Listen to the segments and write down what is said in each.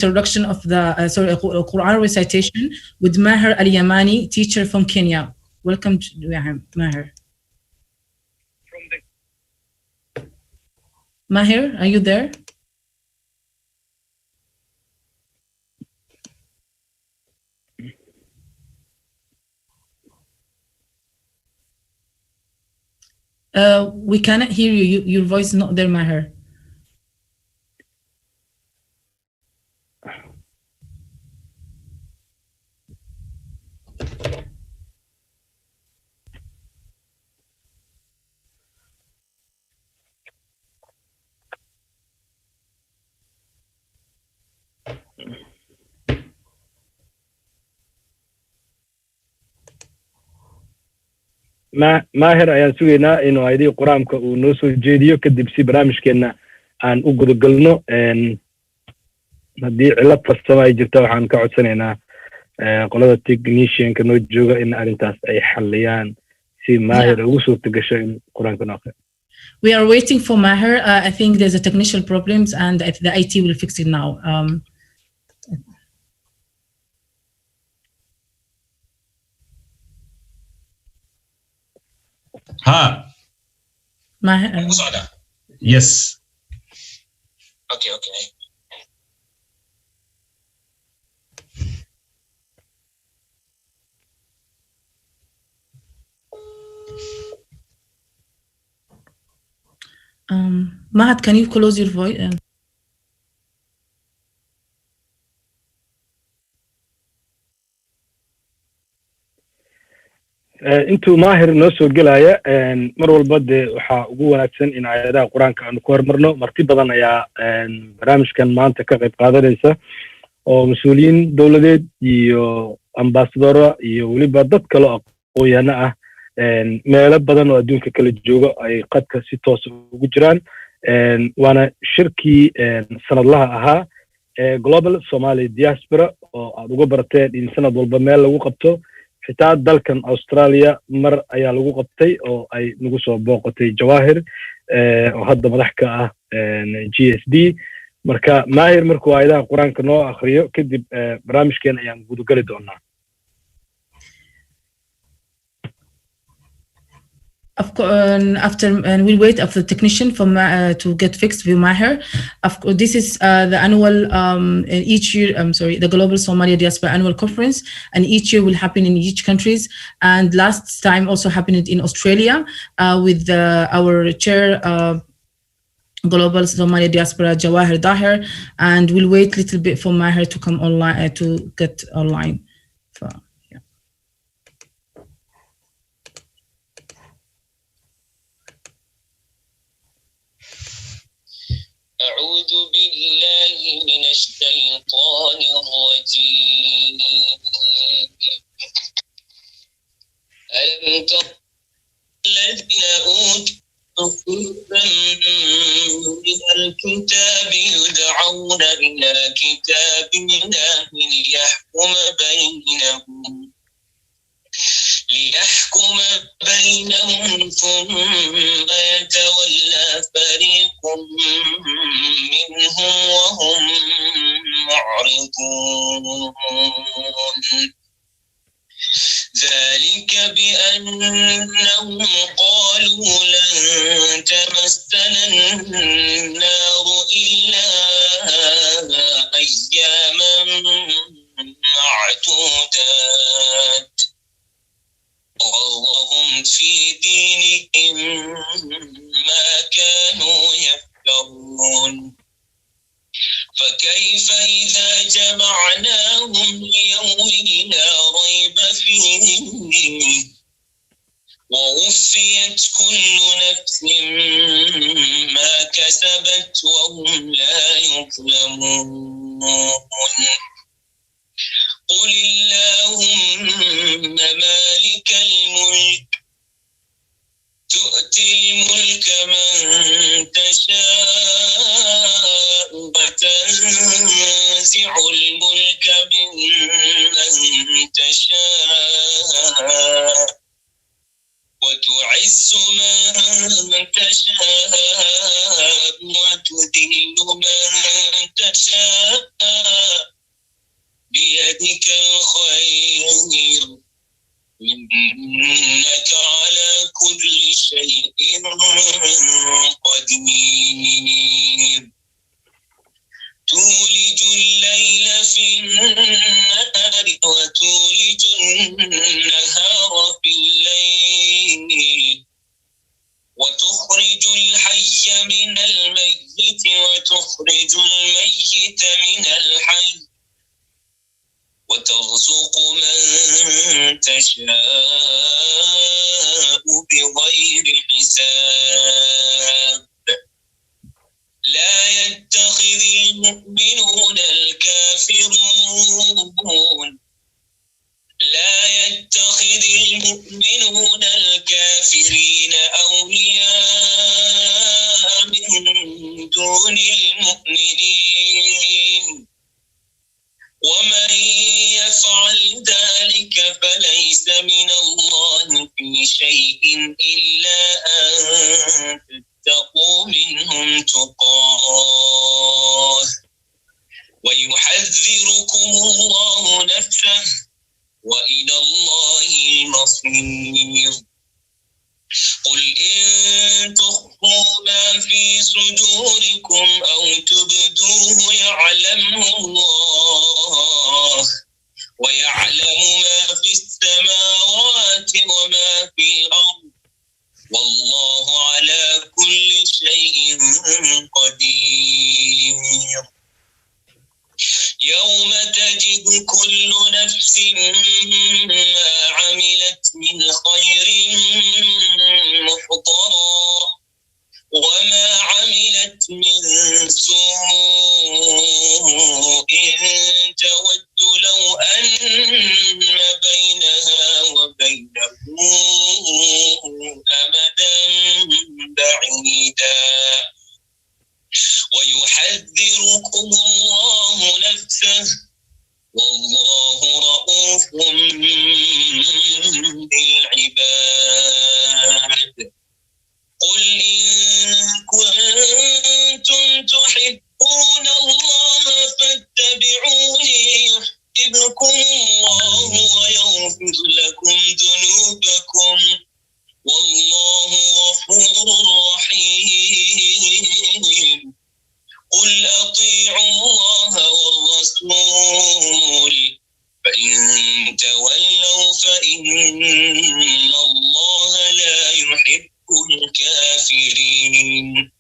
introduction of the Quran recitation with Maher Al-Yamani, teacher from Kenya. Welcome to Maher. Maher, are you there? We cannot hear you. Your voice is not there, Maher. Maher ayaan sugaynaa inuu aayadii quraanka uu noo soo jeediyo kadib si barnaamijkeena aan u gudagalno haddii cilad farsamo ay jirto waxaan ka codsanaynaa qolada technicianka noo jooga in arrintaas ay xalliyaan si Maher ugu soo tagasho in quraanka noo qeexo. We are waiting for Maher. I think there's a technical problems and the IT will fix it now. Maher. Yes. Okay. Mahat, can you close your voice? intuu Maher noo soo gelaya mar walba waxa ugu wanaagsan in aayadaha quraanka aanu ku hormarno marti badan ayaa barnaamijkan maanta ka qayb qaadanaysa oo mas'uuliyiin dawladeed iyo ambassador iyo waliba dad kale oo aqoon-yahano ah meelo badan oo adduunka kala jooga ay qadka si toos ugu jiraan waana shirkii sanadlaha ahaa Global Somali Diaspora oo aad uga barateen in sanad walba meel lagu qabto xitaa dalkan Australia mar ayaa lagu qabtay oo ay nagu soo booqatay Jawahir oo hadda madax ka ah GSD marka Maher markuu aayadaha quraanka noo akhriyo kadib barnaamijkeena ayaan gudagali doonaa. Of course, we'll wait after the technician to get fixed with Maher. Of course, this is the annual each year. The Global Somali Diaspora annual conference, and each year will happen in each countries. And last time also happened in Australia with our chair, Global Somali Diaspora Jawahir Daher, and we'll wait a little bit for Maher to come online to get online. أعوذ بالله من الشيطان الرجيم. ألم تر الذين أوتوا نصيبا من الكتاب يدعون إلى كتاب الله ليحكم بينهم ثم يتولى فريق منهم وهم معرضون. ذلك بأنهم قالوا لن تمسنا النار إلا أياما معدودات وهم في دينهم ما كانوا يفترون. فكيف إذا جمعناهم ليوم لا ريب فيه ووفيت كل نفس ما كسبت وهم لا يظلمون. قل اللهم مالك الملك تؤتي الملك من تشاء وتنزع الملك ممن تشاء وتعز تعز من تشاء وتذل من تشاء بيدك الخير إنك على كل شيء قدير تولج الليل في النهار وتولج النهار في الليل وتخرج الحي من الميت وتخرج الميت من الحي وترزق من تشاء بغير حساب لا يتخذ المؤمنون الكافرين أولياء من دون المؤمنين ومن يفعل ذلك فليس من الله في شيء إلا أن تتقوا منهم تقاه ويحذركم الله نفسه وإلى الله المصير قل إن تخفوا ما في صدوركم أو تبدوه يعلمه الله ويعلم ما في السماوات وما في الأرض والله على كل شيء قدير يوم تجد كل نفس ما عملت من خير محضرا وما عملت من سوء تود لو أن بينها وبينه أمدا بعيدا ويحذركم الله نفسه والله رؤوف بالعباد قل إن كنتم تحبون الله فاتبعوني يحببكم الله ويغفر لكم ذنوبكم والله غفور رحيم قل أطيعوا الله والرسول فإن تولوا فإن الله لا يحب الكافرين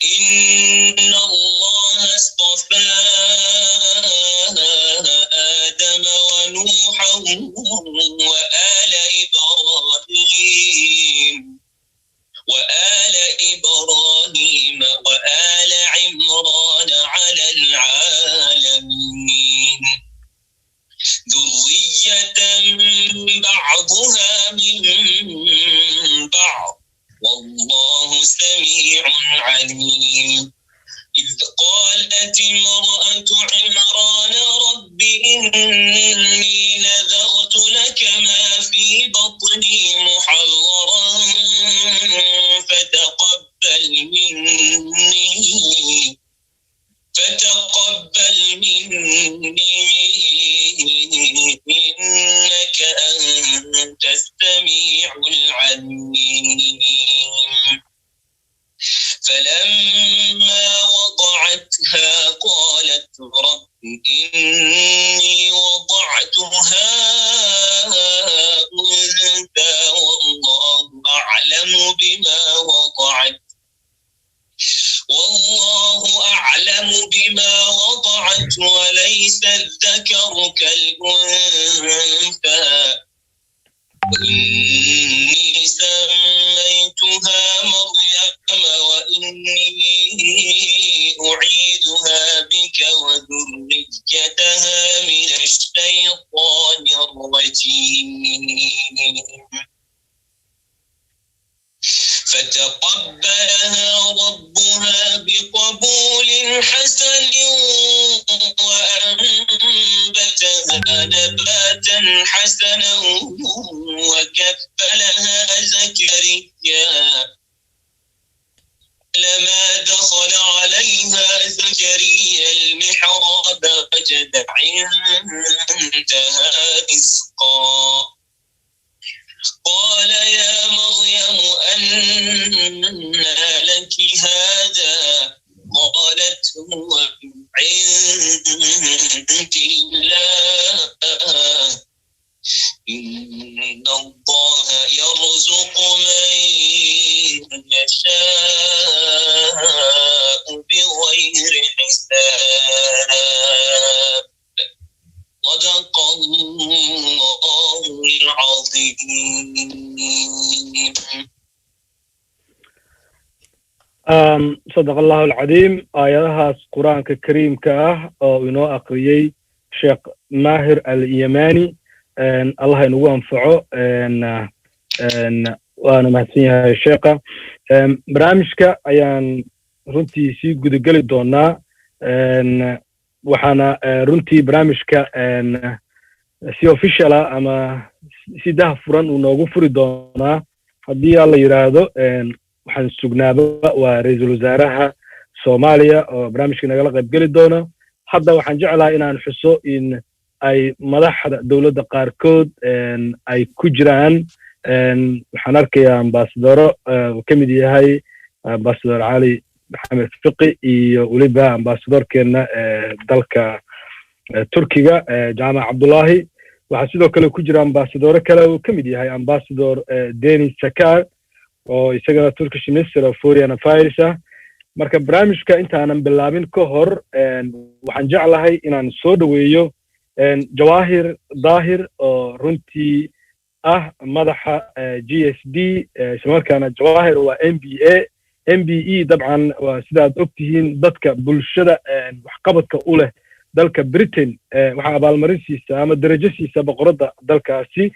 إن الله اصطفى آدم ونوحا وآل إبراهيم وآل عمران على العالمين ذرية بعضها من بعض والله سميع عليم إذ قالت امرأة عمران رب إني نذرت لك ما في بطني محررا فتقبل مني إنك أنت السميع العليم فلما وضعتها قالت رب إني وضعتها أنثى والله أعلم بما وضعت وليس الذكر كالأنثى وإني سميتها مريم وإني أعيدها بك وذريتها من الشيطان الرجيم فتقبلها ربها بقبول حسن وأنبتها نباتا حسنا وكفلها زكريا لما دخل عليها زكريا المحراب وجد عندها رزقا قال يا مريم أنى لك هذا قالت هو عند الله إن الله يرزق من يشاء بغير حساب صدق الله العظيم. صدق الله العظيم. آياتها القرآن الكريم كاه أو إنه أقريي شيخ ماهر اليماني الله ينوه أنفعه وأنا مهتميها الشيخة برامجك أيان runtii sii gudageli doonaa waxaana runtii barnaamijka si official ah ama si daahfuran uu noogu furi doonaa haddii alla yiraahdo waxaan sugnaaba waa ra'iisul wasaaraha Soomaaliya oo barnaamijka nagala qayb gali doona hadda waxaan jeclahay inaan xuso in ay madaxda dawladda qaarkood ay ku jiraan waxaan arkayaa ambassador kamid yahay ambassador Ali محمد فقي ولبها امباسادور كنا دالك تركيا جامع عبد الله وحسيدو كله كجرا امباسادور كله كميدي هاي امباسادور ديني سكار او اسغنا تركيش مينستر فوريانا فايرسا marka barnaamijka inta aanan bilaabin ka hor waxaan jeclahay inaan soo dhaweeyo Jawahir Daahir oo runtii ah madaxa GSD isla markaana Jawahir waa MBE طبعا وسيدات أكتهين دتك بلشدة وحقبتك أولى دلك بريتن وحقبال مريسي سامة درجسي سبقرده دلك سي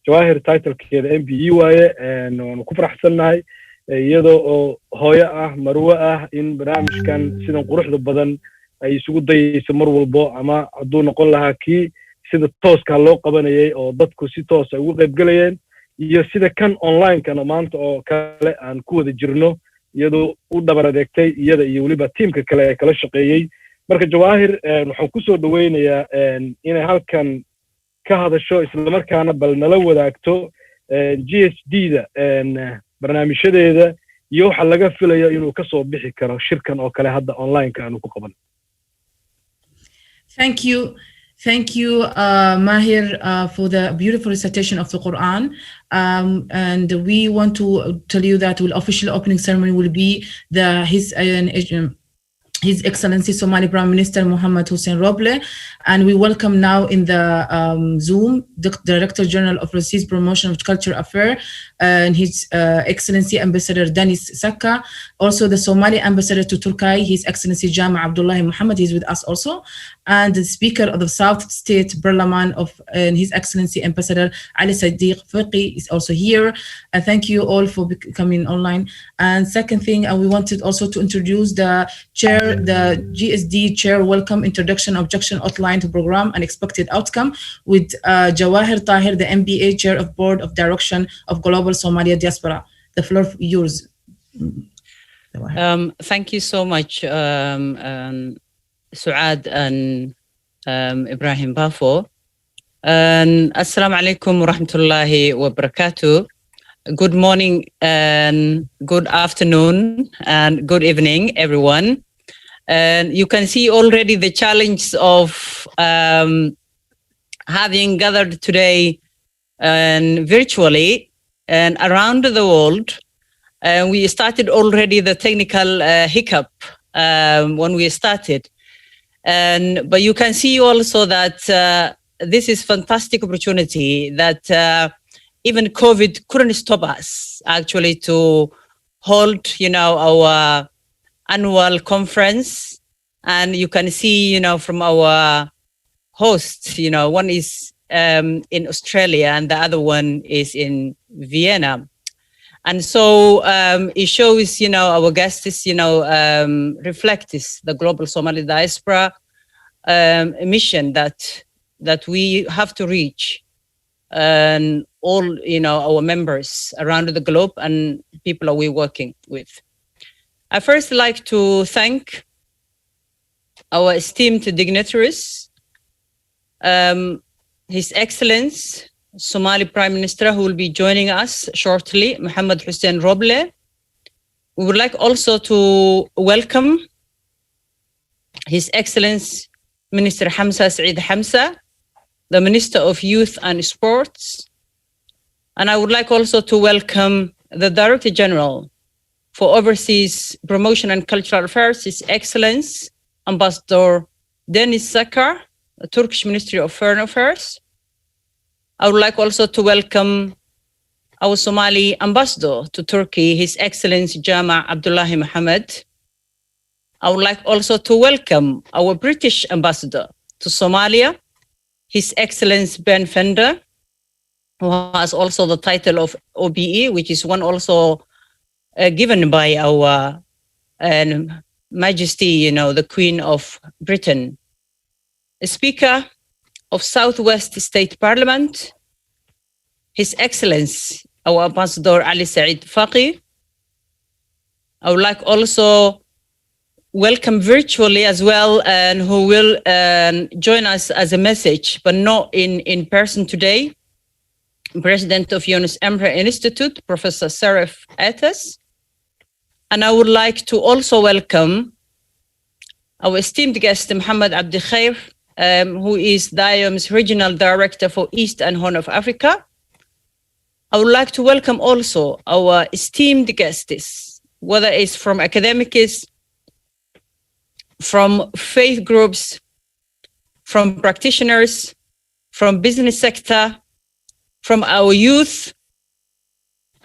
جواهر تايتل كده MBE واي نكفر حسناي يدو هوية مروة إن برامج كان سيدان قروح دبادن يسوق دي سمر والبو أما عدو نقول لها كي سيدة توس كان لو قبانيي أو دتكو سي توس أو غيب قليين يسيدة كان أونلاين كان مانت أو كالي أن كود جرنو iyadoo u dabar adeegtay iyada iyo waliba teamka kale ee kala shaqeeyay marka Jawahir waxaan ku soo dhaweynayaa inay halkan ka hadasho isla markaana bal nala wadaagto GSD-da barnaamijyadeeda iyo waxa laga filayo inuu ka soo bixi karo shirkan oo kale hadda online-ka aanu ku qaban. Thank you, Mahir, for the beautiful recitation of the Quran. And we want to tell you that the official opening ceremony will be His Excellency Somali Prime Minister Mohammed Hussein Roble. And we welcome now in the Zoom the Director General of Overseas Promotion of Culture Affairs and His Excellency Ambassador Danis Saka. Also the Somali Ambassador to Turkey, His Excellency Jama Abdullahi Muhammad, is with us also. And the Speaker of the South State Parliament of His Excellency Ambassador Ali Sadiq Fiqi is also here. Thank you all for coming online. And second thing, we wanted also to introduce the GSD Chair Welcome Introduction Objection Outline to Program and Expected Outcome with Jawahir Tahir, the MBA Chair of Board of Direction of Global Somali Diaspora. The floor is yours. Thank you so much, Suad and Ibrahim Bafo. Assalamu alaikum wa rahmatullahi wa barakatuh. Good morning and good afternoon and good evening, everyone. And you can see already the challenge of having gathered today virtually and around the world. We started already the technical hiccup when we started. But you can see also that this is fantastic opportunity that even COVID couldn't stop us actually to hold, our annual conference. And you can see, from our hosts, one is in Australia and the other one is in Vienna. And so it shows, our guests, reflects the global Somali diaspora mission that we have to reach and all, our members around the globe and people we're working with. I first like to thank our esteemed dignitaries, His Excellency Somali Prime Minister, who will be joining us shortly, Mohammed Hussein Roble. We would like also to welcome His Excellency Minister Hamza Saeed Hamza, the Minister of Youth and Sports. And I would like also to welcome the Director General for Overseas Promotion and Cultural Affairs, His Excellency Ambassador Deniz Sakar, the Turkish Ministry of Foreign Affairs. I would like also to welcome our Somali ambassador to Turkey, His Excellency Jama Abdullahi Mohammed. I would like also to welcome our British ambassador to Somalia, His Excellency Ben Fender, who has also the title of OBE, which is one also given by our Majesty, the Queen of Britain. A Speaker of Southwest State Parliament, His Excellency, our Ambassador Ali Saeed Faqi. I would like also welcome virtually as well, and who will join us as a message, but not in person today, President of Yunus Emre Institute, Professor Sarif Atas. And I would like to also welcome our esteemed guest, Mohammed Abdi Khair, who is DIOM's Regional Director for East and Horn of Africa. I would like to welcome also our esteemed guests, whether it's from academics, from faith groups, from practitioners, from business sector, from our youth,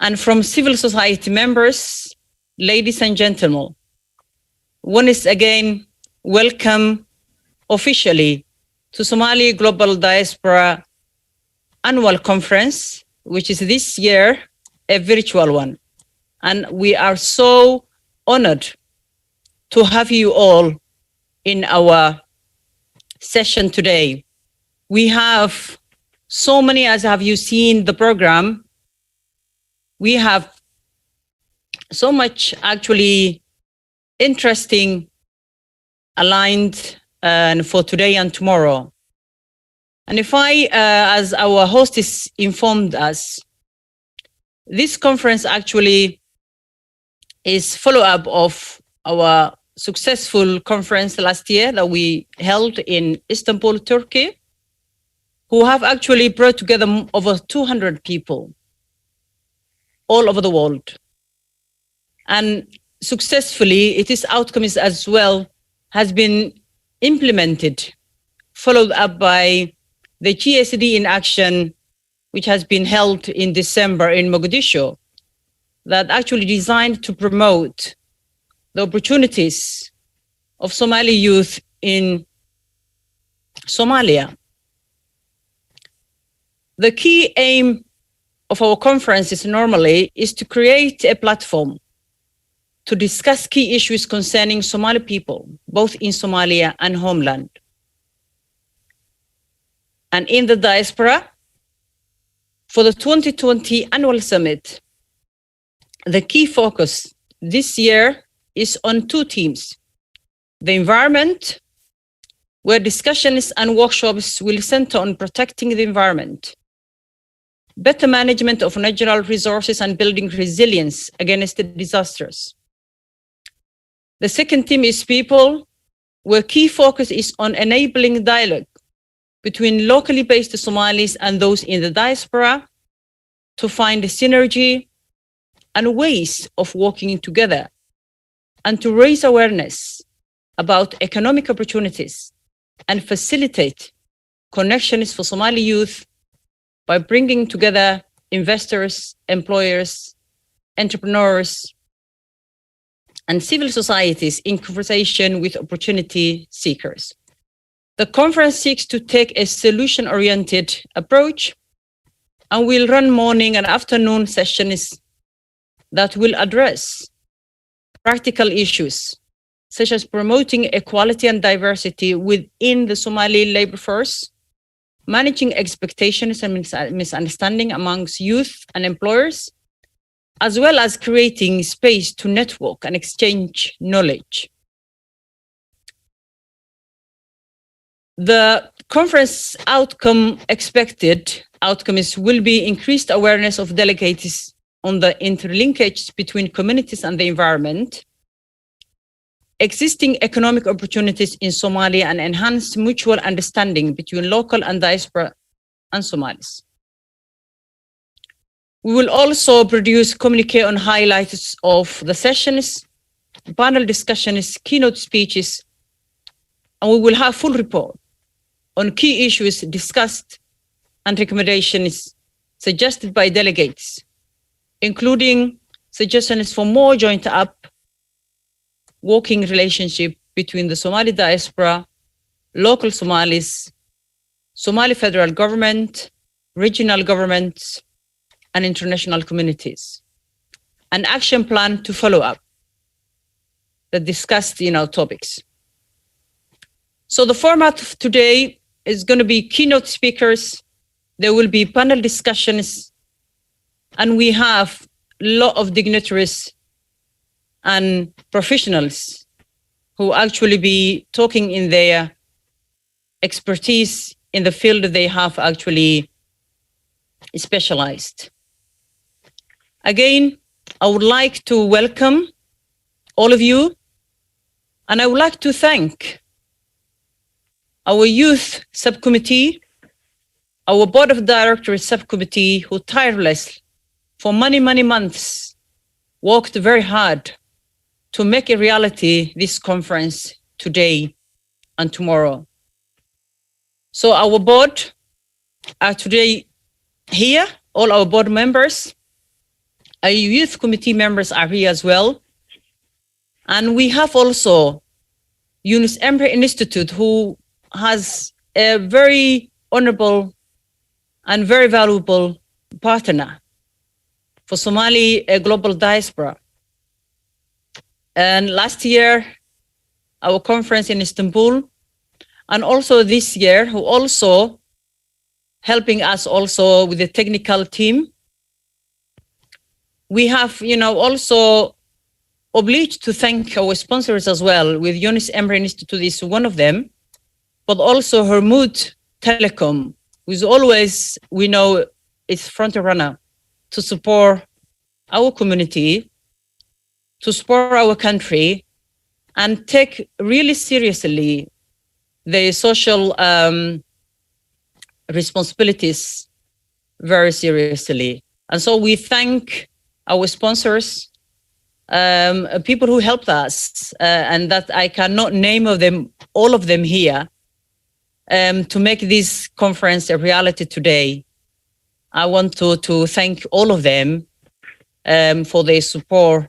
and from civil society members, ladies and gentlemen. Once again, welcome officially to Somali Global Diaspora Annual Conference, which is this year a virtual one. And we are so honored to have you all in our session today. We have so many, as have you seen the program, we have so much actually interesting aligned for today and tomorrow. And if I, as our hostess informed us, this conference actually is follow-up of our successful conference last year that we held in Istanbul, Turkey, who have actually brought together over 200 people all over the world. And successfully, its outcomes as well has been implemented, followed up by the GSD in action, which has been held in December in Mogadishu, that actually designed to promote the opportunities of Somali youth in Somalia. The key aim of our conferences normally is to create a platform to discuss key issues concerning Somali people, both in Somalia and homeland. And in the diaspora, for the 2020 annual summit, the key focus this year is on two themes: the environment, where discussions and workshops will center on protecting the environment, better management of natural resources, and building resilience against the disasters. The second theme is people, where key focus is on enabling dialogue between locally based Somalis and those in the diaspora to find a synergy and ways of working together, and to raise awareness about economic opportunities and facilitate connections for Somali youth by bringing together investors, employers, entrepreneurs, and civil societies in conversation with opportunity seekers. The conference seeks to take a solution-oriented approach and will run morning and afternoon sessions that will address practical issues, such as promoting equality and diversity within the Somali labor force, managing expectations and misunderstanding amongst youth and employers, as well as creating space to network and exchange knowledge. The conference expected outcomes will be increased awareness of delegates on the interlinkage between communities and the environment, existing economic opportunities in Somalia, and enhanced mutual understanding between local and diaspora and Somalis. We will also produce communique on highlights of the sessions, panel discussions, keynote speeches, and we will have full report on key issues discussed and recommendations suggested by delegates, including suggestions for more joined-up working relationship between the Somali diaspora, local Somalis, Somali federal government, regional governments, and international communities, an action plan to follow up the discussed topics. So the format of today is going to be keynote speakers, there will be panel discussions, and we have a lot of dignitaries and professionals who actually be talking in their expertise in the field they have actually specialized. Again, I would like to welcome all of you, and I would like to thank our youth subcommittee, our board of directors subcommittee, who tirelessly for many months worked very hard to make a reality this conference today and tomorrow. So our board are today here, all our board members, our youth committee members are here as well. And we have also Yunus Emre Institute, who has a very honorable and very valuable partner for Somali global diaspora. And last year, our conference in Istanbul, and also this year, who also helping us also with the technical team. We have, also obliged to thank our sponsors as well, with Yunus Emre Institute is one of them, but also Hormuz Telecom, who is always, we know, is front runner to support our community, to support our country, and take really seriously the social responsibilities very seriously. And so we thank our sponsors, people who helped us, and that I cannot name all of them here, to make this conference a reality today. I want to thank all of them for their support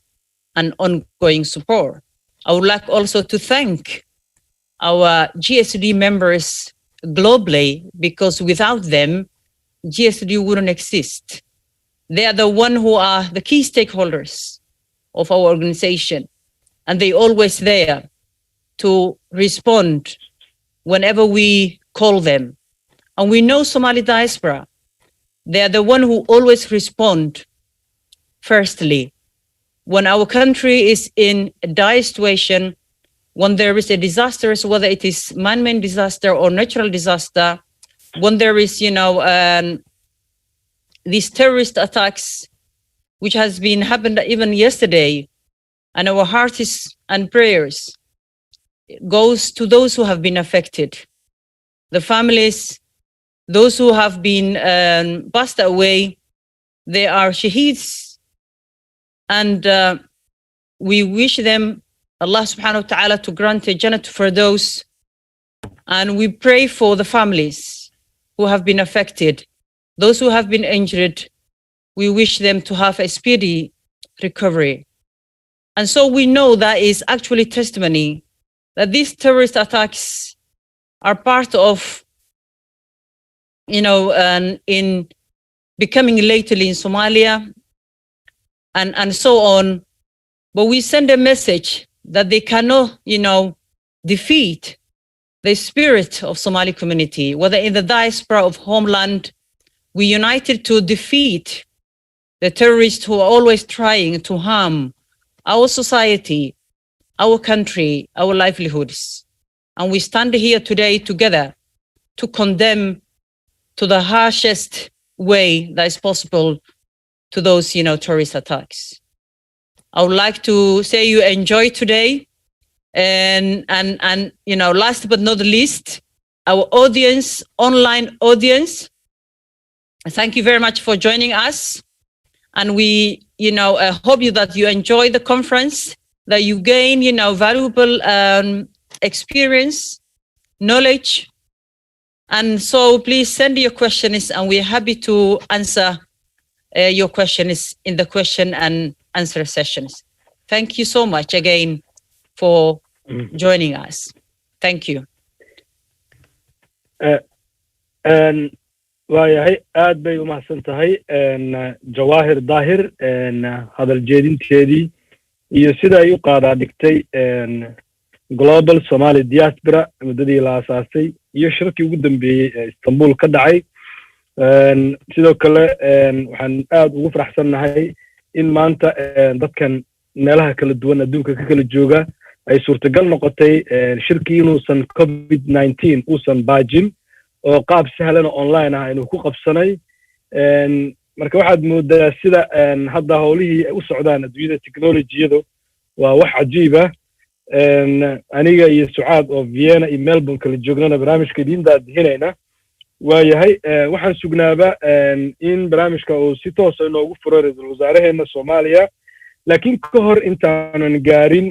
and ongoing support. I would like also to thank our GSD members globally, because without them, GSD wouldn't exist. They are the one who are the key stakeholders of our organization, and they always there to respond whenever we call them. And we know Somali diaspora, they are the one who always respond firstly. When our country is in a dire situation, when there is a disaster, whether it is man-made disaster or natural disaster, when there is, these terrorist attacks, which has been happened even yesterday, and our hearts and prayers goes to those who have been affected, the families, those who have been passed away. They are shaheeds, and we wish them Allah subhanahu wa ta'ala to grant a Jannat Firdaus, and we pray for the families who have been affected, those who have been injured. We wish them to have a speedy recovery. And so we know that is actually testimony that these terrorist attacks are part of, in becoming lately in Somalia and so on. But we send a message that they cannot, defeat the spirit of Somali community, whether in the diaspora of homeland, we united to defeat the terrorists who are always trying to harm our society, our country, our livelihoods. And we stand here today together to condemn to the harshest way that is possible to those, terrorist attacks. I would like to say you enjoy today. And last but not least, our audience, online audience, thank you very much for joining us. And we, hope that you enjoy the conference, that you gain, valuable experience, knowledge. And so please send your questions, and we're happy to answer your questions in the question and answer sessions. Thank you so much again for joining us. Thank you. waayahay aad bay u mahadsan tahay Jawaahir Daahir hadal jeedinteedii iyo sida ay u qaadaa dhigtay Global Somali Diaspora muddadii la aasaasay iyo shirkii ugu dambeeyay ee Istanbul ka dhacay sidoo kale waxaan aad ugu faraxsanahay in maanta dadkan meelaha kala duwan adduunka ka kala jooga ay suurtagal noqotay shirkii inuusan COVID-19 uusan baajin oo qaab sahlan oo online ah inuu ku qabsanay marka waxaad moodaa sida hadda howlihii u socdaan adduunyada teknolojiyadu waa wax cajiib ah aniga iyo Sucaad oo Vienna iyo Melbourne kala joognana barnaamijka idin daadinayna waayahay waxaan sugnaaba in barnaamijka uu si toos ah inoogu furo ra'iisul wasaaraheena Soomaaliya laakiin ka hor intaanan gaarin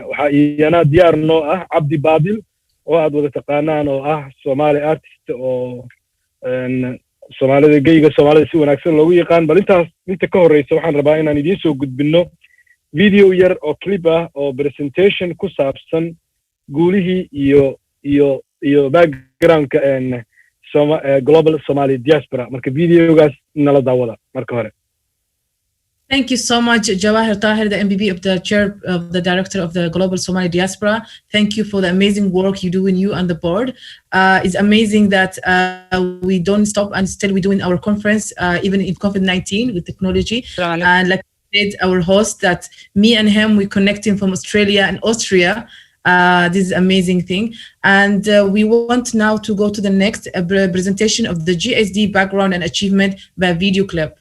waxa iyana diyaar noo ah Cabdi Baadil oo aad wada taqaanaan oo ah Somali artist oo Soomaalida geyga Soomaalida si wanaagsan loogu yaqaan bal inta ka horeysa waxaan rabaa inaan idin soo gudbino video yar oo clip ah oo presentation ku saabsan guulihii iyo backgroundka Global Somali Diaspora marka videogaas nala daawada marka hore. Thank you so much, Jawahir Tahir, the MBB of the chair of the director of the Global Somali Diaspora. Thank you for the amazing work you do in you and the board. It's amazing that we don't stop and still we do in our conference, even in COVID-19 with technology. And like our host, that me and him, we connecting from Australia and Austria. This is an amazing thing. And we want now to go to the next presentation of the GSD background and achievement by video clip.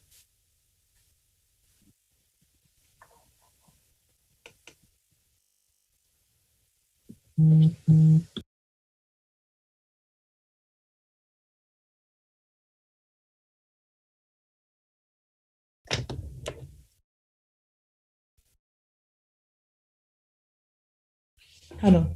Hello.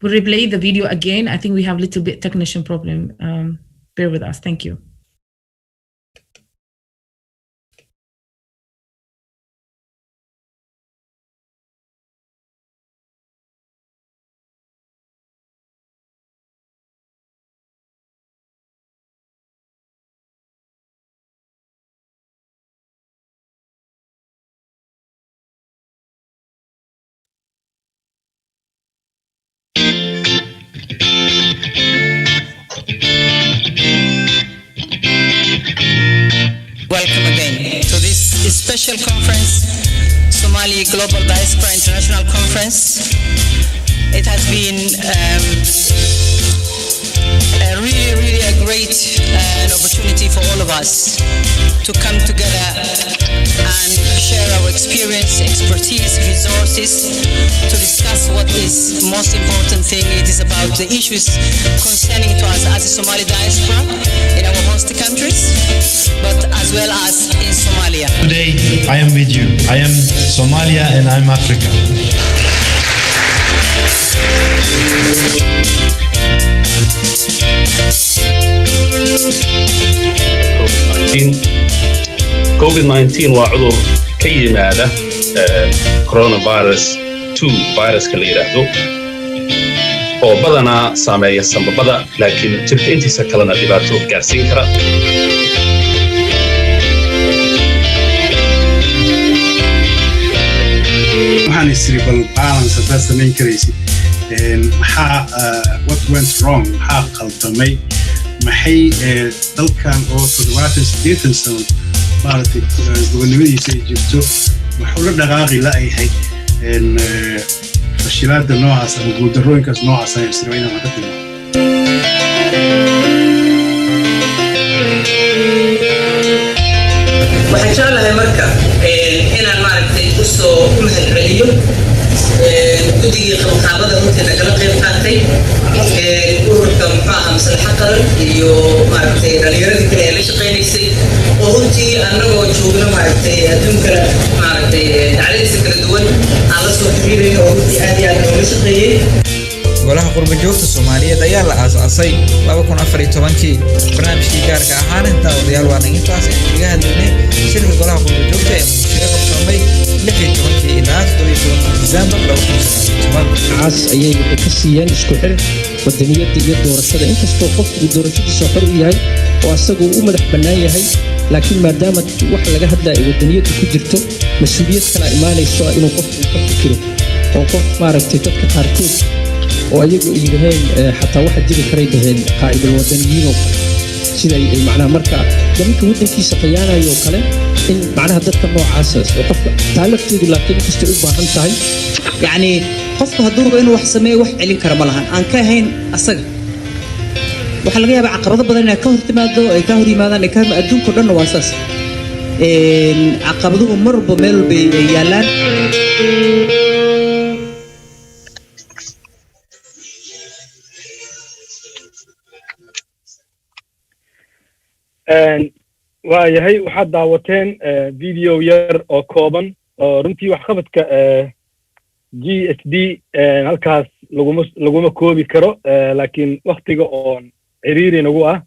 We'll replay the video again. I think we have a little bit technician problem. Bear with us. Thank you. Welcome again to this special conference, Somali Global Diaspora International Conference. It has been really a great opportunity for all of us to come together and share our experience, expertise, resources to discuss what is most important thing. It is about the issues concerning to us as a Somali diaspora in our host countries, but as well as in Somalia. Today, I am with you. I am Somalia and I'm Africa. COVID-19 waa cudur ka yimaada coronavirus 2 viruska la yiraahdo oo badanaa saameeya sanbabada laakiin jirka intiisa kalena dhibaato gaarsiin kara. waxaan cerebral balance haddaad samayn karaysid what went wrong maxaa qaldamay maxay dalkan oo 70 sano maaragtay gobonnimadiisa ay jirto wuxuu la dhaqaaqi la'yahay fashilaada noocaas ama guuldarrooyinkaas noocaas ayaan isla inaan ka tilmaamo. waxaan jeclahay marka inaan maaragtay usoo u mahadceliyo guddigii qabanqaabada runtii nagala qayb qaatay ururka muxuaha maslaxa qaran iyo maaragtay dhalinyaradii kale ee la shaqaynaysay oo runtii annagoo joogno maaragtay adduunkana maaragtay dhacdadiisa kala duwan aan la soo xiriirayno oo runtii aad iyo aad noola shaqeeyey. golaha qurba joogta Soomaaliyeed ayaa la aasaasay 2014kii barnaamijkii gaarka ahaan inta odayaal waan intaas iga hadlaynay shirka golaha qurba joogta ee musharaxa qabsamay 16kii ilaa 17 December 2019 caas ayay ka siiyeen isku xir wadaniyada iyo doorashada inkastoo qofku doorashadiisa xor u yahay oo asagu u madax bannaan yahay laakiin maadaama wax laga hadlayo wadaniyada ku jirto mas'uuliyad kala imaanayso inuu qofku ka fikiro oo qof maaragtay dadka qaarkood oo ayagu ay yiraahdeen xataa waxa jiri karay dhaheen qaa'idul wadaniyiin sida ay macnaha marka dadka wadankiisa qiyaanayo kale in macnaha dadka noocaas oo qofka taalafteedu laakiin kasta u baahan tahay يعني qofka hadduu inuu wax sameeyo wax celin kara ma lahan aan ka ahayn asaga waxa laga yaabaa caqabado badan inay ka hortimaado ay ka hor yimaadaan ay ka adduunka dhan waa saas caqabaduhu marba meel bay yaalaan. waayahay waxaad daawateen video yar oo kooban oo runtii waxqabadka GSD halkaas laguma koobi karo laakiin waqtiga oon ciriiri nagu ah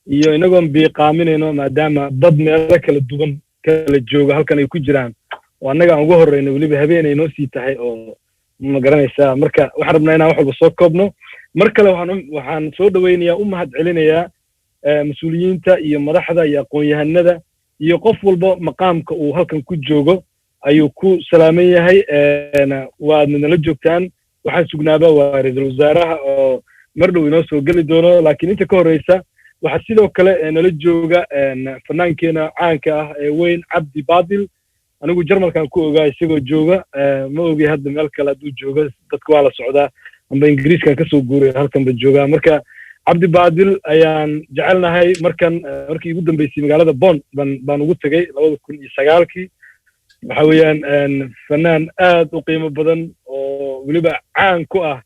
iyo inagoon biiqaaminayno maadaama dad meelo kala duwan kala jooga halkan ay ku jiraan oo annaga aan ugu horreyno weliba habeenay noo sii tahay oo ma garanaysaa marka waxaan rabnaa inaan wax walba soo koobno mar kale waxaan soo dhaweynayaa u mahad celinayaa mas-uuliyiinta iyo madaxda iyo aqoon-yahanada iyo qof walba maqaamka uu halkan ku joogo ayuu ku salaaman yahay waadna nala joogtaan waxaan sugnaaba waa ra'iisul wasaaraha oo mar dhow inoo soo geli doono laakiin inta ka horreysa waxaa sidoo kale nala jooga fanaankeena caanka ah ee weyn cabdi baadil anigu jarmalkan ku ogaa isagoo jooga ma ogi hadda meel kale hadduu jooga dadka waa la socdaa amba ingiriiskan kasoo guuray halkanba joogaa marka cabdi baadil ayaan jecelnahay markii ugu dambeysay magaalada Bonn baan ugu tagay 2009kii waxa weeyaan fanaan aad u qiimo badan oo weliba caan ku ah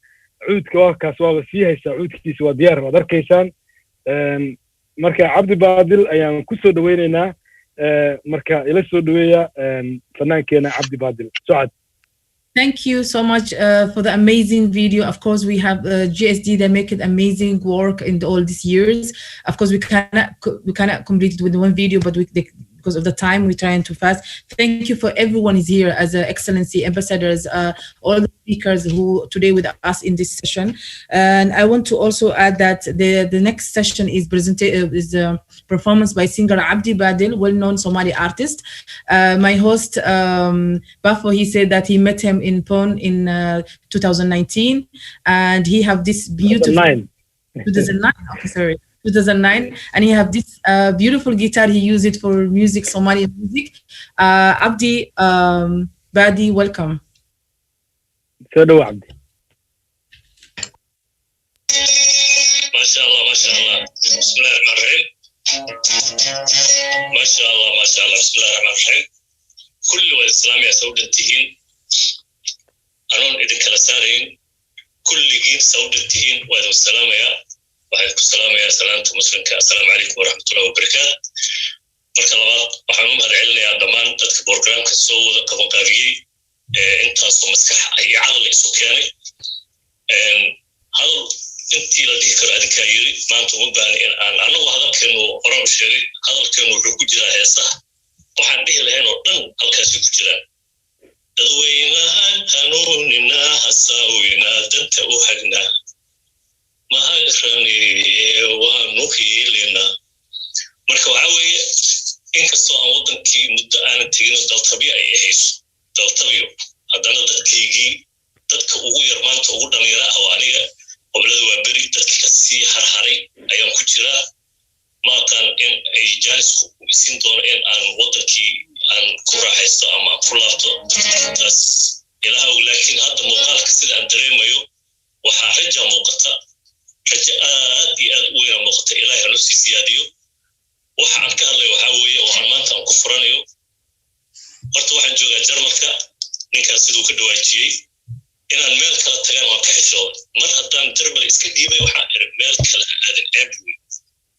cuudka wakaas waaba sii haysaa cuudkiisa waa diyaar waad arkaysaan marka cabdi baadil ayaan ku soo dhaweynaynaa marka ila soo dhaweeya fanaankeena cabdi baadil socod. Thank you so much for the amazing video. Of course, we have GSD that make it amazing work in all these years. Of course, we cannot complete it with one video, but because of the time, we're trying to fast. Thank you for everyone is here as Excellency ambassadors, all the speakers who today with us in this session. And I want to also add that the next session is performance by singer Abdi Badil, well-known Somali artist. My host, Bafo, he said that he met him in Bonn in 2019, and he have this beautiful 2009. Okay, sorry. 2009, and he have this beautiful guitar. He used it for music, Somali music. Abdi Badi, welcome. Hello, Abdi. Mashallah, mashallah. ما شاء الله ما شاء الله بسم الله الرحمن الرحيم كل والإسلامية سودنتهين أنون إذن كلا سارين كل جين سودنتهين وإذن السلام يا وعليكم السلام يا سلامة مسلمك السلام عليكم ورحمة الله وبركاته marka labaad waxaan u mahadcelinayaa dhammaan dadka programka soo wada qabanqaabiyey intaasoo maskax iyo caqli isu keenay hadal intii la dhihi karo adinkaa yiri maanta uma baahan in aan anagu hadalkeenu horan u sheegay hadalkeenu wuxuu ku jiraa heesaha waxaan dhihi lahayn oo dhan halkaasi ku jiraan dadweynahan hanuuninaa hasaawinaa danta u hagnaa mahagrani waanu hiilinaa marka waxaa weeye inkastoo aan wadankii muddo aanan tegin daltabyo ay ahayso daltabyo haddana dadkaygii dadka ugu yar maanta ugu dhalinyaro ah oo aniga qoblada waa beri dadka ka sii harharay ayaan ku jiraa maaqaan in ay jaanisku isin doono in aan wadankii aan ku raaxaysto ama aan ku laabto taas ilaahw laakiin hadda muuqaalka sida aan dareemayo waxaa raja muuqata raja aad iyo aad u weyna muuqata ilaahay hanoo sii ziyaadiyo waxa aan ka hadlay waxaa weeye oo aan maanta aan ku furanayo horta waxaan joogaa jarmalka ninkaas siduu ka dhawaajiyey inaan meel kala tagaan waan ka xishooday mar haddaan jarmal iska dhiibay waxaan iri meel kale aadan ceeb wey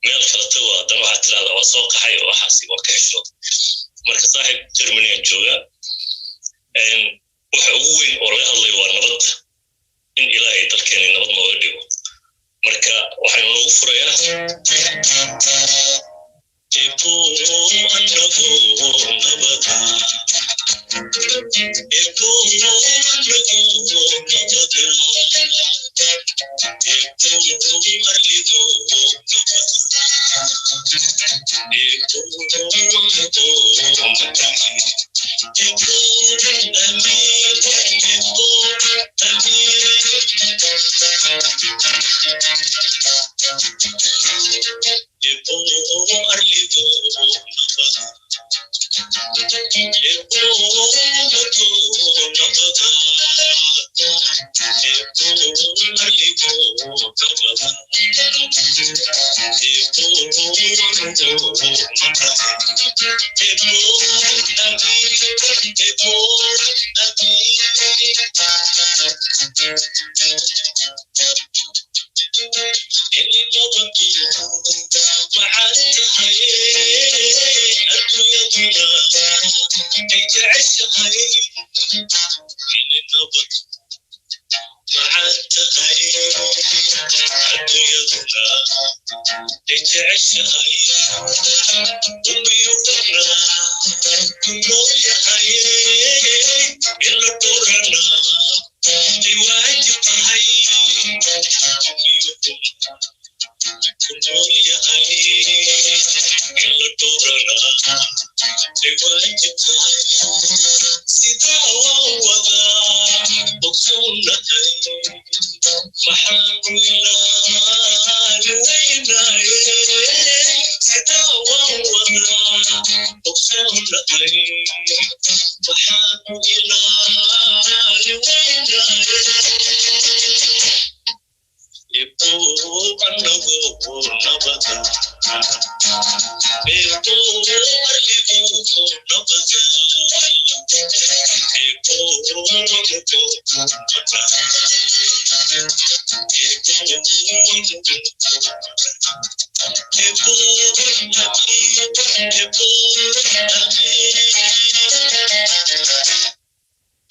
meel kala tago haddana waxaa tirahdaa waa soo qaxay oo waxaasi waan ka xishooday marka saaxiib germany aan joogaa waxa ugu weyn oo laga hadlayo waa nabadda in ilaahay dalkeeni nabad nooga dhigo marka waxaynu noogu furayaa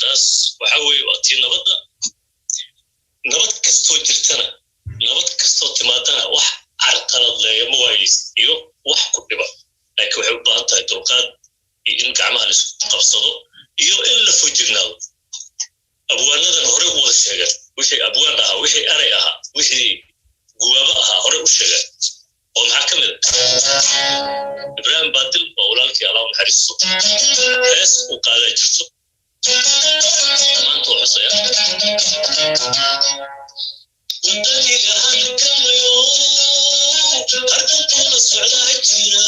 taas waxa weeye waa tii nabadda nabad kastoo jirtana nabad kastoo timaadana wax carqalad leeyama waayis iyo wax ku dhiba laakiin waxay u baahan tahay dulqaad iyo in gacmaha la isku qabsado iyo in la fujignaado abwaanadan hore u wada sheegan wixii abwaan ahaa wixii eray ahaa wixii guwaabo ahaa hore u sheegan oo maxaa ka mid ah ibraahim baadil waa walaalkii allah naxariisto hees uu qaadaa jirto maanta waa xusaya wadaniga halkamayo ardantuna socdaa jira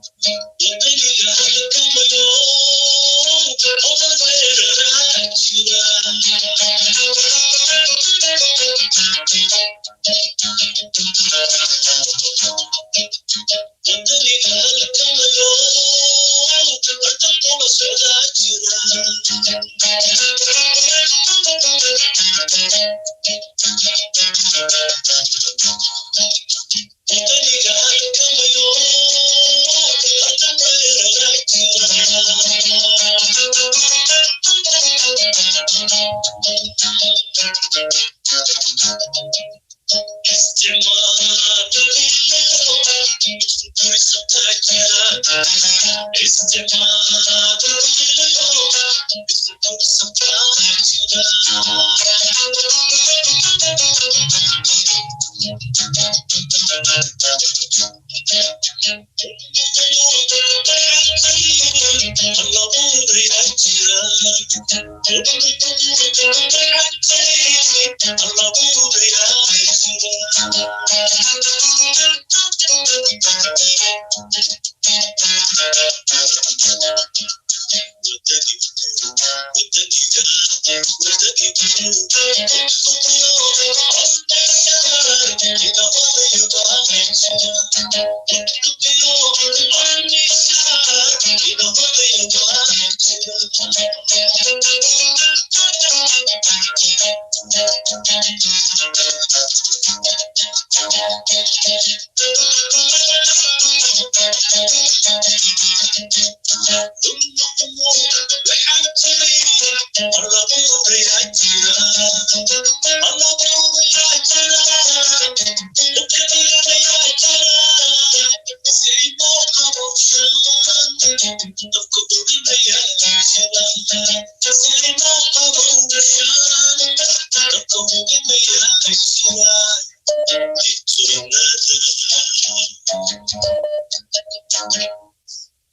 wadaniga halkamayo odaweerara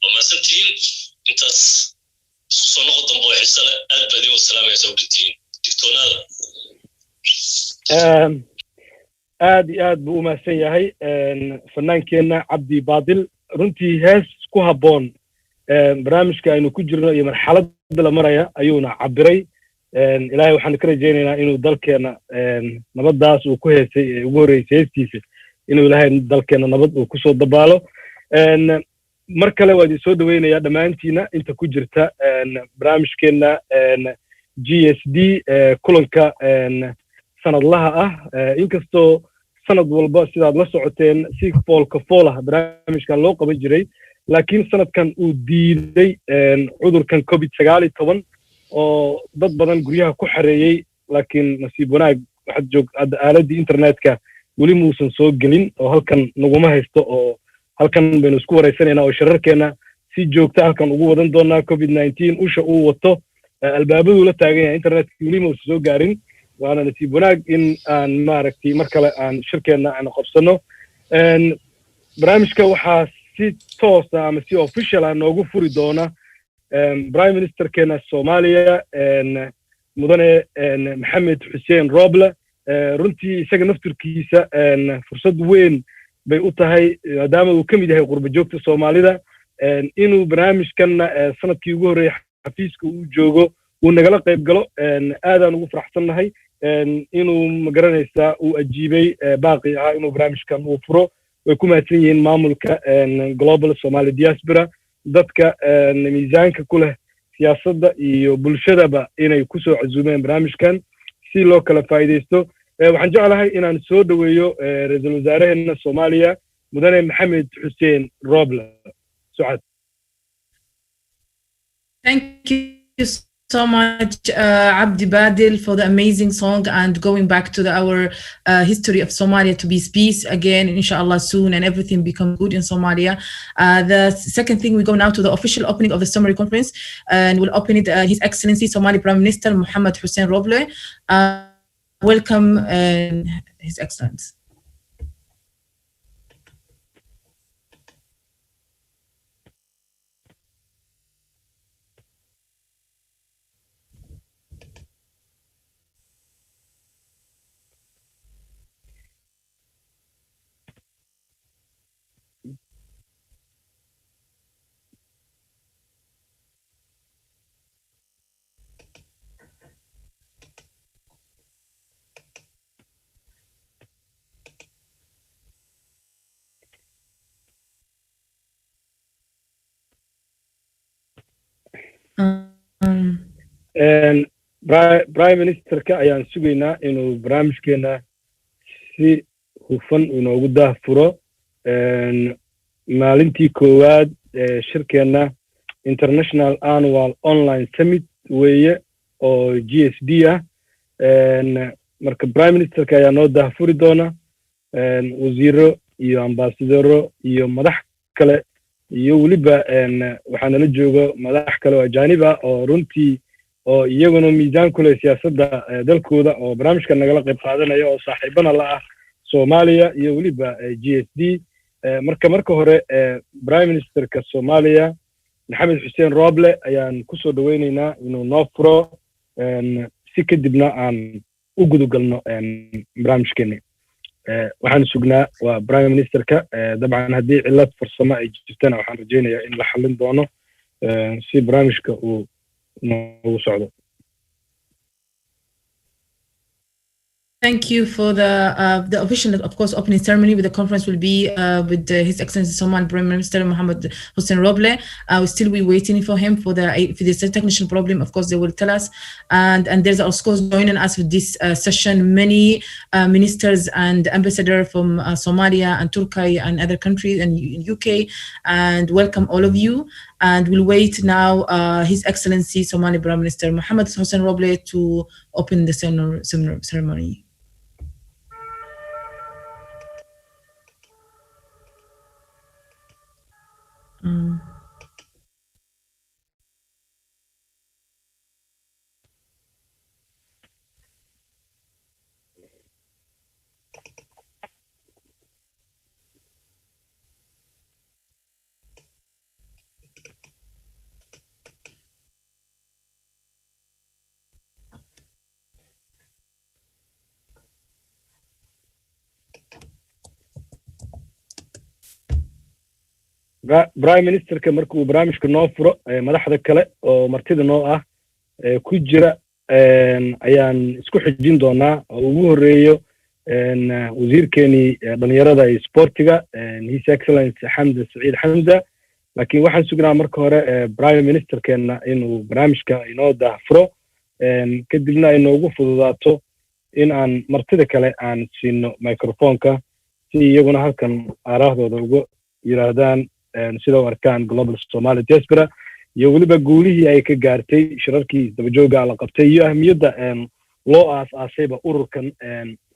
وماسنتين انت صنع ضمن وحصله ادبدي والسلام يا سودتين دكتورنا aad iyo aad buu u mahadsan yahay fannaankeena cabdi baadil runtii hees ku habboon barnaamijka aynu ku jirno iyo marxaladda la maraya ayuuna cabiray ilaahay waxaan ka rajaynaynaa inuu dalkeena nabaddaas uu ku heesay ee ugu horreysay heestiisa inuu ilaahay dalkeena nabad uu kusoo dabaalo mar kale waa idin soo dhaweynayaa dhammaantiina inta ku jirta barnaamijkeena GSD kulanka sanadlaha ah inkastoo sanad walba sidaad la socoteen si foolka foolah barnaamijkan loo qaban jiray laakiin sanadkan uu diiday cudurkan COVID-19 oo dad badan guryaha ku xareeyay laakiin nasiib wanaag waxaad joogtaa aaladii internetka weli muusan soo gelin oo halkan naguma haysto oo halkan baynu isku wareysanaynaa oo shararkeena si joogta halkan ugu wadan doonaa COVID-19 usha uu wato albaabadu la taagan yahay internetka weli muusan soo gaarin waana nasiib wanaag in aan maaragtay mar kale aan shirkeena aan qabsano barnaamijka waxaa si toos ah ama si official ah noogu furi doona prime ministerkeena Soomaaliya mudane maxamed xuseen roble runtii isaga naftirkiisa fursad weyn bay u tahay maadaama uu ka mid yahay qurba joogta Soomaalida inuu barnaamijkan sanadkii ugu horreeyay xafiiska uu joogo uu nagala qayb galo aadaan ugu faraxsannahay inuu magaranaysaa uu ajiibay baaqi ahaa inuu barnaamijkan uu furo way ku mahadsan yihiin maamulka global Somali Diaspora dadka miisaanka ku leh siyaasadda iyo bulshadaba inay ku soo casuumeen barnaamijkan si loo kala faa'iideysto waxaan jeclahay inaan soo dhaweeyo ra'iisul wasaaraheena Soomaaliya mudane maxamed xuseen roble sucad Thank you so much, Abdi Badil, for the amazing song and going back to our history of Somalia to be peace again, inshallah, soon, and everything become good in Somalia. The second thing, we go now to the official opening of the summary conference, and we'll open it His Excellency Somali Prime Minister Mohammed Hussein Roble. Welcome, His Excellency. prime ministerka ayaan sugaynaa inuu barnaamijkeena si hufan inoogu daahfuro maalintii koowaad shirkeena international annual online summit weeye oo GSD ah marka prime ministerka ayaa noo daahfuri doona wasiiro iyo ambassadoro iyo madax kale iyo waliba waxaana la joogo madax kale oo ajaanib ah oo runtii oo iyaguna miisaan ku leh siyaasadda dalkooda oo barnaamijka nagala qayb qaadanaya oo saaxiibana la ah Soomaaliya iyo waliba GSD marka hore prime ministerka Soomaaliya Maxamed Xuseen Roble ayaan ku soo dhaweynaynaa inuu noo furo si kadibna aan u gudagalno barnaamijkeena waxaan sugnaa waa prime ministerka dabcan haddii cilad farsamo ay jirtana waxaan rajaynayaa in la xallin doono si barnaamijka uu noogu socdo. Thank you for the official, of course, opening ceremony. With the conference will be with His Excellency Somali Prime Minister Mohammed Hussein Roble. We still be waiting for him for the technical problem. Of course, they will tell us. And there's also joining us with this session many ministers and ambassadors from Somalia and Turkey and other countries and UK. And welcome all of you. And we'll wait now His Excellency Somali Prime Minister Mohammed Hussein Roble to open the ceremony. prime ministerka markuu barnaamijka noo furo madaxda kale oo martida noo ah ku jira ayaan isku xijin doonaa oo ugu horeeyo wasiirkeeni dhalinyarada iyo sportiga His Excellency Hamza Saeed Hamza laakiin waxaan sugnaa marka hore prime ministerkeena inuu barnaamijka inoo daahfuro kadibna ay noogu fududaato in aan martida kale aan siino microphone-ka si iyaguna halkan aaraahdooda ugu yiraahdaan sida arkaan global Somali Diaspora iyo waliba guulihii ay ka gaartay shirarkii dabajooga la qabtay iyo ahmiyadda loo aasayba ururkan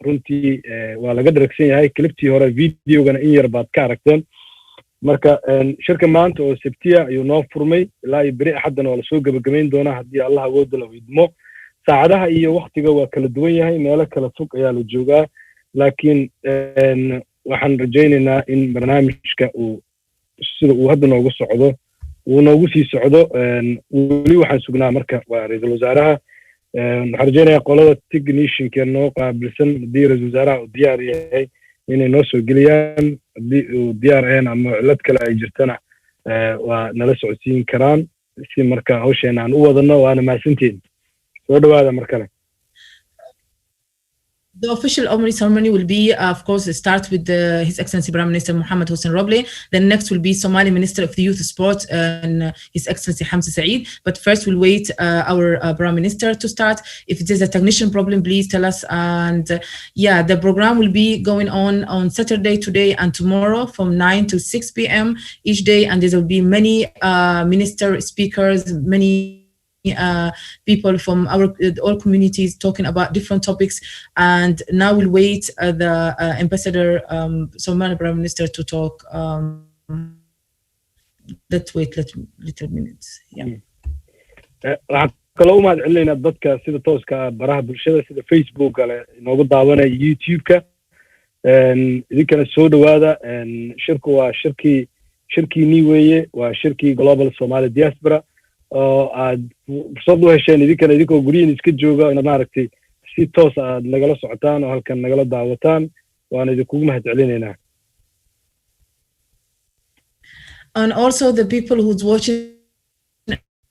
runtii waa laga dharagsan yahay cliptii hore videogana in yar baad ka aragteen marka shirka maanta oo Sabtiya ayuu noo furmay ilaa bari axadana waa la soo gabagabeyn doonaa haddii Allah awoodo la idmo saacadaha iyo waqtiga waa kala duwan yahay meelo kala fog ayaa la joogaa laakiin waxaan rajaynaynaa in barnaamijka uu sida uu hadda noogu socdo uu noogu sii socdo wali waxaan sugnaa marka waa ra'iisul wasaaraha waxaan rajaynayaa qolada technician-ka noo qaabilsan haddii ra'iisul wasaaraha uu diyaar yahay inay noo soo geliyaan haddii uu diyaar ahayn ama cilad kale ay jirtana waa nala socodsiin karaan si marka hawsheena aan u wadano waana mahadsantiin soo dhawaada mar kale. The official opening ceremony will be, of course, start with His Excellency Prime Minister Mohammed Hussein Roble. Then next will be Somali Minister of the Youth Sport and His Excellency Hamza Saeed. But first we'll wait our Prime Minister to start. If there's a technician problem, please tell us. And yeah, the program will be going on Saturday, today and tomorrow from 9 to 6 p.m. each day. And there will be many minister speakers, many people from all communities talking about different topics. And now we'll wait the ambassador, Somali Prime Minister, to talk. Let's wait little minutes. Yeah. kaloo uma celinayna dadka sida tooska baraha bulshada sida Facebook kale inoogu daawanaya YouTube-ka idinkana soo dhawaada shirku waa shirkii weeye waa shirkii Global Somali Diaspora oo aad fursad u hesheen idinkana idinkoo guriyin iska jooga inaad maaragtay si toos aad nagala socotaan oo halkan nagala daawataan waan idinku mahad celinaynaa. And also the people who's watching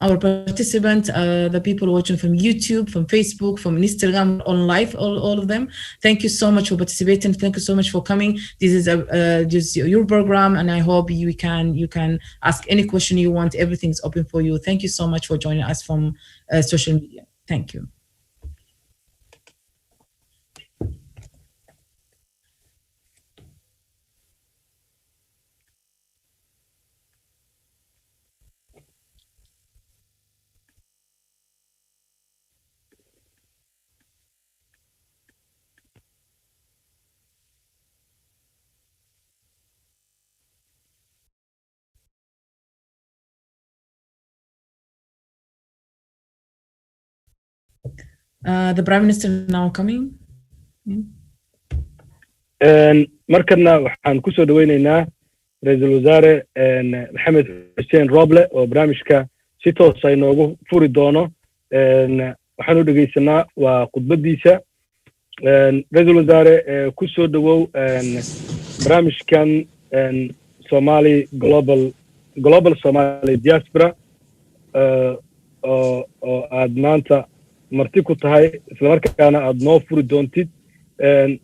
our participants, the people watching from YouTube, from Facebook, from Instagram, on live, all of them. Thank you so much for participating. Thank you so much for coming. This is just your program, and I hope you can ask any question you want. Everything is open for you. Thank you so much for joining us from social media. Thank you. The Prime Minister now coming. markana waxaan ku soo dhaweynaynaa ra'iisul wasaare Maxamed Xuseen Roble oo barnaamijka si toos ah inoogu furi doono. waxaan u dhageysanaa waa khudbadiisa. ra'iisul wasaare ku soo dhawow barnaamijkan Somali Global Somali Diaspora oo aad maanta marti ku tahay isla markaana aad noo furi doontid.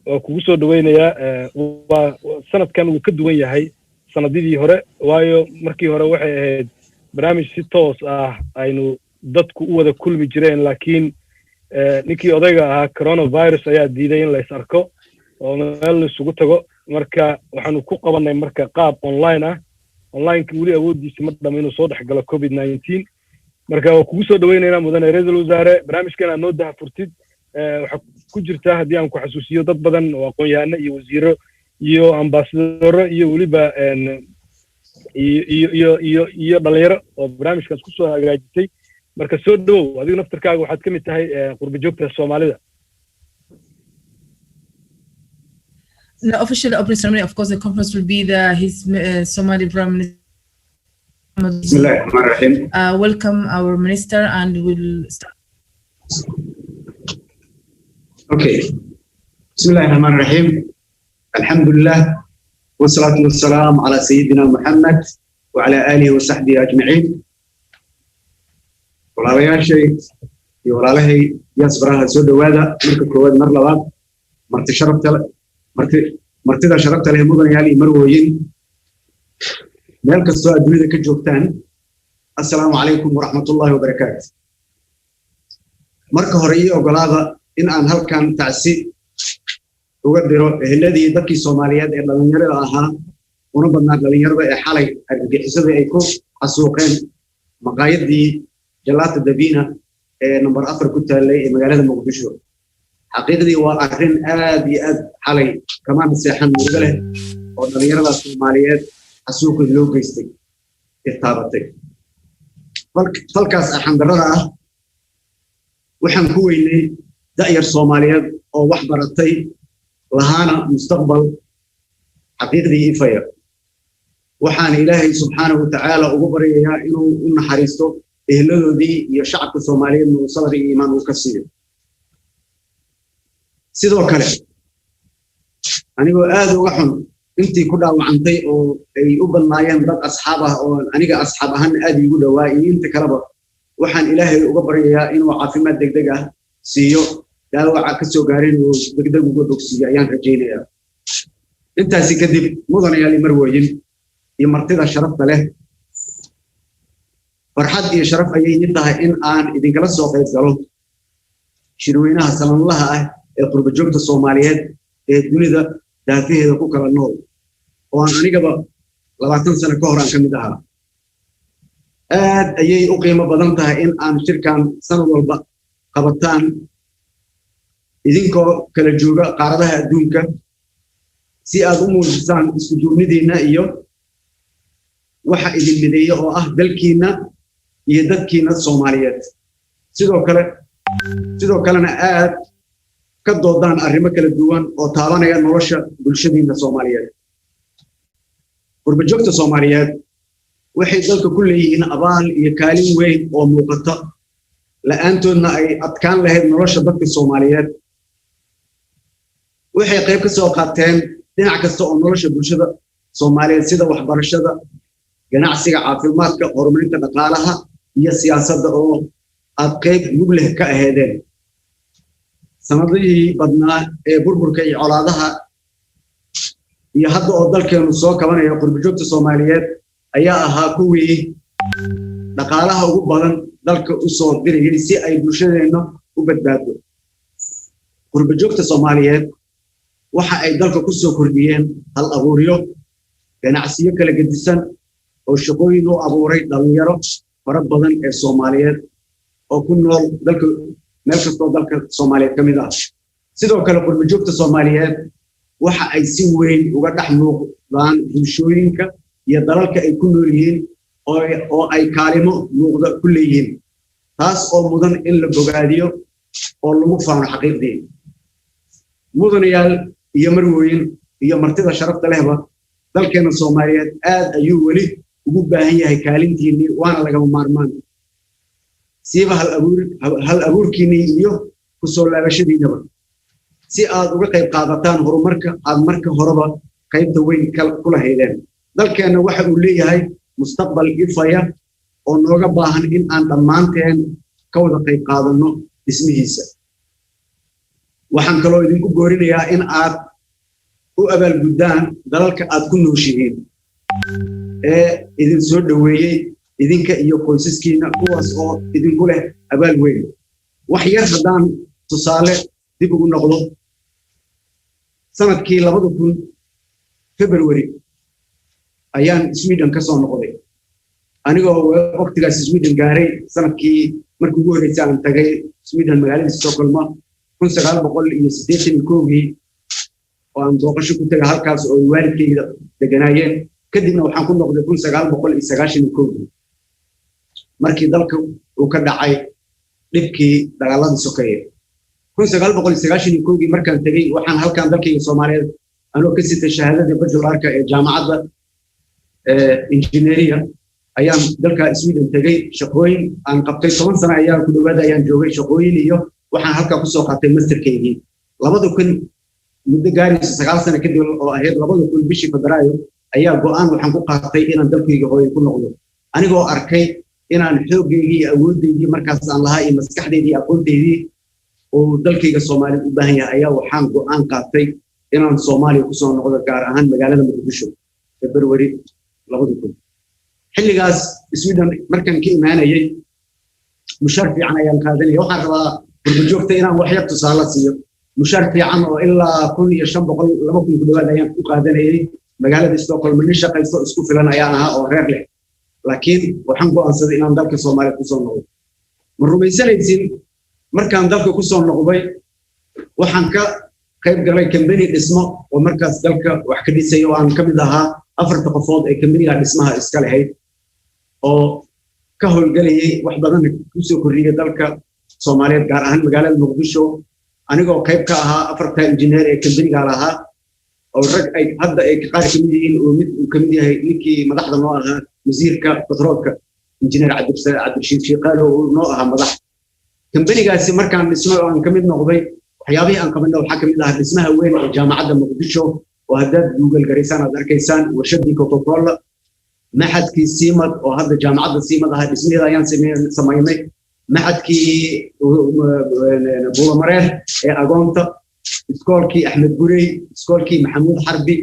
oo kugu soo dhaweynayaa waa sanadkan uu ka duwan yahay sanadidii hore, waayo markii hore waxay ahayd barnaamij si toos ah aynu dadku u wada kulmi jireen, laakiin ninkii odayga ahaa coronavirus ayaa diiday in la is arko oo meel la isugu tago. marka waxaanu ku qabanay marka qaab online ah. onlineka weli awoodiisa ma dhama inuu soo dhex galo COVID-19. marka waa kugu soo dhaweynaynaa mudane ra'iisul wasaare, barnaamijkan aad noo dahafurtid. waxaa ku jirta haddii aan ku xasuusiyo dad badan oo aqoon-yahano iyo wasiiro iyo ambaasadoro iyo weliba iyo dhalinyaro oo barnaamijkaas ku soo hagaajisay. marka soo dhawow, adigu naftarkaaga waxaad ka mid tahay qurba joogta Soomaalida. The official opening ceremony, of course, the conference will be his Somali Prime Minister. Welcome our minister, and we'll start. Okay. Bismillahirrahmanirrahim. Alhamdulillah. Wassalatu wassalam ala sayyidina Muhammad wa ala alihi wa sahbihi ajma'in. walaalayaashay iyo walaalahay diasporaha soo dhawaada marka koowaad mar labaad martida sharafta leh mudanayaal iyo marwooyin meel kastoo adduunyada ka joogtaan, assalaamu calaykum waraxmatullaahi wabarakaatu. marka hore ii ogolaada in aan halkan tacsi uga diro eheladii dadkii Soomaaliyeed ee dhalinyarada ahaa, una badnaa dhalinyarada ee xalay argagixisada ay ku xasuuqeen maqaayadii Jalata Dabina ee number 4 ku taalay ee magaalada Muqdisho. xaqiiqdii waa arrin aad iyo aad xalay kamaan seexan murugo leh oo dhalinyarada Soomaaliyeed xasuuq loo geystay irtaabatay. falkaas xandarada ah waxaan ku weynay da'yar Soomaaliyeed oo wax baratay lahaana mustaqbal xaqiiqdii ifaya. waxaan Ilaahay subxaanahu wa ta'aala ugu baryayaa inuu u naxariisto eheladoodii iyo shacabka Soomaaliyeed oo sabir iyo iimaan u ka siiyo. sidoo kale anigoo aad uga xun intii ku dhaawacantay oo ay u badnaayeen dad asxaab ah oo aniga asxaab ahaan aad igu dhawaa iyo inta kaleba, waxaan Ilaahay uga baryayaa inuu caafimaad degdeg ah siiyo, dhaawaca ka soo gaareen oo degdeg uga bogsiyo ayaan rajaynayaa. intaasi kadib mudanayaal iyo marwooyin iyo martida sharafta leh, farxad iyo sharaf ayay ii tahay in aan idinkala soo qayb galo shirweynaha sanadlaha ah ee qurba joogta Soomaaliyeed ee dunida daafaheeda ku kala nool, oo aan anigaba 20 sano ka hor aan ka mid ahaa. aad ayay u qiimo badan tahay in aan shirkan sanad walba qabataan idinkoo kala jooga qaaradaha adduunka si aad u muujisaan isku duubnidiina iyo waxa idin mideeya oo ah dalkiina iyo dadkiina Soomaaliyeed. sidoo kalena aad ka doodaan arrimo kala duwan oo taabanaya nolosha bulshadiina Soomaaliyeed. qurba joogta Soomaaliyeed waxay dalka ku leeyihiin abaal iyo kaalin weyn oo muuqata, la'aantoodna ay adkaan lahayd nolosha dadka Soomaaliyeed. waxay qayb ka soo qaateen dhinac kasta oo nolosha bulshada Soomaaliyeed sida waxbarashada, ganacsiga, caafimaadka, horumarinta dhaqaalaha iyo siyaasadda oo aad qayb mug leh ka aheedeen sanadihii badnaa ee burburka iyo colaadaha iyo hadda oo dalkeenu soo kabanaya qurbajoogta Soomaaliyeed ayaa ahaa kuwii dhaqaalaha ugu badan dalka u soo dirayay si ay bulshadeena u badbaado qurbajoogta Soomaaliyeed waxa ay dalka ku soo kordhiyeen hal abuuryo ganacsiyo kala gedisan oo shaqooyin u abuuray dhalinyaro fara badan ee Soomaaliyeed oo ku nool dalka meel kastoo dalka Soomaaliyeed ka mid ah sidoo kale qurbajoogta Soomaaliyeed waxa ay si weyn uga dhex muuqdaan bulshooyinka iyo dalalka ay ku nool yihiin oo ay kaalimo muuqda ku leeyihiin taas oo mudan in la bogaadiyo oo lagu faano xaqiiqdii mudanayaal iyo marwooyin iyo martida sharafta lehba dalkeena Soomaaliyeed aad ayuu weli ugu baahan yahay kaalintiinii waana laga maarmaan siiba hal abuurkiinii iyo ku soo laabashadiinaba si aad uga qayb qaadataan horumarka aad marka horeba qaybta weyn ku lahaydeen dalkeena waxa uu leeyahay mustaqbal ifaya oo nooga baahan in aan dhammaanteen ka wada qayb qaadano dhismihiisa waxaan kaloo idinku boorinayaa in aad u abaalguddaan dalalka aad ku nooshihiin ee idin soo dhaweeyey idinka iyo qoysaskiina kuwaas oo idinku leh abaal weyn wax yar haddaan tusaale dib ugu noqdo sanadkii 2000 February ayaan Sweden ka soo noqday anigoo waqtigaas Sweden gaaray sanadkii markii ugu horeysay aan tagay Sweden magaalada Stockholm 1981 oo aan booqasho ku tagay halkaas oo waalidkayga deganaayeen kadibna waxaan ku noqday 1991 markii dalka uu ka dhacay dhibkii dagaaladii sokeeye 1991 markaan tagay waxaan halkaan dalkayga Soomaaliyeed anoo ka sitay shahaadada bachelorka ee jaamacadda engineering ayaan dalka Sweden tagay shaqooyin aan qabtay 10 sano ayaan ku dhawaad ayaan joogay shaqooyin iyo waxaan halkaa ku soo qaatay masterkeygii 2000 muddo gaaraysa 9 sano kadib oo ahayd 2000 bishii Febraayo ayaa go'aan waxaan ku qaatay inaan dalkayga hooyo ku noqdo anigoo arkay inaan xoogeygii awoodeydii markaas aan lahaa iyo maskaxdeydii aqoonteydii oo dalkayga Soomaaliya u baahan yahay ayaa waxaan go'aan qaatay inaan Soomaaliya ku soo noqdo gaar ahaan magaalada Muqdisho February 2000 xilligaas Sweden markaan ka imaanayay mushar fiican ayaan qaadanay waxaan rabaa qurbajoogta inaan wax yar tusaale siiyo mushar fiican oo ilaa 1500 2000 ku dhawaad ayaan ku qaadanayay magaalada Stockholm nin shaqaysto isku filan ayaan ahaa oo reer leh laakiin waxaan go'aansaday inaan dalka Soomaaliya ku soo noqdo ma rumaysanaysin markaan dalka ku soo noqday waxaan ka qayb galay company dhismo oo markaas dalka wax ka dhisay oo aan kamid ahaa 4 qofood ee company-ga dhismaha iska lahayd oo ka howlgalayay wax badan ku soo kordhiyay dalka Soomaaliyeed gaar ahaan magaalada Muqdisho anigoo qayb ka ahaa 4 engineer ee company-ga lahaa oo rag ay hadda ay qaar ka mid yihiin oo mid uu kamid yahay ninkii madaxda noo ahaa wasiirka petroolka engineer Cabdirashiid Shiiqaalo oo noo ahaa madax company-gaasi markaan dhismo oo aan kamid noqday waxyaabihii aan qabanay waxa kamid ah dhismaha weyn ee jaamacadda Muqdisho oo hadda Google garaysaan aad arkaysaan warshadii Coca-Cola maxadkii Siimad oo hadda jaamacadda Siimad ah dhismaheeda ayaan sameeynay maxadkii Buumareer ee agoonta iskoolkii Axmed Gurey iskoolkii Maxamuud Xarbi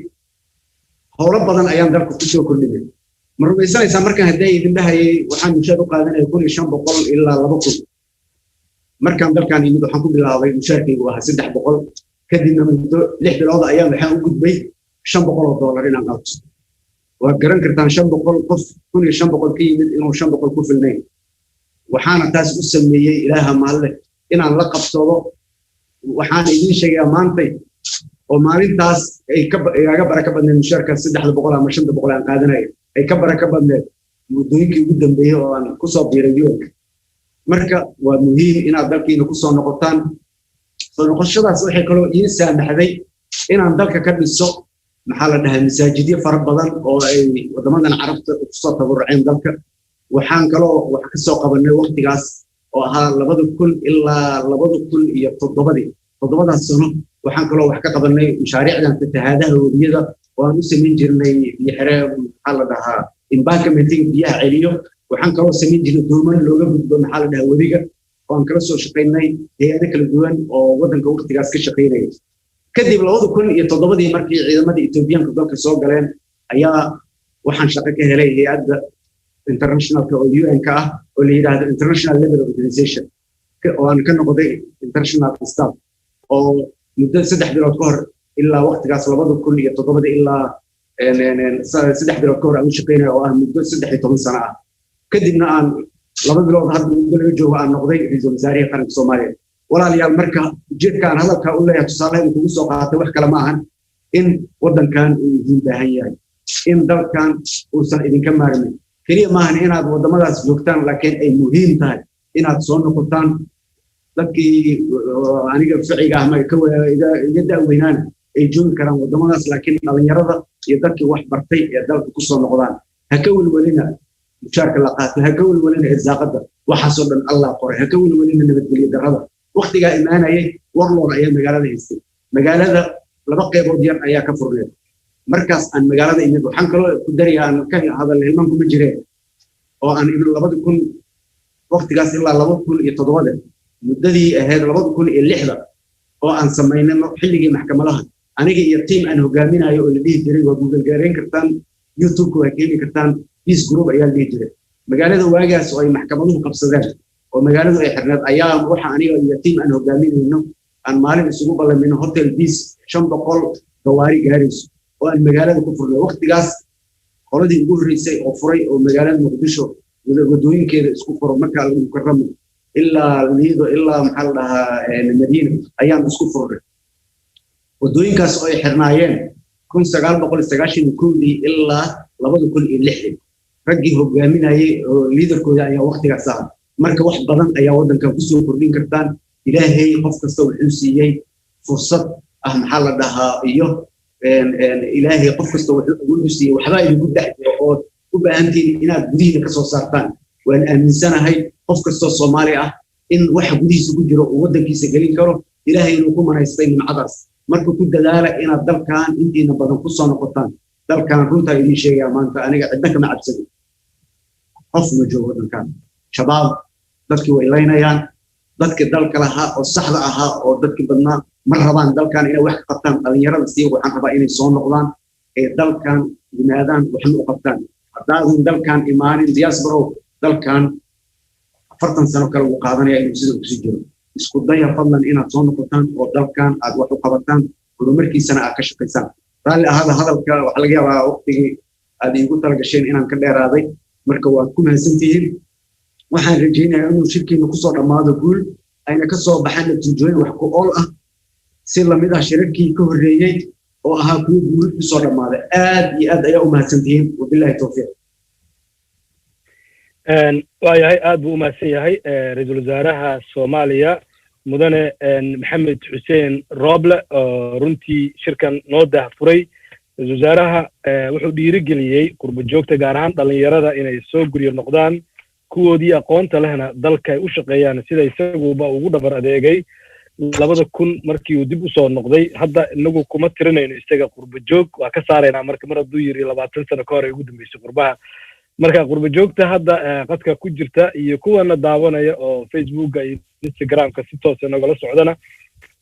howlo badan ayaan dalka ku soo kordhinay ma rumaysanaysaa markaan hadday idin dhahayay waxaan mushaar u qaadanay 1500 ilaa 2000 markaan dalkan yimid waxaan ku bilaabay mushaarkaygu ahaa 300 kadibna muddo 6 bilood ayaan waxaan u gudbay $500 inaan qaato waa garan kartaan 500 qof 1500 ka yimid inuu 500 ku filnayn waxaana taas u sameeyay ilaaha maalle inaan la qabsado waxaan idin sheegayaa maantay oo maalintaas ay iga baraka badneed mushaarka 300 ama 500 aan qaadanay ay ka baraka badneed muddooyinkii ugu dambeeyay oo aan ku soo biiray yoolka marka waa muhiim inaad dalkiina ku soo noqotaan soo noqoshadaas waxay kaloo ii saamaxday inaan dalka ka dhiso maxaa la dhahaa masaajidyo fara badan oo ay wadamadan carabta ku soo tabaruceen dalka waxaan kaloo wax ka soo qabanay waqtigaas oo ahaa 2000 ilaa 2007 todobadaas sano waxaan kaloo wax ka qabanay mashaariicdan fatahaadaha webiyada oo aan u samayn jirnay bixire maxaa la dhahaa embankmenting biyaha celiyo waxaan kaloo samayn jirnay dooman looga gudbo maxaa la dhahaa wadiga oo aan kala soo shaqaynay hay'ado kala duwan oo waddanka waqtigaas ka shaqaynaya kadib 2007 markii ciidamada Etoobiyaanka dalka soo galeen ayaa waxaan shaqo ka helay hay'adda internationalka oo UN-ka ah oo la yiraahdo International Labour Organization oo aan ka noqday international staff oo muddo 3 bilood ka hor ilaa waqtigaas 2007 ilaa 3 bilood ka hor aan shaqaynay oo ah muddo 13 sano ah kadibna aan 2 bilood hadda muddo laga joogo aan noqday ra'iisul wasaaraha qaranka Soomaaliya walaalayaal marka ujeedkaan hadalka u leeyahay tusaale inuu kugu soo qaatay wax kale ma ahan in waddankan uu idin baahan yahay in dalkan uusan idinka maarmin kaliya ma ahan inaad waddamadaas joogtaan laakiin ay muhiim tahay inaad soo noqotaan dadkii aniga ficiga ah ma iga daaweynaan ay joogi karaan waddamadaas laakiin dhalinyarada iyo dadkii wax bartay ee dalka ku soo noqdaan ha ka welwelina mushaarka la qaato ha ka welwelina irsaaqada waxaasoo dhan Allah qoray ha ka welwelina nabadgelyo darrada waqtigaa imaanayay warloor ayaa magaalada haystay magaalada laba qaybood yar ayaa ka furneed markaas aan magaalada imid waxaan kaloo ku dariya aan ka hadal hilmaan kuma jireen oo aan ibn 2000 waqtigaas ilaa 2007 muddadii ahayd 2006 oo aan samaynay xilligii maxkamadaha aniga iyo team aan hogaaminayo oo la dhihi jiray waa Google gaareen kartaan YouTube-ka waa keeni kartaan peace group ayaa la dhihi jiray magaalada waagaas oo ay maxkamaduhu qabsadeen oo magaaladu ay xirneed ayaa waxa aniga iyo team aan hogaaminayno aan maalin isugu ballamino hotel peace 500 gawaari gaarayso oo aan magaalada ku furnay waqtigaas qoladii ugu horeysay oo furay oo magaalada Muqdisho wadooyinkeeda isku furo marka lagu karamo ilaa liido ilaa maxaa la dhahaa Madiina ayaan isku furnay wadooyinkaas oo ay xirnaayeen 1991 ilaa 2006 raggii hogaaminayay oo liidarkooda ayaa waqtigaas ah marka wax badan ayaa waddanka ku soo kordhin kartaan ilaahay qof kasta wuxuu siiyay fursad ah maxaa la dhahaa iyo ilaahay qof kasta wuxuu siiyay waxba idinku dhaxdo oo u baahantiin inaad gudihiina ka soo saartaan waan aaminsanahay qof kasta Soomaali ah in wax gudihiisa ku jiro uu waddankiisa gelin karo ilaahay inuu ku manaystay nimcadaas marka ku dadaala inaad dalkan intiina badan ku soo noqotaan dalkan runta idin sheegaya maanta aniga cidna kama cabsado qof ma joogo dalkan shabaab dadkii way leynayaan dadkii dalka lahaa oo saxda ahaa oo dadkii badnaa ma rabaan dalkan inay wax ka qabtaan dhalinyarada si waxaan rabaa inay soo noqdaan ee dalkan yimaadaan waxna u qabtaan haddaadan dalkan imaanin diaspora dalkan 40 sano kale uu qaadanaya inuu sida ku sii jiro isku daya fadlan inaad soo noqotaan oo dalkan aad wax u qabataan horumarkiisana aad ka shaqaysaan raalli ahada hadalka waxa laga yaabaa waqtigii aad iigu talagasheen inaan ka dheeraaday marka waad ku mahadsantihiin waxaan rajaynayaa inuu shirkiina ku soo dhammaado guul ayna ka soo baxaan natiijooyin wax ku ool ah si lamid ah shirarkii ka horreeyay oo ahaa kuwo guul ku soo dhammaaday aad iyo aad ayaa u mahadsantihiin wabillahi tawfiiq waayahay aad buu u mahadsan yahay ra'iisul wasaaraha Soomaaliya mudane maxamed xuseen Roble oo runtii shirkan noo daahfuray ra'iisul wasaaraha wuxuu dhiirigeliyay qurbo joogta gaar ahaan dhalinyarada inay soo guryo noqdaan kuwoodii aqoonta lehna dalka ay u shaqeeyaan sida isaguba ugu dhabar adeegay 2000 markii uu dib u soo noqday hadda inagu kuma tirinayno isaga qurbo joog waa ka saarayna marka mar hadduu yiri 20 sano ka hor ay ugu dambeysay qurbaha marka qurbo joogta hadda qadka ku jirta iyo kuwana daawanaya oo Facebook iyo Instagram-ka si toos ah nagala socdana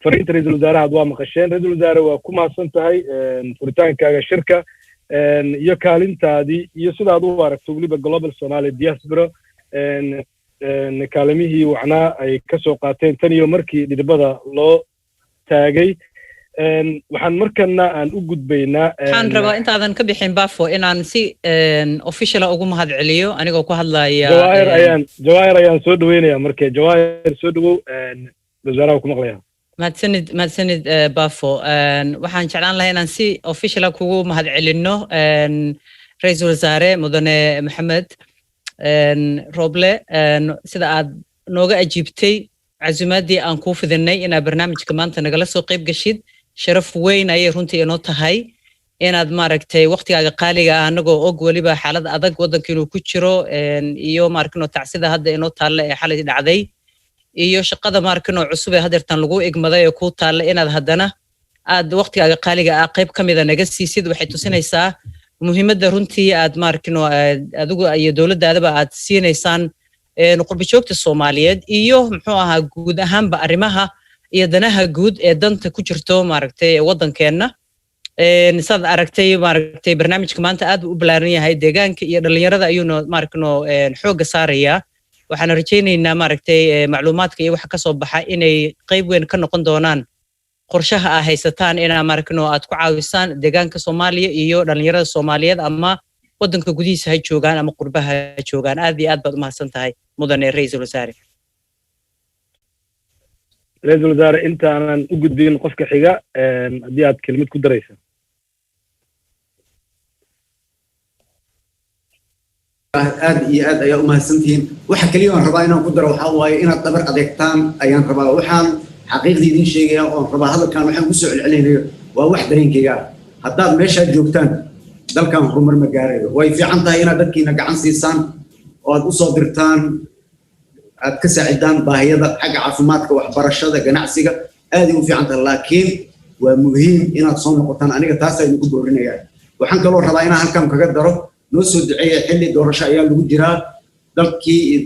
fariinta ra'iisul wasaaraha waa maqasheen ra'iisul wasaare waa ku mahadsan tahay furitaankaaga shirka iyo kaalintaadii iyo sidaad u aragto waliba Global Somali Diaspora kaalimihii wacnaa ay ka soo qaateen tan iyo markii dhidibada loo taagay waxaan markana aan u gudbaynaa waxaan rabaa intaadan ka bixin Bafo inaan si official ugu mahad celiyo anigoo ku hadlaya Jawaahir ayaan soo dhaweynaya markay Jawaahir soo dhawow wasaaraha ku maqlaya mahadsanid Bafo waxaan jeclaan lahaa inaan si official kugu mahad celino ra'iisul wasaare mudane Maxamed Roble sida aad nooga ajiibtay casuumaadii aan ku fidinay ina barnaamijka maanta nagala soo qayb gashid sharaf weyn ayay runtii inoo tahay inaad maaragtay waqtigaaga qaaliga ah anagoo og waliba xaalad adag waddanka inuu ku jiro iyo maarkino tacsida hadda inoo taalla ee xalay dhacday iyo shaqada maarkino cusub ee hadeertan lagu igmaday ee ku taalla inaad haddana aad waqtigaaga qaaliga ah qayb kamida naga siisid waxay tusinaysaa muhiimadda runtii aad maarkino adigu iyo dowladdaadaba aad siinaysaan qurba joogta Soomaaliyeed iyo muxuu ahaa guud ahaanba arrimaha iyo danaha guud ee danta ku jirto maaragtay waddankeena saad aragtay maaragtay barnaamijka maanta aad u balaaran yahay deegaanka iyo dhalinyarada ayuuna maarkino xooga saaraya waxaan rajaynaynaa maaragtay macluumaadka iyo waxa ka soo baxa inay qayb weyn ka noqon doonaan qorshaha ay haysataan inaa maarkino aad ku caawisaan deegaanka Soomaaliya iyo dhalinyarada Soomaaliyeed ama waddanka gudihiisa ha joogaan ama qurbaha ha joogaan aad iyo aad baad u mahadsantahay mudane ra'iisul wasaare ra'iisul wasaare intaanan u gudbin qofka xiga haddii aad kelmad ku daraysa aad iyo aad ayaa u mahadsantihiin waxa kaliya aan rabaa inaan ku daro waxa waaye inaad dabar adeegtaan ayaan rabaa waxaan xaqiiqdii idin sheegaya oo rabaa hadalkan waxaan ku soo celcelinayo waa wax dareenkayga haddaad meesha joogtaan dalkan horumar ma gaarayo way fiican tahay inaad dadkiina gacan siisaan oo aad u soo dirtaan aad ka saacidaan baahiyada xagga caafimaadka waxbarashada ganacsiga aad u fiican tahay laakiin waa muhiim inaad soo noqotaan aniga taas ayaan ugu boorinayaa waxaan kaloo rabaa inaan halkan kaga daro noo soo duceeya xilli doorasho ayaa lagu jiraa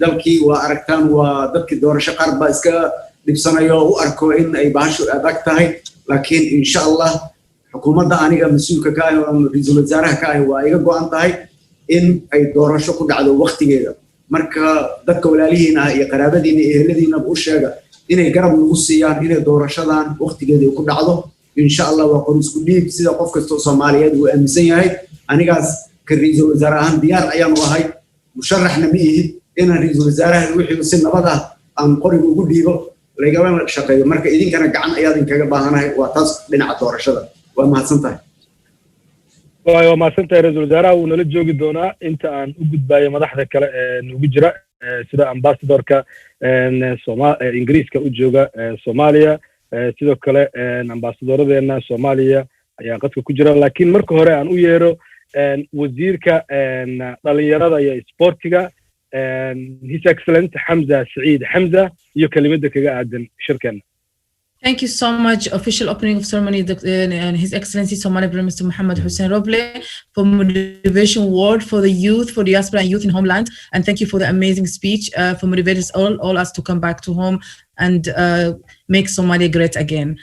dalkii waa aragtaan waa dadkii doorasho qaar baa iska dhibsanayo u arko in ay baashu adag tahay laakiin insha Allah xukuumadda aniga mas'uulka ka ah oo ra'iisul wasaaraha ka ah waa iga go'an tahay in ay doorasho ku dhacdo waqtigeeda marka dadka walaalihiina iyo qaraabadiina iyo eheladiina u sheega inay garab nagu siiyaan inay doorashadan waqtigeeda ku dhacdo insha Allah waa qor isku dhiib sida qof kasta Soomaaliyeed uu aaminsan yahay anigaas ka ra'iisul wasaarahan diyaar ayaan u ahay musharaxna ma ihi inaan ra'iisul wasaaraha wixii si nabad ah aan qoriga ugu dhiibo lagama shaqeeyo marka idinkana gacan ayaad kaga baahanahay waa taas dhinaca doorashada waa mahadsantahay waa mahadsantahay ra'iisul wasaaraha uu nala joogi doonaa inta aan u gudbaayo madaxda kale ee ugu jira sida ambassadorka Ingiriiska u jooga Soomaaliya sidoo kale ambassadoradeena Soomaaliya ayaa qadka ku jira laakiin marka hore aan u yeero wasiirka dhalinyarada iyo sportiga His Excellency Hamza Saeed Hamza iyo kalimadda kaga aadan shirkan. Thank you so much. Official opening of ceremony and His Excellency Somali Prime Minister Mohammed Hussein Roble for motivation word for the youth, for diaspora and youth in homeland. And thank you for the amazing speech for motivating all us to come back to home and make Somalia great again.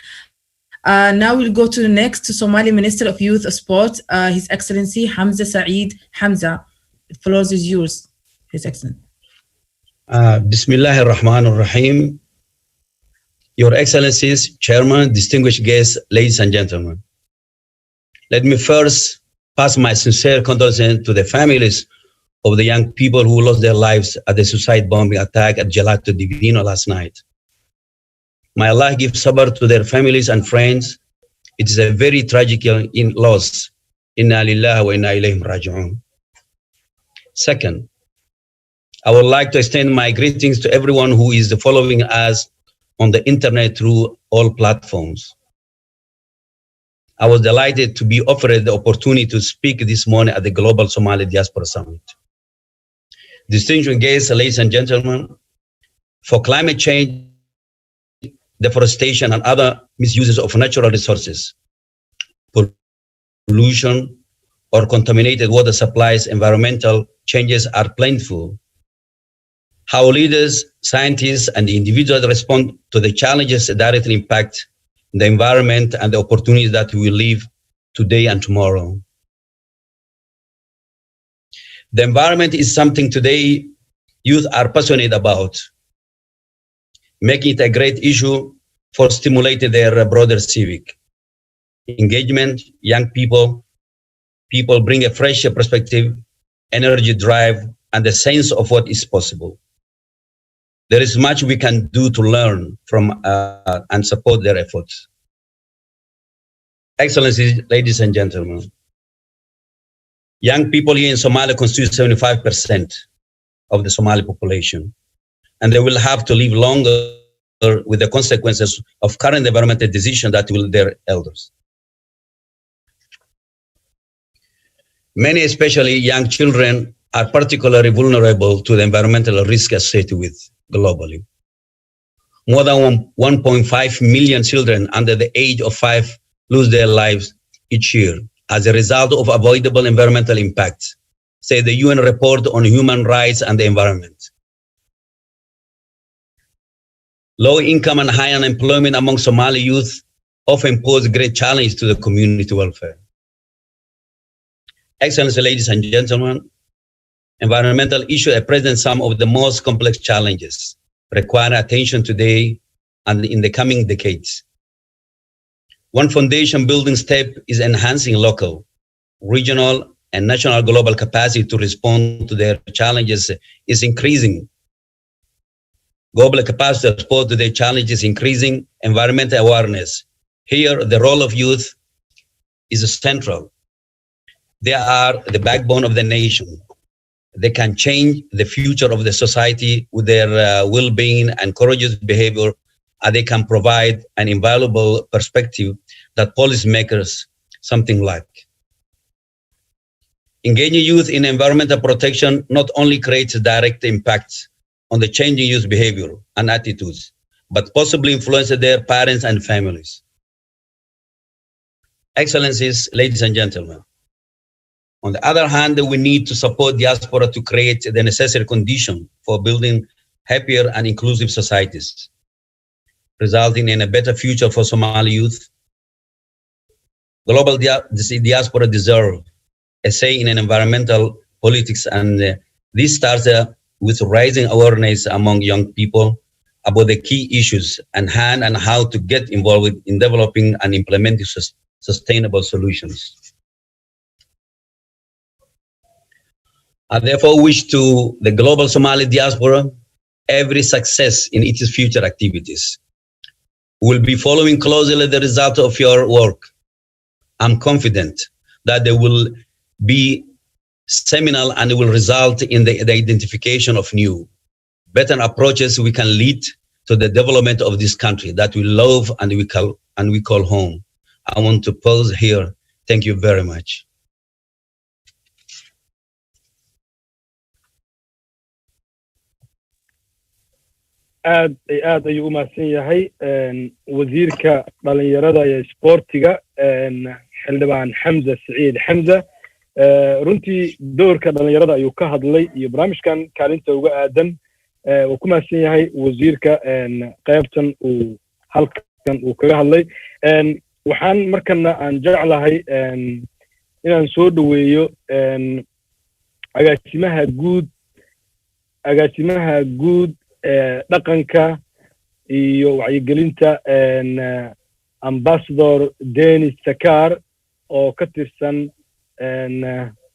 Now we'll go to the next Somali Minister of Youth and Sport, His Excellency Hamza Saeed Hamza. The floor is yours, His Excellency. Bismillah ar-Rahman ar-Rahim. Your Excellencies, Chairman, distinguished guests, ladies and gentlemen. Let me first pass my sincere condolences to the families of the young people who lost their lives at the suicide bombing attack at Gelato Divino last night. May Allah give sabr to their families and friends. It is a very tragic loss. Inna lillahi wa inna ilayhim raji'un. Second, I would like to extend my greetings to everyone who is following us on the internet through all platforms. I was delighted to be offered the opportunity to speak this morning at the Global Somali Diaspora Summit. Distinguished guests, ladies and gentlemen, for climate change, deforestation and other misuses of natural resources, pollution or contaminated water supplies, environmental changes are plentiful. How leaders, scientists, and individuals respond to the challenges that directly impact the environment and the opportunities that we live today and tomorrow. The environment is something today youth are passionate about, making it a great issue for stimulating their broader civic engagement. Young people bring a fresh perspective, energy, drive, and a sense of what is possible. There is much we can do to learn from and support their efforts. Excellencies, ladies and gentlemen, young people here in Somalia constitute 75% of the Somali population, and they will have to live longer with the consequences of current environmental decisions that will their elders. Many, especially young children, are particularly vulnerable to the environmental risk associated with globally. More than 1.5 million children under the age of 5 lose their lives each year as a result of avoidable environmental impacts, say the UN report on human rights and the environment. Low income and high unemployment among Somali youth often pose great challenge to the community welfare. Excellency, ladies and gentlemen, environmental issues present some of the most complex challenges require attention today and in the coming decades. One foundation building step is enhancing local, regional, and national global capacity to respond to their challenges is increasing. Global capacity to respond to their challenges increasing environmental awareness. Here, the role of youth is central. They are the backbone of the nation. They can change the future of the society with their well-being and courageous behavior, and they can provide an invaluable perspective that policymakers something like. Engaging youth in environmental protection not only creates direct impacts on the changing youth behavior and attitudes, but possibly influences their parents and families. Excellencies, ladies and gentlemen, on the other hand, we need to support diaspora to create the necessary condition for building happier and inclusive societies, resulting in a better future for Somali youth. Global diaspora deserve a say in environmental politics, and this starts with raising awareness among young people about the key issues and how to get involved in developing and implementing sustainable solutions. I therefore wish to the global Somali diaspora every success in its future activities. We will be following closely the result of your work. I'm confident that they will be seminal and will result in the identification of new, better approaches we can lead to the development of this country that we love and we call home. I want to pause here. Thank you very much. aad ayuu u mahadsan yahay wasiirka dhalinyarada iyo isboortiga xildhibaan Xamza Saciid Xamza runtii doorka dhalinyarada ayuu ka hadlay iyo barnaamijkan kaalinta uga aadan uu ku mahadsan yahay wasiirka qaybtan uu halkan uu kaga hadlay waxaan markana aan jeclahay inaan soo dhaweeyo agaasimaha guud dhaqanka iyo wacyigelinta ambassador Denis Sakar oo ka tirsan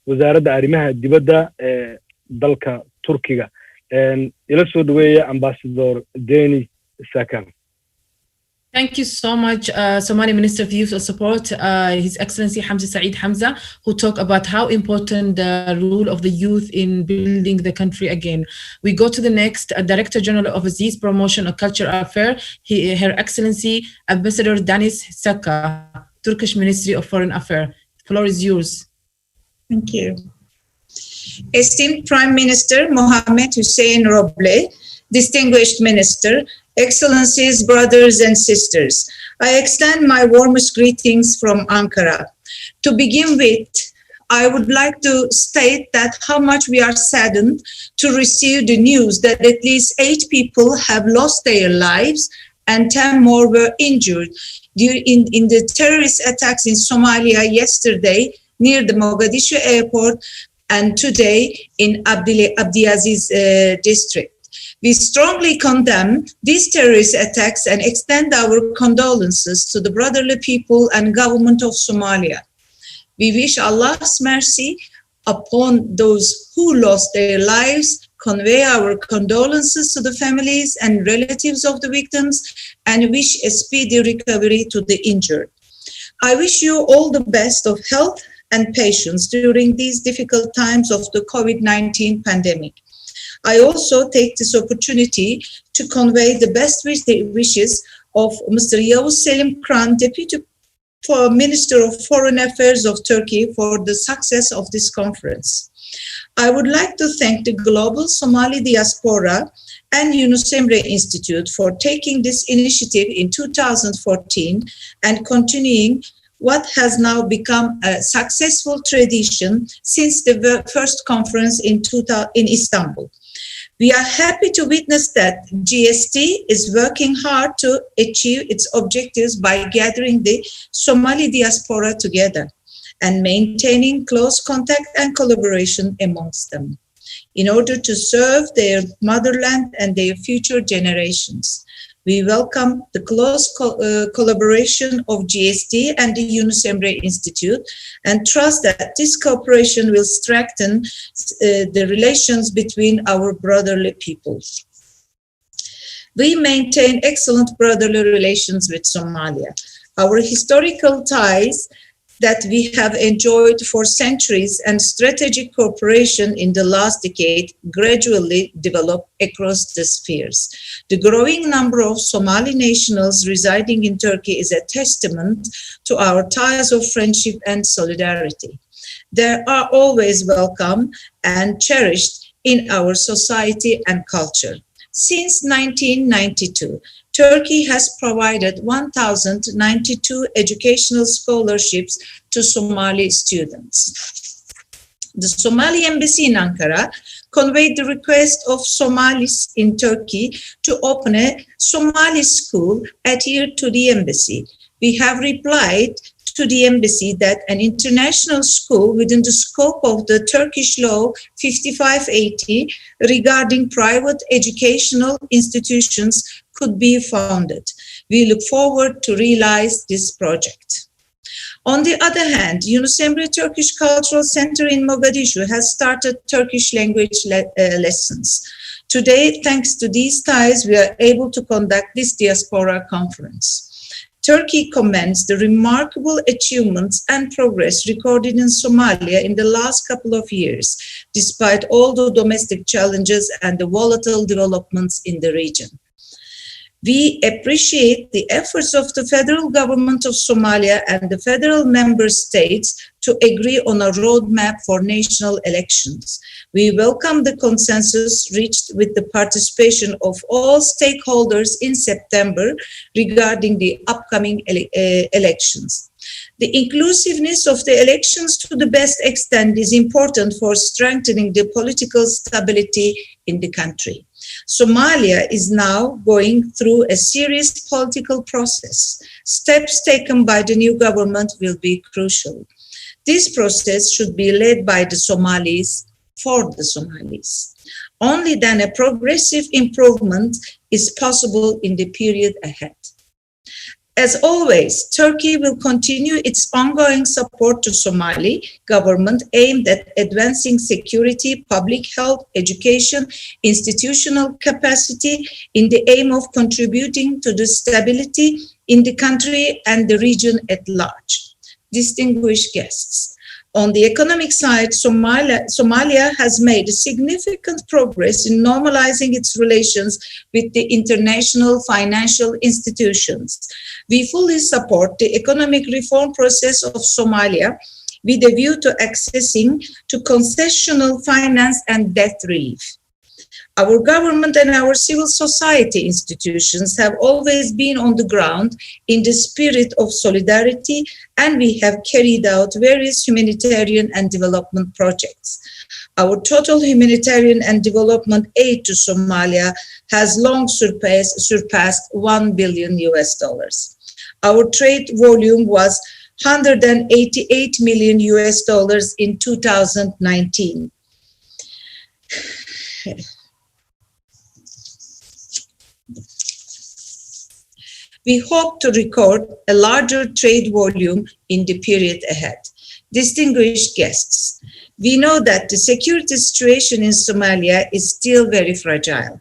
wasaaradda arrimaha dibadda ee dalka Turkiga ila soo dhaweeya ambassador Denis Sakar. Thank you so much, Somali Minister of Youth Support, His Excellency Hamza Saeed Hamza, who talked about how important the role of the youth in building the country again. We go to the next, Director General of Overseas Promotion of Culture Affairs, Her Excellency Ambassador Denis Sakar, Turkish Ministry of Foreign Affairs. The floor is yours. Thank you. Esteemed Prime Minister Mohamed Hussein Roble, distinguished Minister, Excellencies, brothers and sisters, I extend my warmest greetings from Ankara. To begin with, I would like to state that how much we are saddened to receive the news that at least 8 people have lost their lives and 10 more were injured in the terrorist attacks in Somalia yesterday near the Mogadishu airport and today in Abdiaziz district. We strongly condemn these terrorist attacks and extend our condolences to the brotherly people and government of Somalia. We wish Allah's mercy upon those who lost their lives, convey our condolences to the families and relatives of the victims, and wish a speedy recovery to the injured. I wish you all the best of health and patience during these difficult times of the COVID-19 pandemic. I also take this opportunity to convey the best wishes of Mr. Yavuz Selim Kran, Deputy Minister of Foreign Affairs of Turkey, for the success of this conference. I would like to thank the Global Somali Diaspora and Yunus Emre Institute for taking this initiative in 2014 and continuing what has now become a successful tradition since the first conference in Istanbul. We are happy to witness that GST is working hard to achieve its objectives by gathering the Somali diaspora together and maintaining close contact and collaboration amongst them in order to serve their motherland and their future generations. We welcome the close collaboration of GST and the Yunus Emre Institute and trust that this cooperation will strengthen the relations between our brotherly peoples. We maintain excellent brotherly relations with Somalia. Our historical ties that we have enjoyed for centuries and strategic cooperation in the last decade gradually develop across the spheres. The growing number of Somali nationals residing in Turkey is a testament to our ties of friendship and solidarity. They are always welcome and cherished in our society and culture. Since 1992, Turkey has provided 1,092 educational scholarships to Somali students. The Somali embassy in Ankara conveyed the request of Somalis in Turkey to open a Somali school adhered to the embassy. We have replied to the embassy that an international school within the scope of the Turkish law 5580 regarding private educational institutions could be founded. We look forward to realize this project. On the other hand, Yunus Emre Turkish Cultural Center in Mogadishu has started Turkish language lessons. Today, thanks to these ties, we are able to conduct this diaspora conference. Turkey commends the remarkable achievements and progress recorded in Somalia in the last couple of years, despite all the domestic challenges and the volatile developments in the region. We appreciate the efforts of the federal government of Somalia and the federal member states to agree on a roadmap for national elections. We welcome the consensus reached with the participation of all stakeholders in September regarding the upcoming elections. The inclusiveness of the elections to the best extent is important for strengthening the political stability in the country. Somalia is now going through a serious political process. Steps taken by the new government will be crucial. This process should be led by the Somalis for the Somalis. Only then a progressive improvement is possible in the period ahead. As always, Turkey will continue its ongoing support to Somali government aimed at advancing security, public health, education, institutional capacity in the aim of contributing to the stability in the country and the region at large. Distinguished guests, on the economic side, Somalia has made significant progress in normalizing its relations with the international financial institutions. We fully support the economic reform process of Somalia with a view to accessing to concessional finance and debt relief. Our government and our civil society institutions have always been on the ground in the spirit of solidarity, and we have carried out various humanitarian and development projects. Our total humanitarian and development aid to Somalia has long surpassed $1 billion. Our trade volume was $188 million in 2019. We hope to record a larger trade volume in the period ahead. Distinguished guests, we know that the security situation in Somalia is still very fragile.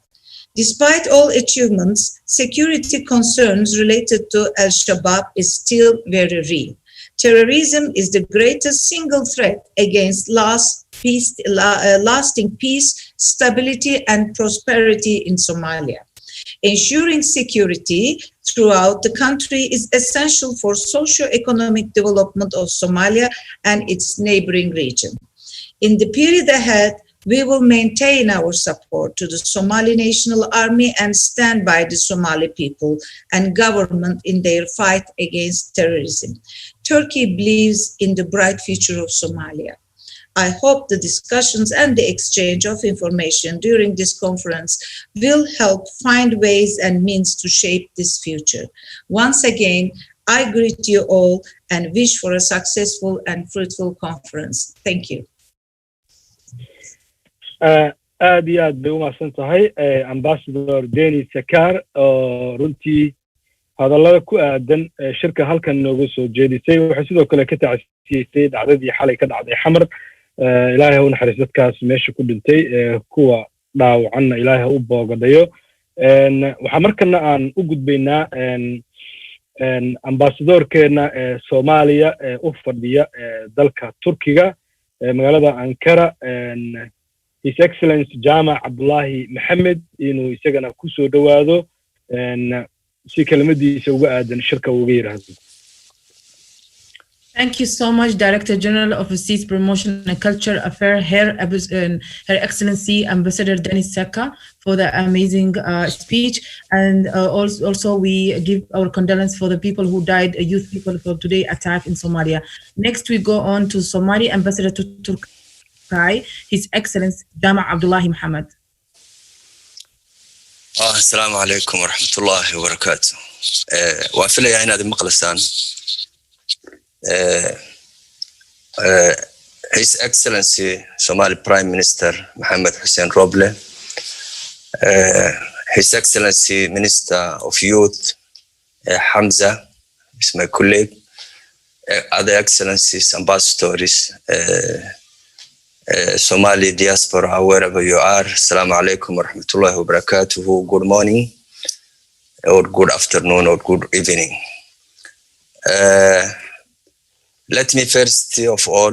Despite all achievements, security concerns related to Al-Shabaab is still very real. Terrorism is the greatest single threat against lasting peace, stability, and prosperity in Somalia. Ensuring security throughout the country is essential for socio-economic development of Somalia and its neighboring region. In the period ahead, We will maintain our support to the Somali National Army and stand by the Somali people and government in their fight against terrorism. Turkey believes in the bright future of Somalia. I hope the discussions and the exchange of information during this conference will help find ways and means to shape this future. Once again, I greet you all and wish for a successful and fruitful conference. Thank you. aad iyo aad bay u mahadsan tahay ambassador Deni Sakar oo runtii hadallada ku aadan shirka halkan nooga soo jeedisay. Waxay sidoo kale ka tacsiyay dhacdadii xalay ka dhacday Xamar. Ilaahay u naxariis dadkaas meesha ku dhintay, kuwa dhaawacanna Ilaahay u boogadayo. Waxa markana aan u gudbaynaa ambassadorkeena Soomaaliya u fadhiya dalka Turkiga magaalada Ankara, His Excellency Jama Abdullahi Mohammed, inuu isagana ku soo dhawaado si kelmadiisa uga aadan shirka uga yiraahdo. Thank you so much, Director General of Overseas Promotion and Culture Affairs, Her Excellency Ambassador Denis Saka, for the amazing speech. And also we give our condolence for the people who died, youth people, for today's attack in Somalia. Next, we go on to Somali Ambassador to Turkey, His Excellency Jama Abdullahi Mohammed. Assalamu alaikum wa rahmatullahi wa barakatuh. وافلي هنا هذه مقلسان. His Excellency Somali Prime Minister Mohammed Hussein Roble, His Excellency Minister of Youth Hamza, is my colleague, other Excellencies, Ambassadors, Somali Diaspora, wherever you are. Assalamu alaikum wa rahmatullahi wa barakatuh. Good morning, or good afternoon, or good evening. Let me first of all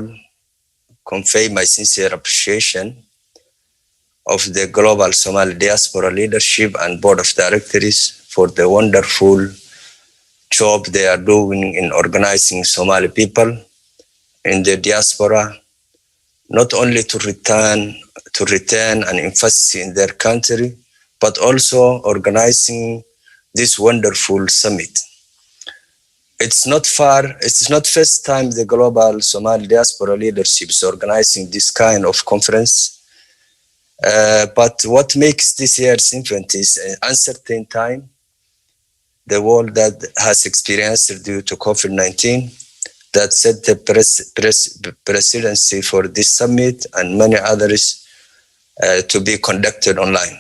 convey my sincere appreciation of the global Somali Diaspora leadership and board of directors for the wonderful job they are doing in organizing Somali people in the diaspora, not only to return and invest in their country, but also organizing this wonderful summit. It's not first time the global Somali Diaspora leadership is organizing this kind of conference. But what makes this year's event is an uncertain time. The world that has experienced due to COVID-19 that set the presidency for this summit and many others to be conducted online.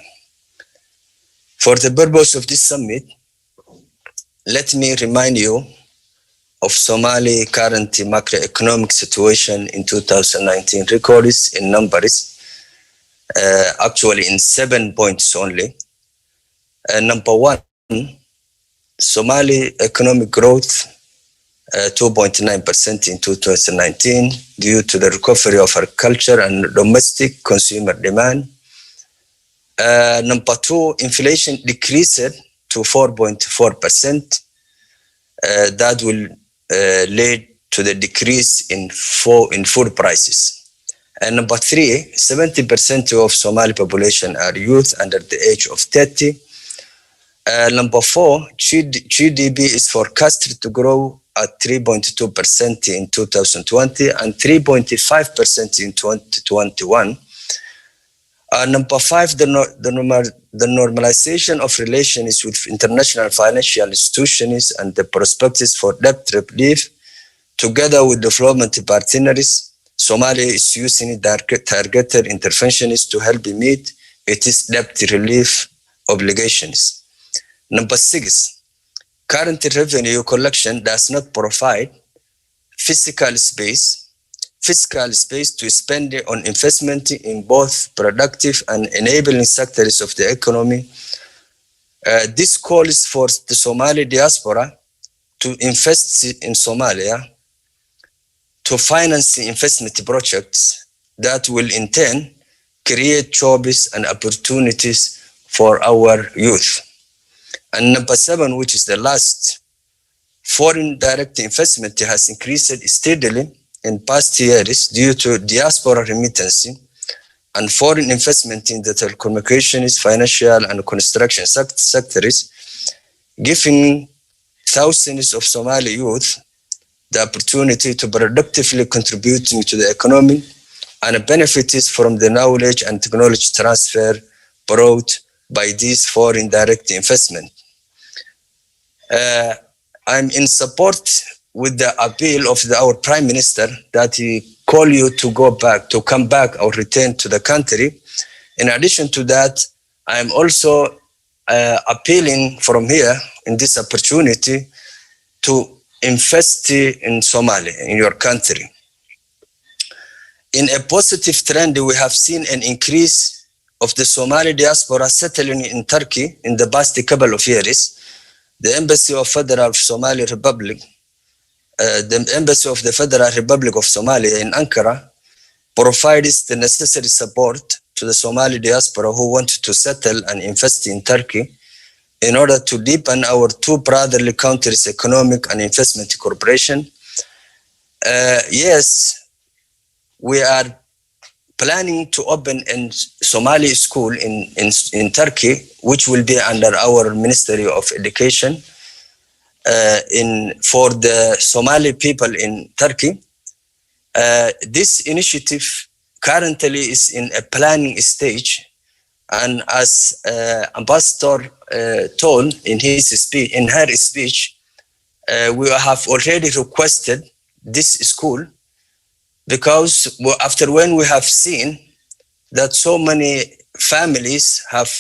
For the purpose of this summit, let me remind you of Somali current macroeconomic situation in 2019, records in numbers, actually in 7 points only. Number one, Somali economic growth, 2.9% in 2019 due to the recovery of agriculture and domestic consumer demand. Number two, inflation decreased to 4.4%. That will lead to the decrease in food prices. And number three, 70% of Somali population are youth under the age of 30. Number four, GDP is forecasted to grow at 3.2% in 2020 and 3.5% in 2021. Number five, the normalization of relations with international financial institutions and the prospects for debt relief, together with development partners, Somalia is using targeted interventions to help meet its debt relief obligations. Number six, current revenue collection does not provide fiscal space to spend on investment in both productive and enabling sectors of the economy. This calls for the Somali diaspora to invest in Somalia, to finance investment projects that will in turn create jobs and opportunities for our youth. And number seven, which is the last, foreign direct investment has increased steadily in past years due to diaspora remittance, and foreign investment in the telecommunications, financial, and construction sectors, giving thousands of Somali youth the opportunity to productively contributing to the economy and benefits from the knowledge and technology transfer brought by this foreign direct investment. I'm in support with the appeal of our Prime Minister that he call you to come back or return to the country. In addition to that, I'm also appealing from here in this opportunity to invest in Somalia, in your country. In a positive trend, we have seen an increase of the Somali diaspora settling in Turkey in the past couple of years. The Embassy of Federal Somali Republic, the Embassy of the Federal Republic of Somalia in Ankara provides the necessary support to the Somali diaspora who want to settle and invest in Turkey in order to deepen our two brotherly countries' economic and investment cooperation. Yes, we are planning to open a Somali school in Turkey, which will be under our Ministry of Education for the Somali people in Turkey. This initiative currently is in a planning stage, and as Ambassador told in her speech, we have already requested this school because after when we have seen that so many families have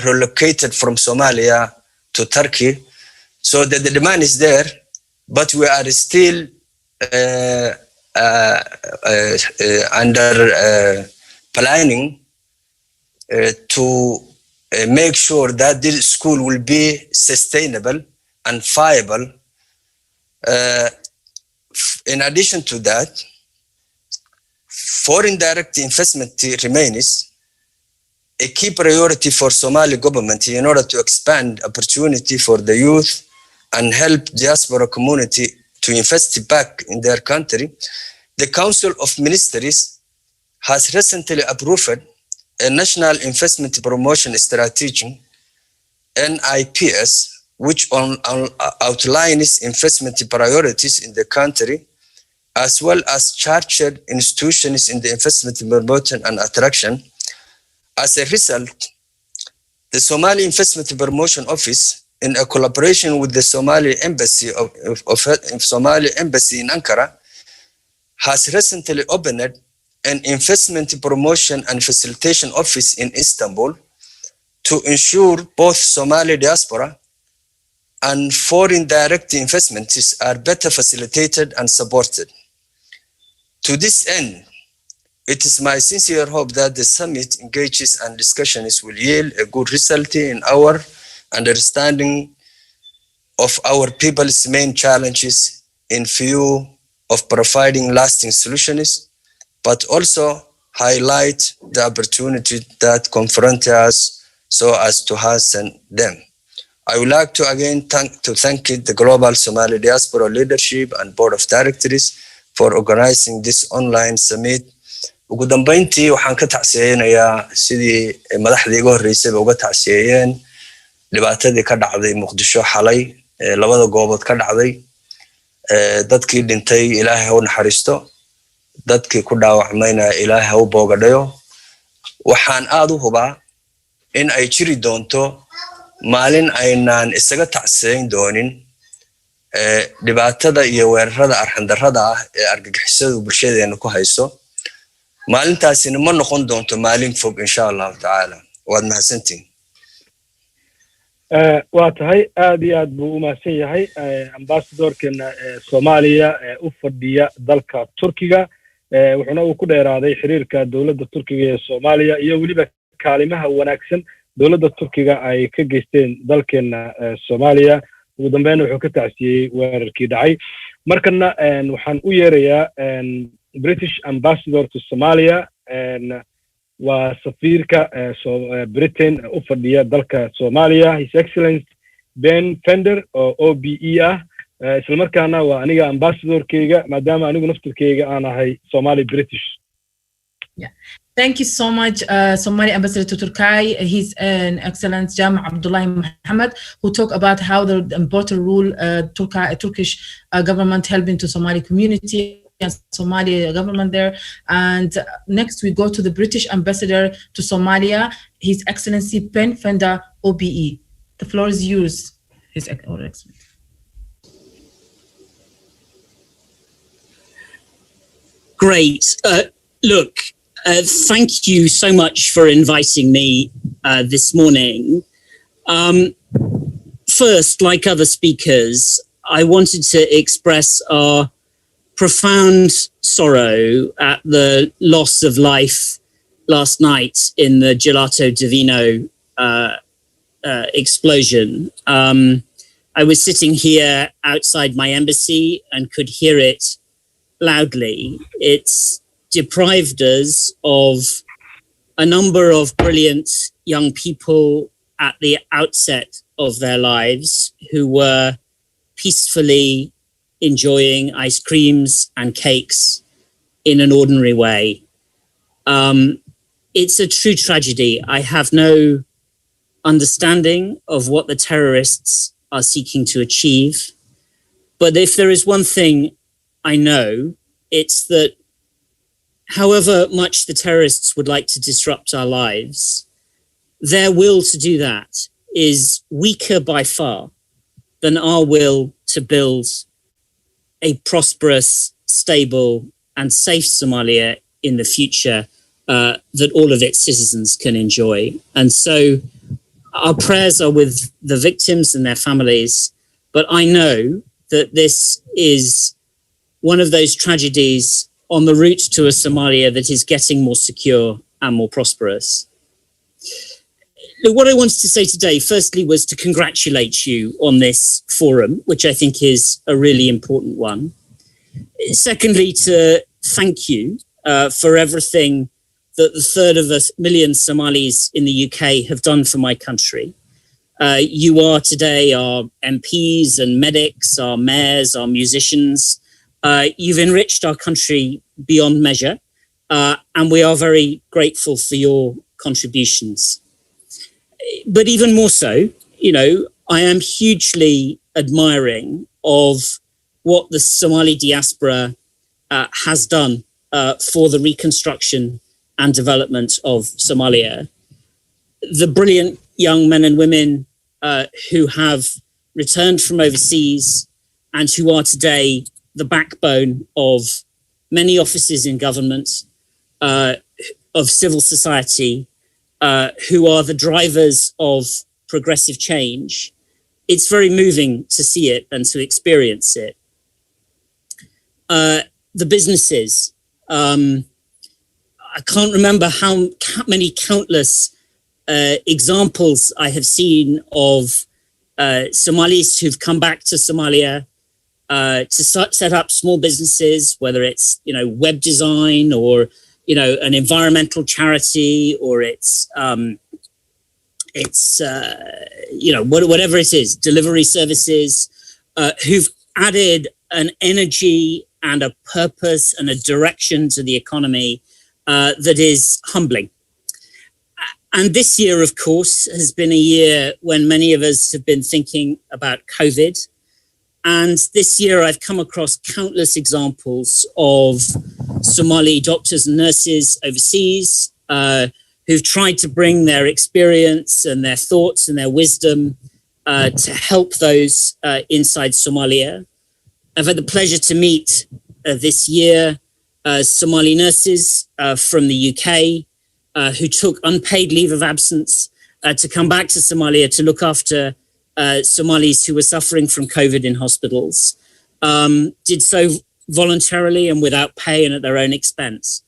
relocated from Somalia to Turkey, so that the demand is there, but we are still under planning to make sure that this school will be sustainable and viable. In addition to that, foreign direct investment remains a key priority for Somali government in order to expand opportunity for the youth and help diaspora community to invest back in their country. The Council of Ministers has recently approved a National Investment Promotion Strategy, NIPS, which outlines investment priorities in the country, as well as chartered institutions in the investment promotion and attraction. As a result, the Somali Investment Promotion Office, in a collaboration with the Somali Embassy Somali Embassy in Ankara, has recently opened an investment promotion and facilitation office in Istanbul to ensure both Somali diaspora and foreign direct investments are better facilitated and supported. To this end, it is my sincere hope that the summit engages and discussions will yield a good result in our understanding of our people's main challenges in view of providing lasting solutions, but also highlight the opportunity that confront us so as to hasten them. I would like to again thank the Global Somali Diaspora Leadership and Board of Directors for organizing this online summit. Ugu dambeyntii waxaan ka tacsiyeynayaa sidii madaxdii ugu horeysay uga tacsiyeyeen dhibaatadii ka dhacday Muqdisho xalay labada goobood ka dhacday dadkii dhintay Ilaahay ha u naxariisto dadkii ku dhaawacmayna Ilaahay ha u boogadhayo waxaan aad u hubaa in ay jiri doonto maalin aynaan isaga tacsiyeyn doonin dhibaatada iyo weerarada arxandarrada ah ee argagixisada bulshadeena ku hayso maalintaasina ma noqon doonto maalin fog insha Allah taala waad mahadsantiin waa tahay aad iyo aad buu u mahadsan yahay ambassadorkeena Soomaaliya u fadhiya dalka Turkiga wuxuuna uu ku dheeraaday xiriirka dawladda Turkiga ee Soomaaliya iyo waliba kaalimaha wanaagsan dawladda Turkiga ay ka geysteen dalkeena Soomaaliya ugu dambeyn wuxuu ka tacsiyay weerarkii dhacay markana waxaan u yeerayaa British ambassador to Somalia wa safiirka Britain u fadhiya dalka Soomaaliya His Excellency Ben Fender oo OBE ah isla markaana waa aniga ambassadorkeyga maadaama anigu naftirkeyga aan ahay Somali British Thank you so much, Somali Ambassador to Turkey. He's an excellent Jam Abdullah Muhammad, who talked about how the important role Turkish government helping to Somali community and Somali government there. And next we go to the British Ambassador to Somalia, His Excellency Pen Fenda OBE. The floor is yours, His Excellency. Great. Look, thank you so much for inviting me this morning. First, like other speakers, I wanted to express our profound sorrow at the loss of life last night in the Gelato Divino explosion. I was sitting here outside my embassy and could hear it loudly. It's deprived us of a number of brilliant young people at the outset of their lives who were peacefully enjoying ice creams and cakes in an ordinary way. It's a true tragedy. I have no understanding of what the terrorists are seeking to achieve. But if there is one thing I know, it's that however much the terrorists would like to disrupt our lives, their will to do that is weaker by far than our will to build a prosperous, stable, and safe Somalia in the future that all of its citizens can enjoy. And so our prayers are with the victims and their families, but I know that this is one of those tragedies on the route to a Somalia that is getting more secure and more prosperous. What I wanted to say today, firstly, was to congratulate you on this forum, which I think is a really important one. Secondly, to thank you for everything that the 250,000 Somalis in the UK have done for my country. You are today our MPs and medics, our mayors, our musicians. You've enriched our country beyond measure, and we are very grateful for your contributions. But even more so, you know, I am hugely admiring of what the Somali diaspora has done for the reconstruction and development of Somalia. The brilliant young men and women who have returned from overseas and who are today the backbone of many offices in government, of civil society, who are the drivers of progressive change. It's very moving to see it and to experience it. The businesses, I can't remember how many countless examples I have seen of Somalis who've come back to Somalia to set up small businesses, whether it's, you know, web design or, you know, an environmental charity, or it's you know, whatever it is, delivery services, who've added an energy and a purpose and a direction to the economy that is humbling. And this year, of course, has been a year when many of us have been thinking about COVID. And this year, I've come across countless examples of Somali doctors and nurses overseas who've tried to bring their experience and their thoughts and their wisdom to help those inside Somalia. I've had the pleasure to meet this year Somali nurses from the UK who took unpaid leave of absence to come back to Somalia to look after Somalis who were suffering from COVID in hospitals, did so voluntarily and without pay and at their own expense.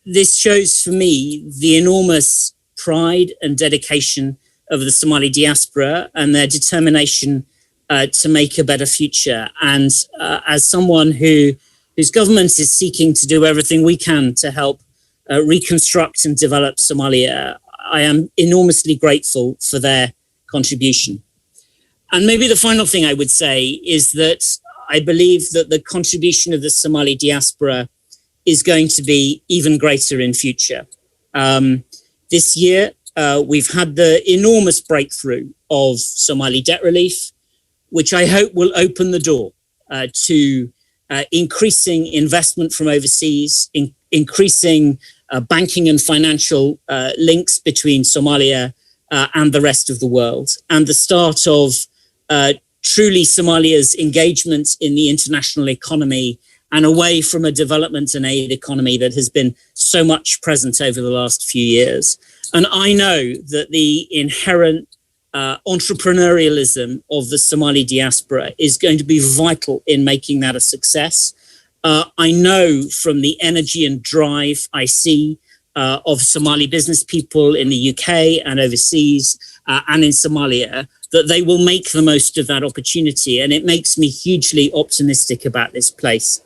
This shows for me the enormous pride and dedication of the Somali diaspora and their determination to make a better future. And as someone whose government is seeking to do everything we can to help reconstruct and develop Somalia, I am enormously grateful for their contribution. And maybe the final thing I would say is that I believe that the contribution of the Somali diaspora is going to be even greater in future. This year, we've had the enormous breakthrough of Somali debt relief, which I hope will open the door to increasing investment from overseas, increasing banking and financial links between Somalia and the rest of the world, and the start of truly Somalia's engagement in the international economy and away from a development and aid economy that has been so much present over the last few years. And I know that the inherent entrepreneurialism of the Somali diaspora is going to be vital in making that a success. I know from the energy and drive I see of Somali business people in the UK and overseas and in Somalia, that they will make the most of that opportunity. And it makes me hugely optimistic about this place.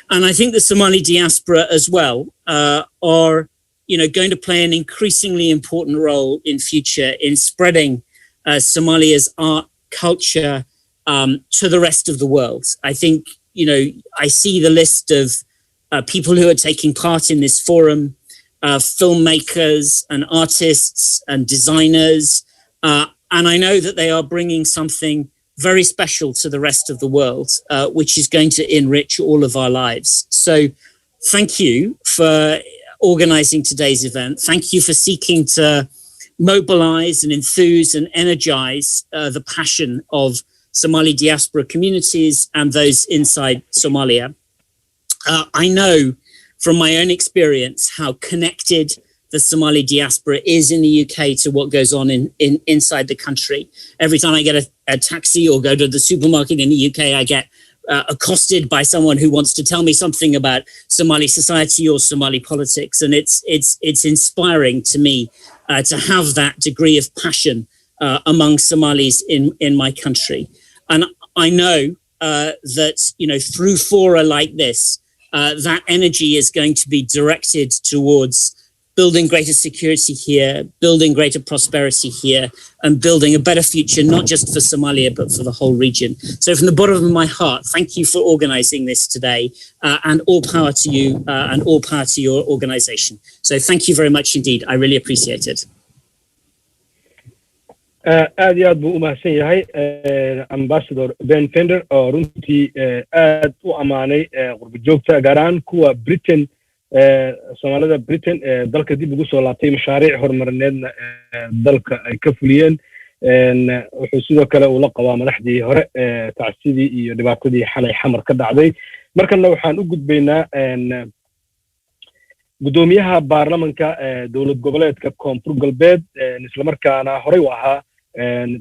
And I think the Somali diaspora as well are going to play an increasingly important role in future in spreading Somalia's art, culture to the rest of the world. I think, I see the list of people who are taking part in this forum, filmmakers and artists and designers. And I know that they are bringing something very special to the rest of the world, which is going to enrich all of our lives. So thank you for organizing today's event. Thank you for seeking to mobilize and enthuse and energize the passion of Somali diaspora communities and those inside Somalia. I know from my own experience how connected the Somali diaspora is in the UK to what goes on inside the country. Every time I get a taxi or go to the supermarket in the UK, I get accosted by someone who wants to tell me something about Somali society or Somali politics. And it's inspiring to me to have that degree of passion among Somalis in my country. And I know that, through fora like this, that energy is going to be directed towards building greater security here, building greater prosperity here, and building a better future, not just for Somalia, but for the whole region. So from the bottom of my heart, thank you for organizing this today, and all power to you and all power to your organization. So thank you very much indeed. I really appreciate it. aad iyo aad buu u mahadsan yahay ambassador Ben Fender oo runtii aad u amaanay qurbo joogta gaar ahaan kuwa Britain Soomaalida Britain dalka dib ugu soo laabtay mashaariic horumarineedna dalka ay ka fuliyeen wuxuu sidoo kale uu la qabaa madaxdii hore tacsidii iyo dhibaatadii xalay xamar ka dhacday markana waxaan u gudbaynaa gudoomiyaha baarlamaanka dawlad goboleedka Koonfur Galbeed isla markaana horey u ahaa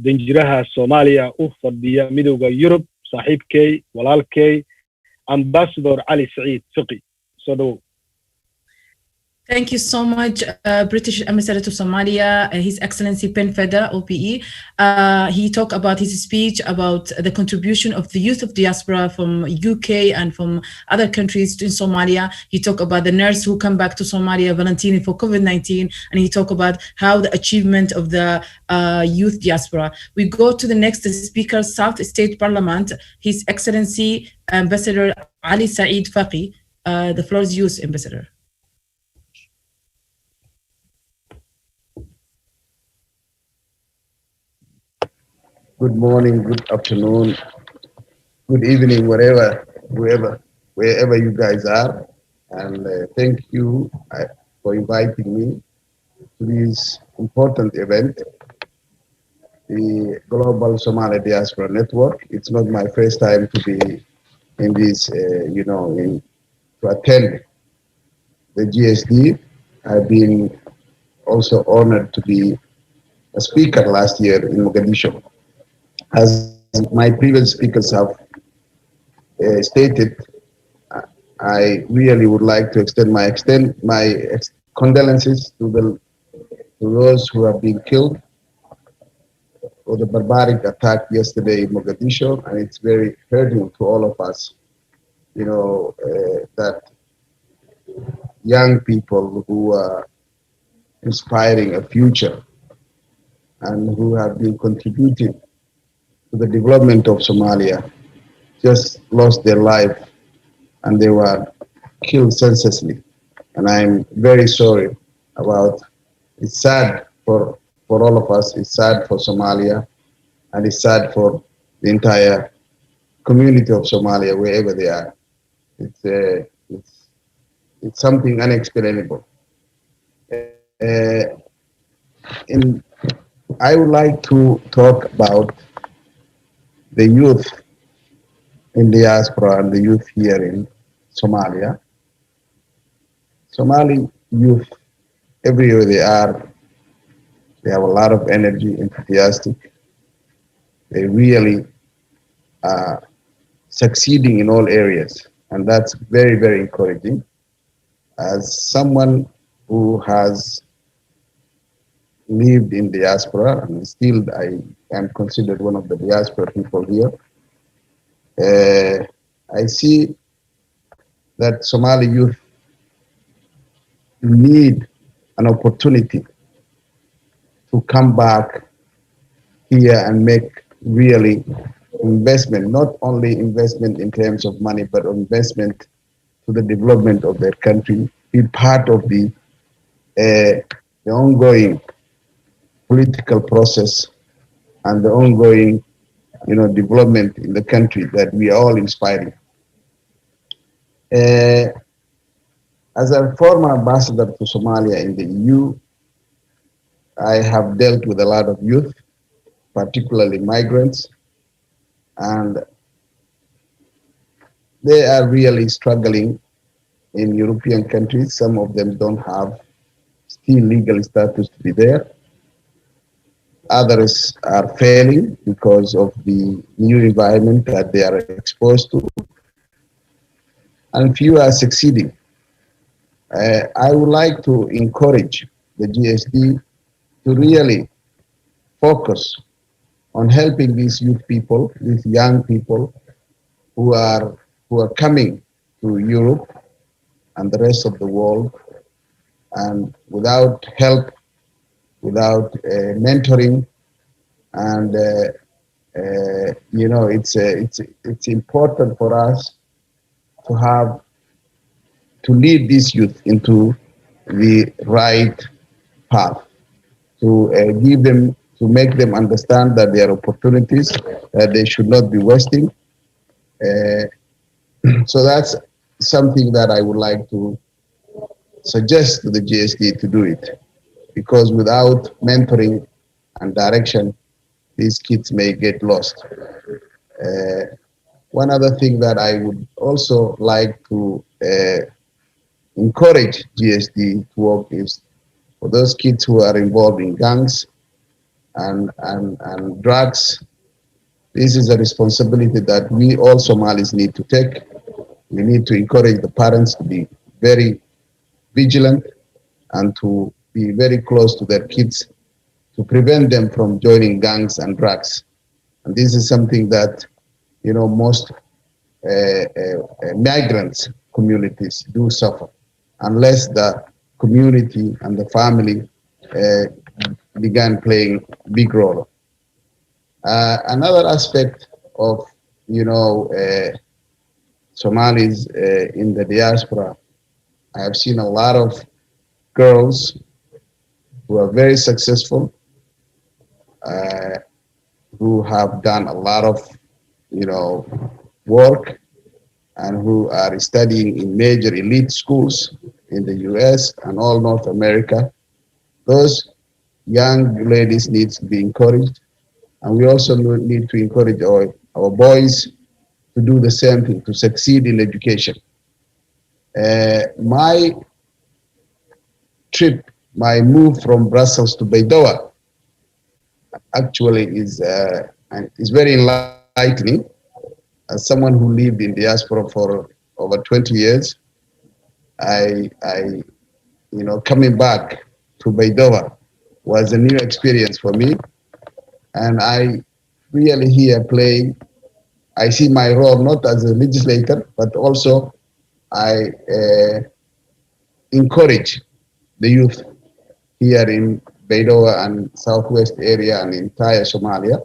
danjiraha Soomaaliya u fadhiya midowga Yurub saaxiibkay walaalkay ambassador Ali Said Fiqi soo dhaw. Thank you so much, British Ambassador to Somalia, His Excellency Ben Feder, OPE. He talked about his speech about the contribution of the youth of diaspora from UK and from other countries in Somalia. He talked about the nurse who come back to Somalia volunteering for COVID-19, and he talked about how the achievement of the youth diaspora. We go to the next speaker, South State Parliament, His Excellency Ambassador Ali Said Fiqi. The floor is yours, Ambassador. Good morning, good afternoon, good evening, wherever you guys are. And thank you for inviting me to this important event, the Global Somali Diaspora Network. It's not my first time to be in this, to attend the GSD. I've been also honored to be a speaker last year in Mogadishu. As my previous speakers have stated, I really would like to extend my condolences to those who have been killed for the barbaric attack yesterday in Mogadishu, and it's very hurting to all of us. That young people who are inspiring a future and who have been contributing to the development of Somalia just lost their life, and they were killed senselessly. And I'm very sorry about. It's sad for all of us. It's sad for Somalia, and it's sad for the entire community of Somalia, wherever they are. It's something unexplainable. And I would like to talk about the youth in diaspora and the youth here in Somalia. Somali youth, everywhere they are, they have a lot of energy, enthusiastic. They really are succeeding in all areas, and that's very, very encouraging. As someone who has lived in diaspora, and still I am considered one of the diaspora people here, I see that Somali youth need an opportunity to come back here and make really investment, not only investment in terms of money, but investment to the development of their country, be part of the ongoing political process and the ongoing, development in the country that we are all inspiring. As a former ambassador to Somalia in the EU, I have dealt with a lot of youth, particularly migrants, and they are really struggling in European countries. Some of them don't have still legal status to be there. Others are failing because of the new environment that they are exposed to, and few are succeeding. I would like to encourage the GSD to really focus on helping these youth people, these young people who are coming to Europe and the rest of the world, and without help, without mentoring, and it's important for us to lead these youth into the right path, to make them understand that there are opportunities that they should not be wasting. So that's something that I would like to suggest to the GSD to do it, because without mentoring and direction, these kids may get lost. One other thing that I would also like to encourage GSD to work is for those kids who are involved in gangs and drugs. This is a responsibility that we all Somalis need to take. We need to encourage the parents to be very vigilant and to be very close to their kids to prevent them from joining gangs and drugs. And this is something that, most migrants communities do suffer unless the community and the family began playing big role. Another aspect of, Somalis in the diaspora, I have seen a lot of girls who are very successful, who have done a lot of, work, and who are studying in major elite schools in the US and all North America. Those young ladies need to be encouraged, and we also need to encourage our boys to do the same thing, to succeed in education. My move from Brussels to Baidoa actually is very enlightening. As someone who lived in diaspora for over 20 years, coming back to Baidoa was a new experience for me, and I really here I see my role not as a legislator, but also I encourage the youth here in Baidoa and southwest area and entire Somalia.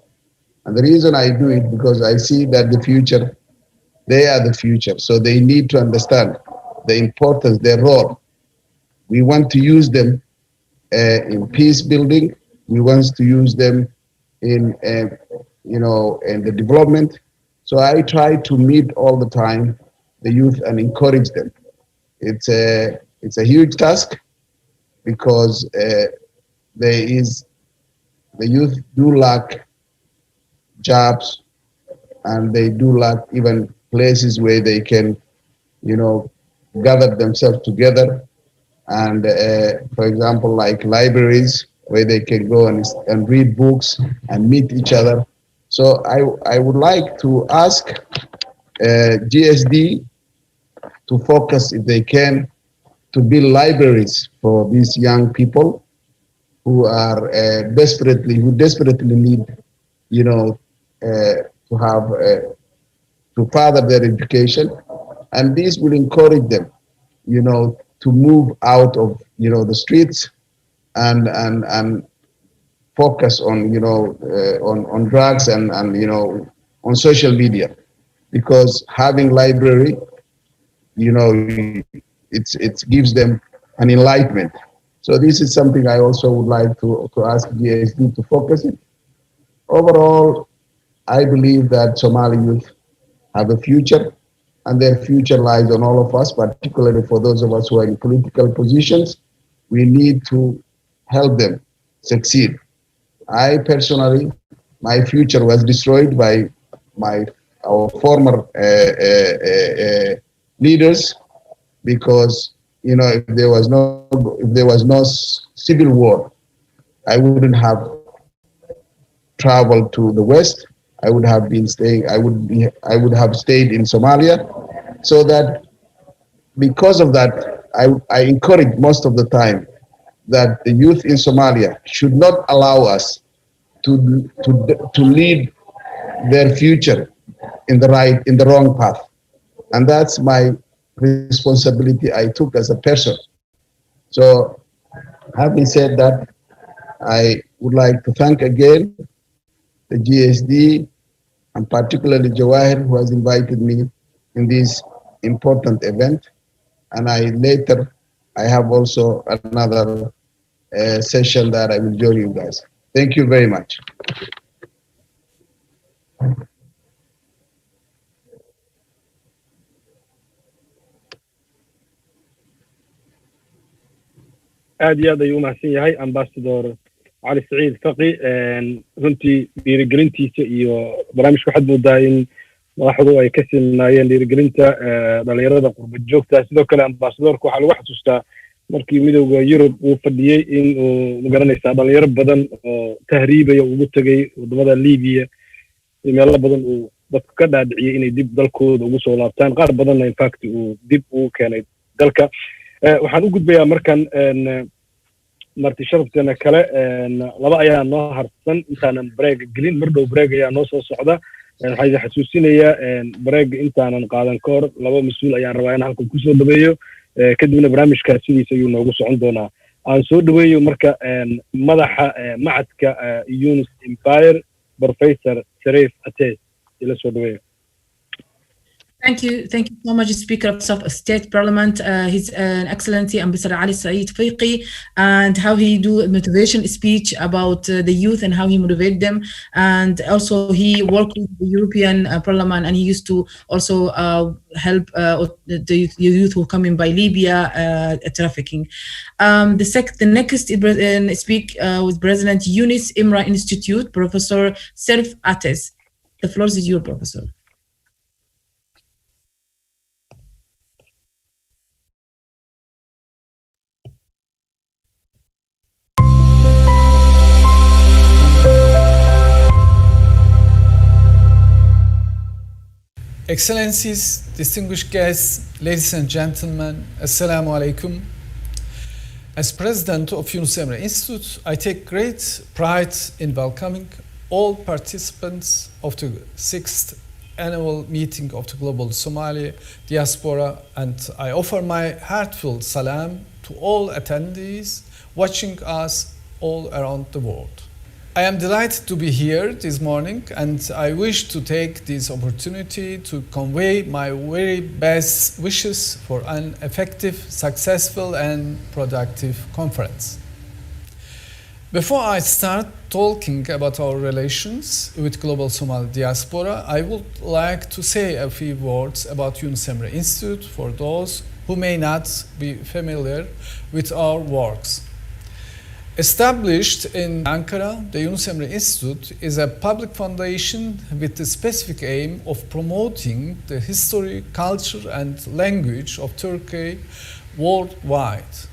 And the reason I do it because I see that they are the future. So they need to understand the importance, their role. We want to use them in peace building. We want to use them in, in the development. So I try to meet all the time the youth and encourage them. It's a huge task because the youth do lack jobs, and they do lack even places where they can, gather themselves together. And for example, like libraries where they can go and read books and meet each other. So I would like to ask GSD to focus, if they can, to build libraries for these young people who are desperately need, to further their education, and this will encourage them, to move out of, the streets and focus on, on drugs and on social media, because having library, it gives them an enlightenment. So this is something I also would like to ask GSD to focus on. Overall, I believe that Somali youth have a future, and their future lies on all of us, particularly for those of us who are in political positions. We need to help them succeed. I personally, my future was destroyed by our former leaders, because if there was no civil war, I wouldn't have traveled to the West. I would have been staying. I would have stayed in Somalia, so that because of that, I encourage most of the time that the youth in Somalia should not allow us to lead their future in the wrong path, and that's my responsibility I took as a person. So, having said that, I would like to thank again the GSD, and particularly Jawahir, who has invited me in this important event. And I have also another session that I will join you guys. Thank you very much. aad iyo aad ayuu umahadsan yahay ambassador cali saciid faqi. runtii dhiirigelintiisa iyo barnaamijka waxaad moodaa in madaxdu ay ka siinaayeen dhiirigelinta dhalinyarada qurba joogta. sidoo kale ambassadorka waxaa lagu xasuustaa markii midowda Yurub uu fadhiyey in uu magaranaysaa dhalinyaro badan oo tahriibaya ugu tagay wadamada Liibiya, meelo badan uu dadka ka dhaadhiciyay inay dib dalkooda ugu soo laabtaan, qaar badanna in fact uu dib ugu keenay dalka. waxaan u gudbayaa markan marti sharafteena kale laba ayaa noo harsan intaanan break gelin. mar dhow break ayaa noo soo socda. waxaan idin xasuusinayaa break intaanan qaadan ka hor laba mas-uul ayaan rabaa in halkan kusoo dhaweeyo, kadibna barnaamijkaas sidiisa ayuu noogu socon doonaa. aan soo dhaweeyo marka madaxa macadka Yunus Empire, Professor Sharif Ates. ila soo dhaweeyo. Thank you so much, Speaker of State Parliament, His Excellency Ambassador Ali Said Fiqi, and how he do a motivation speech about the youth and how he motivate them. And also he worked with the European Parliament, and he used to also help the youth who come in by Libya trafficking. The next speak with President Yunus Imra Institute, Professor Sharif Ates. The floor is yours, Professor. Excellencies, distinguished guests, ladies and gentlemen, Assalamu alaikum. As President of Yunus Emre Institute, I take great pride in welcoming all participants of the 6th annual meeting of the Global Somali Diaspora, and I offer my heartfelt salam to all attendees watching us all around the world. I am delighted to be here this morning, and I wish to take this opportunity to convey my very best wishes for an effective, successful, and productive conference. Before I start talking about our relations with Global Somali Diaspora, I would like to say a few words about Yunus Emre Institute for those who may not be familiar with our works. Established in Ankara, the Yunus Emre Institute is a public foundation with the specific aim of promoting the history, culture, and language of Turkey worldwide.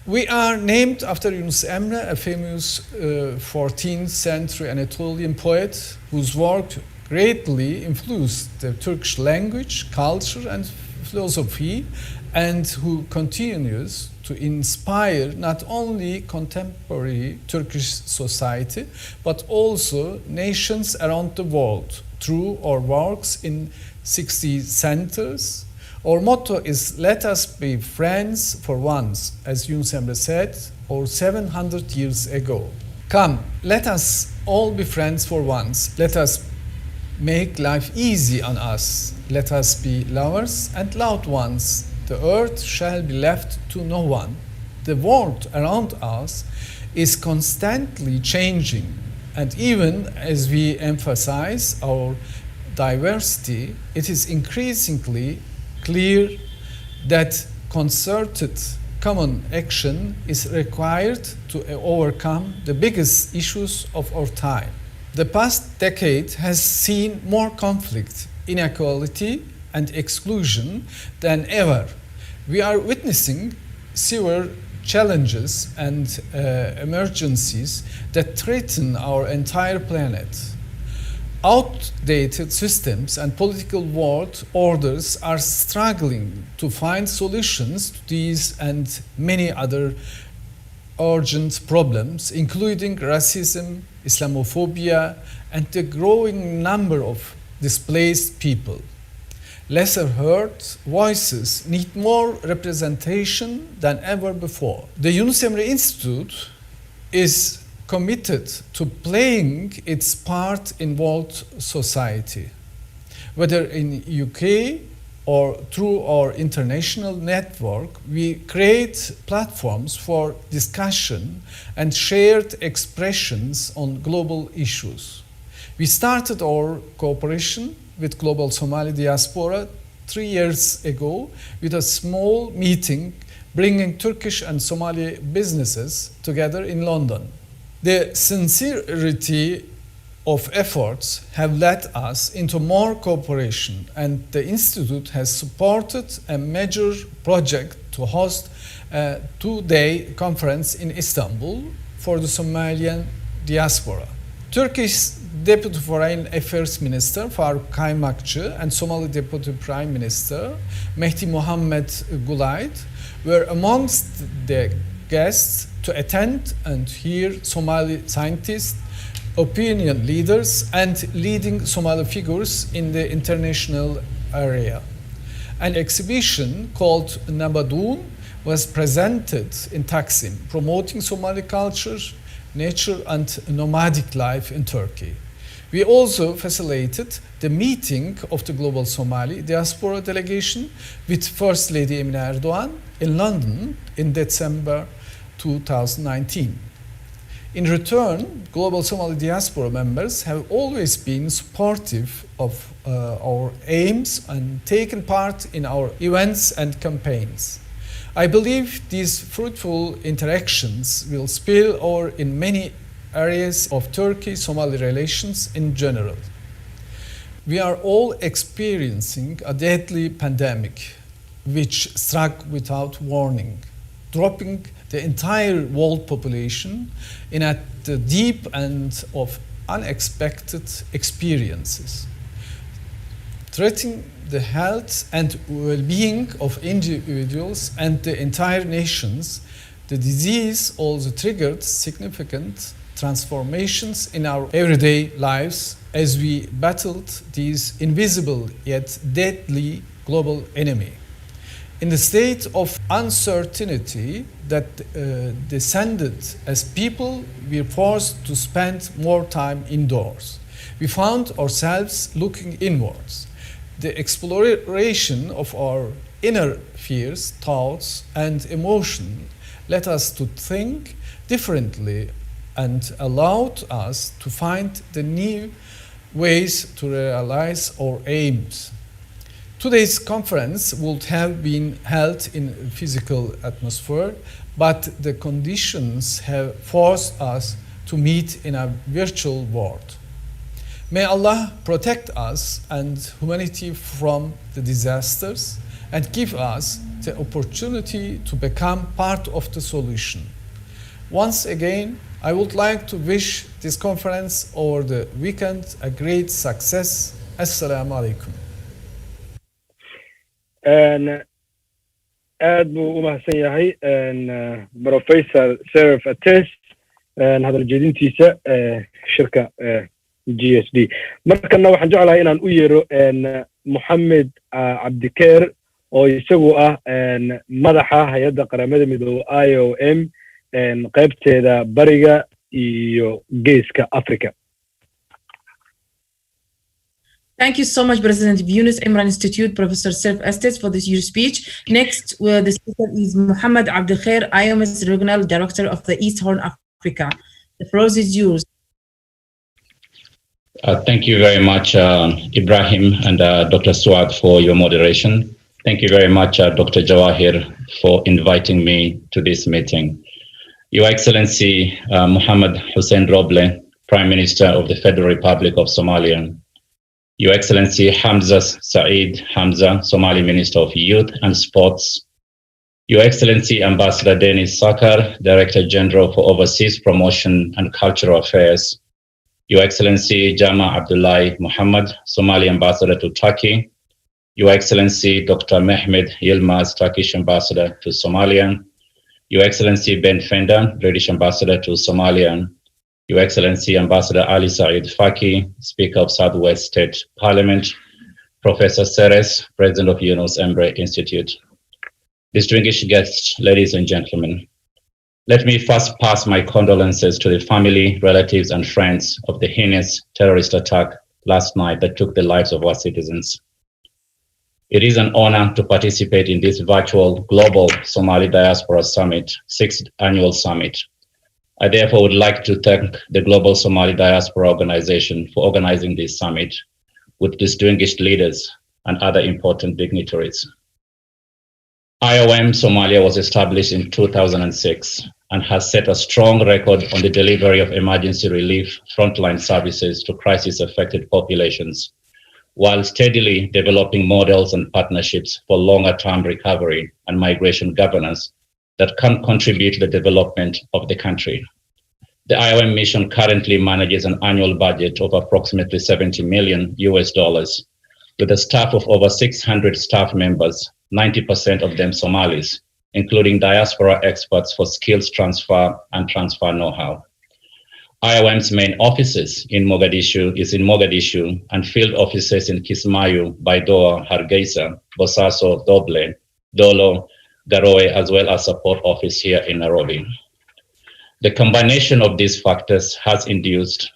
We are named after Yunus Emre, a famous 14th century Anatolian poet whose work greatly influenced the Turkish language, culture, and philosophy, and who continues to inspire not only contemporary Turkish society, but also nations around the world through our works in 60 centers. Our motto is, let us be friends for once, as Yunus Emre said, or 700 years ago. Come, let us all be friends for once. Let us make life easy on us. Let us be lovers and loved ones. The earth shall be left to no one. The world around us is constantly changing, and even as we emphasize our diversity, it is increasingly clear that concerted common action is required to overcome the biggest issues of our time. The past decade has seen more conflict, inequality, and exclusion than ever. We are witnessing severe challenges and emergencies that threaten our entire planet. Outdated systems and political world orders are struggling to find solutions to these and many other urgent problems, including racism, Islamophobia, and the growing number of displaced people. Lesser heard voices need more representation than ever before. The Yunus Emre Institute is committed to playing its part in world society, whether in UK or through our international network. We create platforms for discussion and shared expressions on global issues. We started our cooperation with Global Somali Diaspora 3 years ago with a small meeting bringing Turkish and Somali businesses together in London. The sincerity of efforts have led us into more cooperation, and the Institute has supported a major project to host a 2-day conference in Istanbul for the Somalian diaspora. Turkish Deputy Foreign Affairs Minister Faruk Kaymakçı and Somali Deputy Prime Minister Mehdi Mohammed Gulaid were amongst the guests to attend and hear Somali scientists, opinion leaders, and leading Somali figures in the international area. An exhibition called Nabadoon was presented in Taksim, promoting Somali culture, nature, and nomadic life in Turkey. We also facilitated the meeting of the Global Somali Diaspora delegation with First Lady Emine Erdoğan in London in December 2019. In return, Global Somali Diaspora members have always been supportive of our aims and taken part in our events and campaigns. I believe these fruitful interactions will spill over in many areas of Turkey-Somali relations in general. We are all experiencing a deadly pandemic which struck without warning, dropping the entire world population in at the deep end of unexpected experiences, threatening the health and well-being of individuals and the entire nations. The disease also triggered significant transformations in our everyday lives as we battled this invisible yet deadly global enemy. In the state of uncertainty that descended as people were forced to spend more time indoors, we found ourselves looking inwards. The exploration of our inner fears, thoughts, and emotions led us to think differently and allowed us to find the new ways to realize our aims. Today's conference would have been held in a physical atmosphere, but the conditions have forced us to meet in a virtual world. May Allah protect us and humanity from the disasters and give us the opportunity to become part of the solution. Once again, I would like to wish this conference over the weekend a great success. Assalamu alaikum. aad buu u mahadsan yahay Professor Serif Ates hadal jeedintiisa shirka GSD. markana waxaan jeclahay inaan u yeero Mohamed Abdikeer oo isagu ah madaxa hay'adda qaramada midoobay IOM qaybteeda bariga iyo geeska Afrika. Thank you so much, President of Yunus Imran Institute, Professor Serif Estes, for this year's speech. Next, the speaker is Mohamed Abdikhair, IOM's Regional Director of the East Horn Africa. The floor is yours. Thank you very much, Ibrahim and Dr. Swad, for your moderation. Thank you very much, Dr. Jawahir, for inviting me to this meeting. Your Excellency, Mohamed Hussein Roble, Prime Minister of the Federal Republic of Somalia, Your Excellency Hamza Saeed Hamza, Somali Minister of Youth and Sports, Your Excellency Ambassador Dennis Sakar, Director General for Overseas Promotion and Cultural Affairs, Your Excellency Jama Abdullahi Muhammad, Somali Ambassador to Turkey, Your Excellency Dr. Mehmed Yilmaz, Turkish Ambassador to Somalia, Your Excellency Ben Fender, British Ambassador to Somalia, Your Excellency Ambassador Ali Said Faki, Speaker of Southwest State Parliament, Professor Seres, President of Yunus Emre Institute. Distinguished guests, ladies and gentlemen, let me first pass my condolences to the family, relatives, and friends of the heinous terrorist attack last night that took the lives of our citizens. It is an honor to participate in this virtual Global Somali Diaspora Summit, 6th Annual Summit. I therefore would like to thank the Global Somali Diaspora Organization for organizing this summit with distinguished leaders and other important dignitaries. IOM Somalia was established in 2006 and has set a strong record on the delivery of emergency relief frontline services to crisis-affected populations, while steadily developing models and partnerships for longer-term recovery and migration governance that can contribute to the development of the country. The IOM mission currently manages an annual budget of approximately $70 million with a staff of over 600 staff members, 90% of them Somalis, including diaspora experts for skills transfer and transfer know-how. IOM's main offices in Mogadishu and field offices in Kismayu, Baidoa, Hargeisa, Bosaso, Doble, Dolo, Garowe, as well as support office here in Nairobi. The combination of these factors has induced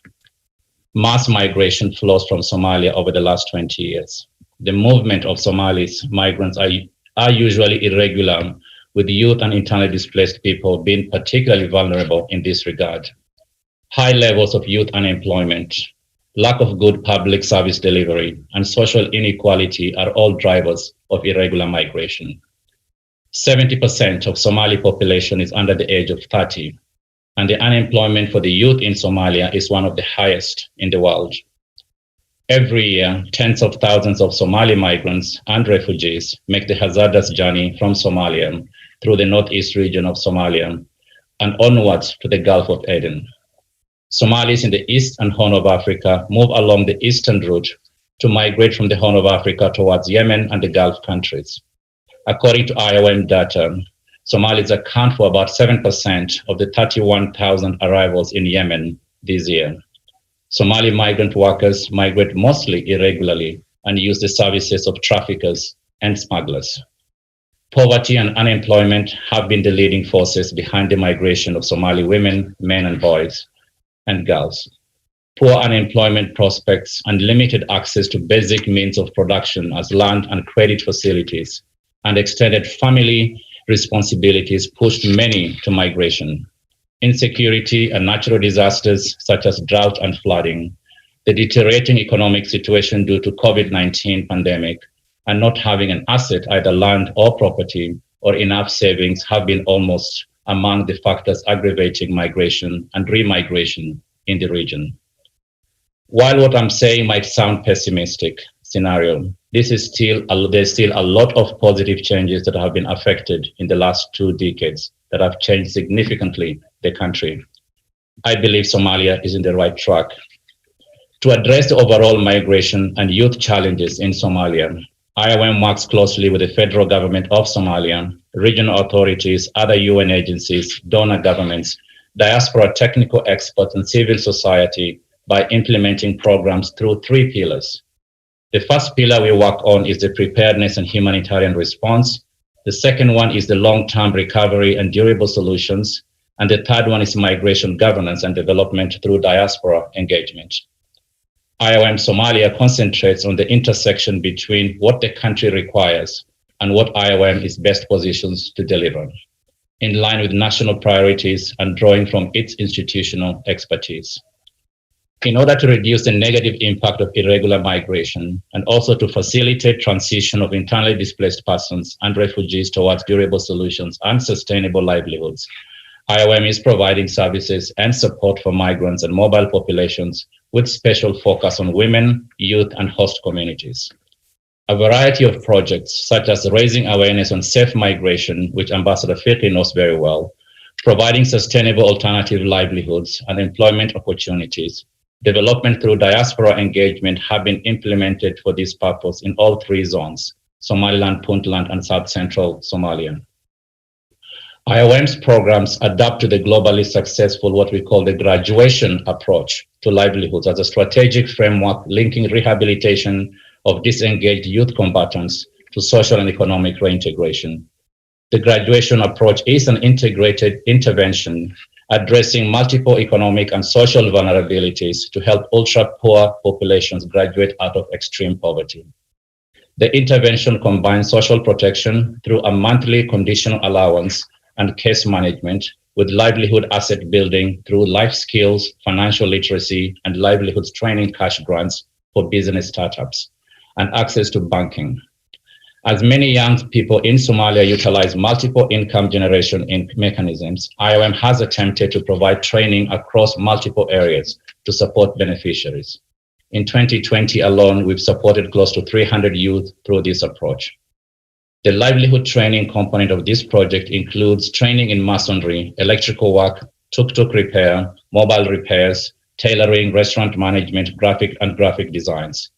mass migration flows from Somalia over the last 20 years. The movement of Somalis migrants are usually irregular, with youth and internally displaced people being particularly vulnerable in this regard. High levels of youth unemployment, lack of good public service delivery, and social inequality are all drivers of irregular migration. 70% of Somali population is under the age of 30, and the unemployment for the youth in Somalia is one of the highest in the world. Every year, tens of thousands of Somali migrants and refugees make the hazardous journey from Somalia through the northeast region of Somalia and onwards to the Gulf of Aden. Somalis in the East and Horn of Africa move along the eastern route to migrate from the Horn of Africa towards Yemen and the Gulf countries. According to IOM data, Somalis account for about 7% of the 31,000 arrivals in Yemen this year. Somali migrant workers migrate mostly irregularly and use the services of traffickers and smugglers. Poverty and unemployment have been the leading forces behind the migration of Somali women, men and boys and girls. Poor unemployment prospects and limited access to basic means of production as land and credit facilities and extended family responsibilities pushed many to migration. Insecurity and natural disasters such as drought and flooding, the deteriorating economic situation due to COVID-19 pandemic, and not having an asset, either land or property, or enough savings have been almost among the factors aggravating migration and remigration in the region. While what I'm saying might sound pessimistic scenario, there's still a lot of positive changes that have been affected in the last 2 decades that have changed significantly the country. I believe Somalia is in the right track. To address the overall migration and youth challenges in Somalia, IOM works closely with the federal government of Somalia, regional authorities, other UN agencies, donor governments, diaspora technical experts, and civil society by implementing programs through 3 pillars. The first pillar we work on is the preparedness and humanitarian response. The second one is the long-term recovery and durable solutions. And the third one is migration governance and development through diaspora engagement. IOM Somalia concentrates on the intersection between what the country requires and what IOM is best positioned to deliver, in line with national priorities and drawing from its institutional expertise. In order to reduce the negative impact of irregular migration and also to facilitate transition of internally displaced persons and refugees towards durable solutions and sustainable livelihoods, IOM is providing services and support for migrants and mobile populations with special focus on women, youth, and host communities. A variety of projects, such as raising awareness on safe migration, which Ambassador Fiqi knows very well, providing sustainable alternative livelihoods and employment opportunities, development through diaspora engagement have been implemented for this purpose in all 3 zones, Somaliland, Puntland, and South Central Somalia. IOM's programs adapt to the globally successful, what we call the graduation approach to livelihoods as a strategic framework linking rehabilitation of disengaged youth combatants to social and economic reintegration. The graduation approach is an integrated intervention addressing multiple economic and social vulnerabilities to help ultra-poor populations graduate out of extreme poverty. The intervention combines social protection through a monthly conditional allowance and case management with livelihood asset building through life skills, financial literacy, and livelihoods training cash grants for business startups, and access to banking. As many young people in Somalia utilize multiple income generation mechanisms, IOM has attempted to provide training across multiple areas to support beneficiaries. In 2020 alone, we've supported close to 300 youth through this approach. The livelihood training component of this project includes training in masonry, electrical work, tuk-tuk repair, mobile repairs, tailoring, restaurant management, graphic designs.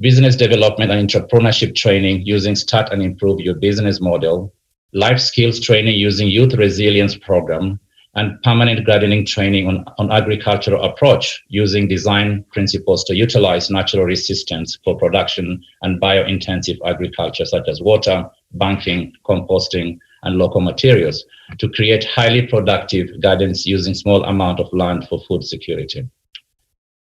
Business development and entrepreneurship training using Start and Improve Your Business model, life skills training using Youth Resilience Program, and permanent gardening training on agricultural approach using design principles to utilize natural resistance for production and bio-intensive agriculture such as water, banking, composting, and local materials to create highly productive gardens using small amount of land for food security.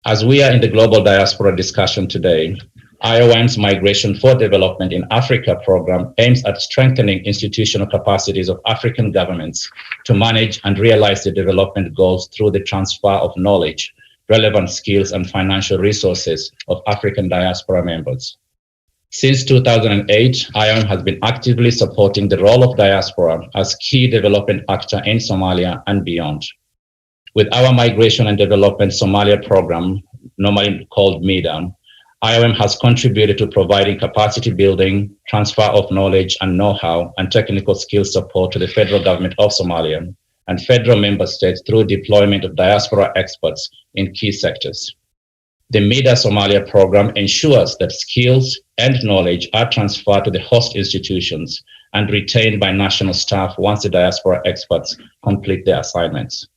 As we are in the global diaspora discussion today, IOM's Migration for Development in Africa program aims at strengthening institutional capacities of African governments to manage and realize the development goals through the transfer of knowledge, relevant skills, and financial resources of African diaspora members. Since 2008, IOM has been actively supporting the role of diaspora as key development actor in Somalia and beyond. With our Migration and Development Somalia program, normally called MEDA, IOM has contributed to providing capacity building, transfer of knowledge and know-how, and technical skills support to the federal government of Somalia and federal member states through deployment of diaspora experts in key sectors. The MEDA Somalia program ensures that skills and knowledge are transferred to the host institutions and retained by national staff once the diaspora experts complete their assignments.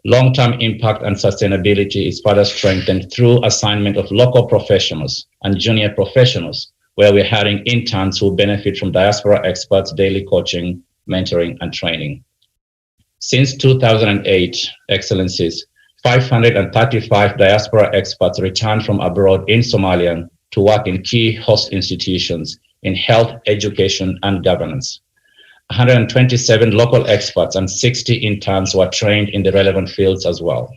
Long-term impact and sustainability is further strengthened through assignment of local professionals and junior professionals where we're hiring interns who benefit from diaspora experts, daily coaching, mentoring, and training. Since 2008, Excellencies, 535 diaspora experts returned from abroad in Somalia to work in key host institutions in health, education, and governance. 127 local experts and 60 interns were trained in the relevant fields as well.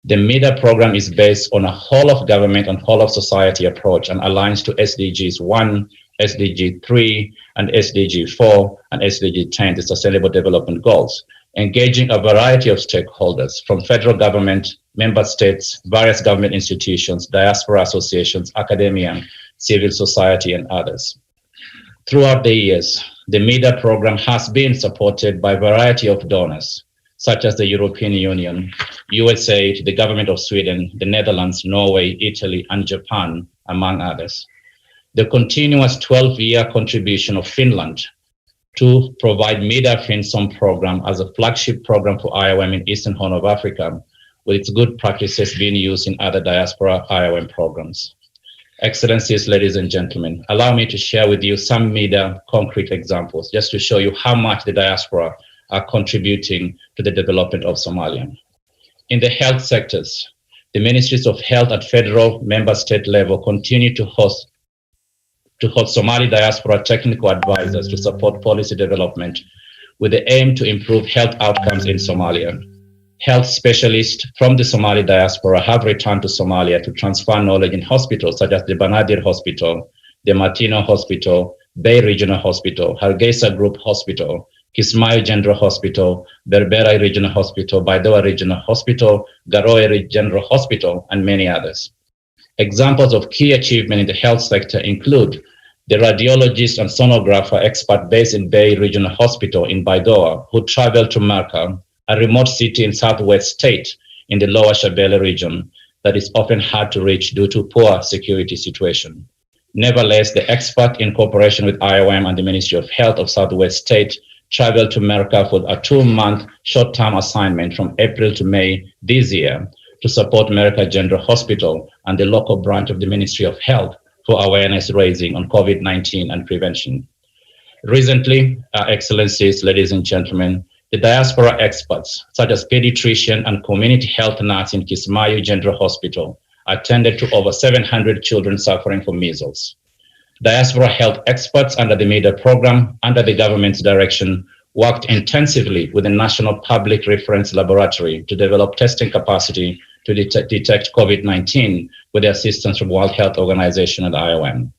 The MEDA program is based on a whole of government and whole of society approach and aligns to SDGs 1, SDG 3, and SDG 4, and SDG 10, the Sustainable Development Goals, engaging a variety of stakeholders from federal government, member states, various government institutions, diaspora associations, academia, civil society, and others. Throughout the years, the MEDA program has been supported by a variety of donors, such as the European Union, USA, the government of Sweden, the Netherlands, Norway, Italy, and Japan, among others. The continuous 12-year contribution of Finland to provide MEDA FinSom program as a flagship program for IOM in Eastern Horn of Africa, with its good practices being used in other diaspora IOM programs. Excellencies, ladies and gentlemen, allow me to share with you some MEDA concrete examples, just to show you how much the diaspora are contributing to the development of Somalia. In the health sectors, the ministries of health at federal member state level continue to host Somali diaspora technical advisors to support policy development with the aim to improve health outcomes in Somalia. Health specialists from the Somali diaspora have returned to Somalia to transfer knowledge in hospitals such as the Banadir Hospital, the Matino Hospital, Bay Regional Hospital, Hargeisa Group Hospital, Kismayo General Hospital, Berbera Regional Hospital, Baidoa Regional Hospital, Garoe General Hospital, and many others. Examples of key achievement in the health sector include the radiologist and sonographer expert based in Bay Regional Hospital in Baidoa, who traveled to Marka, a remote city in southwest state in the lower Shabelle region that is often hard to reach due to poor security situation. Nevertheless, the expert, in cooperation with IOM and the Ministry of Health of Southwest State, traveled to America for a 2-month short-term assignment from April to May this year to support America General Hospital and the local branch of the Ministry of Health for awareness raising on COVID-19 and prevention. Recently, Excellencies, ladies and gentlemen, the diaspora experts, such as pediatrician and community health nurse in Kismayo General Hospital, attended to over 700 children suffering from measles. Diaspora health experts under the MEDA program, under the government's direction, worked intensively with the National Public Reference Laboratory to develop testing capacity to detect COVID-19 with the assistance from World Health Organization and IOM.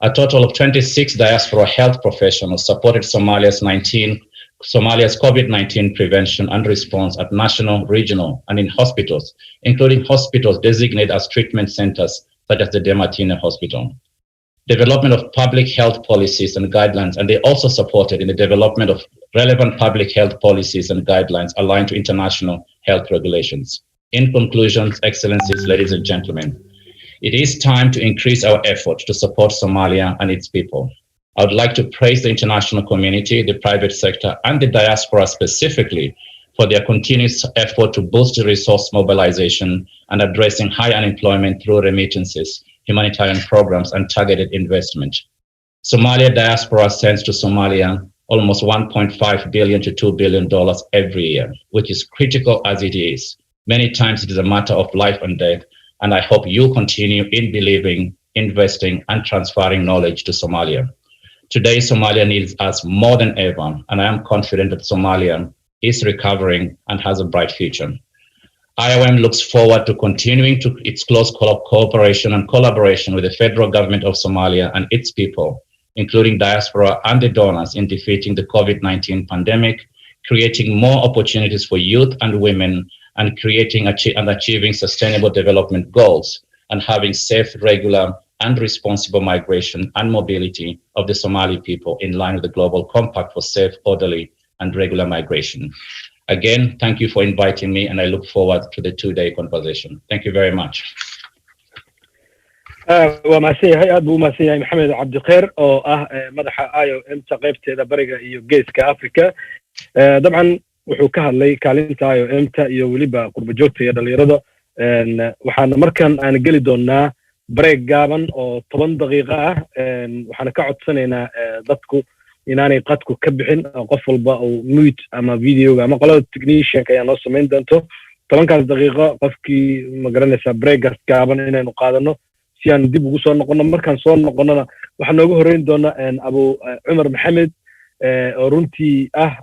A total of 26 diaspora health professionals supported Somalia's COVID-19 prevention and response at national, regional, and in hospitals, including hospitals designated as treatment centers, such as the Demartine Hospital. Development of public health policies and guidelines, and they also supported in the development of relevant public health policies and guidelines aligned to international health regulations. In conclusion, Excellencies, ladies and gentlemen, it is time to increase our efforts to support Somalia and its people. I would like to praise the international community, the private sector, and the diaspora specifically for their continuous effort to boost the resource mobilization and addressing high unemployment through remittances, humanitarian programs, and targeted investment. Somalia diaspora sends to Somalia almost $1.5 billion to $2 billion every year, which is critical as it is. Many times it is a matter of life and death, and I hope you continue in believing, investing, and transferring knowledge to Somalia. Today, Somalia needs us more than ever, and I am confident that Somalia is recovering and has a bright future. IOM looks forward to continuing to its close cooperation and collaboration with the federal government of Somalia and its people, including diaspora and the donors, in defeating the COVID-19 pandemic, creating more opportunities for youth and women, and creating and achieving sustainable development goals, and having safe, regular, and responsible migration and mobility of the Somali people in line with the Global Compact for safe, orderly, and regular migration. Again, thank you for inviting me, and I look forward to the 2-day conversation. Thank you very much. ومعسي هاي أبو معسي محمد عبد الخير أو مدح IOM تقيبت إذا برجع يوجيس كأفريقيا طبعا وحكاها اللي كالنت IOM تا يوليبا قرب جوتي هذا اللي رضا وحنا مركن أنا قلي دونا break gaaban oo 10 daqiiqo ah waxaan ka codsanaynaa dadku inaanay qadku ka bixin qof walba oo mute ama video ama qolada technician ka ayaa noo samayn doonto 10 daqiiqo qofkii ma garanaysaa break gaaban inaynu qaadano si aan dib ugu soo noqono markaan soo noqonona waxaan nooga horeyn doonaa Abu Umar Maxamed oo runtii ah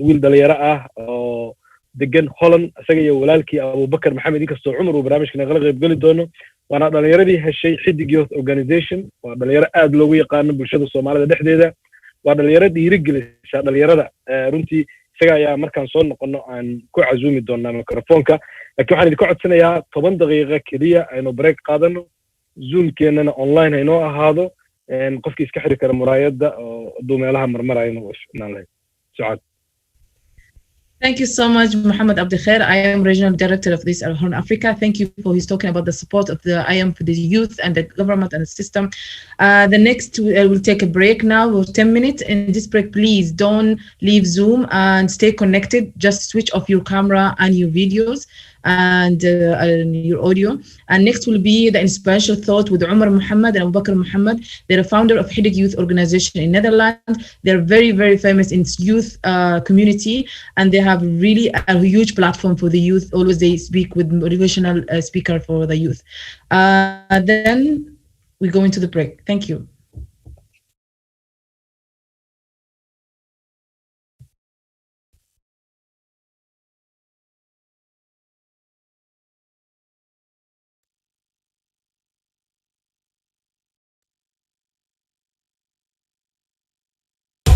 wiil dhalinyaro ah oo degan Holland isaga iyo walaalkii Abu Bakar Maxamed inkastoo Umar uu barnaamijkan kala qayb gali doono waana dhalinyaradii heshay xidig youth organization waa dhalinyaro aad loogu yaqaan bulshada Soomaalida dhexdeeda waa dhalinyaro dhiirigelisa dhalinyarada runtii isaga ayaa markaan soo noqono aan ku casuumi doonaa mikrofoonka laakiin waxaan idin ka codsanayaa 10 daqiiqo kaliya aynu break qaadano zoom keenana online aynoo ahaado qofkii iska xiri kara muraayada oo duumeelaha marmarayna oo isnaan lahayd Sucaad. Thank you so much, Mohammed Abdikhair. I am Regional Director of this Horn Africa. Thank you for his talking about the support of the IAM for the youth and the government and the system. The next, we'll take a break now, 10 minutes. In this break, please don't leave Zoom and stay connected. Just switch off your camera and your videos and your audio. And next will be the Inspirational Thought with Umar Muhammad and Abu Bakr Muhammad. They're a founder of Hidig Youth Organization in Netherlands. They're very, very famous in youth community, and they have really a huge platform for the youth. Always they speak with motivational speaker for the youth. Then we go into the break. Thank you.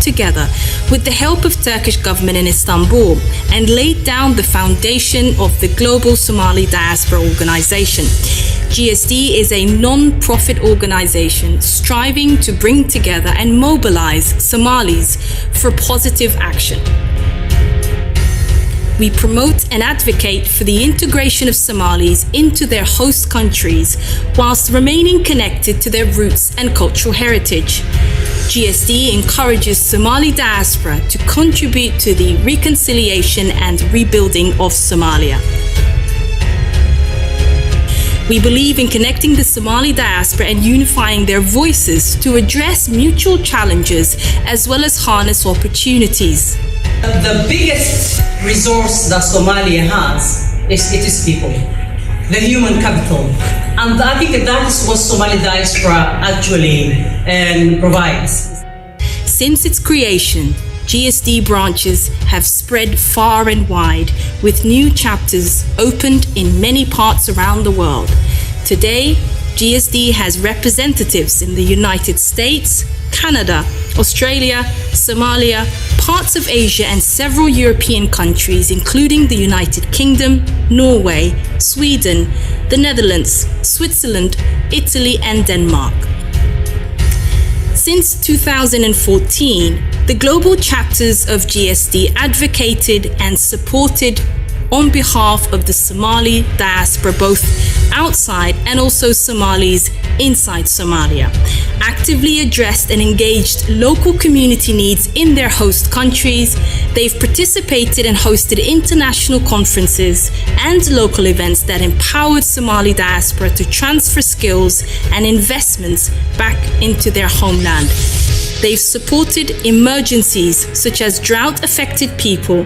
Together with the help of Turkish government in Istanbul and laid down the foundation of the Global Somali Diaspora Organization. GSD is a non-profit organization striving to bring together and mobilize Somalis for positive action. We promote and advocate for the integration of Somalis into their host countries whilst remaining connected to their roots and cultural heritage. GSD encourages Somali diaspora to contribute to the reconciliation and rebuilding of Somalia. We believe in connecting the Somali diaspora and unifying their voices to address mutual challenges as well as harness opportunities. The biggest resource that Somalia has is its people, the human capital. And I think that is what Somali diaspora actually provides. Since its creation, GSD branches have spread far and wide, with new chapters opened in many parts around the world. Today, GSD has representatives in the United States, Canada, Australia, Somalia, parts of Asia and several European countries, including the United Kingdom, Norway, Sweden, the Netherlands, Switzerland, Italy and Denmark. Since 2014, the global chapters of GSD advocated and supported on behalf of the Somali diaspora, both outside and also Somalis inside Somalia, actively addressed and engaged local community needs in their host countries. They've participated and hosted international conferences and local events that empowered Somali diaspora to transfer skills and investments back into their homeland. They've supported emergencies such as drought-affected people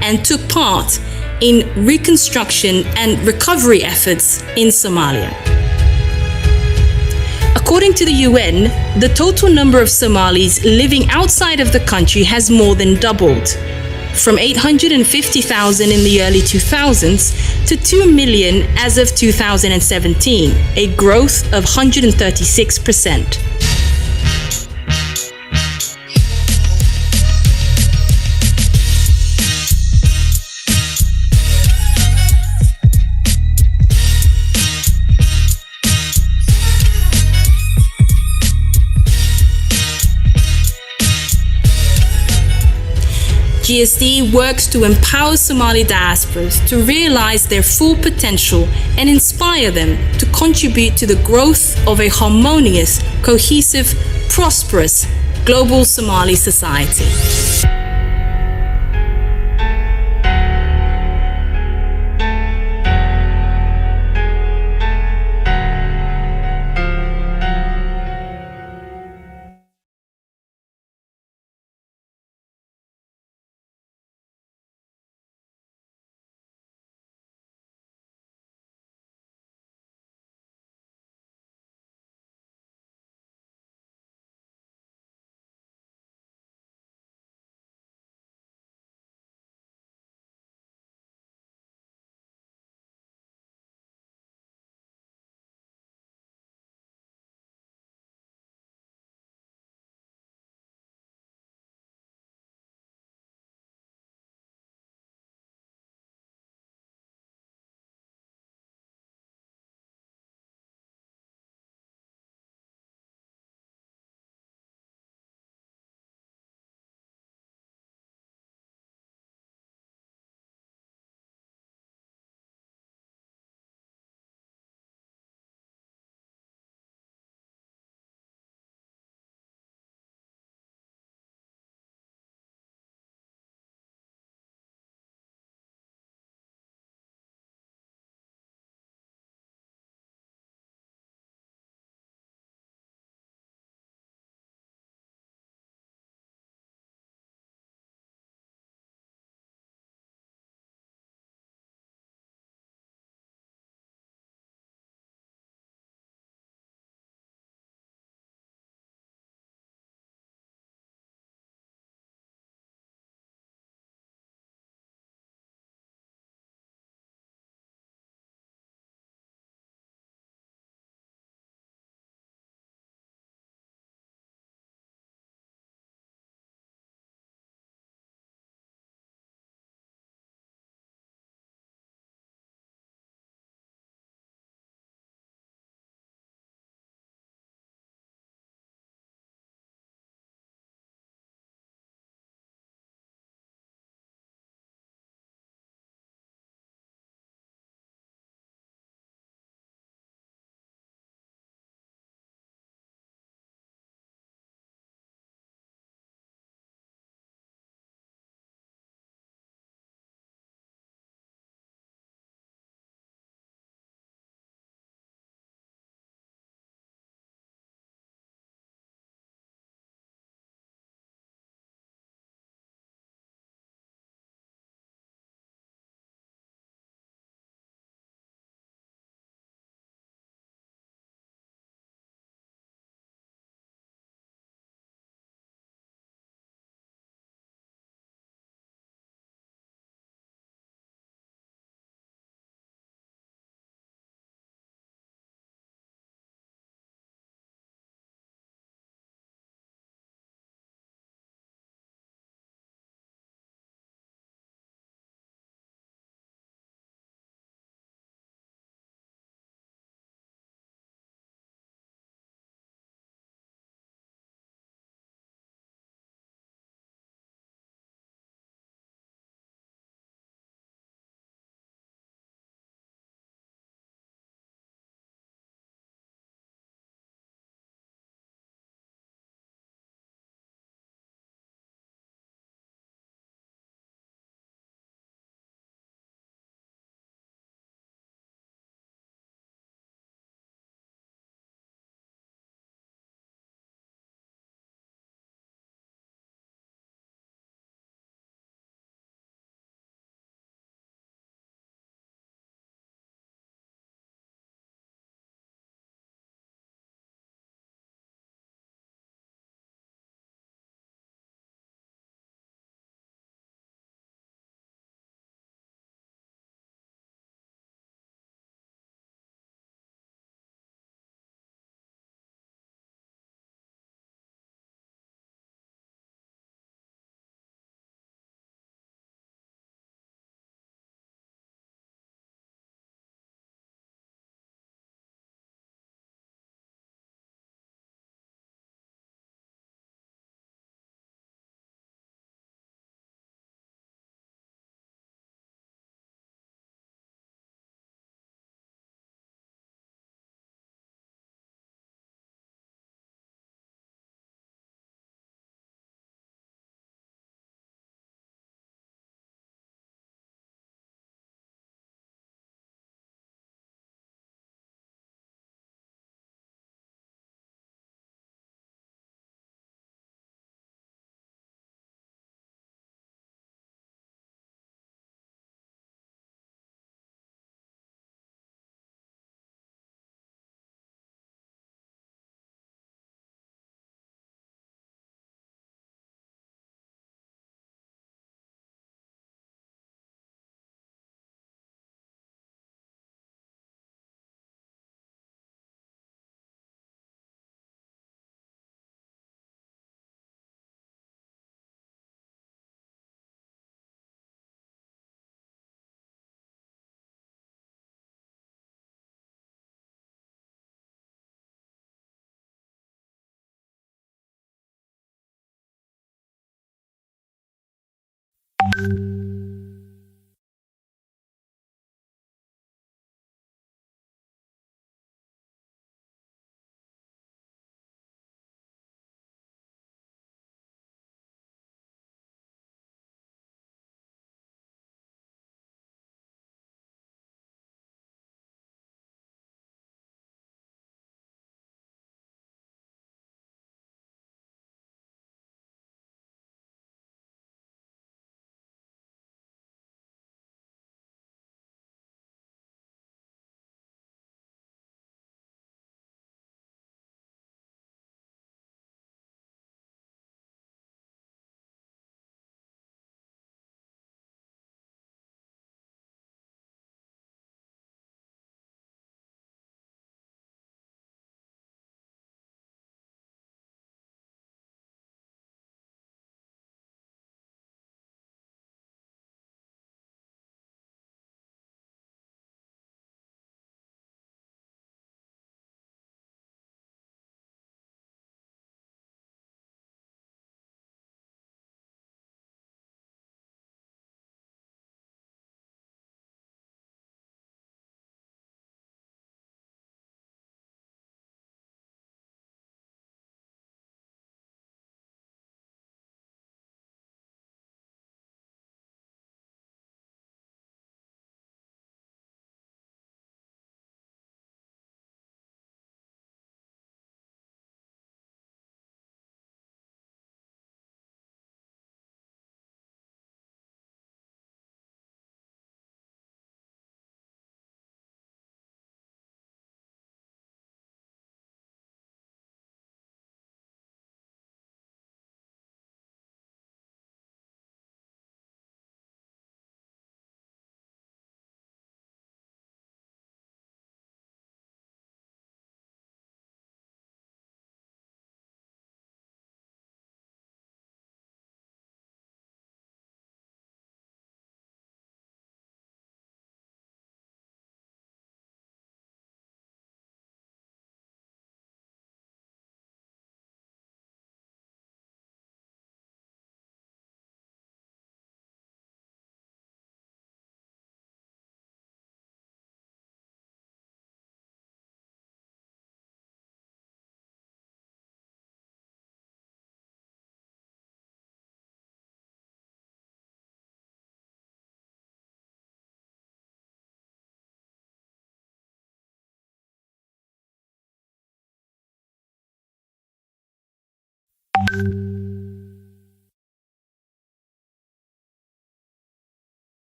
and took part in reconstruction and recovery efforts in Somalia. According to the UN, the total number of Somalis living outside of the country has more than doubled, from 850,000 in the early 2000s to 2 million as of 2017, a growth of 136%. GSD works to empower Somali diasporas to realize their full potential and inspire them to contribute to the growth of a harmonious, cohesive, prosperous, global Somali society.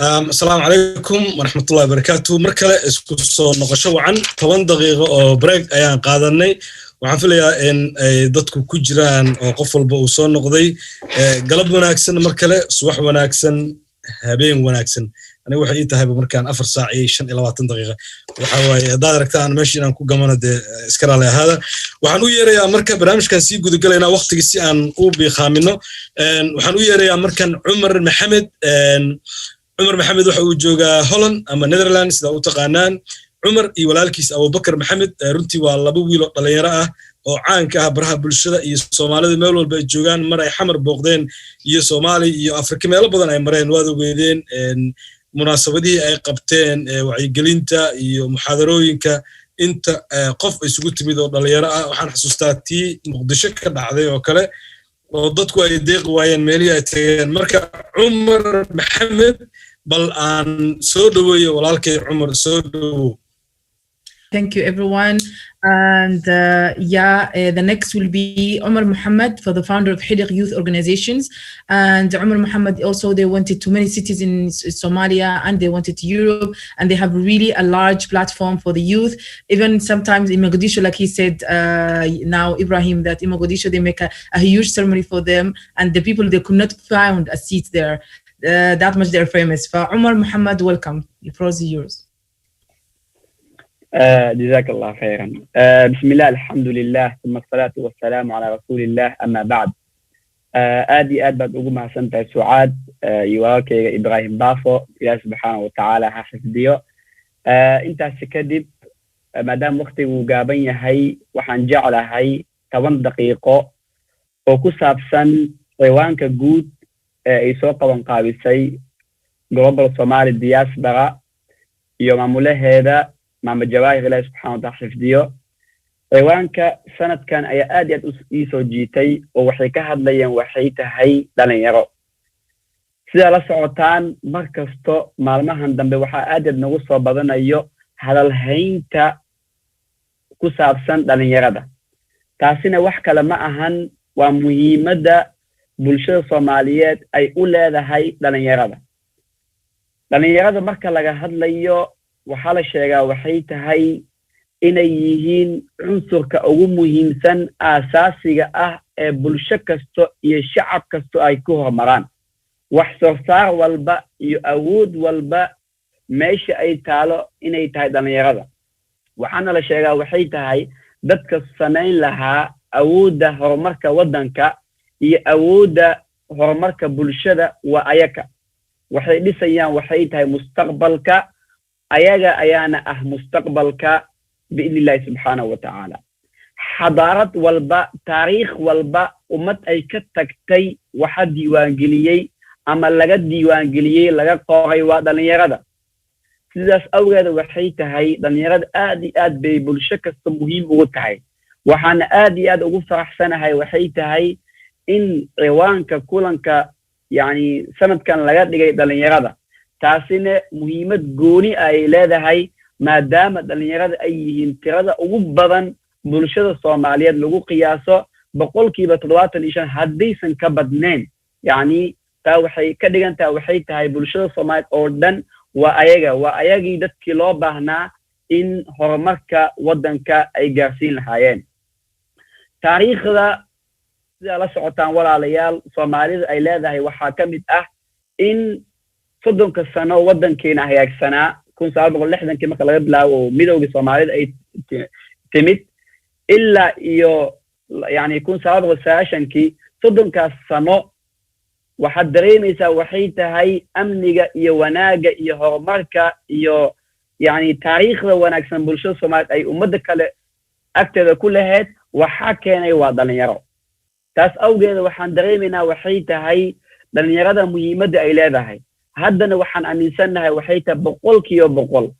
السلام عليكم ورحمة الله وبركاته مركلة اسكو نقشوا عن 8 دقيقة أو بريك أيام قادرني وعفليا إن ضدكم كجران أو قفل بوصون نقضي قلب وناكسن مركلة صباح وناكسن هبين وناكسن أنا وحي تهب مركان 4 ساعة 5 إلى 20 دقيقة وحوي دارك أنا ماشي أنا كو جمانة إسكر على هذا وحنو يريا مركب برامج كان سيجو دقل أنا وقت جسي أن أوبي خامنه وحنو يريا مركان عمر محمد عمر محمد وحو جوجا هولند أما نيذرلاندز دا وتقانان عمر إي walaalkiis أبو بكر محمد runtii waa laba wiil oo dhalinyaro ah oo caan ka ah baraha bulshada iyo Soomaalida meel walba ay joogaan mar ay xamar booqdeen iyo Soomaali iyo Afrika meel badan ay mareen waad ogeedeen munaasabadii ay qabteen wacyigelinta iyo muxaadarooyinka inta qof isugu timid oo dhalinyaro ah waxaan xasuustaa tii Muqdisho ka dhacday oo kale oo dadku ay deeq waayeen meelihii ay tageen marka Umar Maxamed bal aan soo dhaweeyo walaalkay Umar soo dhawo. Thank you, everyone. And the next will be Omar Muhammad, for the founder of Hidiq Youth Organizations. And Omar Muhammad also, they wanted to many cities in Somalia and they wanted to Europe. And they have really a large platform for the youth. Even sometimes in Mogadishu, like he said now, Ibrahim, that in Mogadishu, they make a huge ceremony for them. And the people, they could not find a seat there. That much they're famous. For Omar Muhammad, welcome. The floor is yours. جزاك الله خيرا. بسم الله الحمد لله ثم الصلاة والسلام على رسول الله أما بعد. آدي أدبت أقوم حسنت سعاد يواكي إبراهيم بافو إلى سبحانه وتعالى حفظ ديو. أنت سكدب مدام وقتي وقابين هاي وحنجعل هاي 8 دقيقة وكساب سن ويوانك جود يسوق وانقابسي Global Somali Diaspora يوم هذا مع جواهر الله سبحانه وتعالى حفظيه ciwaanka sanadkan ayaa aad iyo aad ii soo jiitay oo waxay ka hadlayeen waxay tahay dhalinyaro sida la socotaan markasto maalmahan dambe waxaa aad iyo aad nagu soo badanayo hadalhaynta ku saabsan dhalinyarada taasina wax kale ma ahan waa muhiimadda bulshada Soomaaliyeed ay u leedahay dhalinyarada marka laga hadlayo waxaa la sheegaa waxay tahay inay yihiin cunsurka ugu muhiimsan aasaasiga ah ee bulsho kasto iyo shacab kasto ay ku hormaraan wax soo saar walba iyo awood walba meesha ay taalo inay tahay dhalinyarada waxaana la sheegaa waxay tahay dadka samayn lahaa awoodda horumarka waddanka iyo awoodda horumarka bulshada waa ayaga waxay dhisayaan waxay tahay mustaqbalka ayaga ayaana ah mustaqbalka بإذن الله سبحانه وتعالى حضارة والبا تاريخ والبا أمت أي كتكتي وحد ديوانجليي أما لقد ديوانجليي لقد قاغي وادن يغدا سيداس أوغاد وحيتهاي دن يغد آد ببلشك السمهيم وغتهاي وحان آدي أغفر أحسنهاي وحيتهاي إن عوانك كولنك يعني سنة كان لقد دن يغدا تاسين مهمة قوني أي لادهاي maadaama dhalinyarada ay yihiin tirada ugu badan bulshada Soomaaliyeed lagu qiyaaso 75% haddaysan ka badnayn yani taa waxay ka dhigantaa waxay tahay bulshada Soomaaliyeed oo dhan waa ayagii dadkii loo baahnaa in horumarka waddanka ay gaarsiin lahaayeen taariikhda sida la socotaan walaalayaal Soomaalida ay leedahay waxaa ka mid ah in 30 sano waddankeena hagaagsanaa 1960 marka laga bilaabo midowga Soomaalida ay timid illa iyo yani 1990 soddonkaas sano waxa dareemaysaa waxay tahay amniga iyo wanaaga iyo horumarka iyo yani taariikhda wanaagsan bulshada Soomaaliyeed ay ummadda kale agteeda ku lahayd waxa keenay waa dhalinyaro taas awgeed waxaan dareemaynaa waxay tahay dhalinyarada muhiimadda ay leedahay haddana waxaan aaminsanahay waxay tahay 100%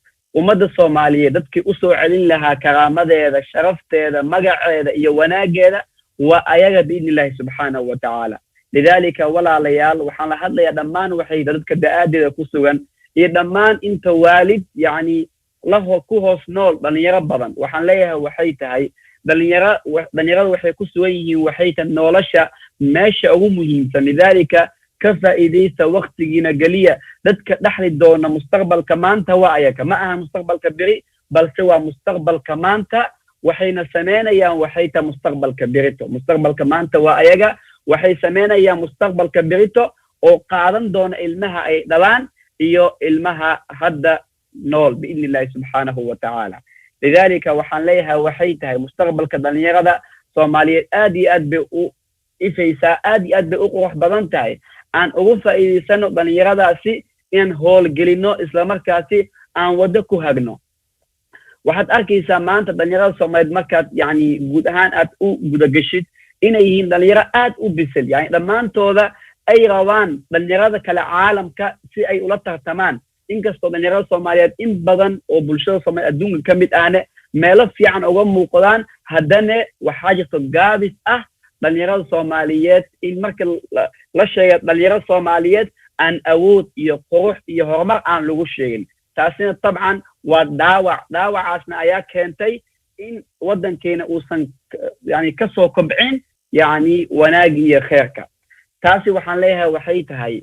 ummadda Soomaaliyeed dadkii u soo celin lahaa karaamadeeda sharafteeda magaceeda iyo wanaageeda waa ayaga biidnillaahi subxaanahu wa tacaala lidaalika walaalayaal waxaan la hadlayaa dhammaan waxay dadka da'aadeeda ku sugan iyo dhammaan inta waalid yani ku hoos nool dhalinyaro badan waxaan leeyahay waxay tahay dhalinyarada waxay ku sugan yihiin waxay tahay nolosha meesha ugu muhiimsan lidaalika كفائديسا وقتينا قليا دتك دحلي دونا مستقبل كمان تواعيك معها مستقبل كبيري بل سوى مستقبل كمان تا وحين سمينا يا وحيت مستقبل كبيرتو مستقبل كمان تواعيك وحي سمينا يا مستقبل كبيرتو وقادم دون علمها أي دلان إيو علمها هذا نول بإذن الله سبحانه وتعالى لذلك وحن ليها وحيتها مستقبل كدنيا غدا صومالية آدي أدبئو إفيسا آدي أدبئو قروح بدنتاي أن أغفى إذي سنو دنيا غدا سي إن هول جلينو إسلامكاسي أن ودكو هجنو waxaad arkaysaa maanta dhalinyarada Soomaaliyeed markaad yani guud ahaan aad u guda gashid inay yihiin dhalinyaro aad u bisil yani dhammaantooda ay rabaan dhalinyarada kale caalamka si ay ula tartamaan inkastoo dhalinyarada Soomaaliyeed in badan oo bulshada Soomaaliyeed adduunka ka mid ahne meelo fiican uga muuqdaan haddana waxaa jirto gaabis ah dhalinyarada Soomaaliyeed in marka la sheego dhalinyarada Soomaaliyeed aan awood iyo qurux iyo horumar aan lagu sheegin taasina طبعا وداوعاسنا ayaa keentay in wadankeena uusan yani ka soo kobcin yani wanaag iyo khayrka taasi waxaan leeyahay waxay tahay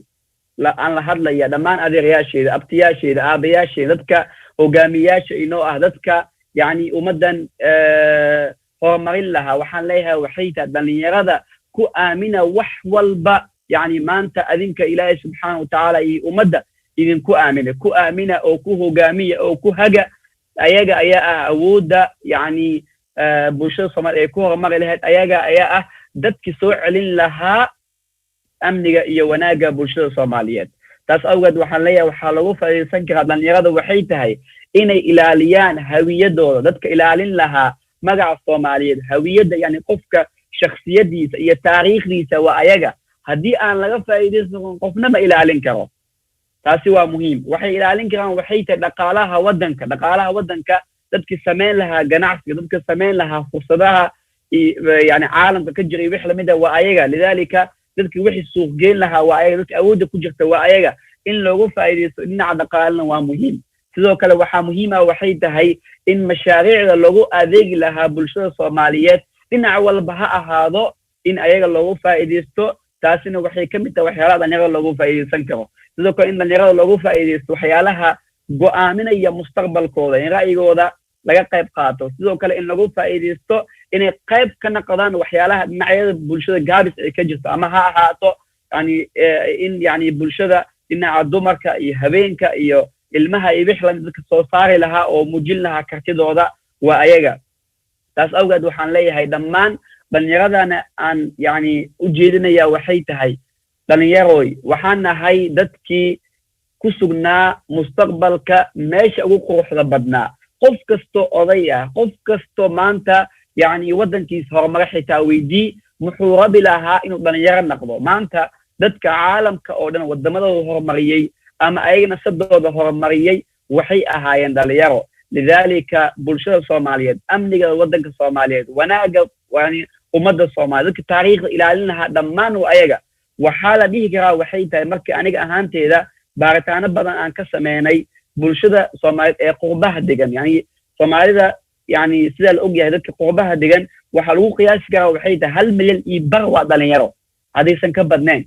aan la hadlaya dhamaan adeegayaasheeda abtiyaasheeda aabayaasheeda dadka hogaamiyaasha inoo ah dadka yani umadan horumarin lahaa waxaan leeyahay waxay tahay dhalinyarada ku aamina wax walba yani maanta adinka ilaahay subxaanahu wa tacaala iyo ummadda idinku aamina ku aamina oo ku hogaamiya oo ku haga ayaga ayaa awooda yani bulshada Soomaaliyeed ay ku horumari lahayd ayaga ayaa ah dadkii soo celin lahaa amniga iyo wanaaga bulshada Soomaaliyeed taas awgeed waxaan leeyahay waxaa lagu faa'iideysan karaa dhalinyarada waxay tahay inay ilaaliyaan hawiyadooda dadka ilaalin lahaa magaca Soomaaliyeed hawiyada yani qofka shakhsiyadiisa iyo taariikhdiisa waa ayaga haddii aan laga faa'iideysan qofna ma ilaalin karo taasi waa muhiim waxay ilaalin karaan waxay tahay dhaqaalaha wadanka dadkii sameyn lahaa ganacsiga dadka sameyn lahaa fursadaha yani caalamka ka jiray wix lamid ah waa ayaga lidaalika dadkii wixii suuq geyn lahaa waa ayaga dadka awoodda ku jirta waa ayaga in loogu faa'iideysto dhinaca dhaqaalana waa muhiim sidoo kale waxaa muhiim ah waxay tahay in mashaariicda lagu adeegi lahaa bulshada Soomaaliyeed dhinac walba ha ahaado in ayaga loogu faa'iideysto taasina waxay ka mid tahay waxyaalaha dhalinyarada loogu faa'iideysan karo sidoo kale in dhalinyarada loogu faa'iideysto waxyaalaha go'aaminaya mustaqbalkooda in ra'yigooda laga qayb qaato sidoo kale in lagu faa'iideysto inay qayb ka noqdaan waxyaalaha dhinacyada bulshada gaabis ay ka jirto ama ha ahaato yani in yani bulshada dhinaca dumarka iyo habeenka iyo ilmaha iyo wix lamid dadka soo saari lahaa oo muujin lahaa kartidooda waa ayaga taas awgeed waxaan leeyahay dhammaan dhalinyaradana aan yani u jeedinaya waxay tahay dhalinyaroy waxaan nahay dadkii ku sugnaa mustaqbalka meesha ugu quruxda badnaa qof kasto oday ah qof kasto maanta yani wadankiisa horumar xitaa weydii muxuu rabi lahaa inuu dhalinyaro noqdo maanta dadka caalamka oo dhan wadamadooda horumariyay ama ayagana sadooda horumariyay waxay ahaayeen dhalinyaro lidaalika bulshada Soomaaliyeed amniga wadanka Soomaaliyeed wanaaga yani ummadda Soomaaliyeed dadka taariikhda ilaalin lahaa dhammaan waa ayaga waxaa la dhihi karaa waxay tahay markii aniga ahaanteeda baaritaano badan aan ka sameynay bulshada Soomaaliyeed ee qurbaha degan yani Soomaalida yani sida la ogyahay dadka qurbaha degan waxa lagu qiyaasi karaa waxay tahay 1 milyan iyo bar waa dhalinyaro hadaysan ka badnayn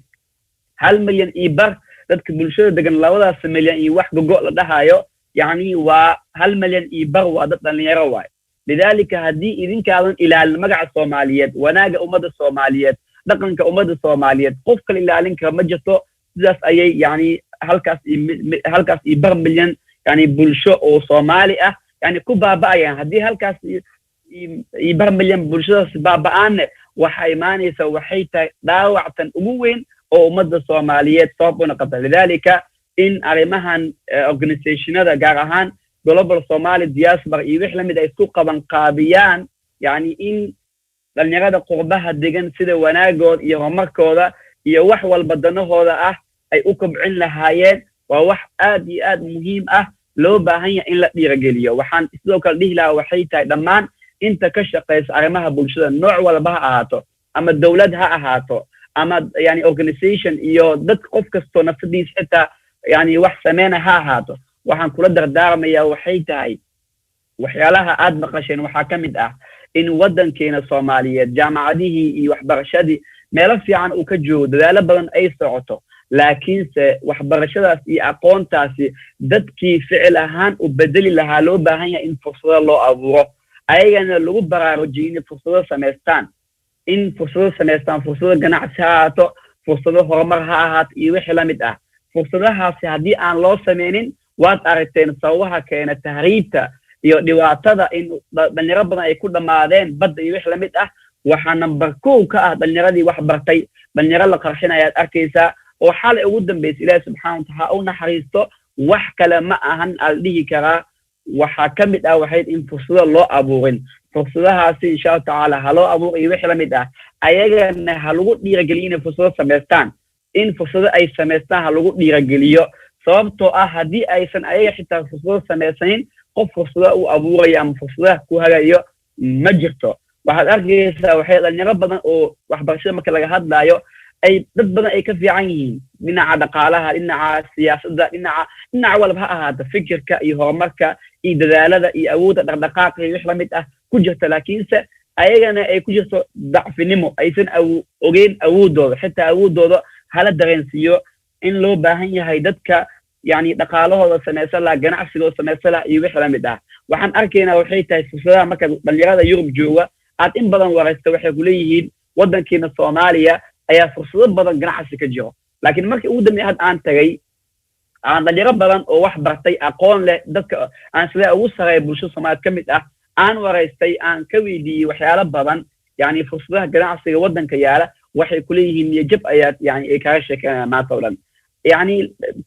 1 milyan iyo bar dadka bulshada degan 2 milyan iyo wax gogo la dhahayo yani waa 1 milyan iyo bar waa dad dhalinyaro waay lidaalika haddii idinkaadan ilaalin magaca Soomaaliyeed wanaaga ummadda Soomaaliyeed dhaqanka ummadda Soomaaliyeed qof kale ilaalin kara ma jirto sidaas ayay yani halkaas iyo bar milyan yani bulsho oo Soomaali ah yani ku baaba'ayaan haddii halkaas iyo bar milyan bulshadaas baaba'aan waxa imaanaysa waxay tahay dhaawactan ugu weyn oo ummadda Soomaaliyeed sabab u noqota lidaalika in arrimahan organizationada gaar ahaan global Somali Diaspora iyo wix lamid ay isku qaban qaabiyaan yani in dhalinyarada qurbaha degan sida wanaagood iyo horumarkooda iyo wax walba danahooda ah ay u kobcin lahaayeen waa wax aad iyo aad muhiim ah loo baahan yahay in la dhiirigeliyo waxaan sidoo kale dhihi lahaa waxay tahay dhammaan inta ka shaqeysa arrimaha bulshada nooc walba ha ahaato ama dawlad ha ahaato ama yani organization iyo dad qof kasto nafsadiisa xitaa yani wax sameena ha ahaato waxaan kula dardaarmayaa waxay tahay waxyaalaha aad maqasheen waxaa ka mid ah in wadankeena Soomaaliyeed jaamacadihii iyo waxbarashadii meelo fiican uu ka joogo dadaalo badan ay socoto laakiinse waxbarashadaas iyo aqoontaasi dadkii ficil ahaan u bedeli lahaa loo baahan yahay in fursado loo abuuro ayagana lagu baraarujiyo inay fursado samaystaan fursado ganacsi ha ahaato fursado horumar ha ahaato iyo wixii la mid ah fursadahaasi haddii aan loo sameynin waad aragteen sababaha keena tahriibta iyo dhibaatada in dhalinyaro badan ay ku dhammaadeen badda iyo wixii la mid ah waxaa number 1 ka ah dhalinyaradii wax bartay dhalinyaro la qarxinayaad arkaysaa oo xalay ugu dambeysay ilaahay subxaanahu wa tacaala u naxariisto wax kale ma ahan al dhihi karaa waxaa ka mid ah waxay in fursado loo abuurin fursadahaasi insha Allah tacaala ha loo abuuro iyo wixii la mid ah ayagana ha lagu dhiirageliyo inay fursado samaystaan in fursado ay samaystaan ha lagu dhiirageliyo sababtoo ah haddii aysan ayaga xitaa fursado samaysanin qof fursado u abuuraya ama fursadaha ku hagayo ma jirto waxaad arkaysaa waxay dhalinyaro badan oo waxbarashada marka laga hadlaayo ay dad badan ay ka fiican yihiin dhinaca dhaqaalaha dhinaca siyaasadda dhinaca walba ha ahaata fikirka iyo horumarka iyo dadaalada iyo awoodda dhaqdhaqaaqa iyo wix la mid ah ku jirta laakiinse ayagana ay ku jirto dacfinimo aysan ogeyn awoodooda xitaa awoodooda hala dareensiiyo in loo baahan yahay dadka yani dhaqaalahooda samaysan laha ganacsigooda samaysan laha iyo wix la mid ah waxaan arkaynaa waxay tahay fursadaha marka dhalinyarada Yurub jooga aad in badan waraysta waxay ku leeyihiin waddankeena Soomaaliya ayaa fursado badan ganacsi ka jiro laakiin markii ugu dambeeyay aan tagay aan dhalinyaro badan oo wax bartay aqoon leh dadka aan sida ugu sareey bulshada Soomaaliyeed kamid ah aan waraystay aan ka weydiiyay waxyaalo badan yani fursadaha ganacsiga waddanka yaala waxay ku leeyihiin niyad ayaad yani ay kaga sheekeynayaan maanta oo dhan yani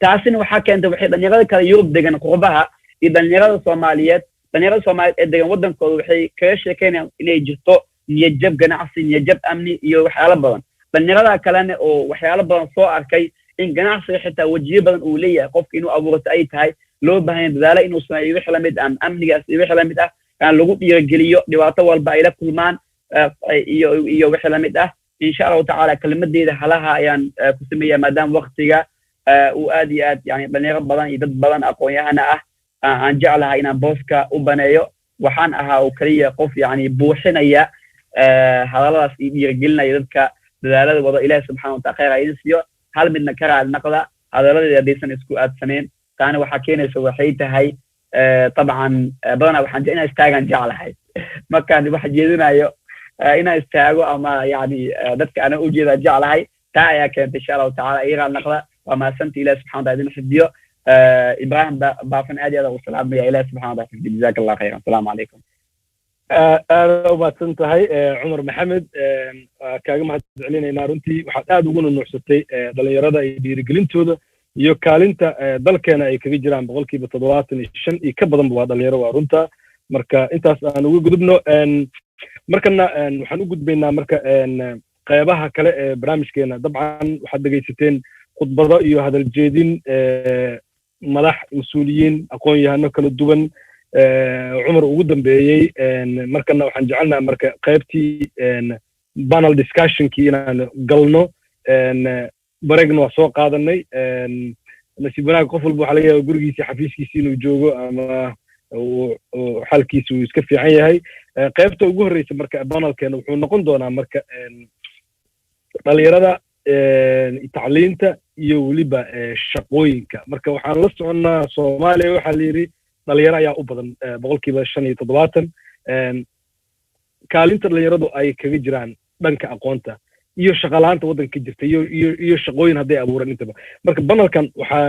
taasina waxaa keentay waxay dhalinyarada kale Yurub degan qurbaha iyo dhalinyarada Soomaaliyeed ee degan waddankooda waxay kaga sheekeynayaan inay jirto niyad ganacsi niyad amni iyo waxyaalo badan dhalinyarada kalena oo waxyaalo badan soo arkay in ganacsiga xitaa wajiyo badan uu leeyahay qofka inuu abuurto ay tahay loo baahan dadaalo inuu sameeyo wixii la mid ah amnigaas iyo wixii la mid ah aan lagu dhiirageliyo dhibaato walba ay la kulmaan iyo wixii la mid ah insha Allah tacaala kalimadeeda halaha ayaan ku sameeyaa maadaama waqtiga uu aad iyo aad yani dhalinyaro badan iyo dad badan aqoon-yahana ah aan jeclahay inaan booska u baneeyo waxaan ahaa oo kaliya qof yani buuxinaya hadaladaas iyo dhiirigelinaya dadka dadaalada wada ilaahay subxaanahu wa tacaala khayr idin siiyo hal midna ka raali noqda hadaladeeda hadaysan isku aadsaneen taana waxaa keenaysa waxay tahay طبعا badanaa waxaan inaan istaagaan jeclahay markaan wax jeedinayo inaan istaago ama yani dadka ana u jeeda jeclahay taa ayaa keentay insha Allah tacaala ay raali noqda waa mahadsantii ilaahay subxaanahu wa tacaala idin xifdiyo Ibrahim baafan aad iyo aad u salaamaya ilaahay subxaanahu wa tacaala xifdi jazakallahu khayran assalaamu calaykum aad u mahadsan tahay Cumar Maxamed kaaga mahadcelinaynaa runtii waxaad aad ugu nuuxsatay dhalinyarada iyo dhiirigelintooda iyo kaalinta dalkeena ay kaga jiraan 75% iyo ka badan waa dhalinyaro waa runta marka intaas aan ugu gudubno markana waxaan u gudbaynaa marka qaybaha kale ee barnaamijkeena dabcan waxaad dhageysateen khudbado iyo hadal jeedin madax mas'uuliyiin aqoon-yahano kala duwan Cumar ugu dambeeyay markana waxaan jecelnahay marka qaybtii panel discussion-kii inaan galno bareegna waa soo qaadanay nasiib wanaag qof walba waxaa laga yaabaa gurigiisa xafiiskiisa inuu joogo ama xalkiisa uu iska fiican yahay qaybta ugu horreysa marka panelkeena wuxuu noqon doonaa marka dhalinyarada tacliinta iyo weliba shaqooyinka marka waxaan la soconnaa Soomaaliya waxaa la yidhi dhalinyaro ayaa u badan 57% kaalinta dhalinyaradu ay kaga jiraan dhanka aqoonta iyo shaqalaanta waddanka jirta iyo shaqooyin hadday abuuraan intaba marka panelkan waxaa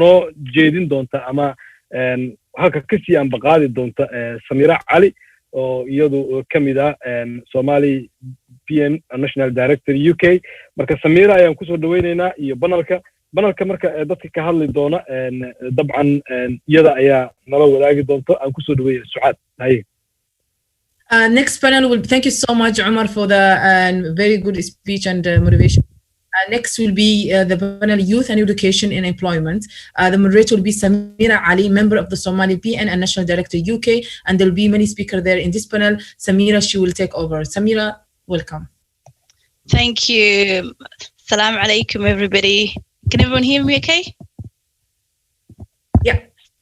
noo jeedin doonta ama halka kasii ambaqaadi doonta Samira Cali oo iyadu ka mid ah Somali PM National Director UK marka Samira ayaan kusoo dhaweynaynaa iyo panelka marka dadka ka hadli doona dabcan iyada ayaa nala wadaagi doonto aan kusoo dhaweeyo Sucaad haye Next panel will thank you so much, Umar, for the very good speech and motivation. Next will be the panel Youth and Education in Employment. The moderator will be Samira Ali, member of the Somali PN and National Director UK, and there will be many speakers there in this panel. Samira, she will take over. Samira, welcome. Thank you. Assalamu alaikum, everybody. Can everyone hear me okay? Yeah.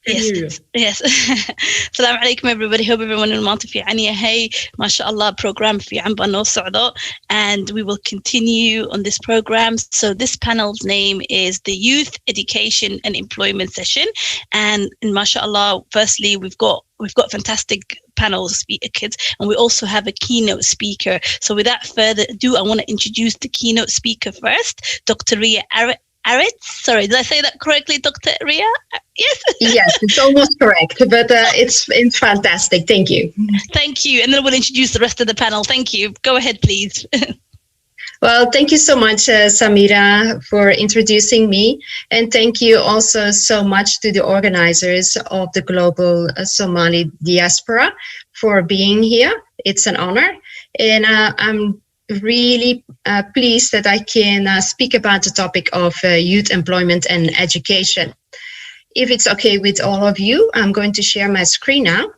Yes. Assalamu alaikum everybody. Hope everyone in Malta fi aniya. Hey, mashallah, program fi amba no sa'da, and we will continue on this program. So this panel's name is the Youth Education and Employment Session, and mashallah, firstly we've got fantastic panel kids, and we also have a keynote speaker. So without further ado, I want to introduce the keynote speaker first, Dr. Ria Aritz. Sorry, did I say that correctly, Dr. Ria? Yes. Yes, it's almost correct, but it's fantastic. Thank you. Thank you. And then we'll introduce the rest of the panel. Thank you. Go ahead, please. Well, thank you so much, Samira, for introducing me. And thank you also so much to the organizers of the Global Somali Diaspora for being here. It's an honor. And I'm really pleased that I can speak about the topic of youth employment and education. If it's okay with all of you, I'm going to share my screen now.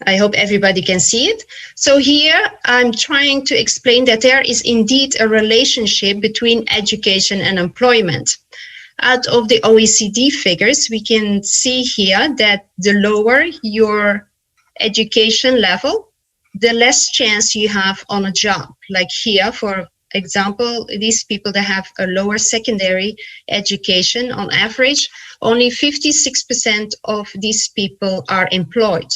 I hope everybody can see it. So here I'm trying to explain that there is indeed a relationship between education and employment. Out of the OECD figures, we can see here that the lower your education level, the less chance you have on a job. Like here, for example, these people that have a lower secondary education, on average, only 56% of these people are employed.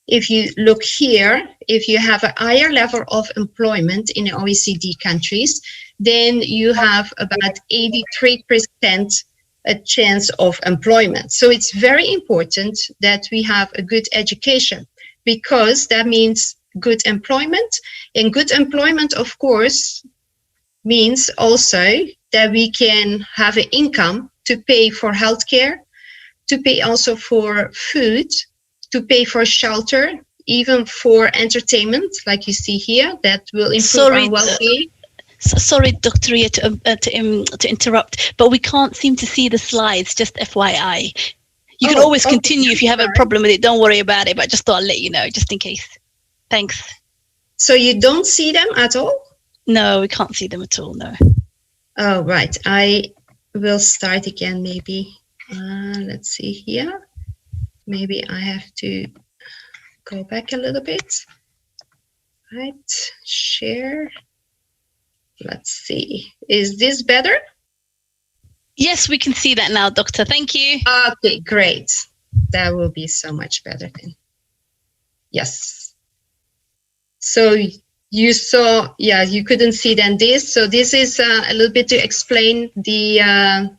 If you look here, if you have a higher level of employment in the OECD countries, then you have about 83% a chance of employment. So it's very important that we have a good education, because that means good employment. And good employment, of course, means also that we can have an income to pay for healthcare, to pay also for food, to pay for shelter, even for entertainment, like you see here, that will improve our well-being. Sorry, Dr. Ria, to interrupt, but we can't seem to see the slides, just FYI. You can always continue if you have a problem with it. Don't worry about it, but just thought I'd let you know, just in case. Thanks. So you don't see them at all? No, we can't see them at all, no. Oh, right. I will start again, maybe. Let's see here. Maybe I have to go back a little bit. Right, share. Let's see. Is this better? Yes, we can see that now, Doctor. Thank you. Okay, great. That will be so much better then. Yes. So you saw, yeah, you couldn't see then this. So this is a little bit to explain the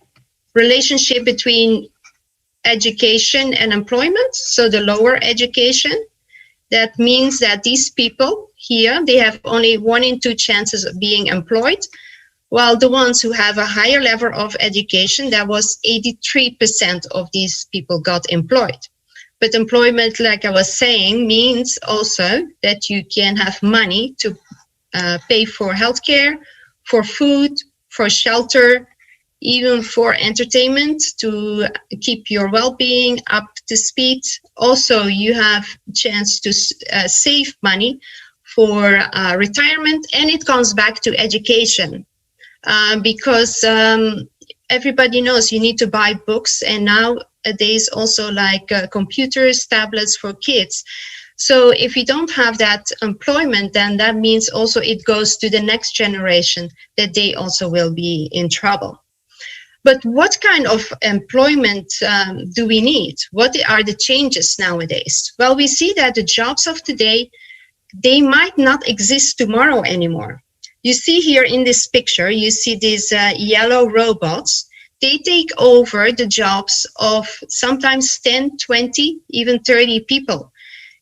relationship between education and employment. So the lower education, that means that these people here, they have only 1 in 2 chances of being employed, while the ones who have a higher level of education, that was 83% of these people got employed. But employment, like I was saying, means also that you can have money to pay for healthcare, for food, for shelter, even for entertainment, to keep your well-being up to speed. Also, you have a chance to save money for retirement, and it comes back to education, because everybody knows you need to buy books, and nowadays also like computers, tablets for kids. So if you don't have that employment, then that means also it goes to the next generation, that they also will be in trouble. But what kind of employment do we need? What are the changes nowadays? Well, we see that the jobs of today, they might not exist tomorrow anymore. You see here in this picture, you see these yellow robots. They take over the jobs of sometimes 10, 20, even 30 people.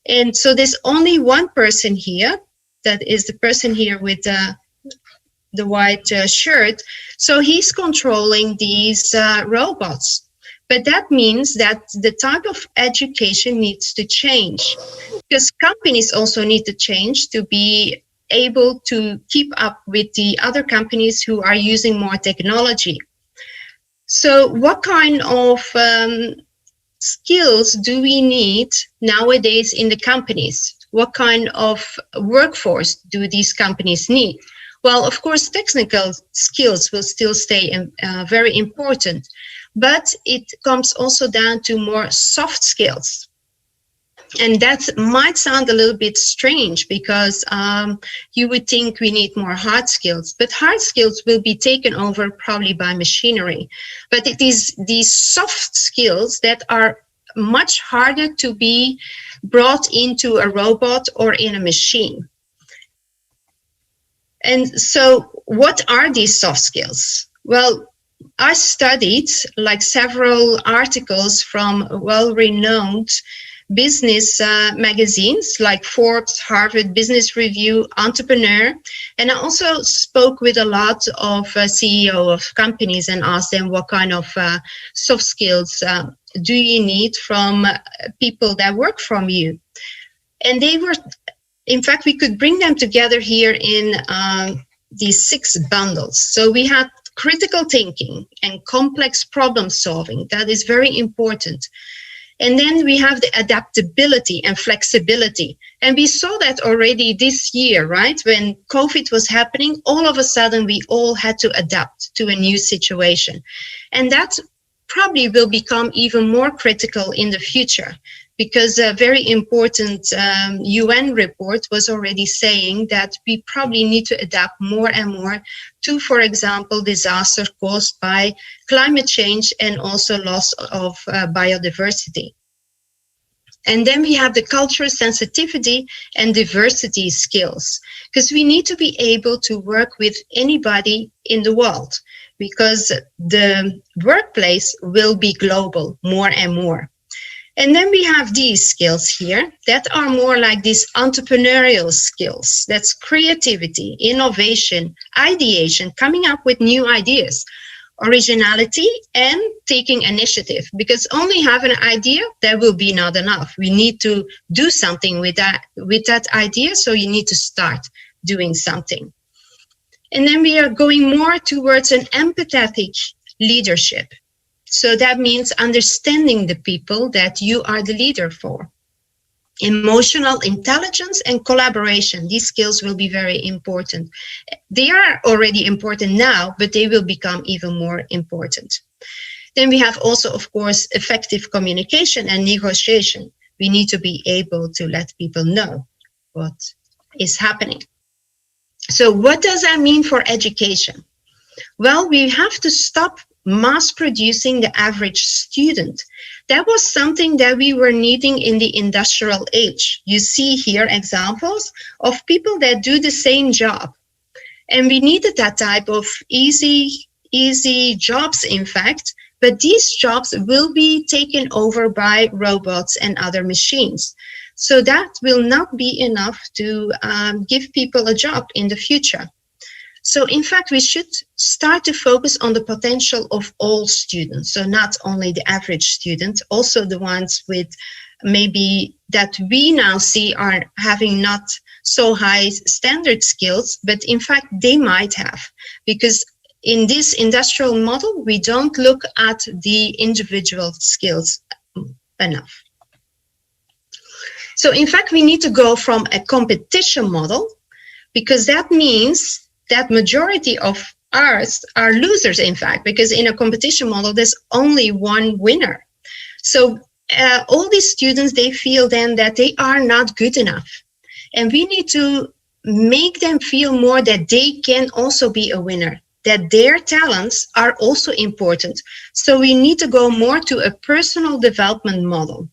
And so there's only one person here, that is the person here with the white shirt. So he's controlling these robots. But that means that the type of education needs to change, because companies also need to change to be able to keep up with the other companies who are using more technology. So what kind of skills do we need nowadays in the companies? What kind of workforce do these companies need? Well, of course, technical skills will still stay very important, but it comes also down to more soft skills. And that might sound a little bit strange because you would think we need more hard skills, but hard skills will be taken over probably by machinery. But it is these soft skills that are much harder to be brought into a robot or in a machine. And so what are these soft skills? Well, I studied like several articles from well-renowned business magazines like Forbes, Harvard Business Review, Entrepreneur. And I also spoke with a lot of CEO of companies and asked them what kind of soft skills do you need from people that work from you. And they were, in fact, we could bring them together here in these 6 bundles. So we had critical thinking and complex problem solving. That is very important. And then we have the adaptability and flexibility. And we saw that already this year, right? When COVID was happening, all of a sudden we all had to adapt to a new situation. And that probably will become even more critical in the future, because a very important UN report was already saying that we probably need to adapt more and more to, for example, disaster caused by climate change and also loss of biodiversity. And then we have the cultural sensitivity and diversity skills, because we need to be able to work with anybody in the world, because the workplace will be global more and more. And then we have these skills here that are more like these entrepreneurial skills. That's creativity, innovation, ideation, coming up with new ideas, originality, and taking initiative. Because only having an idea, that will be not enough. We need to do something with that idea, so you need to start doing something. And then we are going more towards an empathetic leadership. So that means understanding the people that you are the leader for. Emotional intelligence and collaboration. These skills will be very important. They are already important now, but they will become even more important. Then we have also, of course, effective communication and negotiation. We need to be able to let people know what is happening. So what does that mean for education? Well, we have to stop mass producing the average student. That was something that we were needing in the industrial age. You see here examples of people that do the same job. And we needed that type of easy jobs, in fact, but these jobs will be taken over by robots and other machines. So that will not be enough to give people a job in the future. So in fact, we should start to focus on the potential of all students. So not only the average student, also the ones with maybe that we now see are having not so high standard skills, but in fact they might have, because in this industrial model, we don't look at the individual skills enough. So in fact, we need to go from a competition model, because that means that majority of ours are losers, in fact, because in a competition model, there's only one winner. So all these students, they feel then that they are not good enough. And we need to make them feel more that they can also be a winner, that their talents are also important. So we need to go more to a personal development model.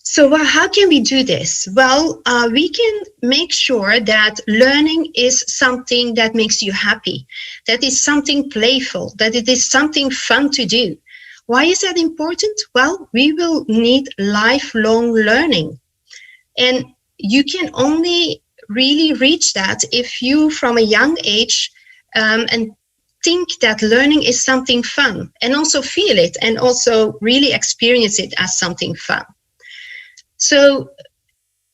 So how can we do this? Well, we can make sure that learning is something that makes you happy, that is something playful, that it is something fun to do. Why is that important? Well, we will need lifelong learning. And you can only really reach that if you, from a young age, and think that learning is something fun, and also feel it, and also really experience it as something fun. So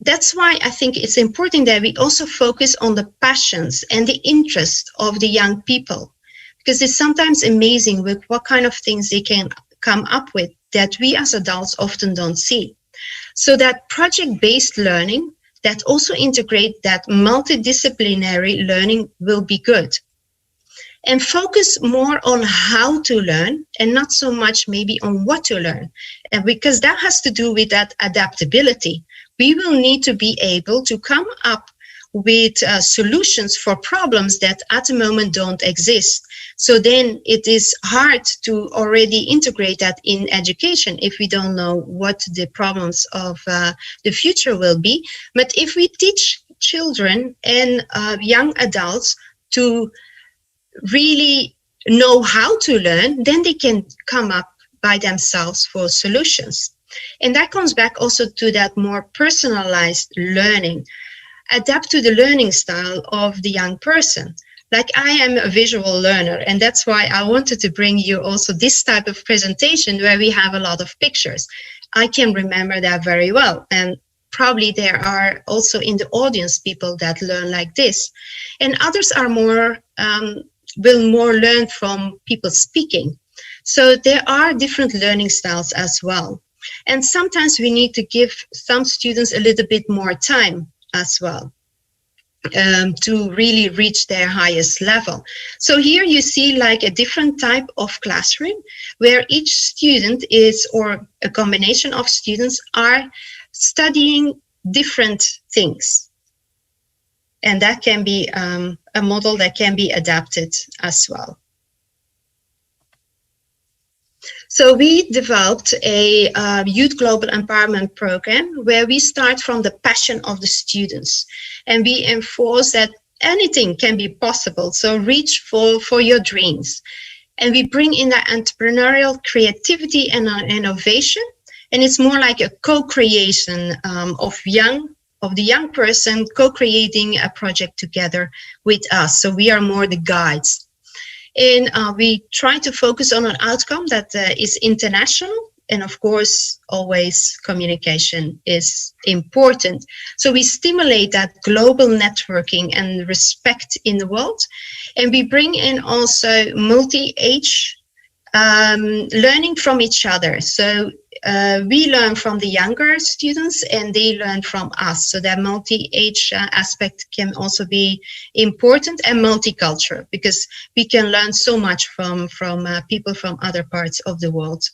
that's why I think it's important that we also focus on the passions and the interest of the young people, because it's sometimes amazing with what kind of things they can come up with that we as adults often don't see. So that project-based learning that also integrate that multidisciplinary learning will be good. And focus more on how to learn and not so much maybe on what to learn. And because that has to do with that adaptability. We will need to be able to come up with solutions for problems that at the moment don't exist. So then it is hard to already integrate that in education if we don't know what the problems of the future will be. But if we teach children and young adults to really know how to learn, then they can come up by themselves for solutions. And that comes back also to that more personalized learning. Adapt to the learning style of the young person. Like I am a visual learner, and that's why I wanted to bring you also this type of presentation where we have a lot of pictures. I can remember that very well. And probably there are also in the audience people that learn like this. And others are more, will more learn from people speaking. So there are different learning styles as well. And sometimes we need to give some students a little bit more time as well to really reach their highest level. So here you see like a different type of classroom where each student is, or a combination of students are studying different things. And that can be a model that can be adapted as well. So we developed a youth global empowerment program where we start from the passion of the students, and we enforce that anything can be possible. So reach for your dreams. And we bring in that entrepreneurial creativity and innovation. And it's more like a co-creation of the young person co-creating a project together with us. So we are more the guides. And we try to focus on an outcome that is international. And of course, always communication is important. So we stimulate that global networking and respect in the world. And we bring in also multi-age learning from each other. So we learn from the younger students and they learn from us. So that multi-age aspect can also be important, and multicultural, because we can learn so much from people from other parts of the world.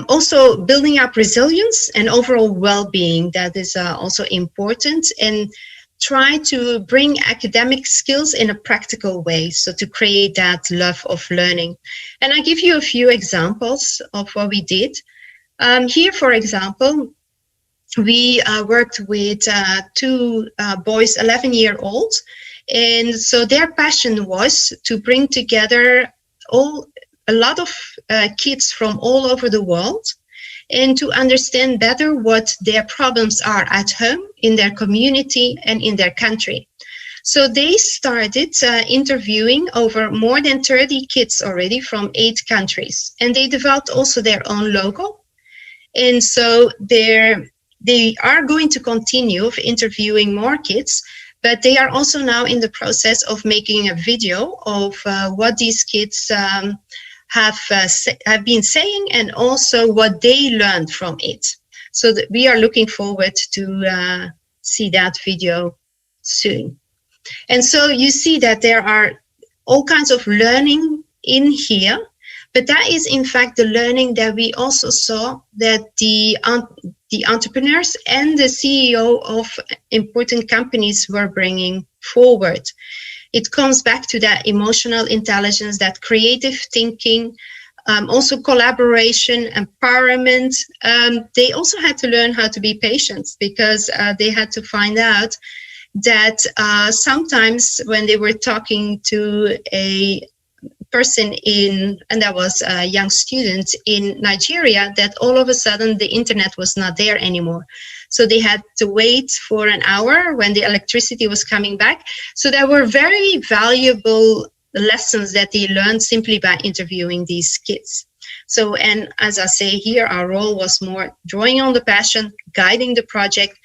Also building up resilience and overall well-being, that is also important, and try to bring academic skills in a practical way, so to create that love of learning. And I give you a few examples of what we did. Here, for example, we worked with two boys, 11-year-old, and so their passion was to bring together a lot of kids from all over the world, and to understand better what their problems are at home, in their community, and in their country. So they started interviewing over more than 30 kids already from 8 countries. And they developed also their own logo. And so they are going to continue interviewing more kids, but they are also now in the process of making a video of what these kids have been saying, and also what they learned from it. So that we are looking forward to see that video soon. And so you see that there are all kinds of learning in here, but that is in fact the learning that we also saw that the entrepreneurs and the CEO of important companies were bringing forward. It comes back to that emotional intelligence, that creative thinking, also collaboration, empowerment. They also had to learn how to be patient, because they had to find out that sometimes when they were talking to a person and that was a young student in Nigeria, that all of a sudden the internet was not there anymore. So they had to wait for an hour when the electricity was coming back. So there were very valuable lessons that they learned simply by interviewing these kids. So, and as I say here, our role was more drawing on the passion, guiding the project,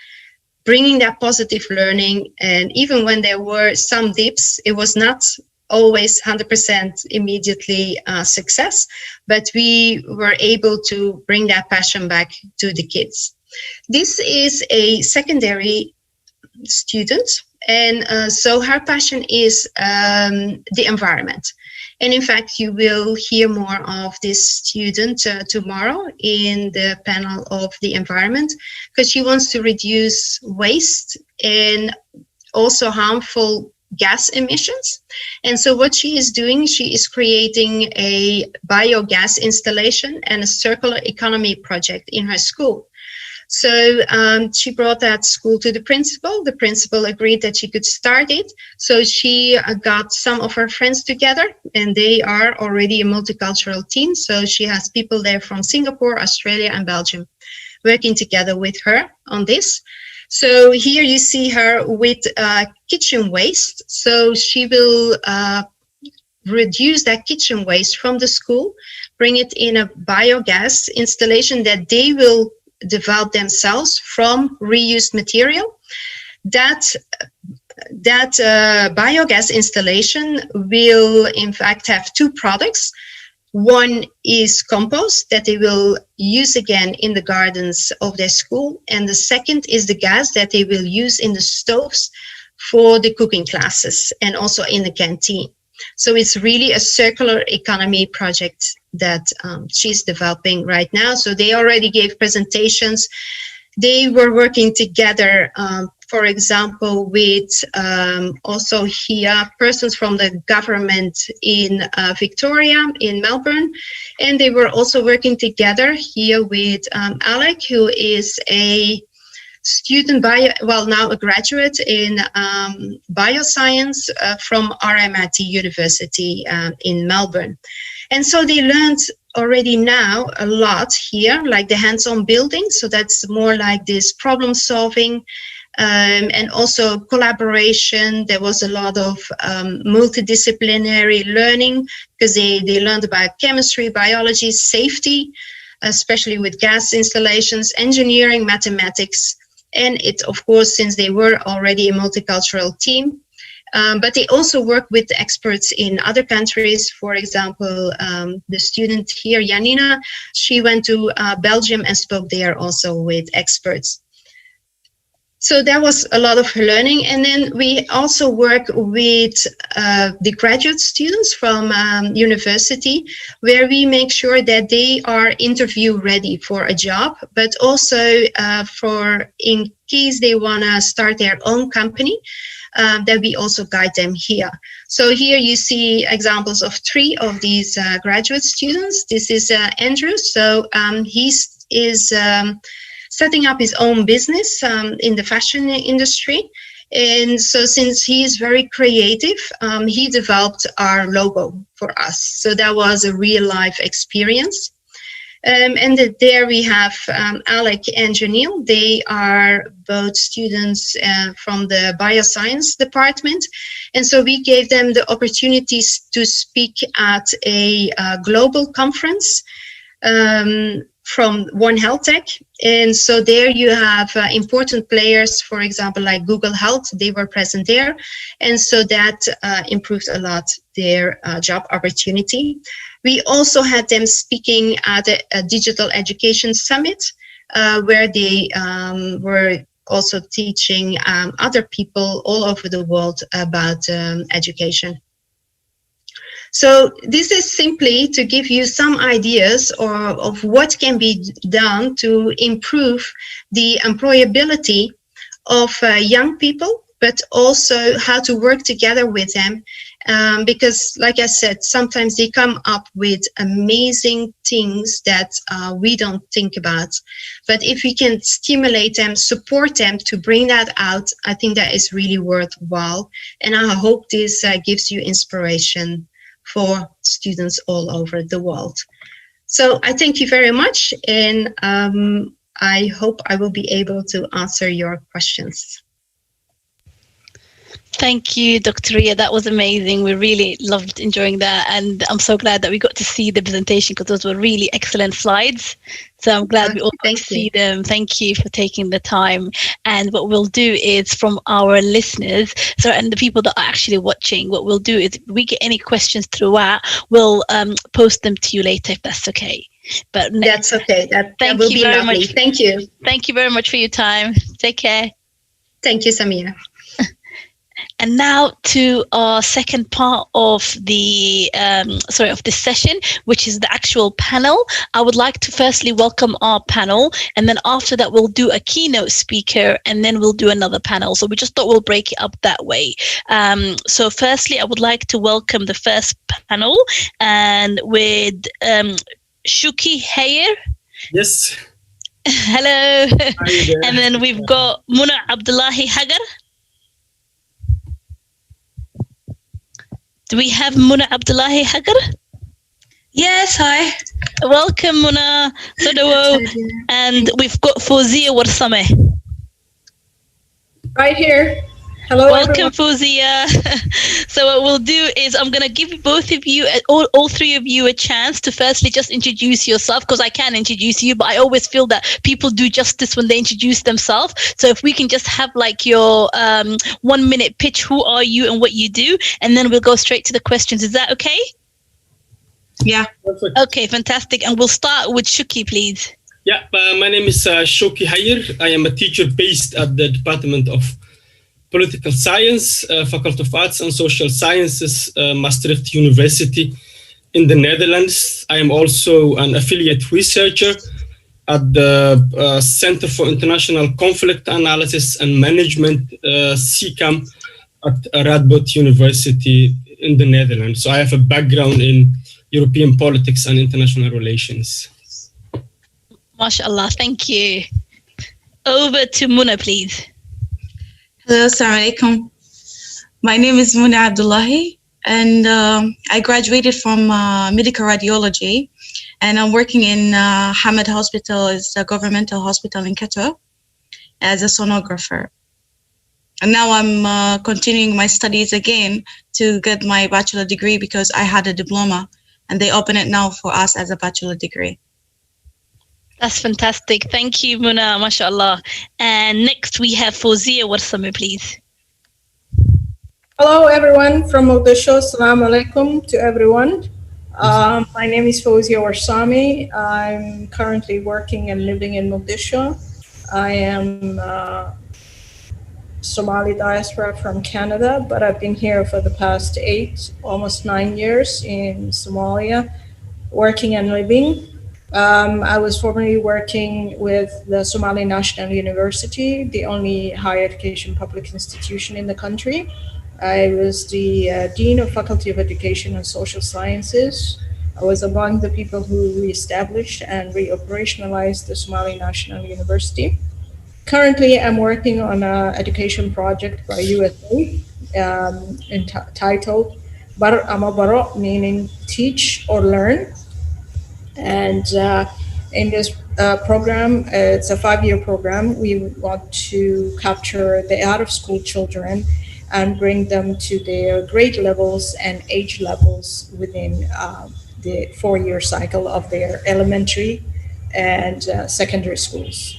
bringing that positive learning. And even when there were some dips, it was not always 100% immediately success, but we were able to bring that passion back to the kids. This is a secondary student, and so her passion is the environment. And in fact, you will hear more of this student tomorrow in the panel of the environment, because she wants to reduce waste and also harmful gas emissions. And so what she is doing, she is creating a biogas installation and a circular economy project in her school. So she brought that school to the principal. The principal agreed that she could start it. So she got some of her friends together, and they are already a multicultural team. So she has people there from Singapore, Australia, and Belgium working together with her on this. So here you see her with kitchen waste. So she will reduce that kitchen waste from the school, bring it in a biogas installation that they will develop themselves from reused material. That biogas installation will in fact have two products. One is compost that they will use again in the gardens of their school, and the second is the gas that they will use in the stoves for the cooking classes and also in the canteen. So it's really a circular economy project that she's developing right now. So they already gave presentations. They were working together, for example, with also here persons from the government in Victoria, in Melbourne. And they were also working together here with Alec, who is a student, now a graduate in bioscience from RMIT University in Melbourne. And so they learned already now a lot here, like the hands-on building. So that's more like this problem solving and also collaboration. There was a lot of multidisciplinary learning because they learned about chemistry, biology, safety, especially with gas installations, engineering, mathematics. And it, of course, since they were already a multicultural team, but they also work with experts in other countries. For example, the student here, Janina, she went to Belgium and spoke there also with experts. So that was a lot of learning. And then we also work with the graduate students from university, where we make sure that they are interview ready for a job, but also for in case they want to start their own company, that we also guide them here. So here you see examples of 3 of these graduate students. This is Andrew. So he is setting up his own business in the fashion industry. And so since he is very creative, he developed our logo for us. So that was a real life experience. And there we have Alec and Janil. They are both students from the bioscience department. And so we gave them the opportunities to speak at a global conference from One Health Tech. And so there you have important players, for example, like Google Health, they were present there. And so that improved a lot their job opportunity. We also had them speaking at a digital education summit, where they were also teaching other people all over the world about education. So this is simply to give you some ideas of what can be done to improve the employability of young people, but also how to work together with them. Because like I said, sometimes they come up with amazing things that we don't think about. But if we can stimulate them, support them to bring that out, I think that is really worthwhile. And I hope this gives you inspiration for students all over the world. So I thank you very much, and I hope I will be able to answer your questions. Thank you, Dr. Ria. That was amazing. We really loved enjoying that. And I'm so glad that we got to see the presentation because those were really excellent slides. So I'm glad we all got to see them. Thank you for taking the time. And what we'll do is from our listeners, and the people that are actually watching, what we'll do is if we get any questions throughout, we'll post them to you later if that's okay. But that's okay. That will be lovely. Thank you. Thank you very much for your time. Take care. Thank you, Samia. And now to our second part of the of this session, which is the actual panel. I would like to firstly welcome our panel, and then after that we'll do a keynote speaker, and then we'll do another panel. So we just thought we'll break it up that way. So firstly, I would like to welcome the first panel, and with Shuki Hayer. Yes. Hello. And then we've got Muna Abdullahi Hagar. Do we have Muna Abdullahi Hagar? Yes, hi. Welcome, Muna. And we've got Fawzia Warsame. Right here. Hello, welcome, everyone. Fawzia. So what we'll do is I'm going to give both of you, all three of you, a chance to firstly just introduce yourself, because I can introduce you, but I always feel that people do justice when they introduce themselves. So if we can just have like your 1 minute pitch, who are you and what you do, and then we'll go straight to the questions. Is that okay? Yeah. Perfect. Okay, fantastic. And we'll start with Shuki, please. Yeah, my name is Shoki Hayer. I am a teacher based at the Department of Political Science, Faculty of Arts and Social Sciences, Maastricht University in the Netherlands. I am also an affiliate researcher at the Center for International Conflict Analysis and Management, CICAM, at Radboud University in the Netherlands. So I have a background in European politics and international relations. MashaAllah, thank you. Over to Muna, please. Hello, assalamu alaikum. My name is Muna Abdullahi, and I graduated from medical radiology, and I'm working in Hamad Hospital. It's a governmental hospital in Qatar as a sonographer. And now I'm continuing my studies again to get my bachelor degree because I had a diploma, and they open it now for us as a bachelor degree. That's fantastic. Thank you, Muna, mashallah. And next we have Fawzia Warsame, please. Hello, everyone from Mogadishu. Assalamu alaikum to everyone. My name is Fawzia Warsame. I'm currently working and living in Mogadishu. I am Somali Diaspora from Canada, but I've been here for the past almost 9 years in Somalia, working and living. I was formerly working with the Somali National University, the only higher education public institution in the country. I was the Dean of Faculty of Education and Social Sciences. I was among the people who reestablished and reoperationalized the Somali National University. Currently, I'm working on an education project by USA entitled Bar Ama Baro, meaning teach or learn. And in this program, it's a 5-year program. We want to capture the out-of-school children and bring them to their grade levels and age levels within the 4-year cycle of their elementary and secondary schools.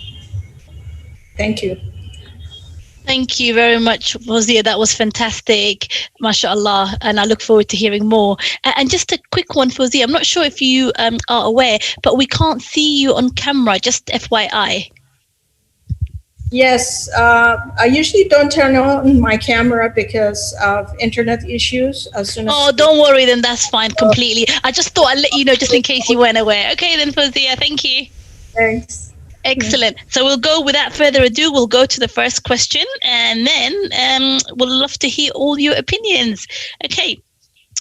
Thank you. Thank you very much, Fawzia. That was fantastic, mashallah, and I look forward to hearing more. And just a quick one, Fawzia, I'm not sure if you are aware, but we can't see you on camera, just FYI. Yes, I usually don't turn on my camera because of internet issues. As soon as don't worry, then that's fine completely. I just thought I'd let you know just in case you weren't aware. Okay, then, Fawzia, thank you. Thanks. Excellent. So we'll go, without further ado, we'll go to the first question, and then we'll love to hear all your opinions. Okay.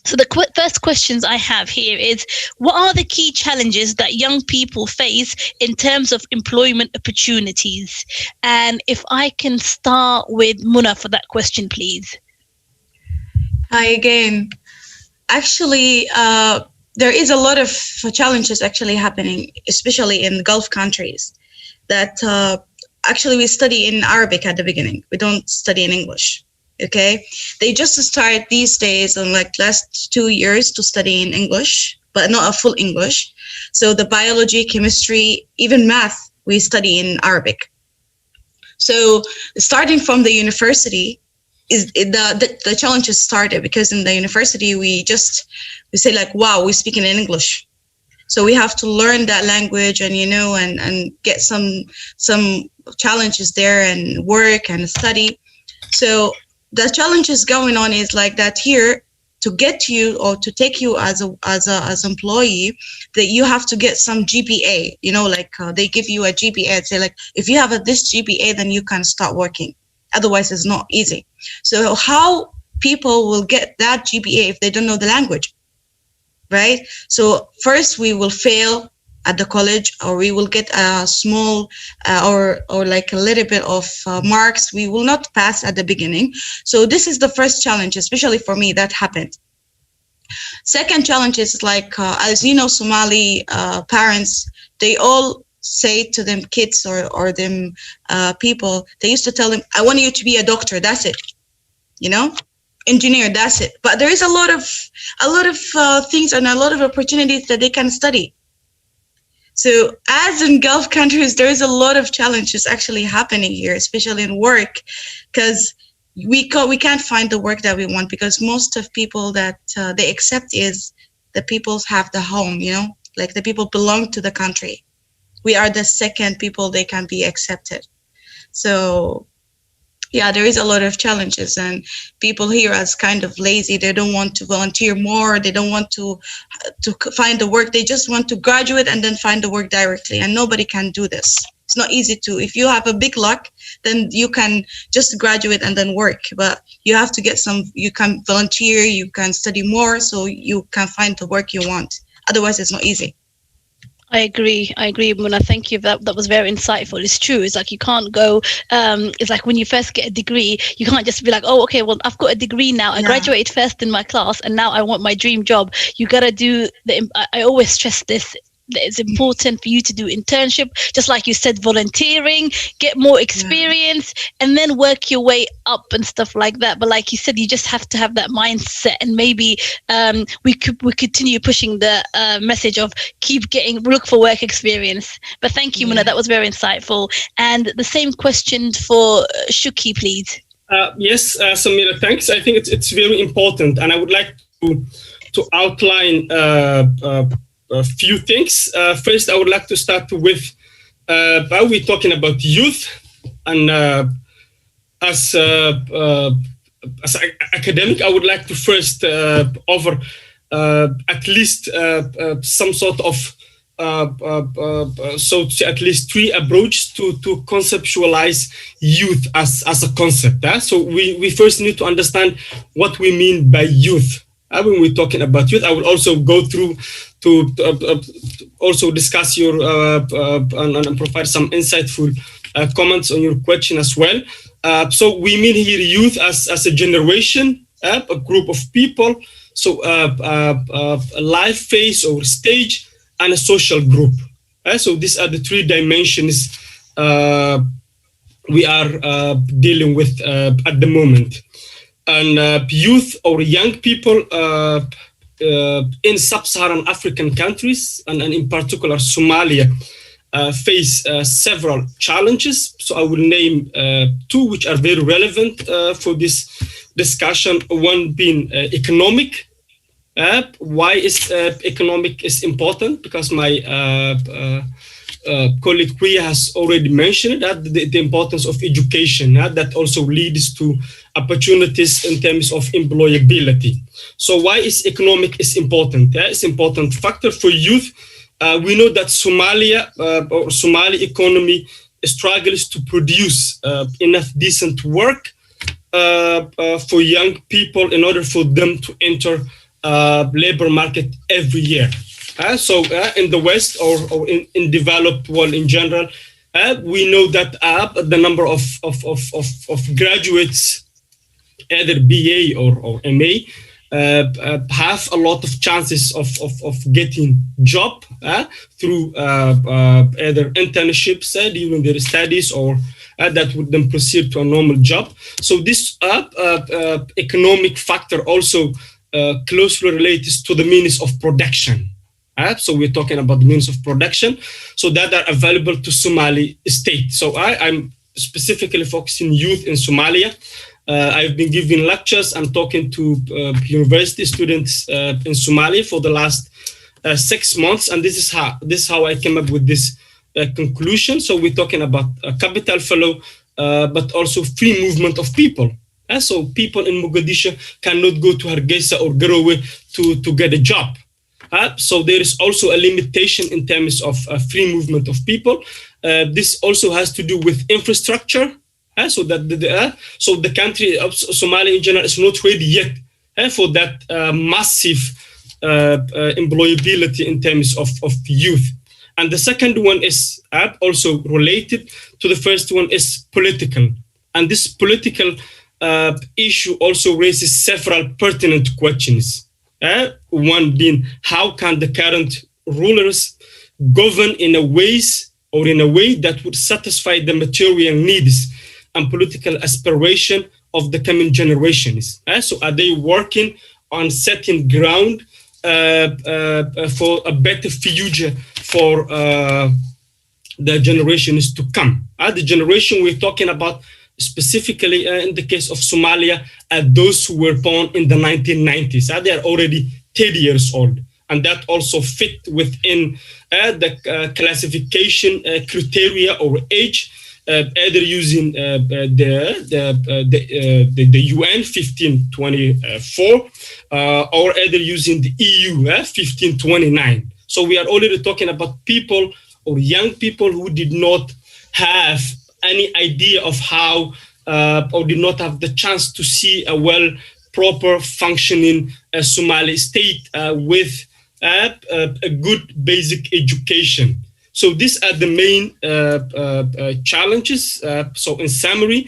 So the first questions I have here is, what are the key challenges that young people face in terms of employment opportunities? And if I can start with Muna for that question, please. Hi again. Actually, there is a lot of challenges actually happening, especially in Gulf countries, that actually we study in Arabic at the beginning. We don't study in English. Okay, they just start these days on like last 2 years to study in English, but not a full English. So the biology, chemistry, even math, we study in Arabic. So starting from the university, the challenges started because in the university we say like, wow, we're speaking in English. So we have to learn that language and, and get some challenges there and work and study. So the challenges going on is like that here to get you or to take you as employee, that you have to get some GPA, they give you a GPA and say like, if you have this GPA, then you can start working. Otherwise it's not easy. So how people will get that GPA if they don't know the language, right? So first we will fail at the college, or we will get a small or like a little bit of marks. We will not pass at the beginning. So this is the first challenge, especially for me, that happened. Second challenge is like, as you know, Somali parents, they all say to them kids or them people, they used to tell them, I want you to be a doctor, that's it, engineer, that's it. But there is a lot of things and a lot of opportunities that they can study. So as in Gulf countries, there is a lot of challenges actually happening here, especially in work, because we can't find the work that we want, because most of people that they accept is the peoples have the home, like the people belong to the country. We are the second people they can be accepted. So yeah, there is a lot of challenges, and people here are kind of lazy. They don't want to volunteer more. They don't want to find the work. They just want to graduate and then find the work directly. And nobody can do this. It's not easy to. If you have a big luck, then you can just graduate and then work. But you have to get you can volunteer, you can study more, so you can find the work you want. Otherwise, it's not easy. I agree, Muna. Thank you. That was very insightful. It's true. It's like you can't go. It's like when you first get a degree, you can't just be like, oh, okay, well, I've got a degree now. I graduated first in my class, and now I want my dream job. You gotta do I always stress this. It's important for you to do internship, just like you said, volunteering, get more experience, and then work your way up and stuff like that. But like you said, you just have to have that mindset, and maybe we continue pushing the message of look for work experience. But thank you, Muna, that was very insightful. And the same question for Shuki, please. Yes, Samira, thanks. I think it's very important, and I would like to outline a few things. First, I would like to start with how we're talking about youth, and as an academic, I would like to first offer at least some sort of at least three approaches to conceptualize youth as a concept. So we first need to understand what we mean by youth. When we're talking about youth, I will also go through to also discuss your and provide some insightful comments on your question as well. So we mean here youth as a generation, a group of people, so a life phase or stage, and a social group. So these are the three dimensions we are dealing with at the moment. And youth or young people in sub-Saharan African countries, and in particular Somalia, face several challenges. So I will name two which are very relevant for this discussion. One being economic. Why is economic is important? Because my colleague Priya has already mentioned that the importance of education, that also leads to opportunities in terms of employability. So why is economic is important? It's an important factor for youth. We know that Somalia or Somali economy struggles to produce enough decent work for young people in order for them to enter labor market every year. So in the West or in developed world in general, we know that the number of graduates, either BA or MA, have a lot of chances of getting job through either internships during their studies or that would then proceed to a normal job. So this economic factor also closely relates to the means of production. So we're talking about the means of production, so that are available to Somali state. So I'm specifically focusing youth in Somalia. I've been giving lectures and talking to university students in Somalia for the last 6 months, and this is how I came up with this conclusion. So we're talking about a capital flow, but also free movement of people. So people in Mogadishu cannot go to Hargeisa or Garowe to get a job. So there is also a limitation in terms of free movement of people. This also has to do with infrastructure. So that the country of Somalia in general is not ready yet for that massive employability in terms of youth. And the second one is also related to the first one, is political. And this political issue also raises several pertinent questions. One being, how can the current rulers govern in a way that would satisfy the material needs and political aspiration of the coming generations? So are they working on setting ground for a better future for the generations to come? The generation we're talking about specifically in the case of Somalia are those who were born in the 1990s. They are already 30 years old. And that also fit within the classification criteria or age, either using the UN 1524 or either using the EU 1529. So we are already talking about people or young people who did not have any idea of how or did not have the chance to see a proper functioning Somali state with a good basic education. So these are the main challenges. So in summary,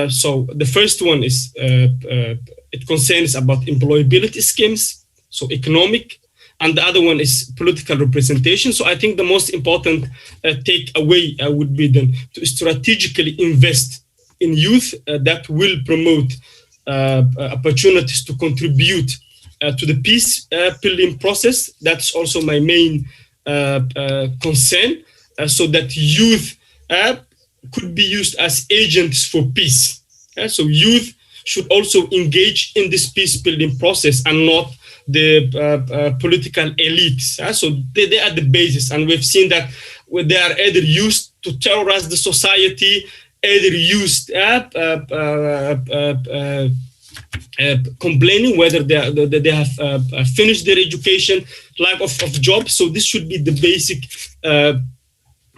so the first one is it concerns about employability schemes, so economic, and the other one is political representation. So I think the most important takeaway would be then to strategically invest in youth that will promote opportunities to contribute to the peace building process. That's also my main concern, so that youth could be used as agents for peace. So youth should also engage in this peace building process and not the political elites. So they are the basis, and we've seen that they are either used to terrorize the society, either used complaining whether they have finished their education, lack of jobs. So this should be the basic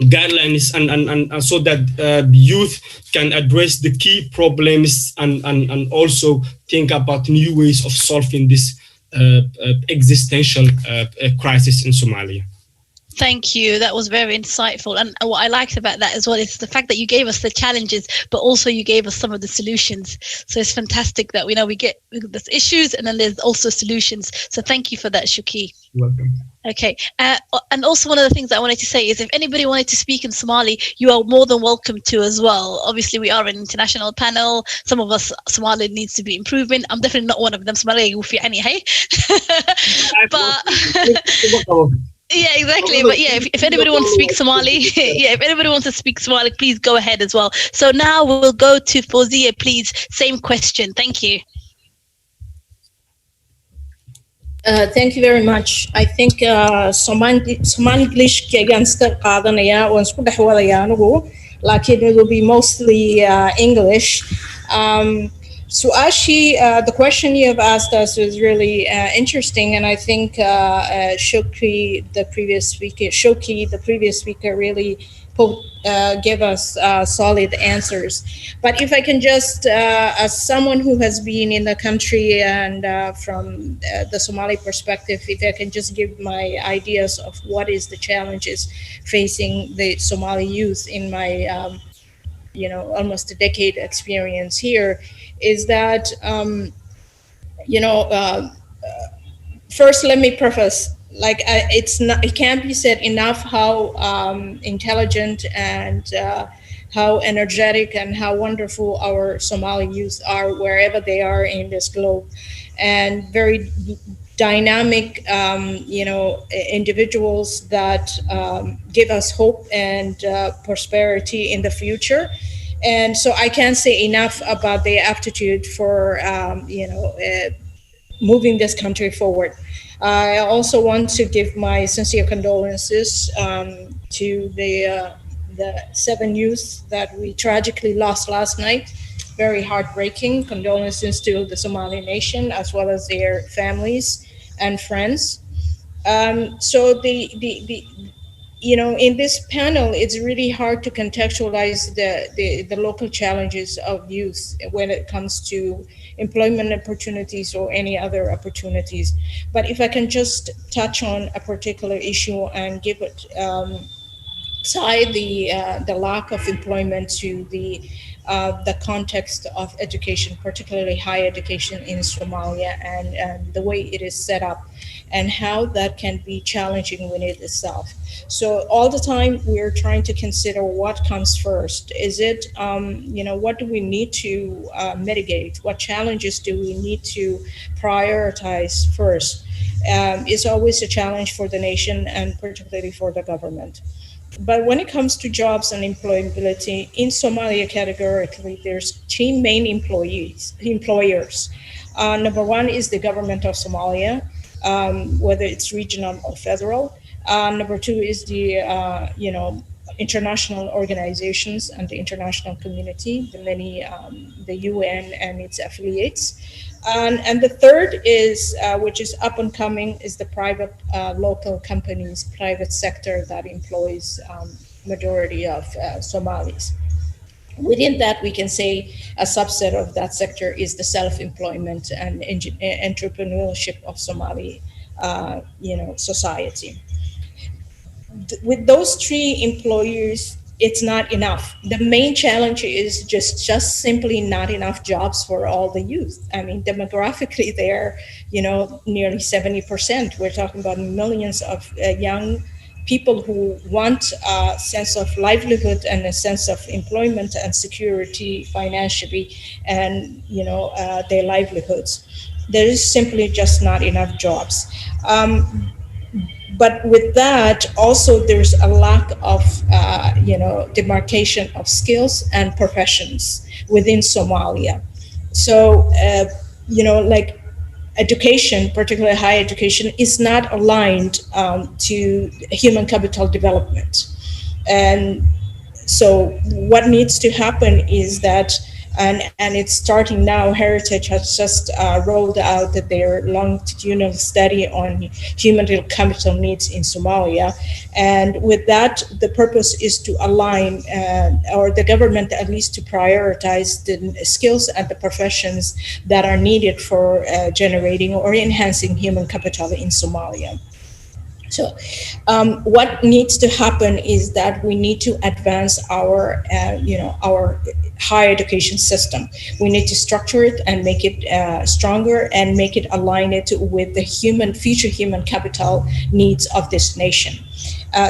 guidelines, and so that the youth can address the key problems and also think about new ways of solving this existential crisis in Somalia. Thank you. That was very insightful. And what I liked about that as well is the fact that you gave us the challenges, but also you gave us some of the solutions. So it's fantastic that we get there's issues and then there's also solutions. So thank you for that, Shuki. Welcome. Okay. And also one of the things I wanted to say is if anybody wanted to speak in Somali, you are more than welcome to as well. Obviously, we are an international panel. Some of us, Somali needs to be improving. I'm definitely not one of them. Somali, hey? But... Yeah, exactly. But yeah, if anybody wants to speak Somali, if anybody wants to speak Somali, please go ahead as well. So now we'll go to Fawzia, please. Same question. Thank you. Thank you very much. I think Somali English kaganska qaadanaya waan isku dhaxwadaya anigu, laakiin it will be mostly English. Suashi, the question you have asked us is really interesting, and I think Shoki, the previous speaker, really gave us solid answers. But if I can just, as someone who has been in the country and from the Somali perspective, if I can just give my ideas of what is the challenges facing the Somali youth in my, almost a decade experience here, is that First, let me preface, it can't be said enough how intelligent and how energetic and how wonderful our Somali youth are wherever they are in this globe, and very dynamic, individuals that give us hope and prosperity in the future. And so I can't say enough about their aptitude for, moving this country forward. I also want to give my sincere condolences to the 7 youth that we tragically lost last night. Very heartbreaking. Condolences to the Somali nation as well as their families and friends. So in this panel, it's really hard to contextualize the local challenges of youth when it comes to employment opportunities or any other opportunities. But if I can just touch on a particular issue and give it side the lack of employment to the context of education, particularly higher education in Somalia, and the way it is set up, and how that can be challenging within itself. So all the time we're trying to consider what comes first. Is it, what do we need to mitigate? What challenges do we need to prioritize first? It's always a challenge for the nation and particularly for the government. But when it comes to jobs and employability in Somalia, categorically, there's 3 main employers. Number 1 is the government of Somalia, whether it's regional or federal. Number 2 is the international organizations and the international community, the UN and its affiliates. And the third is, which is up and coming, is the private local companies, private sector that employs majority of Somalis. Within that, we can say a subset of that sector is the self-employment and entrepreneurship of Somali, society. With those 3 employers, it's not enough. The main challenge is just simply not enough jobs for all the youth. I mean, demographically, they're, nearly 70%. We're talking about millions of young people who want a sense of livelihood and a sense of employment and security financially, and, their livelihoods. There is simply just not enough jobs. But with that, also there's a lack of, demarcation of skills and professions within Somalia. So, education, particularly higher education, is not aligned to human capital development. And so what needs to happen is that, and it's starting now, Heritage has just rolled out their longitudinal study on human capital needs in Somalia. And with that, the purpose is to align, or the government at least to prioritize the skills and the professions that are needed for generating or enhancing human capital in Somalia. So what needs to happen is that we need to advance our, our higher education system. We need to structure it and make it stronger and make it align it with the future human capital needs of this nation.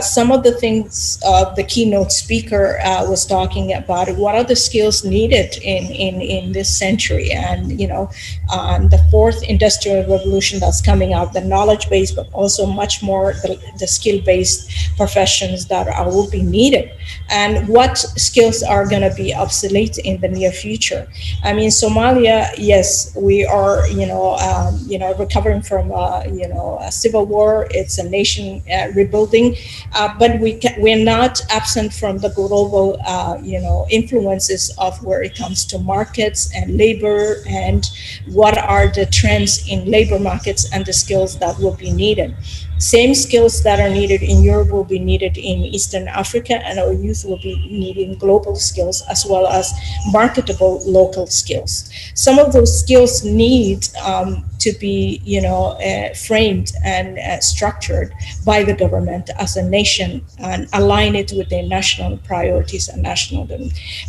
Some of the things the keynote speaker was talking about, what are the skills needed in this century, and the 4th industrial revolution that's coming out, the knowledge-based, but also much more the skill-based professions that will be needed, and what skills are going to be obsolete in the near future. I mean, Somalia, yes, we are recovering from a civil war. It's a nation rebuilding. But we're not absent from the global, influences of where it comes to markets and labor, and what are the trends in labor markets and the skills that will be needed. Same skills that are needed in Europe will be needed in Eastern Africa, and our youth will be needing global skills as well as marketable local skills. Some of those skills need to be, framed and structured by the government as a nation and align it with their national priorities and national.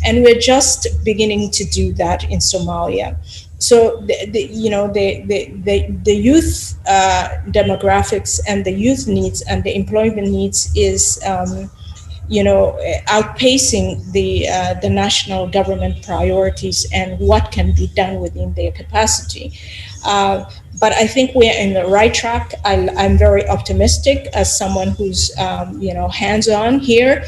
And we're just beginning to do that in Somalia. So the youth demographics and the youth needs and the employment needs is outpacing the national government priorities and what can be done within their capacity. But I think we're in the right track. I'm very optimistic as someone who's hands-on here.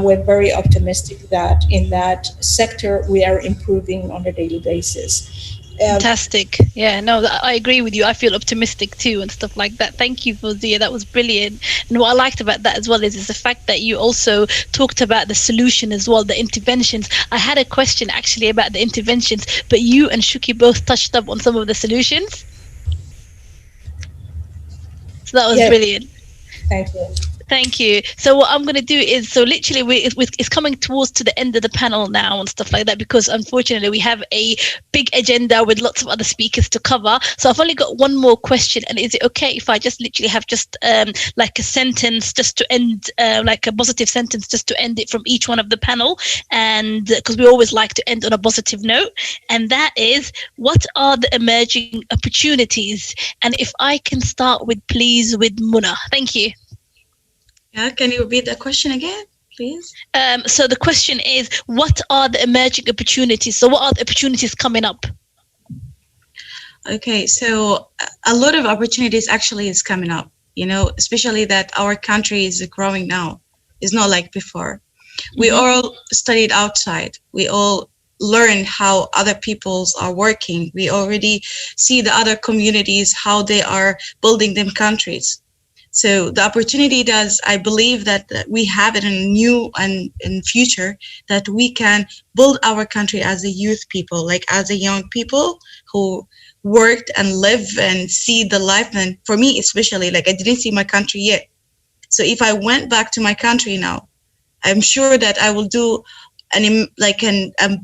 We're very optimistic that in that sector we are improving on a daily basis. Fantastic. Yeah, no, I agree with you. I feel optimistic too and stuff like that. Thank you, Fawzia. That was brilliant. And what I liked about that as well is the fact that you also talked about the solution as well, the interventions. I had a question actually about the interventions, but you and Shuki both touched up on some of the solutions. So that was brilliant. Thank you. Thank you. So what I'm going to do is, so literally it's coming towards to the end of the panel now and stuff like that, because unfortunately we have a big agenda with lots of other speakers to cover. So I've only got one more question. And is it okay if I just literally have just like a sentence just to end, like a positive sentence just to end it from each one of the panel? And because we always like to end on a positive note. And that is, what are the emerging opportunities? And if I can start with, please, with Muna. Thank you. Yeah, can you repeat the question again, please? So the question is, what are the emerging opportunities? So what are the opportunities coming up? Okay, so a lot of opportunities actually is coming up, especially that our country is growing now. It's not like before. We all studied outside. We all learn how other peoples are working. We already see the other communities, how they are building them countries. So the opportunity does, I believe that we have it in new and in future, that we can build our country as a youth people, like as a young people who worked and live and see the life. And for me, especially, like I didn't see my country yet. So if I went back to my country now, I'm sure that I will do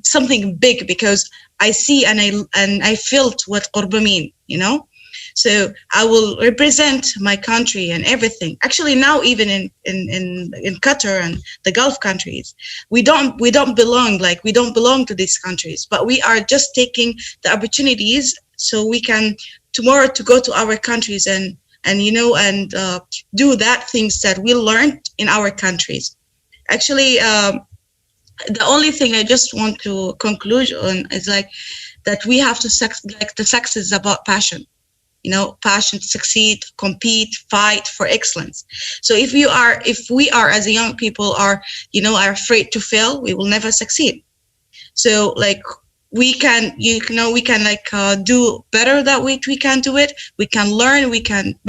something big, because I see and I felt what qurba mean, So I will represent my country and everything. Actually, now even in Qatar and the Gulf countries, we don't belong to these countries, but we are just taking the opportunities so we can tomorrow to go to our countries and do that things that we learned in our countries. Actually, the only thing I just want to conclude on is that we have to the success is about passion. Passion to succeed, compete, fight for excellence. So if we are as a young people are afraid to fail, we will never succeed. So we can do better that we can do it. We can learn,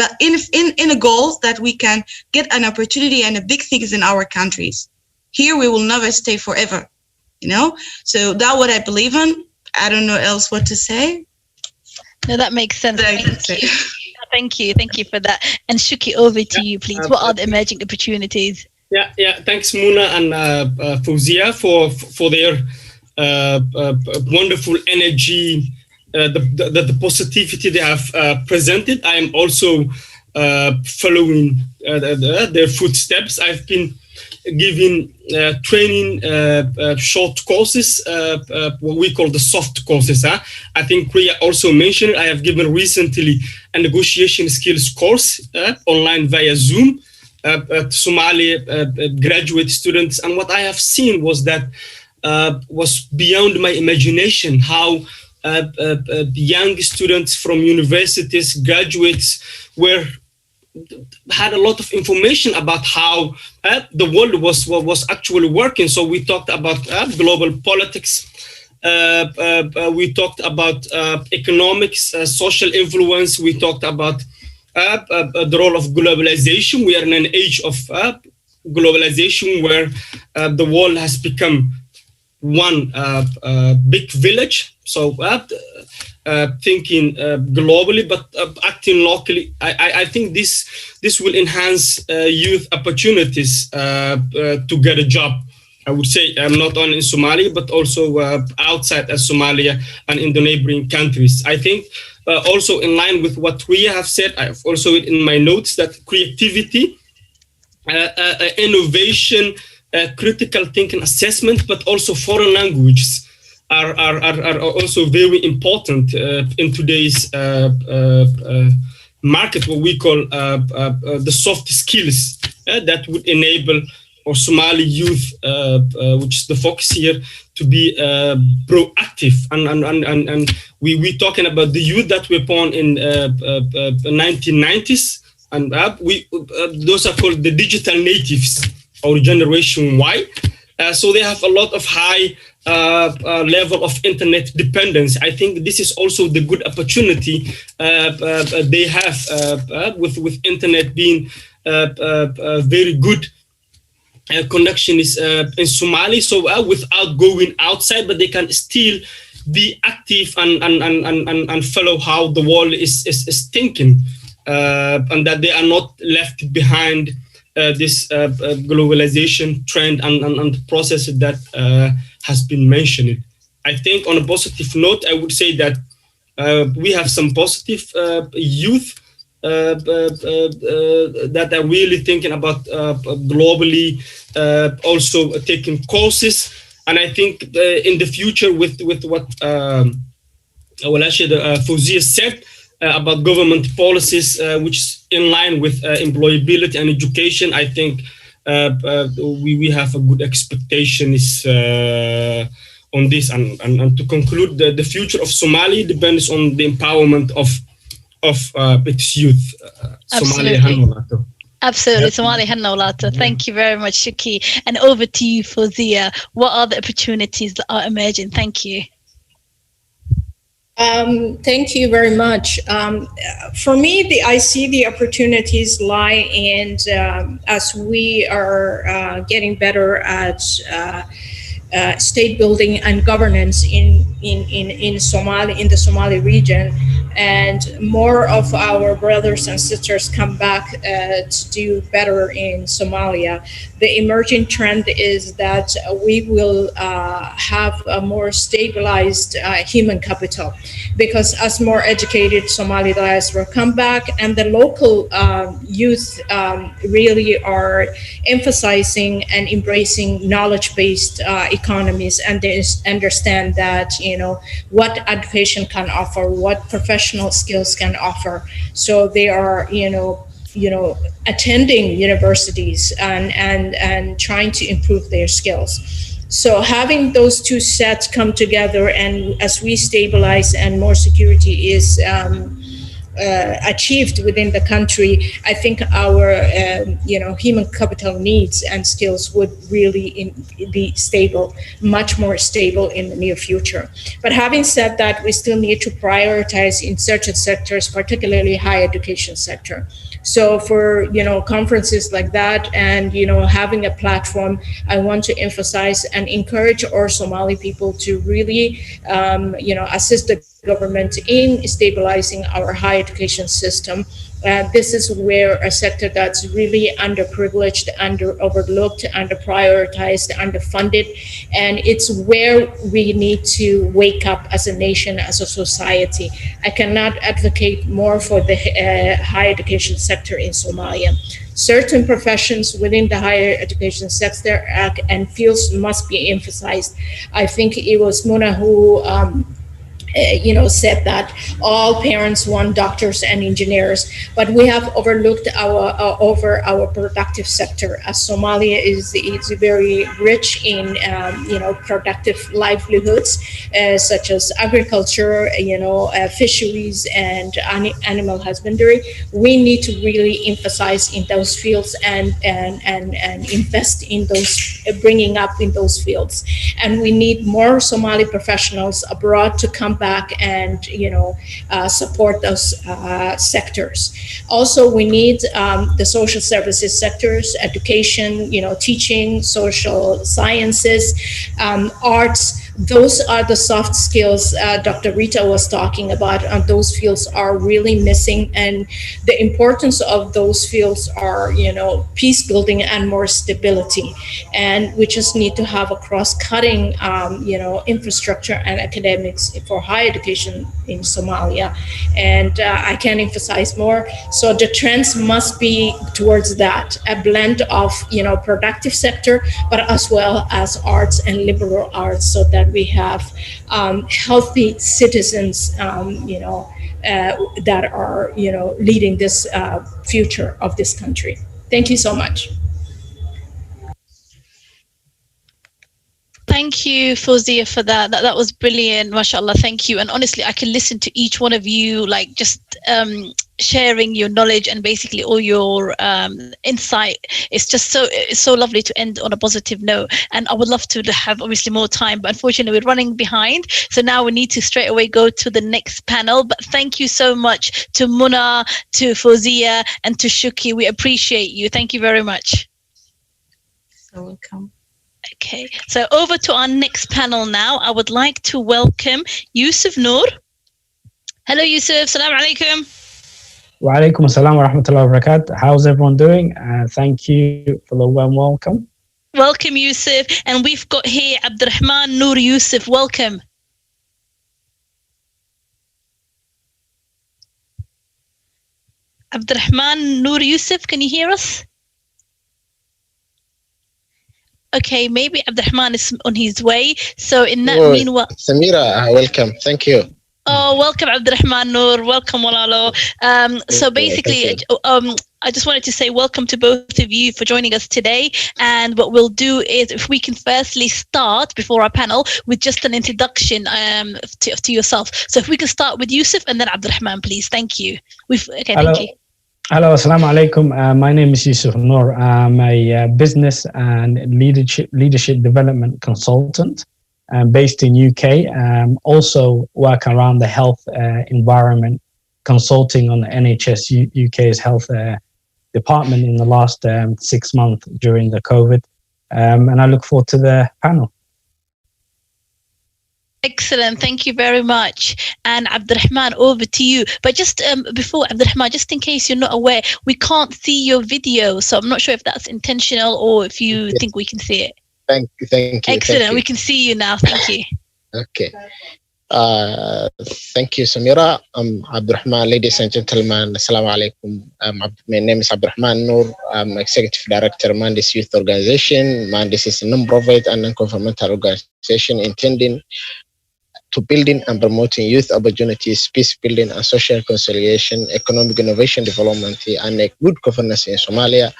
but in a goal that we can get an opportunity and big things in our countries. Here we will never stay forever, So that's what I believe in. I don't know else what to say. No, that makes sense. Thank you for that. And Shuki, over to you, please. What are the emerging opportunities? Yeah. Thanks, Muna and Fawzia for their wonderful energy, the positivity they have presented. I am also following their footsteps. I've been giving training short courses, what we call the soft courses. I think Priya also mentioned, I have given recently a negotiation skills course online via Zoom to Somali graduate students. And what I have seen was that was beyond my imagination, how young students from universities, graduates had a lot of information about how the world was actually working. So we talked about global politics. We talked about economics, social influence. We talked about the role of globalization. We are in an age of globalization where the world has become one big village. So thinking globally, but acting locally. I think this will enhance youth opportunities to get a job. I would say not only in Somalia, but also outside of Somalia and in the neighboring countries. I think also in line with what Ria have said, I have also in my notes that creativity, innovation, critical thinking assessment, but also foreign languages are also very important in today's market, what we call the soft skills that would enable our Somali youth, which is the focus here, to be proactive. And we're talking about the youth that were born in 1990s, and those are called the digital natives, or Generation Y. So they have a lot of high level of internet dependence. I think this is also the good opportunity they have with internet being very good connection is in Somali. So without going outside, but they can still be active and follow how the world is thinking, and that they are not left behind this globalization trend and the process that has been mentioned. I think on a positive note, I would say that we have some positive youth that are really thinking about globally, also taking courses. And I think in the future with what Fawzia said about government policies, which is in line with employability and education, I think we have a good expectations on this. And to conclude, the future of Somali depends on the empowerment of its youth. Absolutely. Somali Hanawlata. Thank you very much, Shuki. And over to you, Fawzia. What are the opportunities that are emerging? Thank you. Thank you very much. For me, I see the opportunities lie in as we are getting better at state building and governance in Somalia, in the Somali region, and more of our brothers and sisters come back to do better in Somalia. The emerging trend is that we will have a more stabilized human capital, because as more educated Somali diaspora come back, and the local youth really are emphasizing and embracing knowledge-based economies, and they understand that, you know, what education can offer, what professional skills can offer. So they are, you know, attending universities and trying to improve their skills. So having those two sets come together, and as we stabilize and more security is achieved within the country, I think our human capital needs and skills would really be stable, much more stable in the near future. But having said that, we still need to prioritize in certain sectors, particularly higher education sector. So for conferences like that, and having a platform, I want to emphasize and encourage our Somali people to really assist the government in stabilizing our higher education system. This is where a sector that's really underprivileged, overlooked, underprioritized, underfunded, and it's where we need to wake up as a nation, as a society. I cannot advocate more for the higher education sector in Somalia. Certain professions within the higher education sector and fields must be emphasized. I think it was Mona who said that all parents want doctors and engineers, but we have overlooked our productive sector. As Somalia is very rich in productive livelihoods such as agriculture, fisheries, and animal husbandry. We need to really emphasize in those fields and invest in those, bringing up in those fields. And we need more Somali professionals abroad to come back and support those sectors. Also, we need the social services sectors, education, teaching, social sciences, arts. Those are the soft skills Dr. Rita was talking about, and those fields are really missing. And the importance of those fields are, peace building and more stability. And we just need to have a cross-cutting, infrastructure and academics for higher education in Somalia. And I can't emphasize more. So the trends must be towards that, a blend of, productive sector, but as well as arts and liberal arts, so that we have healthy citizens, that are, leading this future of this country. Thank you so much. Thank you, Fawzia, for that. That was brilliant. MashaAllah. Thank you. And honestly, I can listen to each one of you, like just sharing your knowledge and basically all your insight. It's just so lovely to end on a positive note. And I would love to have obviously more time, but unfortunately we're running behind. So now we need to straight away go to the next panel. But thank you so much to Muna, to Fawzia, and to Shuki. We appreciate you. Thank you very much. So welcome. Okay, so over to our next panel now. I would like to welcome Yusuf Noor. Hello, Yusuf. Salam alaikum. Wa alaikum assalam wa rahmatullahi wa barakatuh. How's everyone doing? Thank you for the warm welcome. Welcome, Yusuf. And we've got here Abdurrahman Noor Yusuf. Welcome. Abdurrahman Noor Yusuf, can you hear us? Okay, maybe Abdurrahman is on his way. So in that meanwhile... Samira, welcome. Thank you. Oh, welcome, Abdurrahman Noor. Welcome, Walalo. So basically, I just wanted to say welcome to both of you for joining us today. And what we'll do is, if we can firstly start before our panel with just an introduction to yourself. So if we can start with Yusuf and then Abdurrahman, please. Thank you. Thank you. Hello, assalamu alaikum. My name is Yusuf Noor. I'm a business and leadership development consultant based in UK. Also work around the health environment, consulting on the NHS UK's health department in the last 6 months during the COVID. And I look forward to the panel. Excellent. Thank you very much. And Abdurrahman, over to you. But just before Abdurrahman, just in case you're not aware, we can't see your video. So I'm not sure if that's intentional or if you think we can see it. Thank you. Excellent. Thank you. We can see you now. Thank you. Okay. Thank you, Samira. Abdurrahman, ladies and gentlemen, assalamu alaikum. My name is Abdurrahman Noor. I'm Executive Director, Mandis Youth Organization. Mandis is a non-profit and non-governmental organization intending to building and promoting youth opportunities, peace building and social conciliation, economic innovation development, and a good governance in Somalia.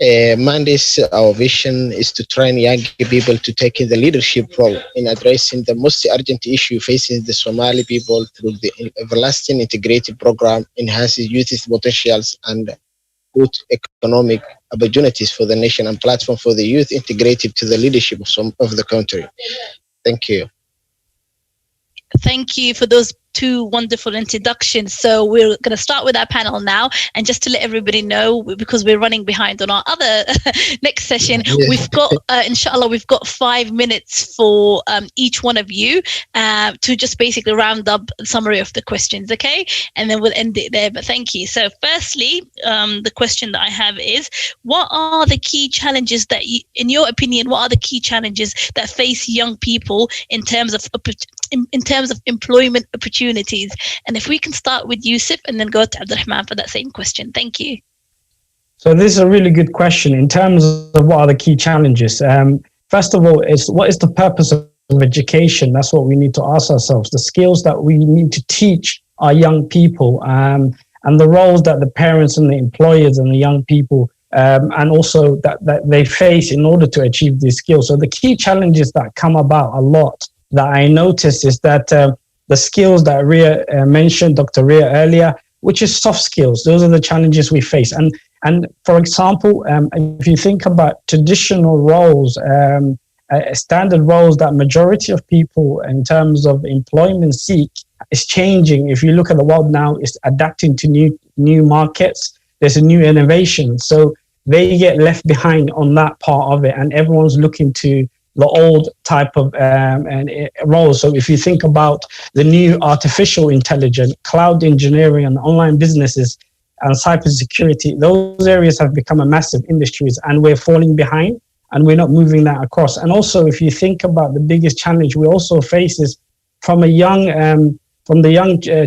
Mandis, our vision is to train young people to take in the leadership role in addressing the most urgent issue facing the Somali people through the everlasting integrated program, enhances youth potentials and good economic opportunities for the nation and platform for the youth integrated to the leadership of the country. Thank you. Thank you for those two wonderful introductions. So we're going to start with our panel now, and just to let everybody know, because we're running behind on our other next session, we've got inshallah we've got 5 minutes for each one of you to just basically round up a summary of the questions, okay, and then we'll end it there. But thank you. So firstly, the question that I have is, what are the key challenges that in your opinion, what are the key challenges that face young people in terms of employment opportunities? And if we can start with Yusuf and then go to Abdurrahman for that same question. Thank you. So this is a really good question in terms of what are the key challenges. First of all, what is the purpose of education? That's what we need to ask ourselves. The skills that we need to teach our young people, and the roles that the parents and the employers and the young people and also that they face in order to achieve these skills. So the key challenges that come about a lot that I noticed is that the skills that Ria mentioned, Dr. Ria earlier, which is soft skills, those are the challenges we face. And for example, if you think about traditional roles, standard roles that majority of people in terms of employment seek is changing. If you look at the world now, it's adapting to new markets. There's a new innovation. So they get left behind on that part of it, and everyone's looking to the old type of roles. So if you think about the new artificial intelligence, cloud engineering and online businesses and cybersecurity, those areas have become a massive industries, and we're falling behind and we're not moving that across. And also, if you think about the biggest challenge we also face is from the young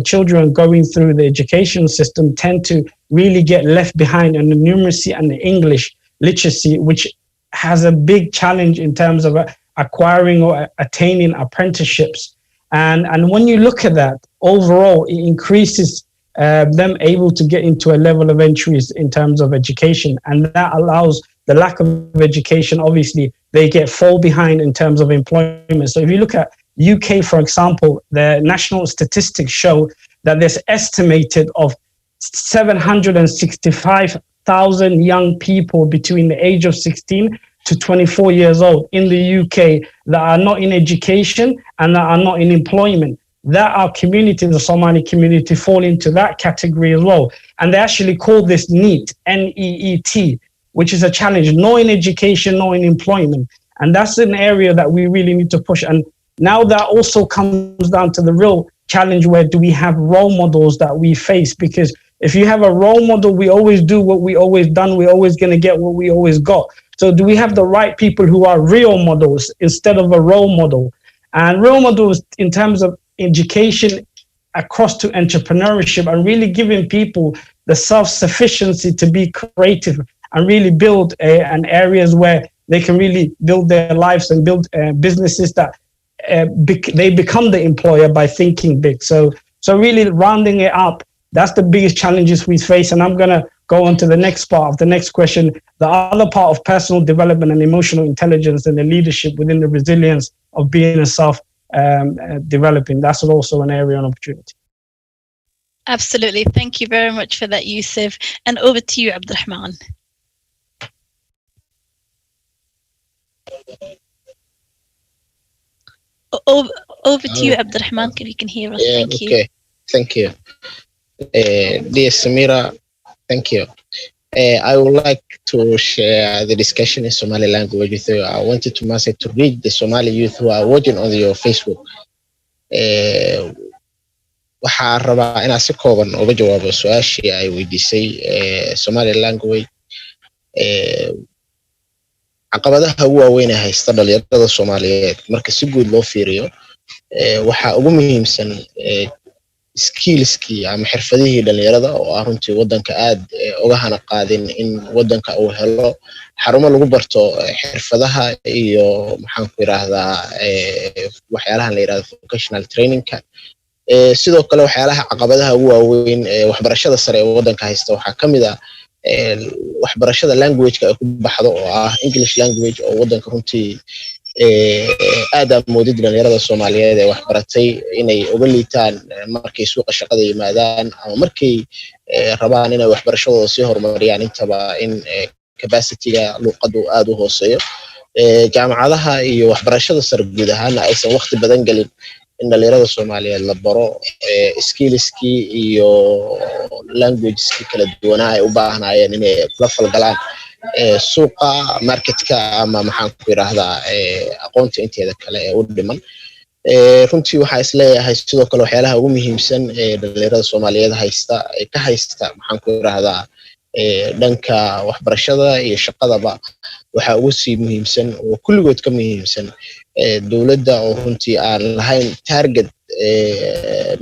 children going through the education system tend to really get left behind on the numeracy and the English literacy, which has a big challenge in terms of acquiring or attaining apprenticeships. And when you look at that, overall, it increases them able to get into a level of entries in terms of education. And that allows the lack of education, obviously, they fall behind in terms of employment. So if you look at UK, for example, the national statistics show that there's estimated of 765,000 young people between the age of 16 to 24 years old in the UK that are not in education and that are not in employment. That our community, the Somali community, fall into that category as well. And they actually call this NEET, N-E-E-T, which is a challenge, no in education, no in employment. And that's an area that we really need to push. And now that also comes down to the real challenge, where do we have role models that we face? Because if you have a role model, we always do what we always done, we're always going to get what we always got. So do we have the right people who are real models instead of a role model? And role models in terms of education across to entrepreneurship and really giving people the self-sufficiency to be creative and really build an areas where they can really build their lives and build businesses that they become the employer by thinking big. So really rounding it up, that's the biggest challenges we face. And I'm going to go on to the next part of the next question. The other part of personal development and emotional intelligence and the leadership within the resilience of being a self-developing. That's also an area of opportunity. Absolutely. Thank you very much for that, Yusuf. And over to you, Abdurrahman. Over to you, Abdurrahman, if you can hear us. Yeah, thank you. Okay, thank you. Dear Samira, thank you. I would like to share the discussion in Somali language with you. I wanted to message to read the Somali youth who are watching on your Facebook. Waxaan rabaa inaan si kooban uga jawaabo su'aashii ay weydiisay Somali language. Caqabadaha ugu waaweyn ee haysta dhalinyarada Soomaaliyeed marka si guud loo fiiriyo waxa ugu muhiimsan skillskii ama xirfadihii dhalinyarada oo ah runtii wadanka aad uga hana qaadin in wadanka uu helo xarumo lagu barto xirfadaha iyo maxaan ku yiraahdaa waxyaalaha la yiraahdo vocational trainingka. Sidoo kale waxyaalaha caqabadaha ugu waaweyn waxbarashada sare ee wadanka haysta waxaa ka mid ah waxbarashada language-ka ay ku baxdo oo ah English language oo wadanka runtii aad moodid dhalinyarada Soomaaliyeed ee waxbaratay inay uga liitaan markay suuqa shaqada yimaadaan ama markay rabaan inay waxbarashadooda sii horumariyaan intaba in capacity-ga luqadu aad u hooseeyo. Jaamacadaha iyo waxbarashada sare guud ahaan aysan waqti badan gelin in dhalinyarada Soomaaliyeed la baro skillskii iyo languageski kala duwanaa ay u baahanayeen inay la falgalaan suuqa marketka ama maxaan ku yiraahdaa aqoonta inteeda kale ee u dhiman. Runtii waxa isleeyahay sidoo kale waxyaalaha ugu muhiimsan ee dhalinyarada Soomaaliyeed haysta maxaan ku yiraahdaa dhanka waxbarashada iyo shaqadaba waxa ugu sii muhiimsan oo kulligood ka muhiimsan dawladda oo runtii aan lahayn target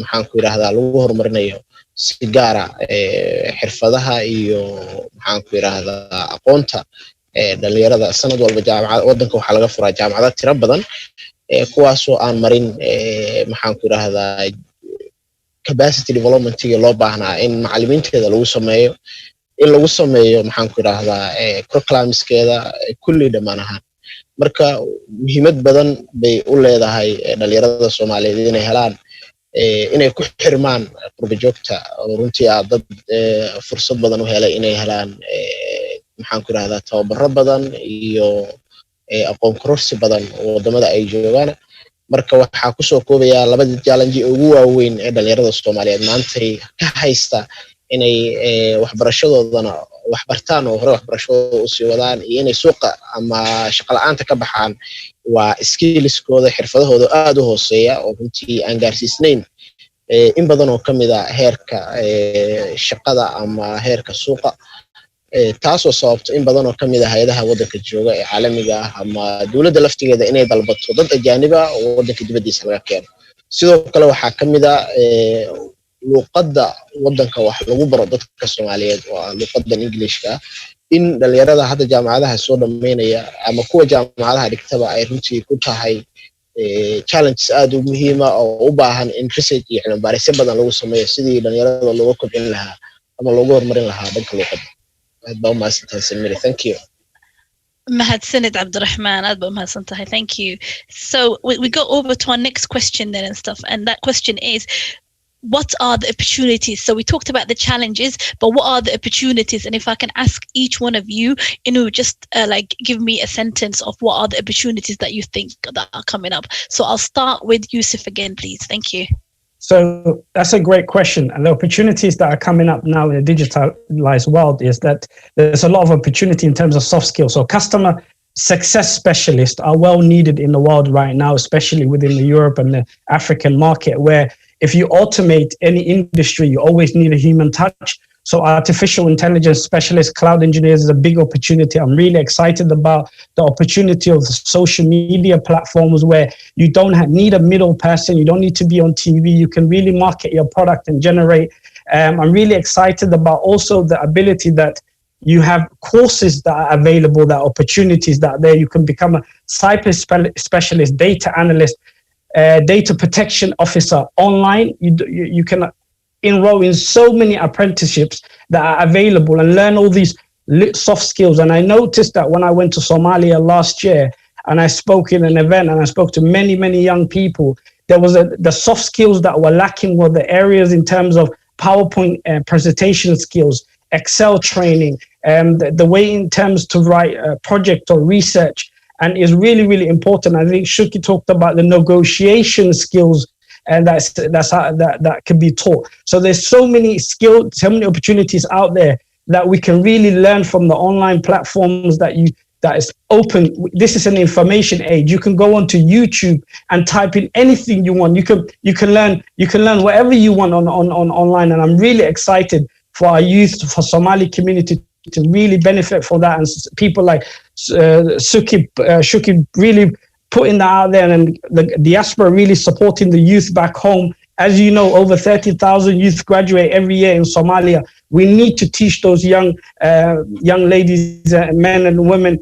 maxaan ku yiraahdaa lagu horumarinayo si gaara xirfadaha iyo maxaan ku yiraahdaa aqoonta dhalinyarada. Sanad walba jaamacad wadanka waxa laga furaa jaamacado tiro badan kuwaas oo aan marin maxaan ku yiraahdaa capacity development-iga loo baahnaa in macallimiinteeda lagu sameeyo maxaan ku yiraahdaa curriculumskeeda kulli dhammaan ahaan. Marka muhiimad badan bay u leedahay dhalinyarada Soomaaliyeed inay helaan inay ku xirmaan qurba joogta oo runtii dad fursad badan u helay inay helaan maxaan ku yiraahdaa tababaro badan iyo aqoon kororsi badan oo wadamada ay joogaan. Marka waxaa ku soo koobaya labada challenge ugu waaweyn ee dhalinyarada Soomaaliyeed maanta ka haysta inay waxbarashadoodana waxbartaan oo hore waxbarashadooda u sii wadaan iyo inay suuqa ama shaqo la'aanta ka baxaan waa skillskooda xirfadahooda aad u hooseeya oo runtii aan gaarsiisnayn in badan oo ka mid ah heerka shaqada ama heerka suuqa. taasoo sababto in badan oo kamid ah hay'adaha wadanka jooga ee caalamiga ah ama dawladda laftigeeda inay dalbato dad ajaanib ah oo wadanka dibadiisa laga keeno. Sidoo kale waxaa kamid ah luqadda wadanka wax lagu baro dadka Soomaaliyeed oo luqadda Englishka in dhalinyarada hadda jaamacadaha soo dhameynaya ama kuwa jaamacadaha dhigtaba ay runtii ku tahay challenges aad u muhiim ah oo u baahan in research iyo cilmi baaris badan lagu sameeyo sidii dhalinyarada looga kobcin lahaa ama looga horumarin lahaa dhanka luqadda. aad baa u mahadsantahay Samiri. Thank you. Mahadsanid Abdurrahman, aad baa u mahadsantahay. Thank you. So we go over to our next question then and stuff, and that question is, what are the opportunities? So we talked about the challenges, but what are the opportunities? And if I can ask each one of you, just like give me a sentence of what are the opportunities that you think that are coming up. So I'll start with Yusuf again, please. Thank you. So that's a great question. And the opportunities that are coming up now in the digitalized world is that there's a lot of opportunity in terms of soft skills. So customer success specialists are well needed in the world right now, especially within the Europe and the African market, where if you automate any industry, you always need a human touch. So artificial intelligence specialists, cloud engineers is a big opportunity. I'm really excited about the opportunity of the social media platforms where you don't need a middle person. You don't need to be on TV. You can really market your product and generate. I'm really excited about also the ability that you have courses that are available, that opportunities that are there. You can become a cyber specialist, data analyst, data protection officer online. You can enroll in so many apprenticeships that are available and learn all these soft skills. And I noticed that when I went to Somalia last year and I spoke in an event and I spoke to many, many young people, there was the soft skills that were lacking were the areas in terms of PowerPoint presentation skills, Excel training, the way in terms to write a project or research, and is really, really important. I think Shuki talked about the negotiation skills, and that can be taught. So there's so many skills, so many opportunities out there that we can really learn from the online platforms that is open. This is an information age. You can go onto YouTube and type in anything you want. You can learn whatever you want on online. And I'm really excited for our youth, for Somali community to really benefit from that. And people like Shuki really putting that out there, and the diaspora really supporting the youth back home. As you know, over 30,000 youth graduate every year in Somalia. We need to teach those young ladies, men and women,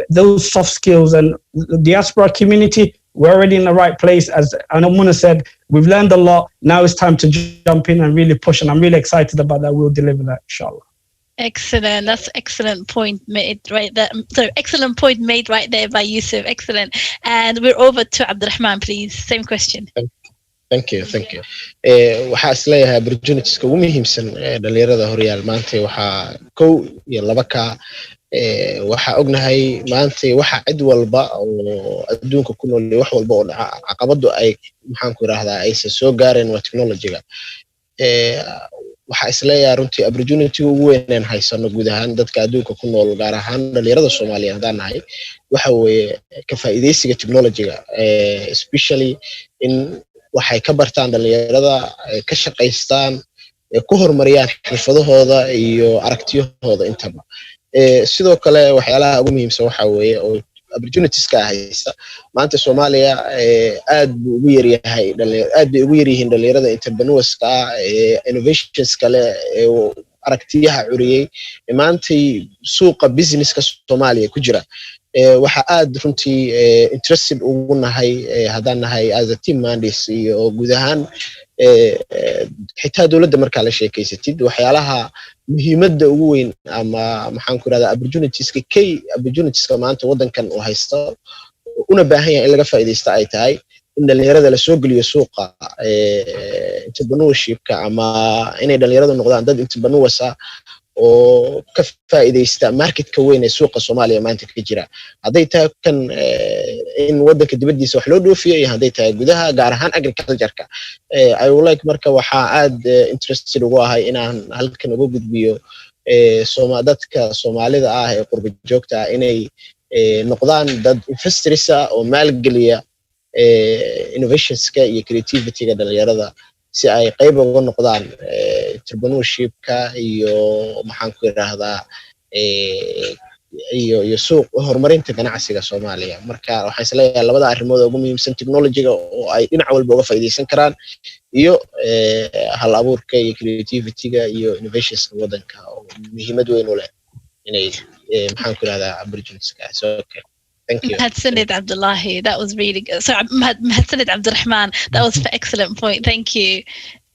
those soft skills. And the diaspora community, we're already in the right place. As Anamuna said, we've learned a lot. Now it's time to jump in and really push. And I'm really excited about that. We'll deliver that, inshallah. Excellent. That's excellent point made right there. So excellent point made right there by Yusuf. Excellent. And we're over to Abdurrahman, please. Same question. Thank you. waxaa isleeyahay opportunitieska ugu muhiimsan dhalinyarada horyaal maanta waxaa kow iyo laba ka waxaa ognahay maanta waxa cid walba oo adduunka ku nool wax walba oo dhaca caqabadu ay maxaan ku raahdaa aysan soo gaareen waa technology-ga. waxaa isleeyahay runtii opportunity ugu weyn aan haysano guud ahaan dadka adduunka ku nool gaar ahaan dhalinyarada Soomaaliyeed hadaan nahay waxa weeye ka faa'iideysiga technology-ga, especially in waxay ka bartaan dhalinyarada ka shaqaystaan ku horumariyaan xirfadahooda iyo aragtiyahooda intaba. sidoo kale waxyaalaha ugu muhiimsan waxa weeye oo opportunities ka haysta maanta Soomaaliya aad buu ugu yaryahay aad bay ugu yaryihiin dhalinyarada entrepreneurska innovations kale aragtiyaha curiyay maanta suuqa businesska Soomaaliya ku jira. waxa aad runtii interested ugu nahay hadaan nahay as a team mandis iyo guud ahaan xitaa dawladda marka la sheekaysatid waxyaalaha muhiimadda ugu weyn ama maxaan ku raahdaa opportunitieska maanta wadankan uu haysto una baahan yahay in laga faa'iideysto ay tahay in dhalinyarada la soo geliyo suuqa entrepreneurshipka ama inay dhalinyaradu noqdaan dad entrepreneurs ah oo ka faa'iideysta marketka weyn ee suuqa Soomaaliya maanta ka jira. haday tahay kan in wadanka dibadiisa wax loo dhoofiyo iyo haday tahay gudaha gaar ahaan agriculture-ka. I would like marka waxa aad interested ugu ahay inaan halkan uga gudbiyo dadka Soomaalida ah ee qurba joogta ah inay noqdaan dad investors ah oo maalgeliya innovationska iyo creativity-ga dhalinyarada si ay qayb uga noqdaan entrepreneurship-ka iyo maxaan ku yiraahdaa iyo suuq horumarinta ganacsiga Soomaaliya. marka waxaan isleeyahay labada arrimood ugu muhiimsan technology-ga oo ay dhinac walba uga faa'iideysan karaan iyo hal abuurka iyo creativity-ga iyo innovations wadanka oo muhiimad weyn u leh. inay maxaan ku rahdaa Aborigines guys. Okay, thank you. Mahadsanid Abdullahi, that was really good. Sorry, Mahadsanid Abdurrahman, that was an excellent point. Thank you.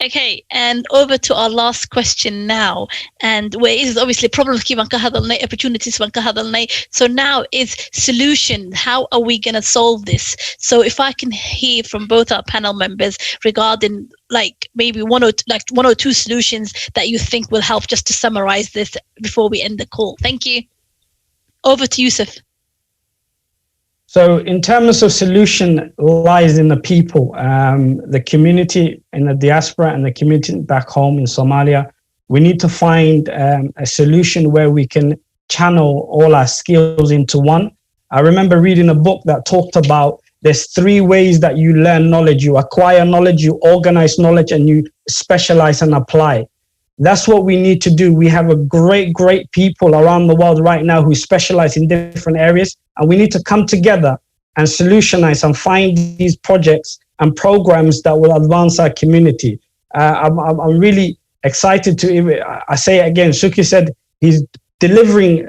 Okay, and over to our last question now. And where is obviously problems ki ban ka hadalnay, opportunities ban ka hadalnay. So now is solution. How are we going to solve this? So if I can hear from both our panel members regarding like maybe one or two solutions that you think will help, just to summarize this before we end the call. Thank you. Over to Yusuf. So in terms of solution lies in the people, the community in the diaspora and the community back home in Somalia. We need to find a solution where we can channel all our skills into one. I remember reading a book that talked about there's 3 ways that you learn knowledge. You acquire knowledge, you organize knowledge, and you specialize and apply. That's what we need to do. We have a great people around the world right now who specialize in different areas, and we need to come together and solutionize and find these projects and programs that will advance our community. I'm really excited to, I say it again, Suki said he's delivering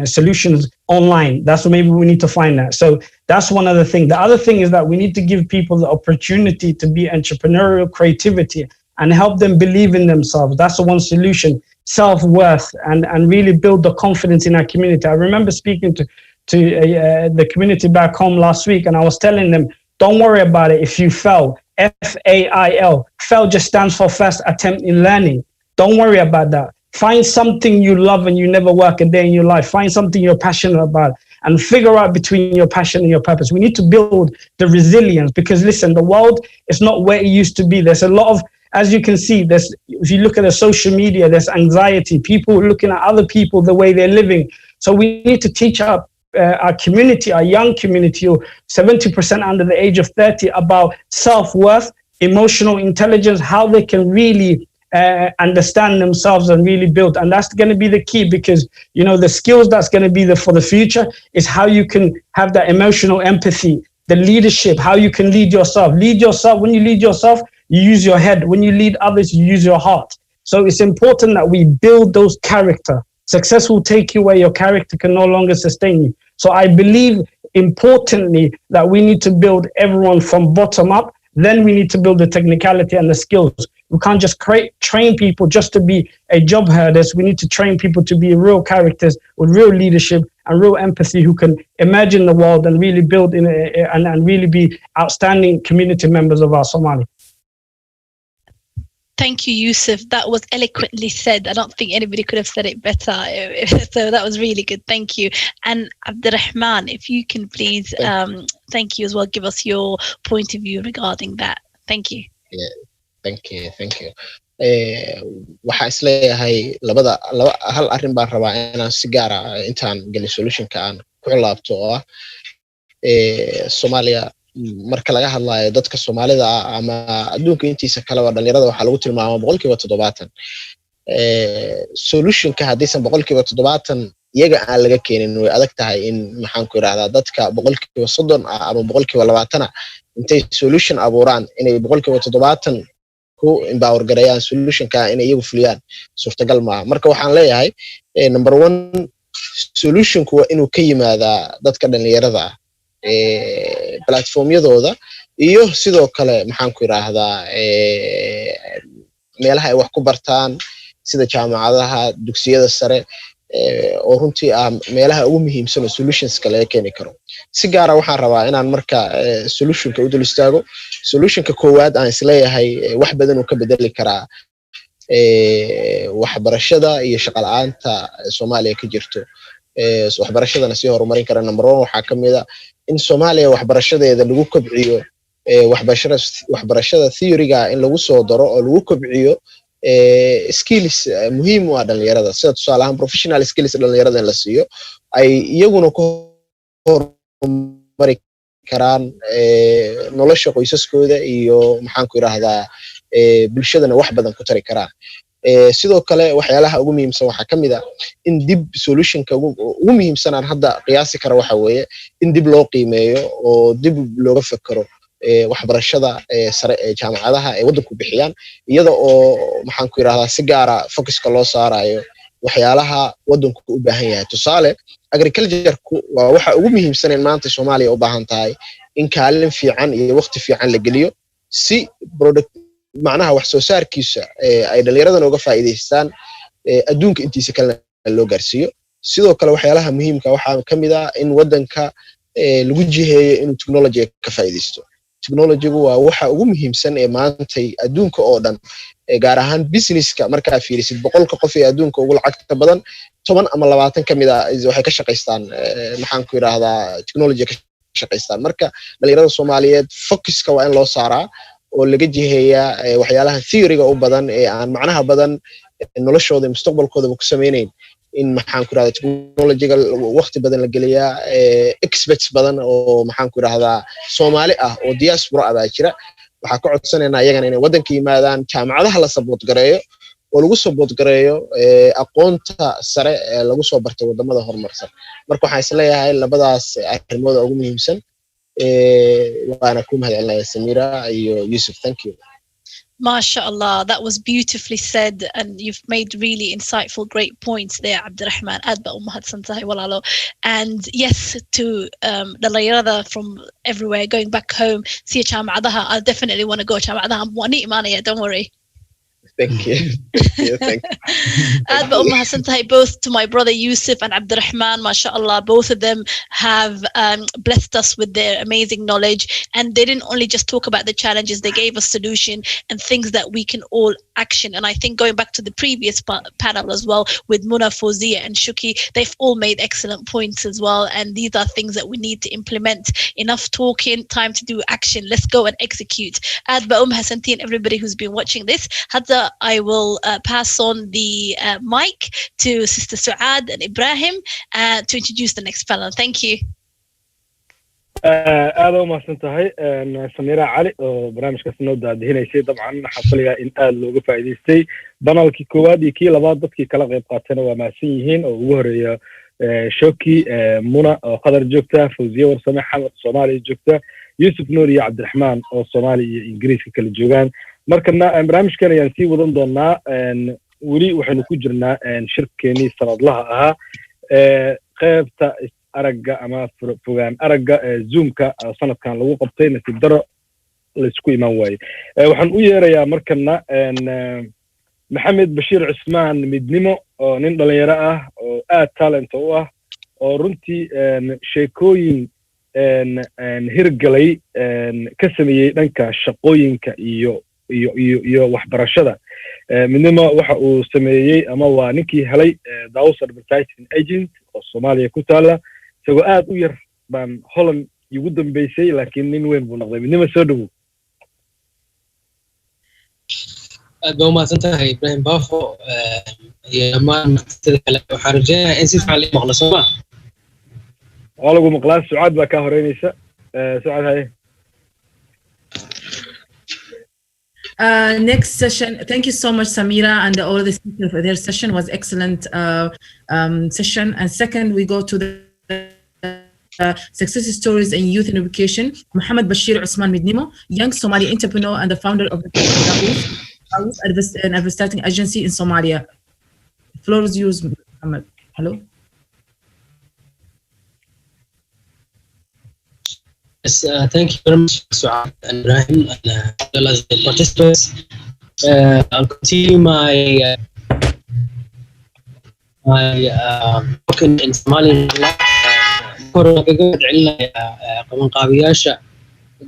solutions online. That's what maybe we need to find that. So that's one other thing. The other thing is that we need to give people the opportunity to be entrepreneurial creativity and help them believe in themselves. That's the one solution, self-worth, and really build the confidence in our community. I remember speaking to the community back home last week, and I was telling them, don't worry about it if you fail. F-A-I-L. Fail just stands for first attempt in learning. Don't worry about that. Find something you love and you never work a day in your life. Find something you're passionate about and figure out between your passion and your purpose. We need to build the resilience because, listen, the world is not where it used to be. There's a lot of, as you can see, if you look at the social media, there's anxiety, people looking at other people, the way they're living. So we need to teach our community, our young community, 70% under the age of 30, about self-worth, emotional intelligence, how they can really understand themselves and really build. And that's going to be the key because, you know, the skills that's going to be there for the future is how you can have that emotional empathy, the leadership, how you can lead yourself. Lead yourself. When you lead yourself, you use your head. When you lead others, you use your heart. So it's important that we build those character. Success will take you where your character can no longer sustain you. So I believe importantly that we need to build everyone from bottom up. Then we need to build the technicality and the skills. We can't just train people just to be a job herders. We need to train people to be real characters with real leadership and real empathy who can imagine the world and really build and really be outstanding community members of our Somali. Thank you, Yusuf. That was eloquently said. I don't think anybody could have said it better. So that was really good. Thank you. And Abdurrahman, if you can please, thank you as well, give us your point of view regarding that. Thank you. Yeah, thank you. waxaa isleeyahay hal arrin baan rabaa inaan si gaar ah intaan gelin solutionka aan ku laabto oo ah Soomaaliya marka laga hadlayo dadka Soomaalida ama adduunka intiisa kale waa dhalinyarada waxa lagu tilmaamaa 70%. Solutionka hadiisan 70% iyaga aan laga keenin way adag tahay in maxaan ku yiraahdaa dadka 30% ama 20% intay solution abuuraan inay 70% ku empower gareeyaan solutionka inay iyagu fuliyaan suurtagal ma marka waxaan leeyahay number 1 solutionku waa inuu ka yimaadaa dadka dhalinyarada platformyadooda iyo sidoo kale maxaan ku yiraahdaa meelaha ay wax ku bartaan sida jaamacadaha dugsiyada sare oo runtii meelaha ugu muhiimsan solutions kale ee keeni karo si gaar ah waxaan rabaa inaan marka solutionka u dul istaago solutionka koowaad aan isleeyahay wax badan uu ka bedeli karaa waxbarashada iyo shaqo la'aanta Soomaaliya ka jirto waxbarashadana si horumarin kara number 1 waxa kamid ah in Soomaaliya waxbarashadeeda lagu kobciyo waxbarashada theory-ga in lagu soo daro oo lagu kobciyo skills muhiim u ah dhalinyarada sida tusaale ahaan professional skills dhalinyarada in la siiyo ay iyaguna ku horumari karaan nolosha qoysaskooda iyo maxaan ku yiraahdaa bulshadana wax badan ku tari karaan sidoo kale waxyaalaha ugu muhiimsan waxa kamid ah in dib solutionka ugu muhiimsan aan hadda qiyaasi karo waxa weeye in dib loo qiimeeyo oo dib looga fakaro waxbarashada sare ee jaamacadaha ee waddanku bixiyaan iyada oo maxaan ku yiraahdaa si gaar ah focuska loo saarayo waxyaalaha waddanku u baahan yahay tusaale agriculture-ku waa waxa ugu muhiimsan in maanta Soomaaliya u baahan tahay in kaalin fiican iyo waqti fiican la geliyo si product macnaha wax soo saarkiisa ay dhalinyaradan uga faa'iideystaan adduunka intiisa kale loo gaarsiiyo sidoo kale waxyaalaha muhiimka waxaa kamid ah in waddanka lagu jiheeyo inuu technology ka faa'iideysto technology-gu waa waxa ugu muhiimsan ee maanta adduunka oo dhan gaar ahaan businesska marka fiirisid 100 qof ee adduunka ugu lacagta badan 10 ama 20 kamid ah waxay ka shaqeystaan maxaan ku yiraahdaa technology ka shaqeystaan marka dhalinyarada Soomaaliyeed focuska waa in loo saaraa oo laga jiheeyaa waxyaalaha theory-ga u badan ee aan macnaha badan noloshooda mustaqbalkooda ku sameeyeen in maxaan ku yiraahdaa technology-ga waqti badan la geliyaa experts badan oo maxaan ku yiraahdaa Soomaali ah oo diaspora ah jira waxa ka codsanaynaa ayagana inay waddanka yimaadaan jaamacadaha la support gareeyo oo lagu support gareeyo aqoonta sare ee lagu soo bartay wadamada horumarsan marka waxaan isleeyahay labadaas arrimood ugu muhiimsan waana ku mahadcelinayaa Samira iyo Yusuf thank you MashaAllah, that was beautifully said, and you've made really insightful, great points there, Abdurrahman. And yes, to the layerada from everywhere going back home, see Chamadaha, I definitely want to go Chamadaha. Don't worry. Thank you. Thank you. Both to my brother Yusuf and Abdurrahman, mashallah, both of them have blessed us with their amazing knowledge. And they didn't only just talk about the challenges, they gave us solution and things that we can all action. And I think going back to the previous panel as well with Muna, Fawzia and Shuki, they've all made excellent points as well. And these are things that we need to implement. Enough talking, time to do action. Let's go and execute. Adba Hassanti and everybody who's been watching this. I will pass on the mic to Sister Suad and Ibrahim to introduce the next panel. Thank you. aad u mahadsan tahay Samira Cali oo barnaamijkaas noo daadihinaysay dabcan xafaliga in aad looga faa'iideystay banalkii koowaad iyo kii labaad dadkii kala qayb qaatayna waa mahadsan yihiin oo ugu horeeya Shoki Muna oo qadar joogta Fawziya Warsame Xamad Soomaaliya joogta Yusuf Nuur iyo Cabdiraxmaan oo Soomaaliya iyo Ingiriiska kala joogaan markana barnaamijkan ayaan sii wadan doonaa weli waxaynu ku jirnaa shirkeenii sanadlaha ahaa qaybta aragga ama fogaan aragga zoomka sanadkan lagu qabtay nasiib daro la isku iman waayay waxaan u yeerayaa markana Maxamed Bashiir Cusmaan Midnimo oo nin dhalinyaro ah oo aad talent u ah oo runtii sheekooyin hirgalay ka sameeyay dhanka shaqooyinka iyo waxbarashada midnimo waxa uu sameeyay ama waa ninkii helay Daus Advertising Agent oo Soomaaliya ku taala isagoo aad u yar baan Holland ugu dambeysay laakiin nin weyn buu noqday midnimo soo dhawow aad baa u mahadsantahay Ibrahim Bafo iyo dhammaan martida kale waxaan rajaynayaa in si fiican loo maqlo Soomaa waa lagu maqlaa Sucaad baa ka horeynaysa Sucaad haye Next session, thank you so much, Samira, and all the speakers for their session was excellent session. And second, we go to the success stories in youth and education. Muhammad Bashir Usman Midnimo, young Somali entrepreneur and the founder of the Advertising Agency in Somalia. The floor is yours, Muhammad. Hello. Yes, thank you very much, Suad and Ibrahim, and as well as the participants. I'll continue my talking in Somali.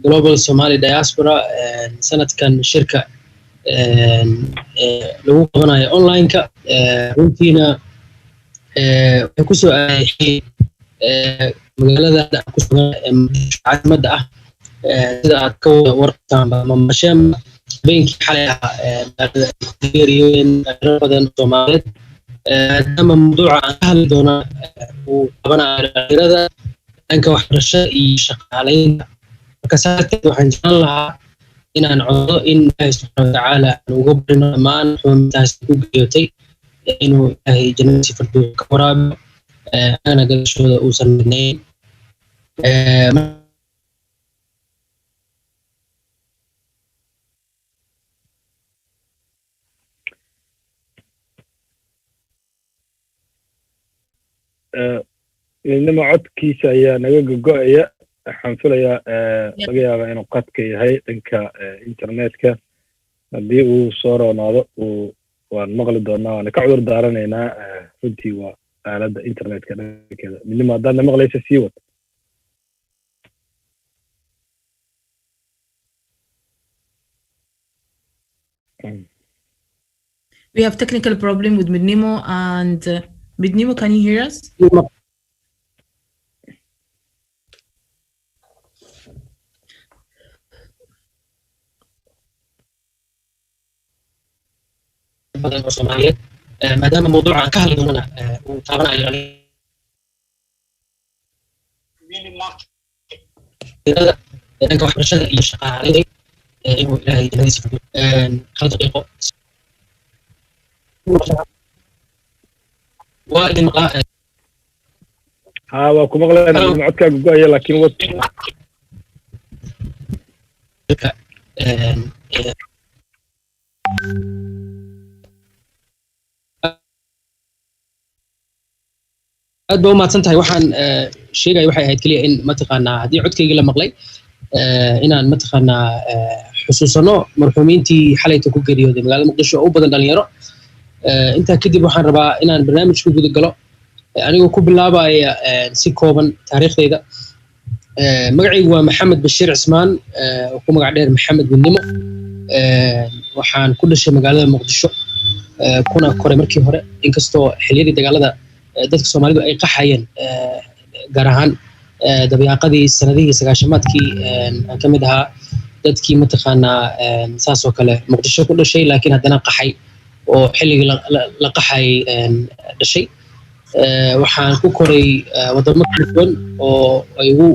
Global Somali Diaspora sanadkan shirka lagu qabanayo online-ka runtiina waxay ku soo aaday magaalada ku sugan caasimada ah sida aad ka warqabtaan mamasheen beenkii xalay magaalada geeriyoon badan Soomaaliyeed ama mawduuca aan ka hadli doona uu qabanayo dhalinyarada dhanka waxbarashada iyo shaqaaleynta marka saarteed waxaan jeclaan lahaa inaan codso in Ilaahay subxaanahu wa tacaala ugu barino dhammaan xubintaas ku geeyotay inuu Ilaahay jannada firdawsi ka waraabiyo أنا قلت شو أوصل اثنين inama codkiisa ayaa naga gogo'aya waxaan filayaa laga yaabaa inuu qadka yahay dhanka internetka haddii uu soo roonaado waan maqli doonaa waana ka cudur daaranaynaa runtii waa aaladda internetka dhankeeda midnimo haddaad na maqlaysa sii wad We have technical problem with Midnimo and Midnimo, can you hear us? Somaliyeed maadaama mawduuca ka hadlaynana uu taabanayo dhanka waxbarashada iyo shaqaalaynta inuu ilaahay jannadiisa fadhiyo hal daqiiqo waa idin maqlaa waa ku maqlaynaa codkaaga go'aya laakiin wad aad baa u mahadsan tahay waxaan sheegaya waxay ahayd keliya in mataqaanaa haddii codkaygii la maqlay inaan mataqaanaa xusuusano marxuumiintii xalayta ku geeriyooday magaalada muqdisho oo u badan dhalinyaro intaa kadib waxaan rabaa inaan barnaamij ku guda galo anigoo ku bilaabaya si kooban taariikhdayda magacaygu waa maxamed bashiir cismaan oo ku magac dheer maxamed midnimo waxaan ku dhashay magaalada muqdisho kuna koray markii hore inkastoo xilliyadii dagaalada dadka Soomaalidu ay qaxayeen gaar ahaan dabiiqadii sanadihii sagaashamaadkii aan ka mid ahaa dadkii mataqaanaa saas oo kale muqdisho ku dhashay laakiin haddana qaxay oo xilligii la qaxay dhashay waxaan ku koray wadamo kala duwan oo ay ugu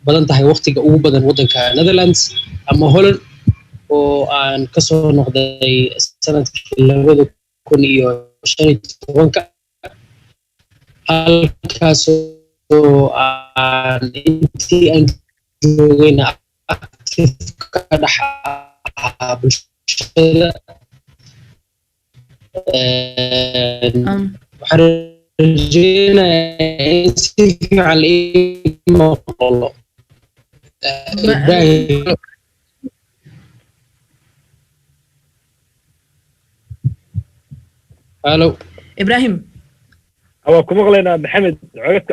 badan tahay waqtiga ugu badan waddanka Netherlands ama Holland oo aan ka soo noqday sanadkii 2015 halkaasoo aan intii aan joogayna active ka dhex ahaa bulshada waxaan rajeynayaa in si fiican ii maqlo Ibrahim Hello Ibrahim waa ku maqlaynaa maxamed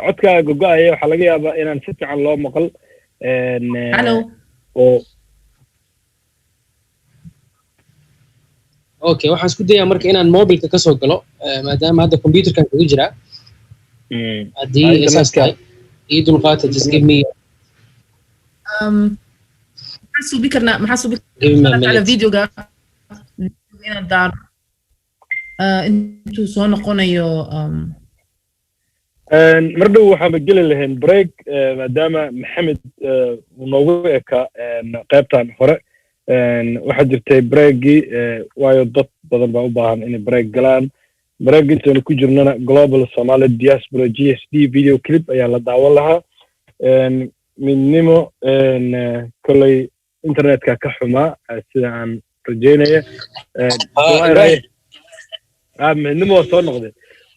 codkaaga gogo'aya waxaa laga yaabaa inaan si fiican loo maqal oo okay waxaan isku dayaa marka inaan mobilka ka soo galo maadaama hadda computerkan kaga jiraa haddii isaas tahay ii dulqaata just give me maxaa suubi karnaa ala videoga inaan daaro intuu soo noqonayo mar dhow waxaan geli lahayn break maadaama maxamed uu noogu eka qaybtan hore waxaa jirtay breakgii waayo dad badan baa u baahan inay break galaan break intaanu ku jirnana global Somali Diaspora GSD video clip ayaa la daawan lahaa midnimo kolley internetka ka xumaa sida aan rajeynaya midnimo waa soo noqday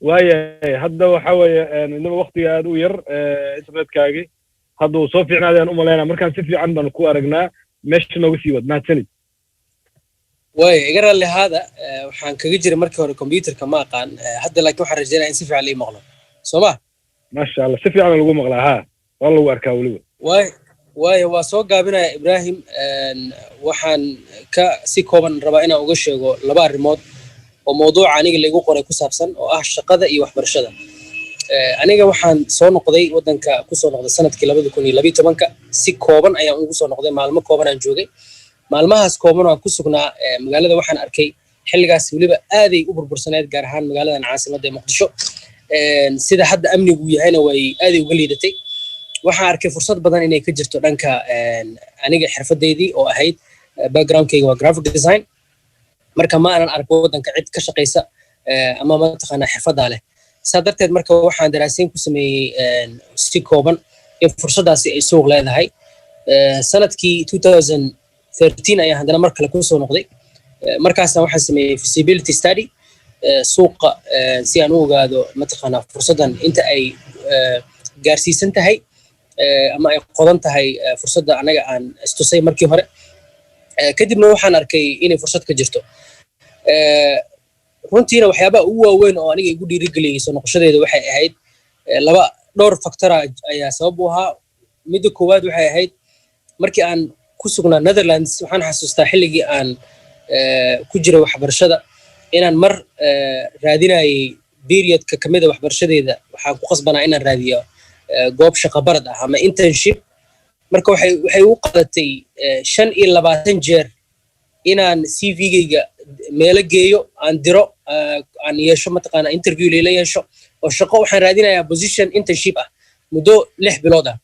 waayahay hadda waxa weeye midnimo waqtiga aad u yar internetkaagii hadda uu soo fiicnaaday aan u malaynaa markaan si fiican baan ku aragnaa meesha nooga sii wad mahadsanid waaya iga raalli ahaada waxaan kaga jiray markii hore computerka ma aqaan hadda laakiin waxaan rajeynayaa in si fiican lii maqlo soo ma maasha allah si fiican lagu maqlaa haa waa lagu arkaa weliba waaya waa soo gaabinaya Ibrahim waxaan ka si kooban rabaa inaan uga sheego laba arrimood oo mawduuca aniga lagu qoray ku saabsan oo ah shaqada iyo waxbarashada aniga waxaan soo noqday waddanka ku soo noqday sanadkii 2012 si kooban ayaan ugu soo noqday maalmo kooban aan joogay maalmahaas kooban oo aan ku sugnaa magaalada waxaan arkay xilligaas waliba aaday u burbursaneed gaar ahaan magaaladan caasimadda ee Muqdisho sida hadda amnigu yahayna way aaday uga liidatay waxaan arkay fursad badan inay ka jirto dhanka aniga xirfadeydii oo ahayd backgroundkayga waa graphic design marka ma aanan arko waddanka cid ka shaqeysa ama mataqaanaa xirfadaa leh saa darteed marka waxaan daraasiin ku sameeyey si kooban in fursadaasi ay suuq leedahay sanadkii 2013 ayaan haddana mar kale ku soo noqday markaasna waxaan sameeyey feasibility study suuqa si aan u ogaado mataqaanaa fursaddan inta ay gaarsiisan tahay ama ay qodan tahay fursadda anaga aan istusay markii hore kadibna waxaan arkay inay fursad ka jirto runtiina waxyaabaha ugu waaweyn oo aniga igu dhiirigeliyay soo noqoshadeeda waxay ahayd dhowr factor ayaa sabab u ahaa midda koowaad waxay ahayd markii aan ku sugnaa Netherlands waxaan xasuustaa xilligii aan ku jiray waxbarashada inaan mar raadinayay periodka kamida waxbarashadeeda waxaan ku qasbanaa inaan raadiyo goob shaqo barad ah ama internship marka waxay u qaadatay 25 jeer inaan CV-gayga meelo geeyo aan diro aan yeesho mataqaanaa interview la yeesho oo shaqo waxaan raadinayaa position internship ah muddo 6 bilood ah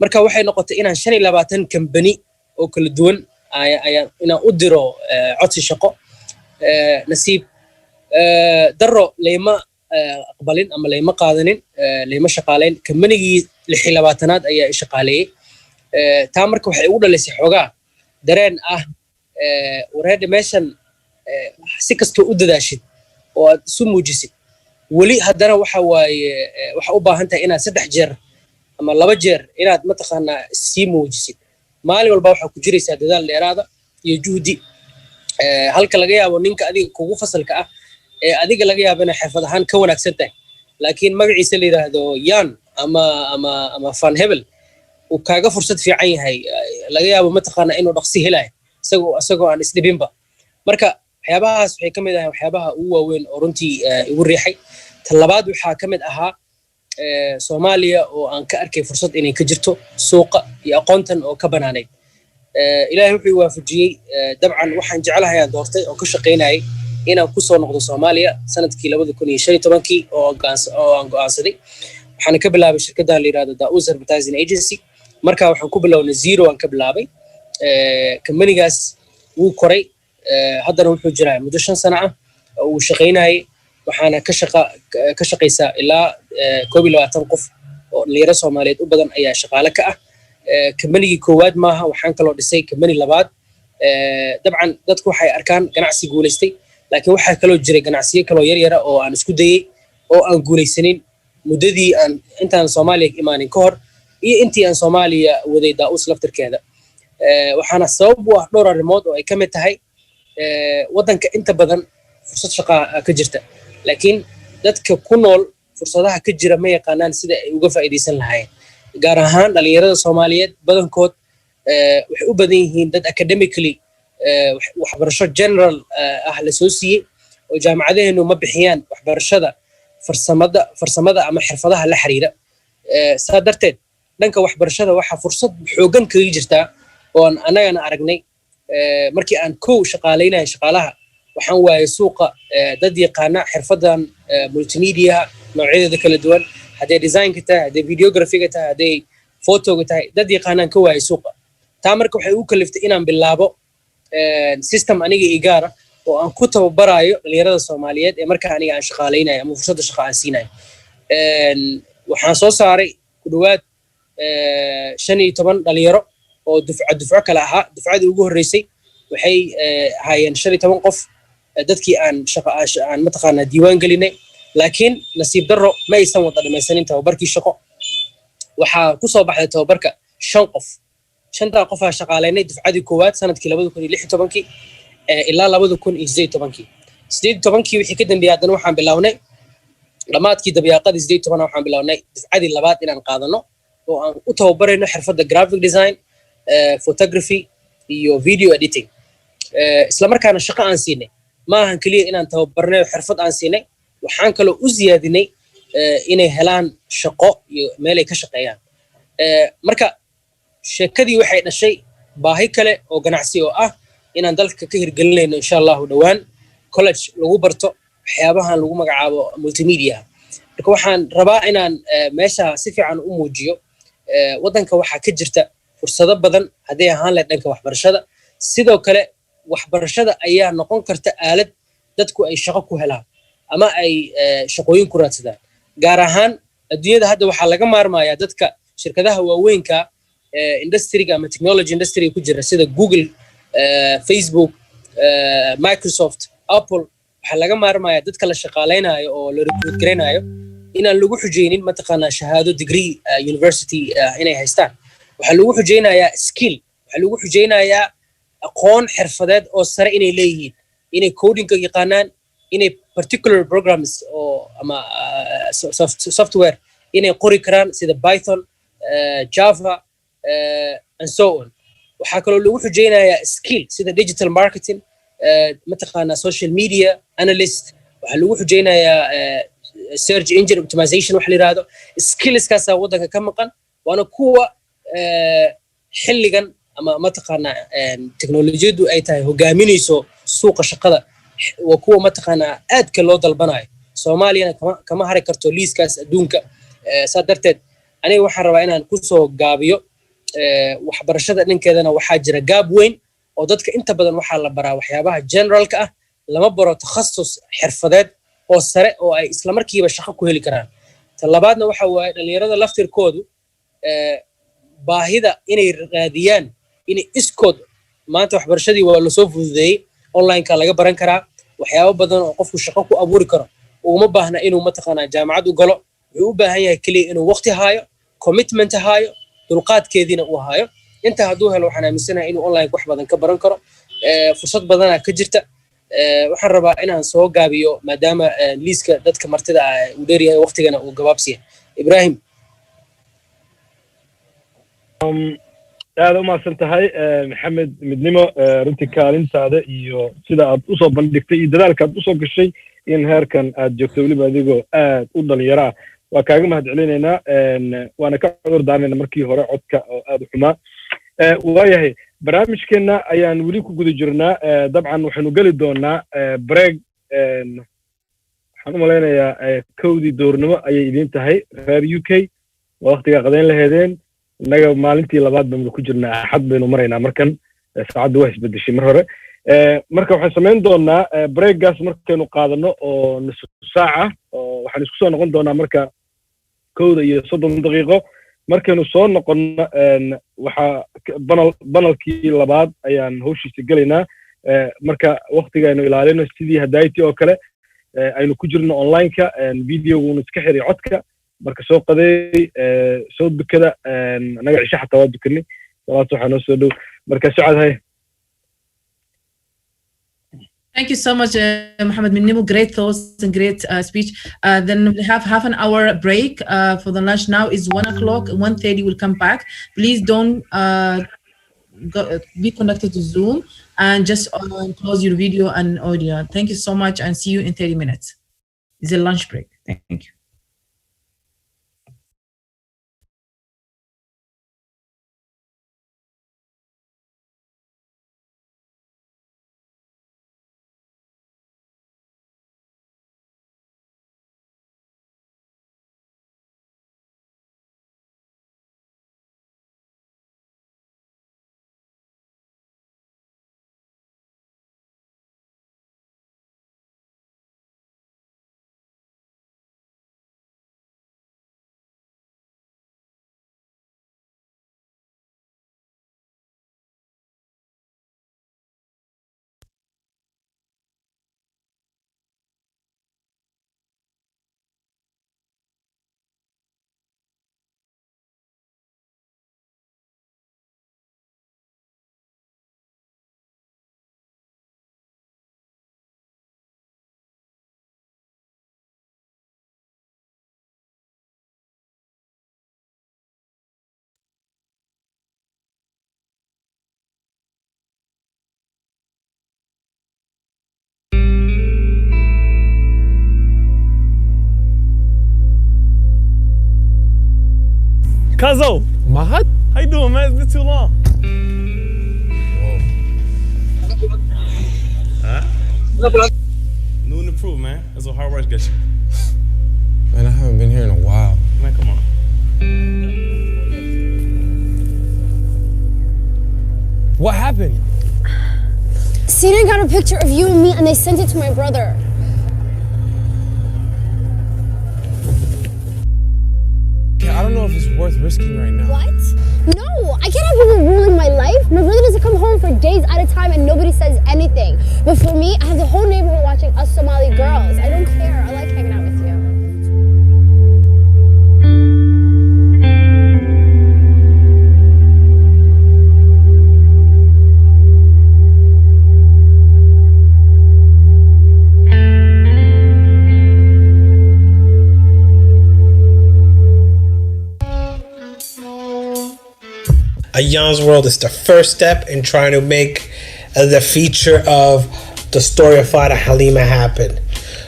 marka waxay noqotay inaan 25 company oo kala duwan ayaan inaan u diro codsi shaqo nasiib daro leema aqbalin ama leema qaadanin leema shaqaaleyn companygii 26aad ayaa shaqaaleeyay taa marka waxay ugu dhalisay xogaa dareen ah wareed meeshan si kastoo u dadaashid oo aad isu muujisid weli haddana waxa waaye waxa u baahan tahay inaad 3 jeer ama 2 jeer inaad mataqaanaa sii muujisid maalin walba waxa ku jiraysaa dadaal dheeraada iyo juhdi halka laga yaabo ninka adiga kugu fasalka ah ee adiga laga yaabo inay xirfad ahaan ka wanaagsan tahay laakiin magaciisa la yiraahdo yan ama fan hebel uu kaaga fursad fiican yahay laga yaabo mataqaanaa inuu dhaqsi helayo isagoo aan isdhibinba marka waxyaabahaas waxay ka mid ahaa waxyaabaha ugu waaweyn oo runtii igu riixay tan labaad waxaa ka mid ahaa Soomaaliya oo aan ka arkay fursad inay ka jirto suuqa iyo aqoontan oo ka banaanayd ilaahay wuxuu waafajiyay dabcan waxaan jecelahay aan doortay oo ka shaqeynayay inaan ku soo noqdo Soomaaliya sanadkii 2015 oo aan go'aansaday waxaan ka bilaabay shirkadda la yiraahdo Daus Advertising Agency marka waxaan ku bilownay zero aan ka bilaabay companygaas wuu koray haddana wuxuu jiraa muddo 5 sano ah oo uu shaqeynayay waxaana ka shaqeysaa ilaa 22 qof oo dhalinyaro Soomaaliyeed u badan ayaa shaqaale ka ah companygii koowaad maaha waxaan kaloo dhisay company labaad dabcan dadku waxay arkaan ganacsi guuleystay laakiin waxaa kaloo jiray ganacsiyo kaloo yar yara oo aan isku dayay oo aan guuleysanin muddadii aan intaan Soomaaliya imaanin ka hor iyo intii aan Soomaaliya waday Daus laftirkeeda waxaana sabab u ah dhowr arrimood oo ay ka mid tahay waddanka inta badan fursad shaqo ka jirta laakiin dadka ku nool fursadaha ka jira ma yaqaanaan sida ay uga faa'iideysan lahaayeen gaar ahaan dhalinyarada Soomaaliyeed badankood waxay u badan yihiin dad academically waxbarasho general ah la soo siiyey oo jaamacadeenu ma bixiyaan waxbarashada farsamada ama xirfadaha la xiriira saa darteed dhanka waxbarashada waxa fursad xoogan kaga jirta oo anagana aragnay markii aan shaqaaleynay shaqaalaha waxaan waayay suuqa dad yaqaana xirfadan multimedia noocyada kala duwan haday design ka tahay haday videography ka tahay haday photo ka tahay dad yaqaanaan ka waayay suuqa taa marka waxay u kaliftay inaan bilaabo system aniga igaara oo aan ku tababarayo dhalinyarada Soomaaliyeed ee marka aniga aan shaqaaleynayo ama fursada shaqo aan siinayo waxaan soo saaray ku dhawaad 15 dhalinyaro oo dufco kala ahaa dufcadii ugu horeysay waxay hayeen 15 qof dadkii aan mataqaanaa diiwaan gelinay laakiin nasiib darro ma aysan wada dhamaysanin tababarkii shaqo waxaa ku soo baxday tababarka 5 qof 5 qof aan shaqaaleynay dufcadii koowaad sanadkii 2016 ilaa 2018 18 wixii ka dambeeyay haddana waxaan bilownay dhamaadkii dabiiqadii 18 waxaan bilownay dufcadii labaad inaan qaadano oo aan u tababarayno xirfadda graphic design photography iyo video editing isla markaana shaqo aan siinay ma ahan kaliya inaan tababarnay xirfad aan siinay waxaan kaloo u ziyaadinay inay helaan shaqo iyo meel ay ka shaqeeyaan marka sheekadii waxay dhashay baahi kale oo ganacsi oo ah inaan dalka ka hirgelinayno insha Allah dhawaan college lagu barto waxyaabahan lagu magacaabo multimedia marka waxaan rabaa inaan meesha si fiican u muujiyo waddanka waxaa ka jirta fursado badan haday ahaan leh dhanka waxbarashada sidoo kale waxbarashada ayaa noqon karta aalad dadku ay shaqo ku helaan ama ay shaqooyin ku raadsadaan gaar ahaan adduunyada hadda waxaa laga maarmayaa dadka shirkadaha waaweynka industry ama technology industry ku jira sida Google Facebook Microsoft Apple waxaa laga maarmayaa dadka la shaqaaleynayo oo la recruit gareynayo inaan lagu xujeynin mataqaanaa shahaado degree university inay haystaan waxaa lagu xujeynayaa skill waxaa lagu xujeynayaa aqoon xirfadeed oo sare inay leeyihiin inay codingka yaqaanaan inay particular programs oo ama software inay qori karaan sida Python Java and so on waxaa kaloo lagu xujeynayaa skill sida digital marketing mataqaanaa social media analyst waxaa lagu xujeynayaa search engine optimization wax la yiraahdo skillskaas waddanka ka maqan waana kuwa xilligan ama mataqaanaa teknolojiyadu ay tahay hogaaminayso suuqa shaqada waa kuwa mataqaanaa aadka loo dalbanayo Soomaaliyana kama hari karto liiskaas adduunka saa darteed aniga waxaan rabaa inaan ku soo gaabiyo waxbarashada dhankeedana waxaa jira gaab weyn oo dadka inta badan waxaa la baraa waxyaabaha generalka ah lama baro takhasus xirfadeed oo sare oo ay isla markiiba shaqo ku heli karaan talabaadna waxa waaye dhalinyarada laftirkoodu baahida inay raadiyaan inay iskood maanta waxbarashadii waa la soo fududeeyay online-ka laga baran karaa waxyaabo badan oo qofku shaqo ku abuuri karo uma baahna inuu mataqaanaa jaamacad u galo wuxuu u baahan yahay kaliya inuu waqti haayo commitment haayo dulqaadkeediina uu haayo inta hadduu helo waxaan aaminsanahay inuu online wax badan ka baran karo fursad badanaa ka jirta waxaan rabaa inaan soo gaabiyo maadaama liiska dadka martida uu dheeryahay waqtigana uu gabaabsiya Ibrahim aad u mahadsan tahay maxamed midnimo runtii kaalintaada iyo sida aad u soo bandhigtay iyo dadaalka aad u soo gashay in heerkan aad joogto weliba adigoo aad u dhalinyaro ah waa kaaga mahadcelinaynaa waana ka cudur daarnaynaa markii hore codka oo aad u xumaa waayahay barnaamijkeenna ayaan weli ku guda jirnaa dabcan waxaynu geli doonaa break waxaan u malaynayaa kowdii doornimo ayay idiin tahay reer UK waa waqtigaa qadayn laheedeen innaga maalintii labaad baynu ku jirnaa axad baynu maraynaa markan saacadda waa isbedeshay mar hore marka waxaan samayn doonaa breakgaas markaynu qaadano oo nisfu saaca oo waxaan isku soo noqon doonaa marka 1:30 daqiiqo markaynu soo noqono waxaa banalkii labaad ayaan hawshiisa gelaynaa marka waqtigaynu ilaalino sidii hadayti oo kale aynu ku jirno online-ka videoguuna iska xiray codka marka soo qaday soo dukada anaga cisho xataa waa dukanay salaad waxaa noo soo dhow marka socod hay Thank you so much, Mohammed Minnimu. Great thoughts and great speech. Then we have half an hour break for the lunch. Now is 1 o'clock. 1:30 we'll come back. Please don't be connected to Zoom and just close your video and audio. Thank you so much and see you in 30 minutes. It's a lunch break. Thank you. Cuzzo. Mahat? How you doing, man? It's been too long. Whoa. Huh? New and improved, man. That's what hard work gets you. Man, I haven't been here in a while. Man, come on. What happened? CNN got a picture of you and me and they sent it to my brother. I don't know if it's worth risking right now. What? No, I can't have people ruining my life. My brother doesn't come home phone for days at a time and nobody says anything. But for me, I have the whole neighborhood watching us Somali girls. I don't care. I like hanging out with you. A Jan's World is the first step in trying to make the feature of the story of Fada Halima happen.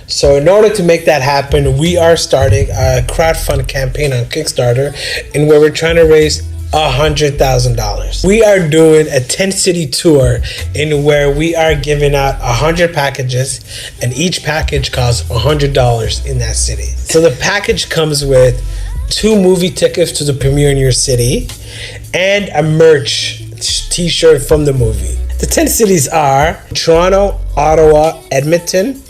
So in order to make that happen, we are starting a crowdfund campaign on Kickstarter in where we're trying to raise $100,000. We are doing a 10-city tour in where we are giving out 100 packages, and each package costs $100 in that city. So the package comes with 2 movie tickets to the premiere in your city and a merch t-shirt from the movie. The 10 cities are Toronto, Ottawa, Edmonton.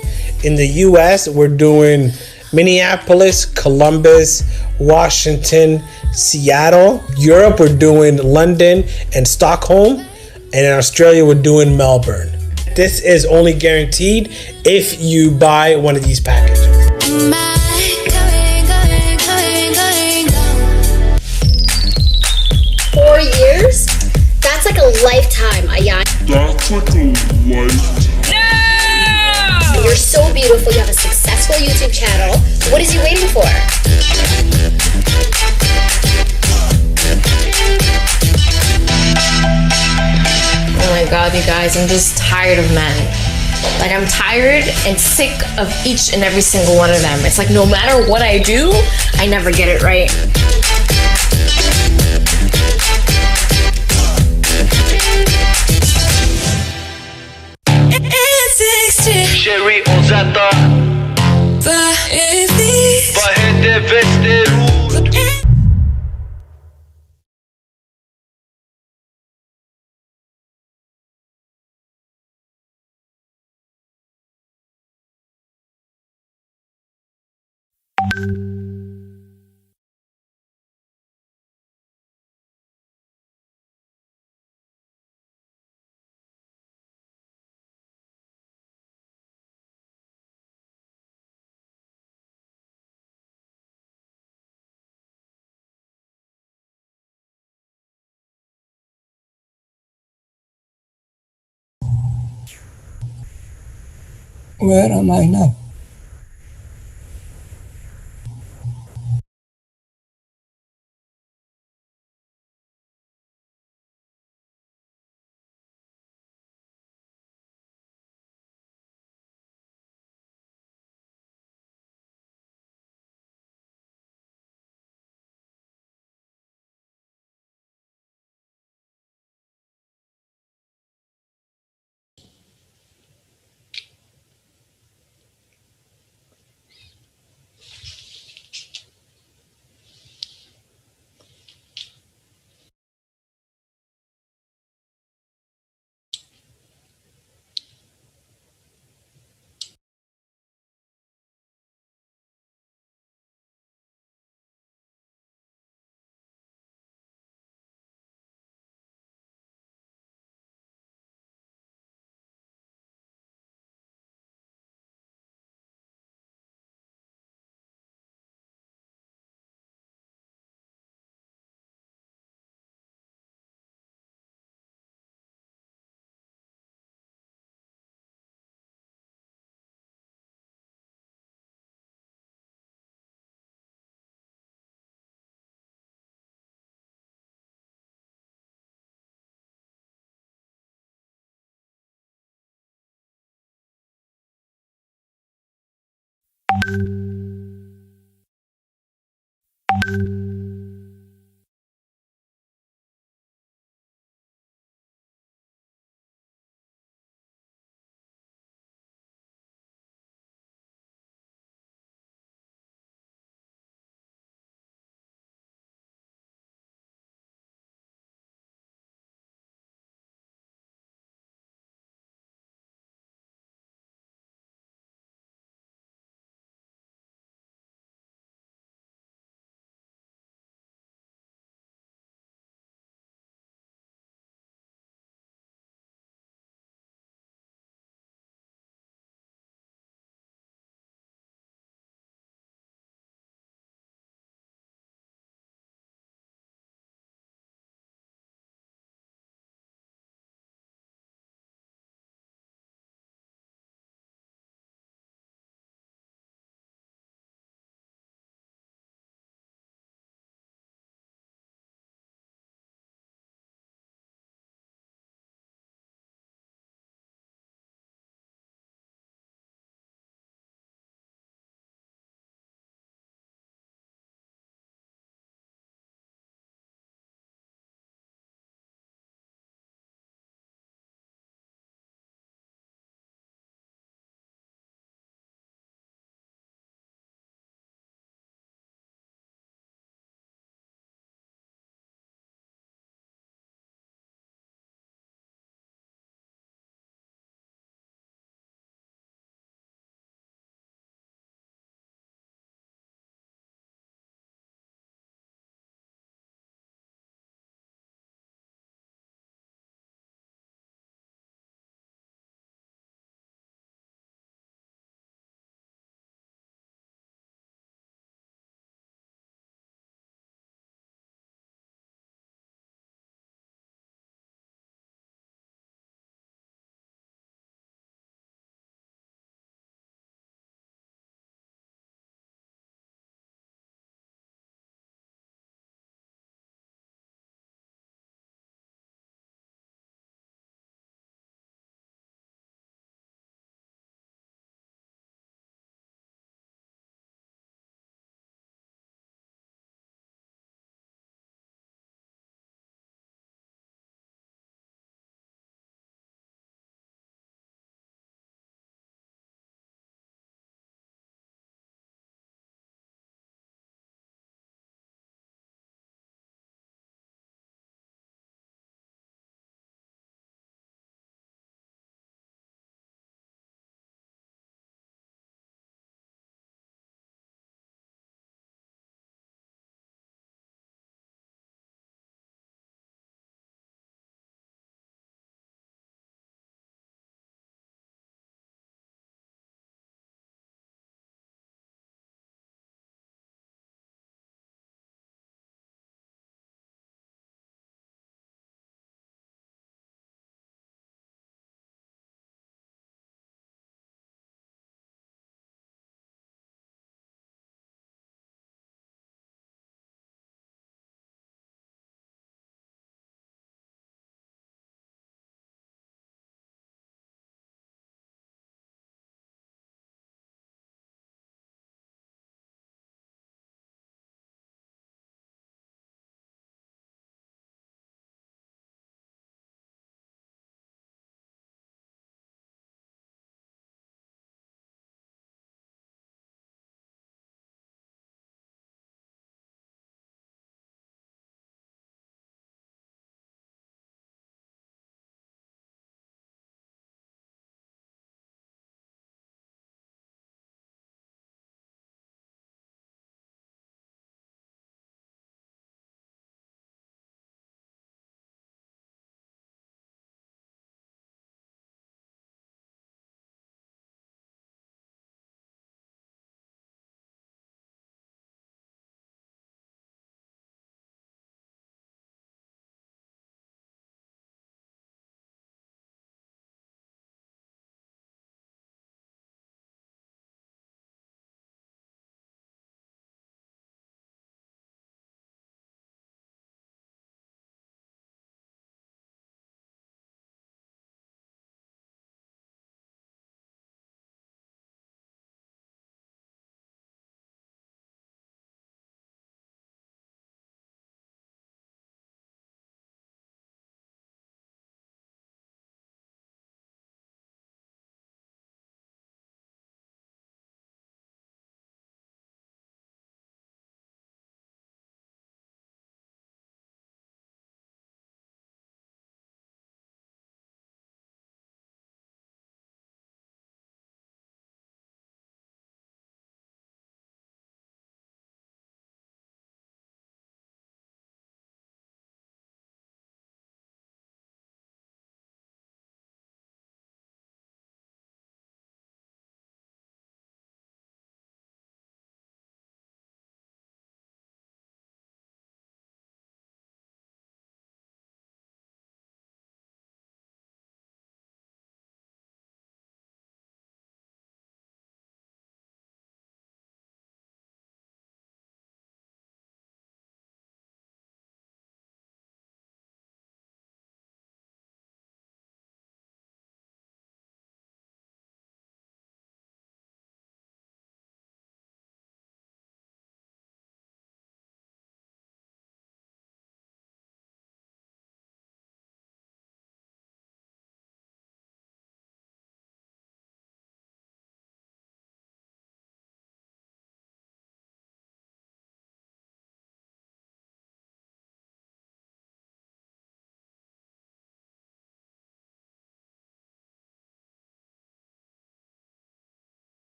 In the US, we're doing Minneapolis, Columbus, Washington, Seattle. Europe, we're doing London and Stockholm. And in Australia, we're doing Melbourne. This is only guaranteed if you buy one of these packages. 4 years? That's like a lifetime, Ayan. That's like a lifetime. No! You're so beautiful. You have a successful YouTube channel. What is he waiting for? Oh my God, you guys, I'm just tired of men. Like, I'm tired and sick of each and every single one of them. It's like no matter what I do, I never get it right. Sherry Ozata Vahede Vesterud. Where am I now?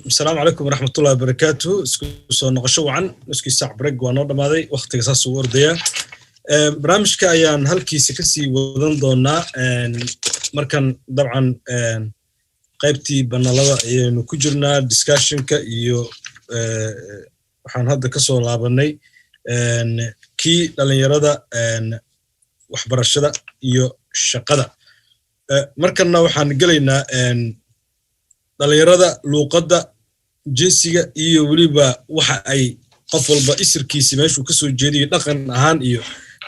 السلام عليكم ورحمة الله وبركاته. سو نقشوا عن نسكي ساعة بريك ونور ماذي وقت قصص وردية. برامج كأيان هل كيس كسي وذن دونا مركن طبعا قيبتي بنالله نكجرنا discussion كيو وحن هذا كسر لابني كي لين يردا وحبرشة يو شقدا مركنا وحن قلنا dhalinyarada luuqadda jinsiga iyo waliba waxa ay qof walba isirkiisa meeshu ka soo jeediyo dhaqan ahaan iyo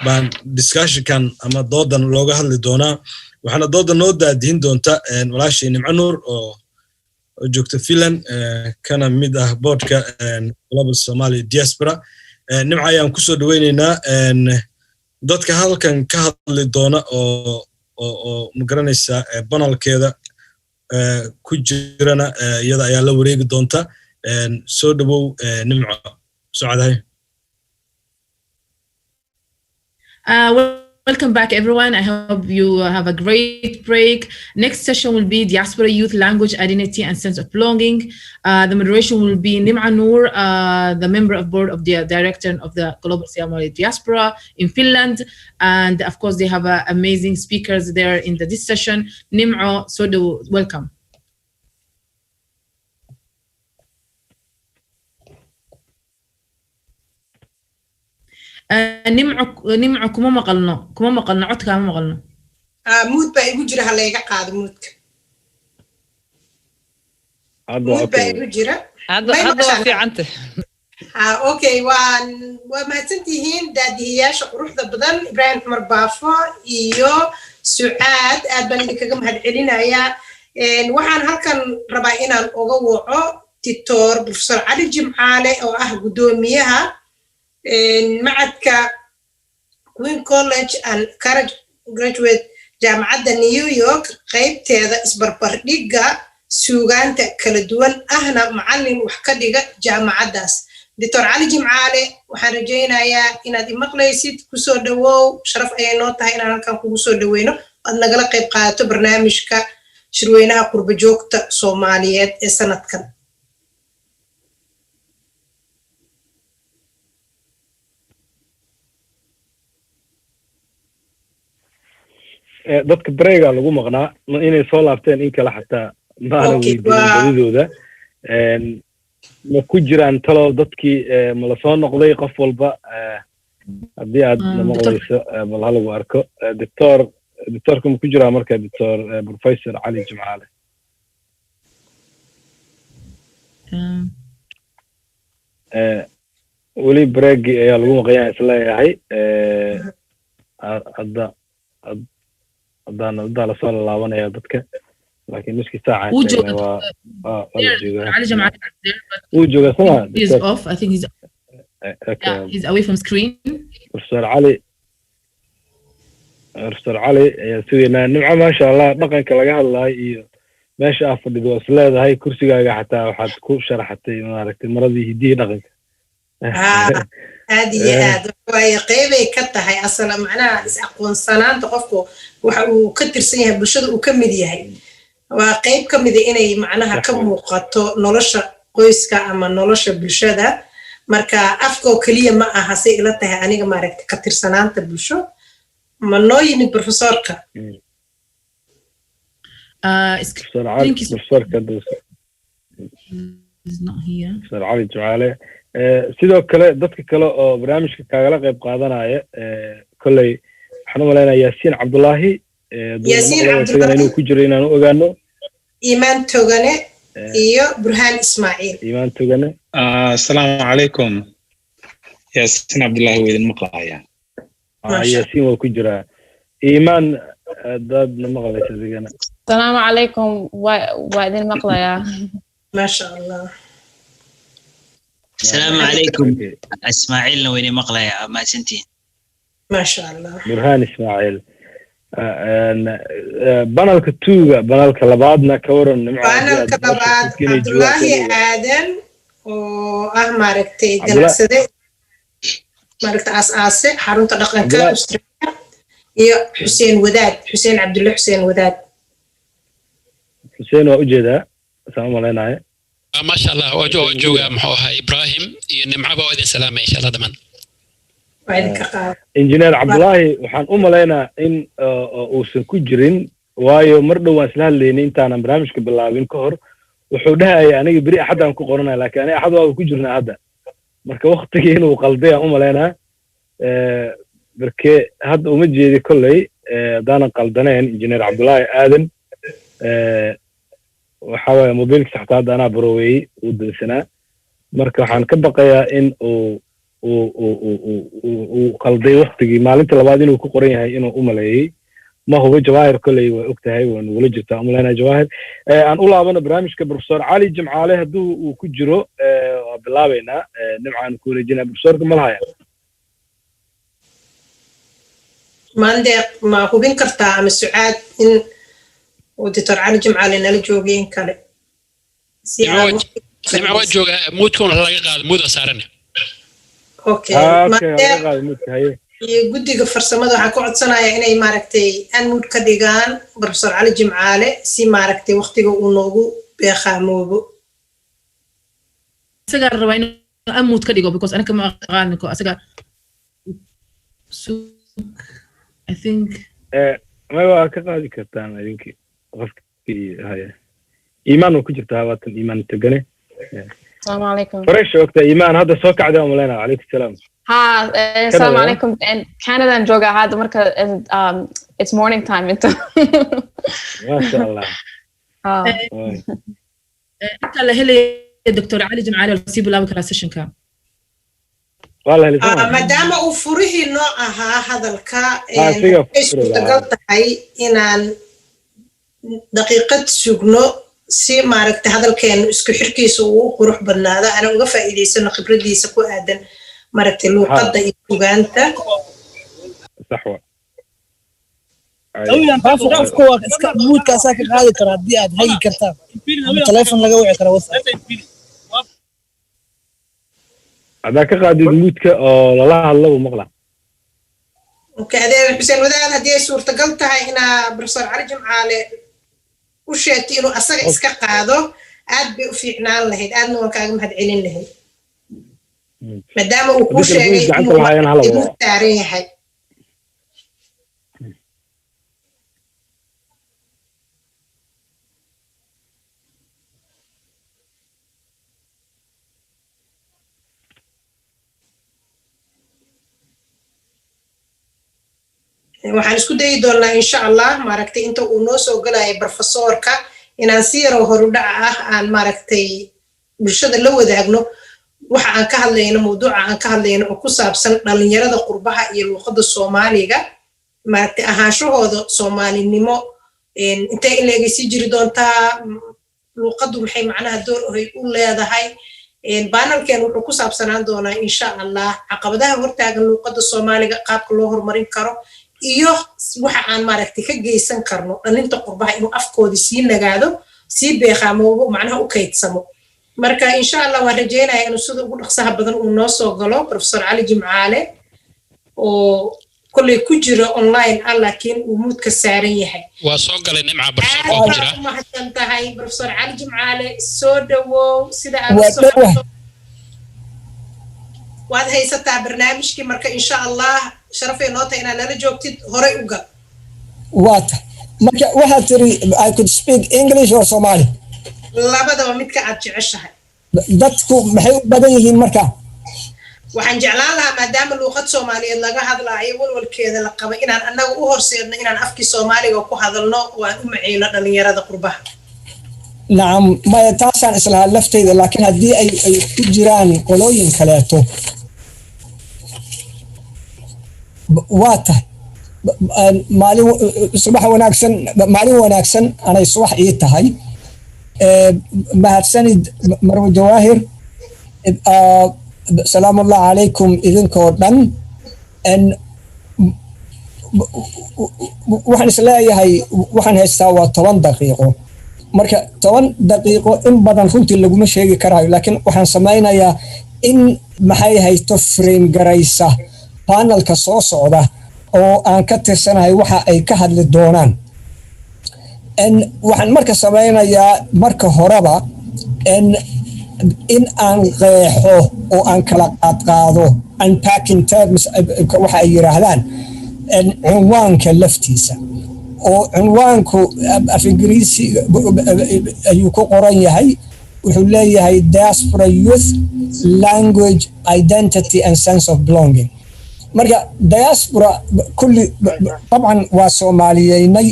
baan discussion ama doodan looga hadli doonaa waxaana doodan noo daadiin doonta walaashii Nimco Nuur oo joogta Finland kana mid ah boardka Global Somali Diaspora Nimco ayaan ku soo dhaweynaynaa dadka halkan ka hadli doona oo magaranaysa panelkeeda ku jirana iyada ayaa la wareegi doonta soo dhawow Nimco socdahay. Welcome back, everyone. I hope you have a great break. Next session will be Diaspora Youth Language, Identity, and Sense of Belonging. The moderation will be Nimco Nuur, the member of board of the director of the Global Somali Diaspora in Finland. And of course, they have amazing speakers there in this session. Nimco, so welcome. nimco kuma maqalno codka ma maqalno mood baa igu jira halayga qaado moodka mood baa igu jira hadda waa fiicanta okay waa mahadsantihiin daadihiyaasha quruxda badan Ibrahim Cumar Baafo iyo Sucaad aad baan idinkaga mahadcelinayaa waxaan halkan rabaa inaan uga waco Titor Professor Ali Jimcaale oo ah gudoomiyaha معدك Queen College and Graduate jaamacadda New York qaybteeda isbarbardhigga suugaanta kala duwan ahna macallin wax ka dhiga jaamacaddaas Dr. Ali Jimcaale waxaan rajaynayaa inaad imaqlaysid ku soo dhawow sharaf ay noo tahay inaan halkan kugu soo dhaweyno aad nagala qayb qaadato barnaamijka shirweynaha qurba joogta Soomaaliyeed ee sanadkan dadka breega lagu maqnaa inay soo laabteen in kala xataa maana weydiinin badidooda ma ku jiraan talow dadkii ma la soo noqday qof walba haddii aad maqlayso bal ha lagu arko doctorka ma ku jiraa marka doctor professor cali jimcaale weli breagi ayaa lagu maqayaa isleeyahay haddaa lasoo laalaabanaya dadka laakiin nuskii saaca wuu joogaa sama he's off I think he's away from screen professor cali ayaa sugaynaa nimco maasha allah dhaqanka laga hadlayo iyo meesha aad fadhido waa isleedahay kursigaaga xataa waxaad ku sharaxatay maaragtay maradii hiddihii dhaqanka aad iyo aad waayo qeybay ka tahay asala macnaha is-aqoonsanaanta qofku waxa uu ka tirsan yahay bulshada uu ka mid yahay waa qeyb ka mid inay macnaha ka muuqato nolosha qoyska ama nolosha bulshada marka afkoo keliya ma aha say ila tahay aniga maaragtay ka tirsanaanta bulsho ma noo yimid professorka professor cali jimcaale sidoo kale dadka kale oo barnaamijka kaagala qayb qaadanaya kolley waxaan u malaynayaa yaasiin cabdullaahi inuu ku jiro inaan u ogaano iimaan togane iyo burhaan ismaaciil iimaan togane asalaamu calaykum yaasiin cabdullaahi waa idin maqlaaya yaasiin waa ku jiraa iimaan daadna maqlaysa adigana asalaamu calaykum waa idin maqlayaa maasha allah السلام عليكم اسماعيل وين مقلة ما سنتين ما شاء الله برهان اسماعيل بنالك توغا بنالك لبادنا كورن بنالك لباد عبد الله آدم ماركتي دراسة ماركت أساسي حرونت دقن كا أستراليا يا حسين وداد حسين عبد الله حسين وداد حسين وأجدا السلام عليكم ما شاء الله وجوga muxuu ahaa Ibrahim iyo nimcaba oo idin salaamay insha Allah dhamaan engineer Abdullahi waxaan u maleynaa in uusan ku jirin waayo mar dhow waan isla hadlaynay intaan barnaamijka bilaabin ka hor wuxuu dhahay aniga bari axad aan ku qoranay laakiin aniga axad waa ku jirnaa hadda marka waqtigii inuu qalday aan u maleynaa markee hadda uma jeedi kolley hadaanan qaldaneen engineer Abdullahi aadan waxa waaye mobilka saxta hadda anaa baroweeyey uu dansanaa marka waxaan ka baqayaa in uu qalday waqtigii maalinta labaad inuu ku qoran yahay inuu u maleeyey ma hubo jawaahir kolley waa og tahay waa nugula jirtaa umaleynaa jawaahir aan u laabano barnaamijka professor cali jimcaale hadduu uu ku jiro waa bilaabaynaa nimcaan ku wareejinaa professorka ma lahaya maandeeq ma hubin kartaa ama sucaad in ودكتور علي جمعالي نلا جوجين كله سمع وجهه مودكم laga qaad mood saarana okay guddiga farsamada waxa ku codsanaya inay maaragtay aan mood ka dhigaan professor Ali Jimcaale si maaragtay waqtiga uu noogu beeqaamoobo isaga raba inuu aan mood ka dhigo because anaka ma aqaan ko isaga I think ma waa ka qaadi kartaan idinki qofkii haya iimaan ku jirtaa waatan iimaan tagane السلام عليكم فريش وقت ايمان هذا سو كعده وملينا عليك السلام السلام عليكم in Canada and joga هذا مركز it's morning time انت ما شاء الله انت اللي هلي دكتور علي جمعالي سيب لابك راسيشن كان والله اللي ما دام uu furihii noo ahaa hadalka isku tahay inaan daqiiqad sugno si maaragtay hadalkeenu isku xirkiisa uu qurux badnaado ana uga faa'iideysano khibradiisa ku aadan maaragtay luqadda iyo sugaanta saxwa awlan qofku waa iska moodkaas ka qaadi kara hadii aad hagi kartaan telefoon laga wici karo WhatsApp هذا كقاعد يموتك لا الله ومقلع وكذا حسين وداد هدي suurtagal tahay ina professor Ali Jimcaale u sheegtay inuu asaga iska qaado aad bay u fiicnaan lahayd aadna waan kaaga mahad celin lahayd maadaama uu ku sheegay inuu taaran yahay waxaan isku dayi doonaa insha Allah maaragtay inta uu noo soo galay professorka inaan si yar oo horudhac ah aan maaragtay bulshada la wadaagno waxa aan ka hadlayno mawduuca aan ka hadlayno oo ku saabsan dhalinyarada qurbaha iyo luqadda Soomaaliga maaragtay ahaanshahooda Soomaalinimo intee in leegay sii jiri doontaa luqaddu maxay macnaha door u leedahay banalkeen wuxuu ku saabsanaan doonaa insha Allah caqabadaha hortaagan luqadda Soomaaliga qaabka loo horumarin karo iyo waxa aan maaragtay ka geysan karno dhalinta qurbaha inuu afkoodi sii nagaado sii beeqaamo macnaha u kaydsamo marka insha Allah waan rajeynayaa inuu sida ugu dhaqsaha badan uu noo soo galo Professor Ali Jimcaale oo kulay ku jira online laakiin uu muudka saaran yahay waa soo galay nimca barsoor oo ku jira ma hasan tahay Professor Ali Jimcaale soo dhawow sida aad soo waad haysataa barnaamijkii marka insha Allah sharafay noo tahay inaad nala joogtid horay u gal waata marka waxaad tiri I could speak English or Somali labadaba midka aad jeceshahay dadku maxay u badan yihiin marka waxaan jeclaan lahaa maadaama luqad Soomaaliyeed laga hadlaayo walwalkeeda la qabo inaan annaga u horseedno inaan afkii Soomaaliga ku hadalno oo aan u maciino dhalinyarada qurbaha nacam ma taasaan islaha laftayda laakiin haddii ay ku jiraan qolooyin kaleeto waata maalin wanaagsan anay subax ii tahay mahadsanid marwo jawaahir salaamu allah calaykum idinkoo dhan waxaan isleeyahay waxaan haystaa waa 10 daqiiqo marka 10 daqiiqo in badan runtii laguma sheegi karaayo laakiin waxaan samaynayaa in maxay haysto frame garaysa panelka soo socda oo aan ka tirsanahay waxa ay ka hadli doonaan waxaan marka samaynayaa marka horeba in aan qeexo oo aan kala qaadqaado unpacking terms waxa ay yiraahdaan cinwaanka laftiisa oo cinwaanku af ingiriisi ayuu ku qoran yahay wuxuu leeyahay diaspora youth language identity and sense of belonging marka diaspora kulli طبعا waa Soomaaliyeynay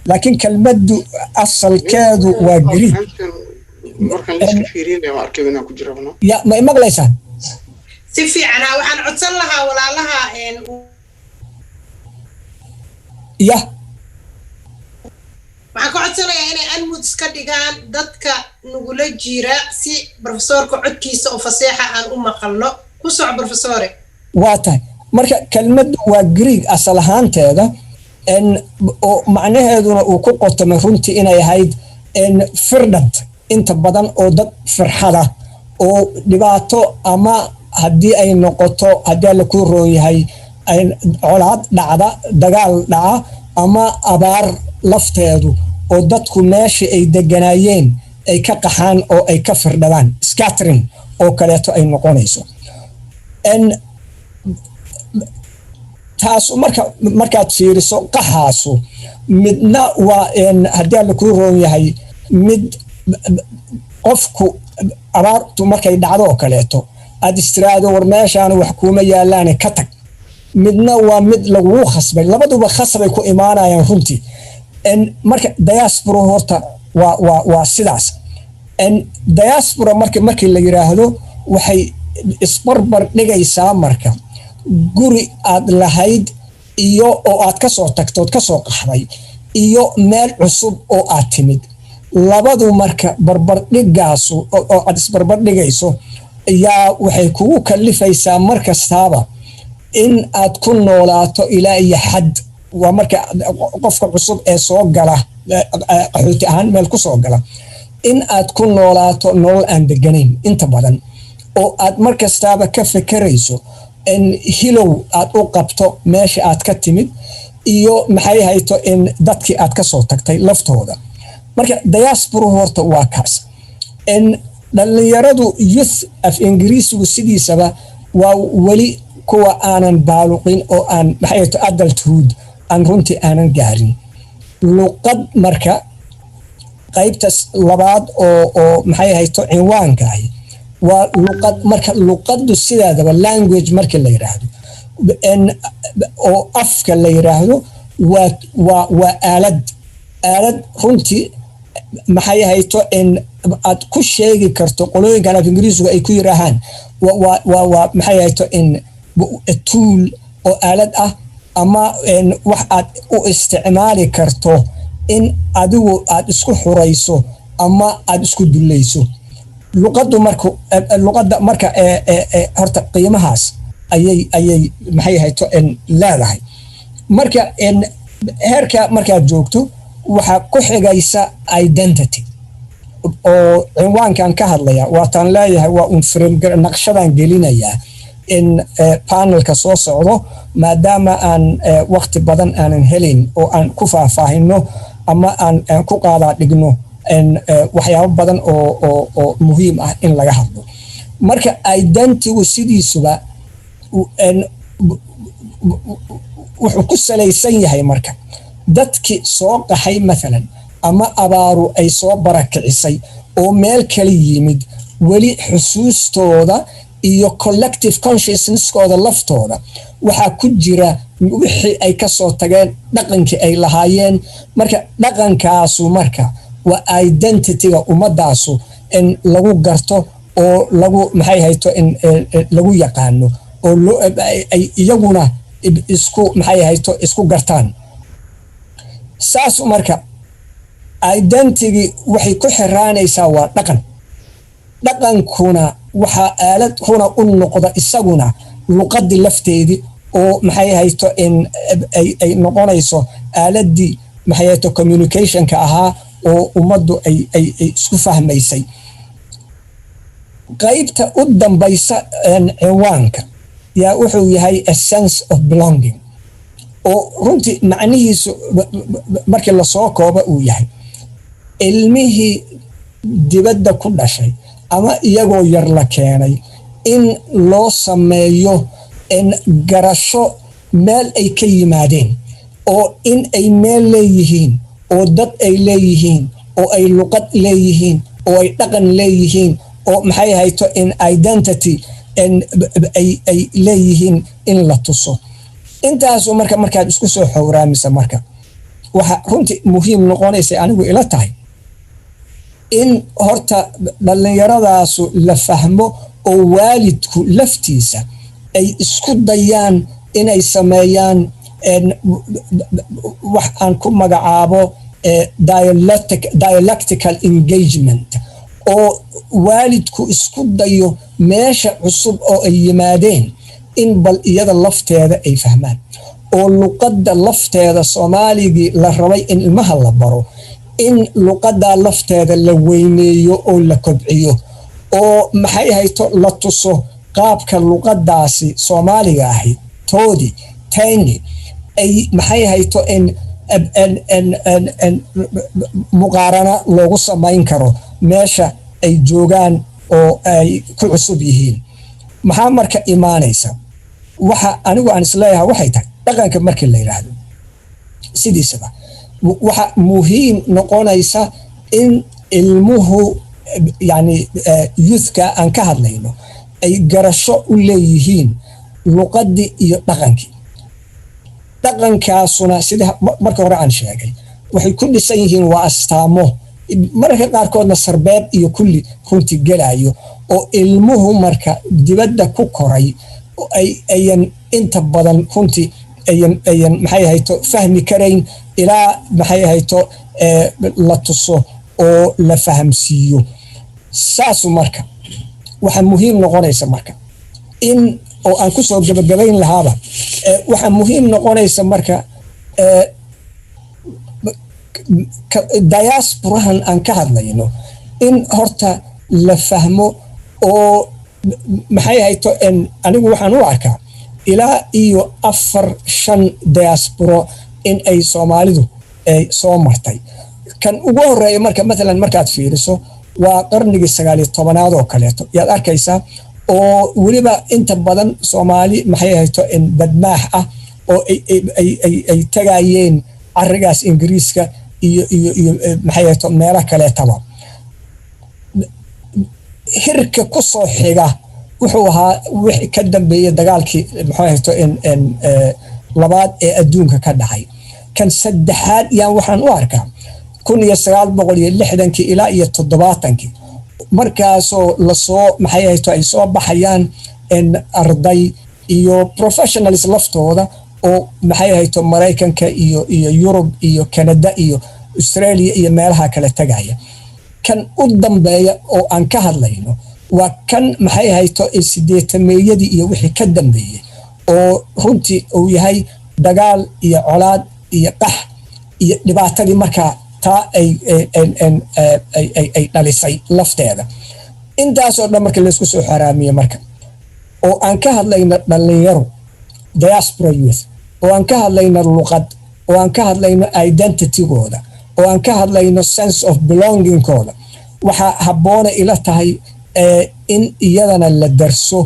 laakiin kelmaddu asalkeedu waa Greek markaan iska fiirinayo arkay inaan ku jirabno ya ma maqlaysaan si fiican waxaan codsan lahaa walaalaha ya waxaan ka codsanayaa inay unmute iska dhigaan dadka nugula jira si professorka codkiisa oo faseexa aan u maqalno ku soco professore waa tahay marka kelmaddu waa Greek asal ahaanteeda oo macnaheeduna uu ku qotomay runtii inay ahayd firdad inta badan oo dad farxada oo dhibaato ama haddii ay noqoto haddii la ku roon yahay colaad dhacda dagaal dhaca ama abaar lafteedu oo dadku meeshii ay deganaayeen ay ka qaxaan oo ay ka firdhadaan scattering oo kaleeto ay noqonayso taas markaad fiiriso qaxaasu midna waa haddii la ku roon yahay mid qofku abaartu markay dhacdo oo kaleeto aad istiraado war meeshaan wax kuma yaalaan ka tag midna waa mid lagu khasbay labaduba khasbay ku imaanayaan runtii marka diaspora horta waa sidaas diaspora markii la yiraahdo waxay isbarbar dhigaysaa marka guri aad lahayd iyo oo aad ka soo tagtood ka soo qaxday iyo meel cusub oo aad timid labadu marka barbar dhigaasu oo aad isbarbar dhigayso ayaa waxay kugu kalifaysaa markastaaba in aad ku noolaato ilaa iyo xad waa marka qofka cusub ee soo gala qaxooti ahaan meel ku soo gala in aad ku noolaato nolol aan deganayn inta badan oo aad markastaaba ka fekerayso hilow aad u qabto meesha aad ka timid iyo maxay hayto in dadkii aad ka soo tagtay laftooda marka diaspora horta waa kaas dhalinyaradu youth af ingiriisigu sidiisaba waa weli kuwa aanan baaluqin oo aan maxay hayto adulthood aan runtii aanan gaarin luqad marka qaybtas labaad oo maxay hayto cinwaankaah waa luqad marka luqaddu sidaadaba language markii la yiraahdo oo afka la yiraahdo waa aalad runtii maxay hayto in aad ku sheegi karto qolooyinkan af ingiriisigu ay ku yiraahaan waa maxay hayto in tool oo aalad ah ama wax aad u isticmaali karto in adigu aad isku xurayso ama aad isku dulayso luqadda marka horta qiimahaas ayay maxay hayto in leedahay marka in heerka markaad joogto waxa ku xigaysa identity oo cinwaankan ka hadlaya waataan leeyahay waa un frame naqshadan gelinaya in panelka soo socdo maadaama aan waqti badan aanan helin oo aan ku faahfaahino ama aan ku qaadaa dhigno waxyaabo badan oo muhiim ah in laga hadlo marka identitygu sidiisuba wuxuu ku salaysan yahay marka dadkii soo qaxay maalan ama abaaru ay soo barakicisay oo meel kala yimid weli xusuustooda iyo collective consciousnesskooda laftooda waxaa ku jira wixii ay ka soo tageen dhaqankii ay lahaayeen marka dhaqankaasu marka waa identityga ummadaasu in lagu garto oo lagu maxay hayto in lagu yaqaano oo ay iyaguna isku maxay hayto isku gartaan saas marka identity waxay ku xiraanaysaa waa dhaqankuna waxa aalad huna u noqda isaguna luqadii lafteedii oo maxay hayto in ay noqonayso aaladii maxay hayto communicationka ahaa oo ummaddu ay isku fahmaysay qaybta u dambaysa cinwaanka yaa wuxuu yahay a sense of belonging oo runtii macnihiisu markii lasoo kooba uu yahay ilmihii dibadda ku dhashay ama iyagoo yar la keenay in loo sameeyo garasho meel ay ka yimaadeen oo in ay meel leeyihiin oo dad ay leeyihiin oo ay luqad leeyihiin oo ay dhaqan leeyihiin oo maxay hayto in identity ay leeyihiin in la tuso intaasu markaad isku soo xowraamisa marka waxa runtii muhiim noqonaysa anigu ila tahay in horta dhallinyaradaasu la fahmo oo waalidku laftiisa ay isku dayaan inay sameeyaan wax aan ku magacaabo dialectical engagement oo waalidku isku dayo meesha cusub oo ay yimaadeen in bal iyada lafteeda ay fahmaan oo luqadda lafteeda soomaaligii la rabay in ilmaha la baro in luqadda lafteeda la weyneeyo oo la kobciyo oo maxay hayto la tuso qaabka luqaddaasi soomaaliga ahi toodi tayni ay maxay hayto in muqaarana loogu samayn karo meesha ay joogaan oo ay ku cusub yihiin maxaa marka imaanaysa waxa anigu aan isleeyahay waxay tahay dhaqanka markii la yiraahdo sidiisaba waxa muhiim noqonaysa in ilmuhu yani youthka aan ka hadlayno ay garasho u leeyihiin luqadii iyo dhaqankii dhaqankaasuna sida marka hore aan sheegay waxay ku dhisan yihiin waa astaamo mararka qaarkoodna sarbeeb iyo kulli runtii gelayo oo ilmuhu marka dibadda ku koray ayan inta badan runtii ayan maxay hayto fahmi karayn ilaa maxay hayto la tuso oo la fahamsiiyo saasu marka waxa muhiim noqonaysa marka in oo aan ku soo gabagabayn lahaaba waxa muhiim noqonaysa marka diasporahan aan ka hadlayno in horta la fahmo oo maxay hayto anigu waxaan u arkaa ilaa iyo 4-5 diaspora in ay Soomaalidu ay soo martay kan ugu horeeya marka maalan markaad fiiriso waa qarnigii 19aad oo kaleeto yaad arkaysaa oo waliba inta badan Soomaali maxay hayto in badmaax ah oo ay tagayeen arigaas Ingiriiska iyo maxay hayto meelo kaleetaba hirka ku soo xiga wuxuu ahaa wixii ka dambeeyay dagaalkii maxay hayto in labaad ee adduunka ka dhacay kan saddexaad yaan waxaan u arkaa 1960 ilaa iyo 70 markaasoo lasoo maxay ahayto ay soo baxayaan arday iyo professionals laftooda oo maxay ahayto Mareykanka iyo Yurub iyo Canada iyo Australia iyo meelaha kala tagaya kan u dambeeya oo aan ka hadlayno waa kan maxay ahayto 80 iyo wixii ka dambeeyay oo runtii uu yahay dagaal iyo colaad iyo qax iyo dhibaatadii markaa taa ay dhalisay lafteeda intaasoo dhan marka la isku soo xaraamiyo marka oo aan ka hadlayno dhalinyaro diaspora youth oo aan ka hadlayno luqad oo aan ka hadlayno identity-gooda oo aan ka hadlayno sense of belonging-kooda waxaa habboona ila tahay in iyadana la darso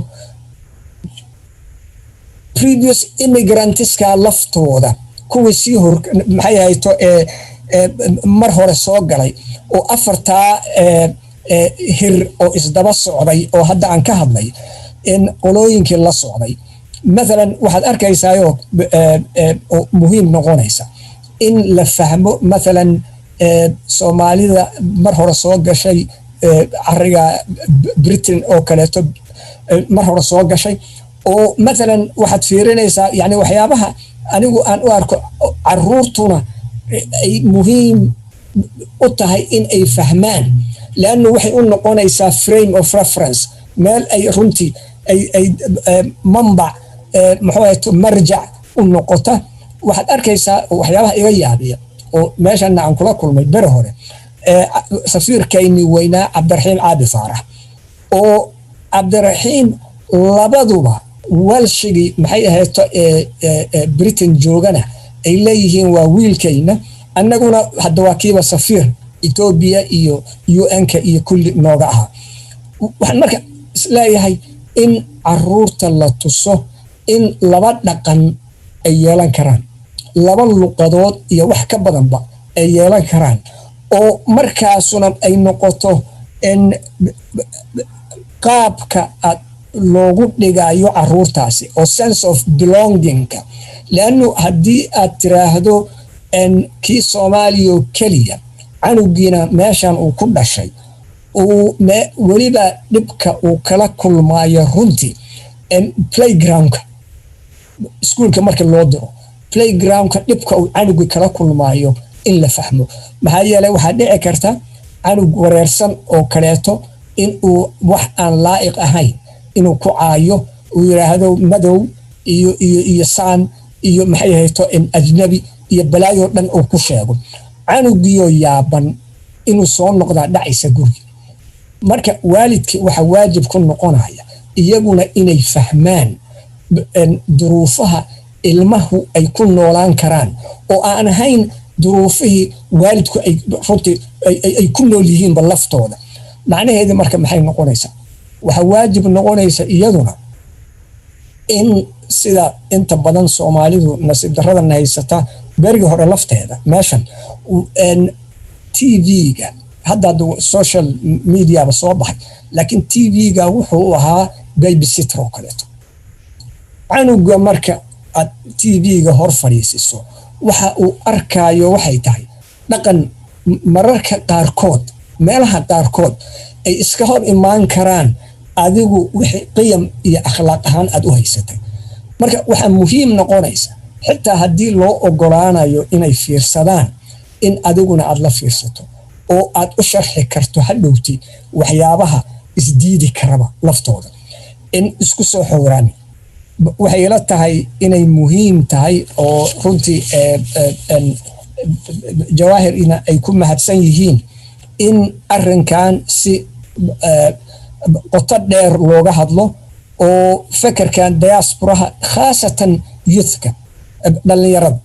previous immigrantska laftooda kuwii sii maxay ahayto mar hore soo galay oo afartaa hir oo isdaba socday oo hadda aan ka hadlay in qolooyinkii la socday مثلا waxaad arkaysaa oo muhiim noqonaysa in la fahmo مثلا Soomaalida mar hore soo gashay ariga Britain oo kaleeto mar hore soo gashay oo مثلا waxaad fiirinaysaa yani waxyaabaha anigu aan u arko caruurtuna ay muhiim u tahay in ay fahmaan laana waxay u noqonaysaa frame of reference meel ay runtii ay manbac maxay marjac u noqota waxaad arkaysaa waxyaabaha iga yaabiya oo meeshan aan kula kulmay bar hore safiirkayni weynaa Cabdiraxiim Caadi Faarax oo Cabdiraxiim labaduba walshigi maxay ahayto Britain joogana ay leeyihiin waa wiilkayna annaguna hadda waa kiiba safiir Ethiopia iyo UN-ka iyo kulli nooga aha waxaan marka isleeyahay in caruurta la tuso in laba dhaqan ay yeelan karaan laba luqadood iyo wax ka badanba ay yeelan karaan oo markaasuna ay noqoto in qaabka loogu dhigayo caruurtaasi oo sense of belonging-ka laanu haddii aad tiraahdo kii Soomaaliya kaliya canugiina meeshan uu ku dhashay uu waliba dhibka uu kala kulmaayo runtii playground-ka iskuulka marka loo diro playground-ka dhibka uu canugi kala kulmaayo in la fahmo maxaa yeelay waxaa dhici karta canug wareersan oo kaleeto in uu wax aan laa'iq ahayn inuu ku caayo uu yiraahdo madow iyo saan iyo maxay ahayto in ajnabi iyo balaayo dhan uu ku sheego canugiyo yaaban inuu soo noqdaa dhacaysa guriga marka waalidkii waxa waajib ku noqonaya iyaguna inay fahmaan duruufaha ilmahu ay ku noolaan karaan oo aan ahayn duruufihii waalidku ay runtii ay ku nool yihiin laftooda macnaheedu marka maxay noqonaysaa waxa waajib noqonaysa iyaduna in sida inta badan Soomaalidu nasiib darrada haysata berigi hore lafteeda meeshan TV-ga hadda social media ba soo baxay laakiin TV-ga wuxuu ahaa babysitter oo kaleeto canuga marka aad TV-ga hor fadhiisiso waxa uu arkayo waxay tahay dhaqan mararka qaarkood meelaha qaarkood ay iska hor imaan karaan adigu wixii qiyam iyo akhlaaq ahaan aad u haysatay marka waxa muhiim noqonaysa xitaa haddii loo ogolaanayo inay fiirsadaan in adiguna aad la fiirsato oo aad u sharxi karto hadhowti waxyaabaha isdiidi karaba laftooda in isku soo xowraan waxay la tahay inay muhiim tahay oo runtii jawaahir ina ay ku mahadsan yihiin in arrinkan si qoto dheer looga hadlo oo fakarkan diasporaha khaasatan youthka dhalinyarada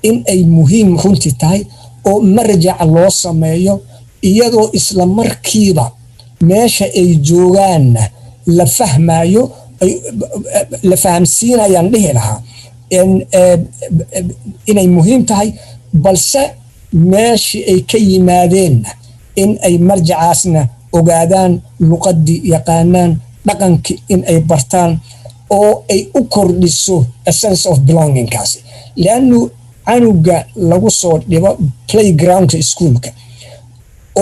in ay muhiim runtii tahay oo marjac loo sameeyo iyadoo isla markiiba meesha ay joogaanna la fahmayo la fahamsiinayaan dhihi lahaa inay muhiim tahay balse meeshii ay ka yimaadeenna in ay marjacaasna ogaadaan luqadii yaqaanaan dhaqankii in ay bartaan oo ay u kordhiso a sense of belonging kaasi laanu canuga lagu soo dhibo playgroundka iskuulka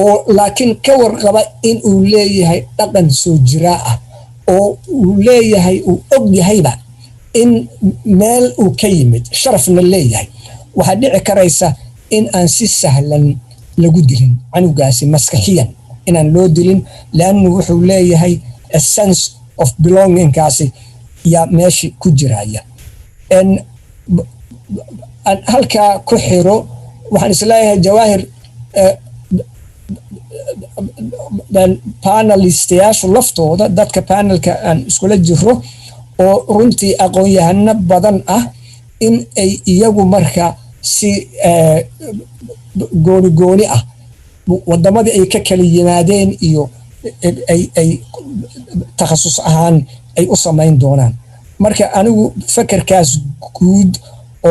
oo laakiin ka warqaba in uu leeyahay dhaqan soo jiraa ah oo uu leeyahay uu og yahayba in meel uu ka yimid sharafna leeyahay waxaa dhici karaysa in aan si sahlan lagu dilin canugaasi maskaxiyan inaan loo dilin laannu wuxuu leeyahay a sense of belonging kaasi yaa meeshii ku jiraya halkaa ku xiro waxaan isleeyahay jawaahir panelistayaashu laftooda dadka panelka aan iskula jiro oo runtii aqoon-yahano badan ah in ay iyagu marka si gooni ah wadamadii ay ka kala yimaadeen iyo ay takhasus ahaan ay u samayn doonaan marka anigu fakarkaas guud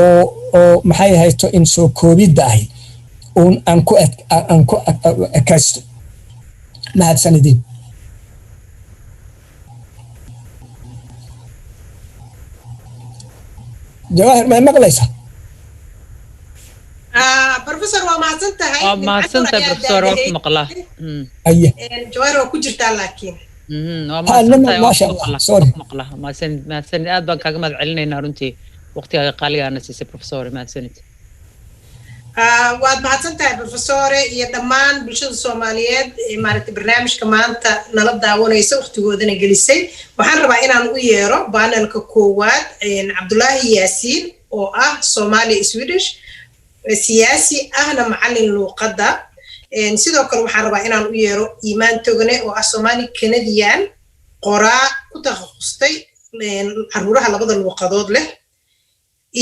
oo maxay hayto in soo koobidda ahi uun aan ku ekaysto mahadsanidin jawaahir may maqlaysa professor waa mahadsantahay professor waa ku maqlaa jawaahir waa ku jirtaa laakiin mahadsanid aad baan kaaga mahad celinaynaa runtii waqtiga qaaligaana siisay professor mahadsanid waad mahadsantahay professore iyo dhammaan bulshada Soomaaliyeed ee maaragtay barnaamijka maanta nala daawanaysa waqtigoodana gelisay waxaan rabaa inaan u yeero panelka koowaad Cabdullaahi Yaasiin oo ah Somali Swedish siyaasi ahna macallin luqadda sidoo kale waxaan rabaa inaan u yeero Iimaan Togane oo ah Somali Canadian qoraa ku takhasustay caruuraha labada luqadood leh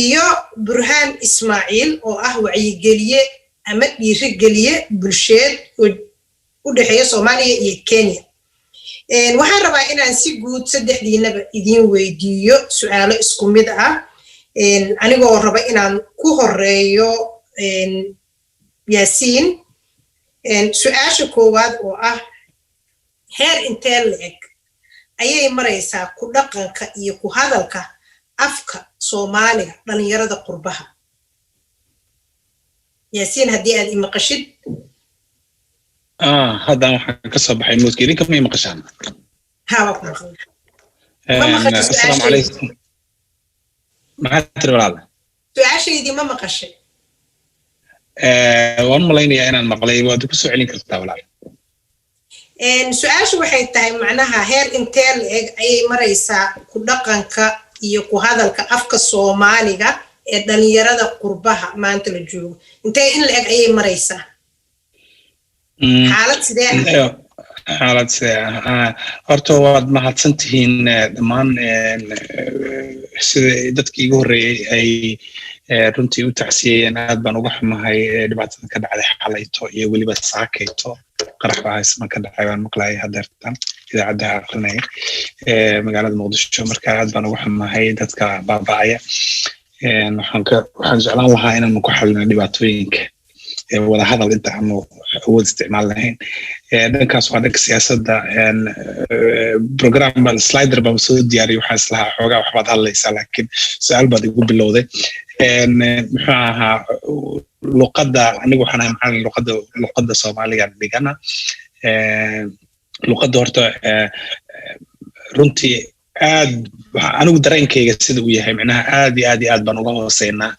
iyo Burhaan Ismaaciil oo ah wacyigeliye ama dhiirigeliye bulsheed u dhaxeeya Soomaaliya iyo Kenya waxaan rabaa inaan si guud saddexdiinaba idin weydiiyo su'aalo isku mid ah anigoo raba inaan ku horeeyo Yaasiin su'aasha koowaad oo ah heer intee le'eg ayay maraysaa ku dhaqanka iyo ku hadalka afka Soomaaliga dhalinyarada qurbaha Yaasiin haddii aad imaqashid hadda waxaan ka soo baxay moodka idinka ma imaqashaan hawa ku maqan assalaamu calaykum maxaad tiri walaala su'aashaydii ma maqashay waan malaynayaa inaan maqlay waad ku soo celin kartaa walaala su'aashu waxay tahay macnaha heer intee le'eg ayay maraysaa ku dhaqanka iyo ku hadalka afka Soomaaliga ee dhalinyarada qurbaha maanta la joogo intee in le'eg ayay maraysaa xaalad sidee horta waad mahadsantihiin dhammaan sida dadkii igu horreeyey ay runtii u tacsiyeen aad baan uga xumahay dhibaatada ka dhacday xalayto iyo weliba saakayto qarax baa haysma ka dhacay baan maqlayay hadeertan idaacadaha aqrinaya magaalada muqdisho marka aad baan uga xumahay dadka baaba'aya waxaan jeclaan lahaa inaanu ku xalino dhibaatooyinka wada hadal inta aanu awood isticmaal lahayn dhankaas waa dhanka siyaasadda program baan slider baan soo diyaariyay waxaan islahaa xoogaa waxbaad hadlaysaa laakiin su-aal baad igu bilowday muxuu ahaa luqadda anigu waxaan ahay macallin luqadda Soomaaliga dhigana luqadda horta runtii aad anigu dareenkayga sida uu yahay macnaha aad iyo aad baan uga hooseynaa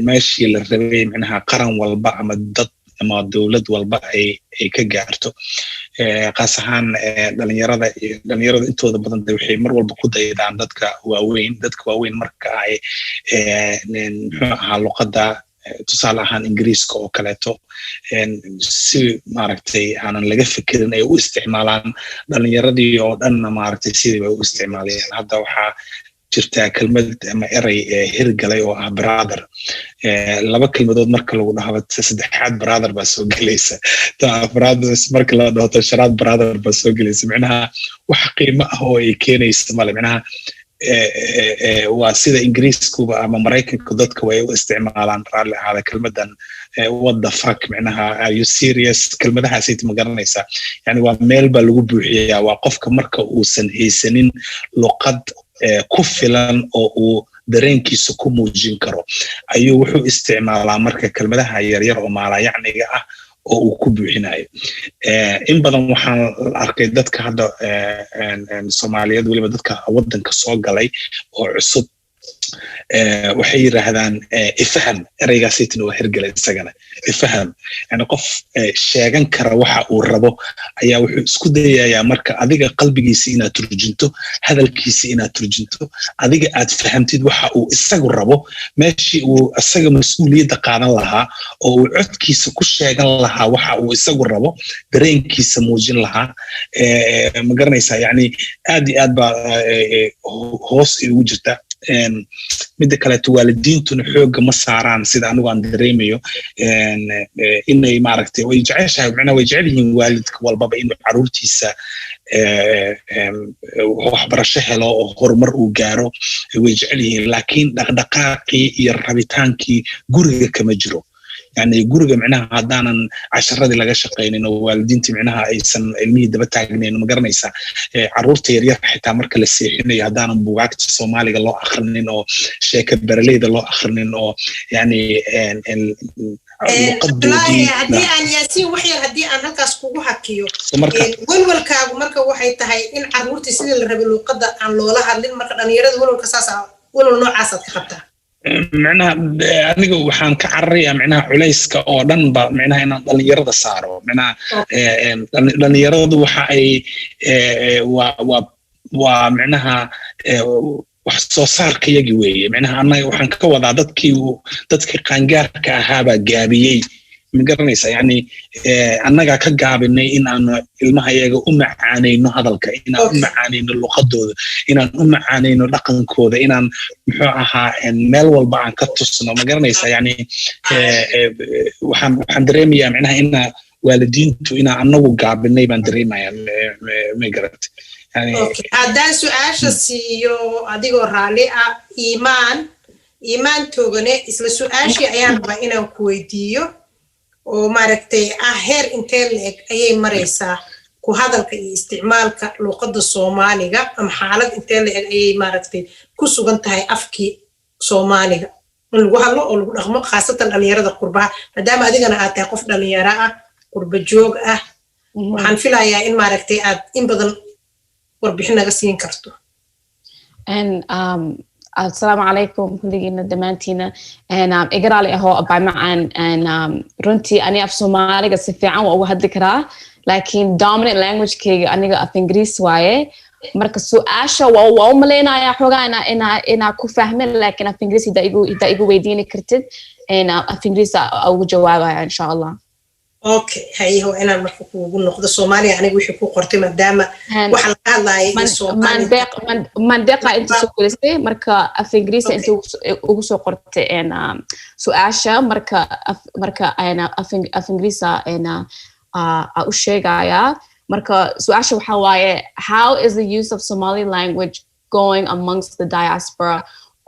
meeshii la rabay macnaha qaran walba ama dad ama dawlad walba ay ka gaarto qaas ahaan dhalinyarada intooda badan waxay mar walba ku daydaan dadka waaweyn marka ay muxuu ahaa luqadda tusaale ahaan ingiriiska oo kaleeto si maaragtay aanan laga fikirin ay u isticmaalaan dhalinyaradii oo dhanna maaragtay sidii bay u isticmaalayaan hadda waxaa jirtaa kelmad ama eray hirgalay oo ah brother laba kelmadood marka lagu dhaho saddexaad brother baa soo gelaysa brothers marka la dhaho sharaad brother baa soo gelaysa macnaha wax qiimo ah oo ay keenaysa male macnaha waa sida ingiriiskuba ama maraykanku dadka way u isticmaalaan raalli ahaada kelmadan what the fuck macnaha are you serious kelmadahaasayt ma garanaysaa yani waa meel baa lagu buuxiyaa waa qofka marka uusan haysanin luqad ku filan oo uu dareenkiisa ku muujin karo ayuu wuxuu isticmaalaa marka kelmadaha yaryar oo maalayacniga ah oo uu ku buuxinayo in badan waxaan arkay dadka hadda Soomaaliyeed waliba dadka wadanka soo galay oo cusub waxay yiraahdaan ifaham ereygaasaytuna waa hirgalay isagana ifaham yani qof sheegan kara waxa uu rabo ayaa wuxuu isku dayayaa marka adiga qalbigiisa inaad turjinto hadalkiisa inaad turjinto adiga aad fahamtid waxa uu isagu rabo meeshii uu isaga mas'uuliyadda qaadan lahaa oo uu codkiisa ku sheegan lahaa waxa uu isagu rabo dareenkiisa muujin lahaa ma garanaysaa yani aad iyo aad baa hoos ugu jirta midda kaleeto waalidiintuna xooga ma saaraan sida anigu aan dareemayo inay maaragtay way jeceshahay macnaha way jecel yihiin waalidka walbaba inuu caruurtiisa waxbarasho helo oo horumar uu gaaro way jecel yihiin laakiin dhaqdhaqaaqii iyo rabitaankii guriga kama jiro يعني guriga macnaha hadaanan casharadii laga shaqeynin oo waalidiintii macnaha aysan ilmihii daba taagnayn ma garanaysaa caruurta yaryar xitaa marka la seexinayo hadaanan buugaagta Soomaaliga loo akhrinin oo sheeko baraleyda loo akhrinin oo yani luqadoodii hadii aan yaasiin waxyar hadii aan halkaas kugu hakiyo walwalkaagu marka waxay tahay in caruurtii sidii la rabay luqada aan loola hadlin marka dhalinyarada walwalka saas walwal noocaas aad ka qabtaa معناها أنا وحن كعرية معناها عليسك أو دنبا معناها إن دنيرد صاروا معناها دنيرد وحي ومعناها وحصار كيجوي معناها أنا وحن كوضع دتك قنجار كهابة جابيي من قرنيسة يعني أنا كجابني إن أنا المهيجة عانينو هذا الكائن عانينو اللقطة إن عانينو لقن كود إن محاها إن مال والبعض كتصنع ما قرنيسة يعني وحن دريمي معناها إن والدين تو إن أنا وجابني بندريمي يعني ما قرت يعني هذا سؤال شخصيو أديكو رالي إيمان توغني إسلا سؤال شيء أيام بينا كويديو oo maaragtay heer intee leeg ayay maraysaa ku hadalka iyo isticmaalka luqadda Soomaaliga ama xaalad intee leeg ayay maaragtay ku sugan tahay afkii Soomaaliga in lagu hadlo oo lagu dhaqmo khaasatan dhalinyarada qurbaha maadaama adigana aad tahay qof dhalinyaro ah qurba joog ah waxaan filayaa in maaragtay aad in badan warbixin naga siin karto السلام عليكم كلنا دمانتينا and إقرأ لي هو أبع معن and رنتي أنا في سومالي قصة في عام وأوهد ذكرها لكن dominant language كي أنا في إنجليز وايه مركز سؤاشة وملينا يا حوجا أنا كفهمه لكن في إنجليز إذا يجو ويديني كرتد أنا في إنجليز أو جوابها إن شاء الله اوكي هي هو انا marka ugu noqdo Soomaaliya aniga wixii ku qortay maadaama waxa la hadlaayay Soomaaliya man deeqa inta soo kulistay marka af Ingiriis inta ugu soo qortay su'aasha marka ana af Ingiriis ana u sheegaya marka su'aasha waxa waaye how is the use of Somali language going amongst the diaspora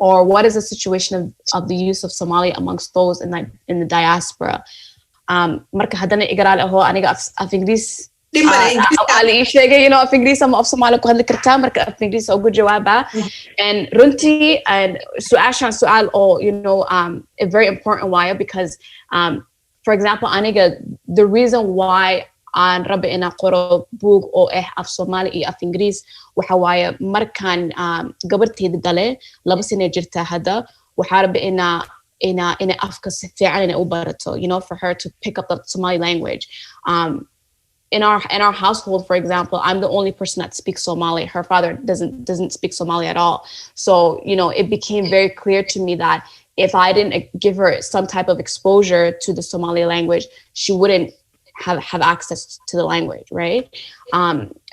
or what is the situation of the use of Somali amongst those in the diaspora marka hadana iqraal aho aniga af Ingiriis ali sheegay af Ingiriis ama af Soomaali ku hadli kartaa marka af Ingiriis ugu jawaaba and runtii and su'aal oo a very important why because for example aniga the reason why aan rabi ina qoro book oo af Soomaali iyo af Ingiriis waxa waaye markan gabarteeda dale 2 sano jirta hada waxa rabi in Africa fi'an in ubarato for her to pick up the Somali language in our household for example I'm the only person that speaks Somali her father doesn't speak Somali at all so it became very clear to me that if I didn't give her some type of exposure to the Somali language she wouldn't have access to the language right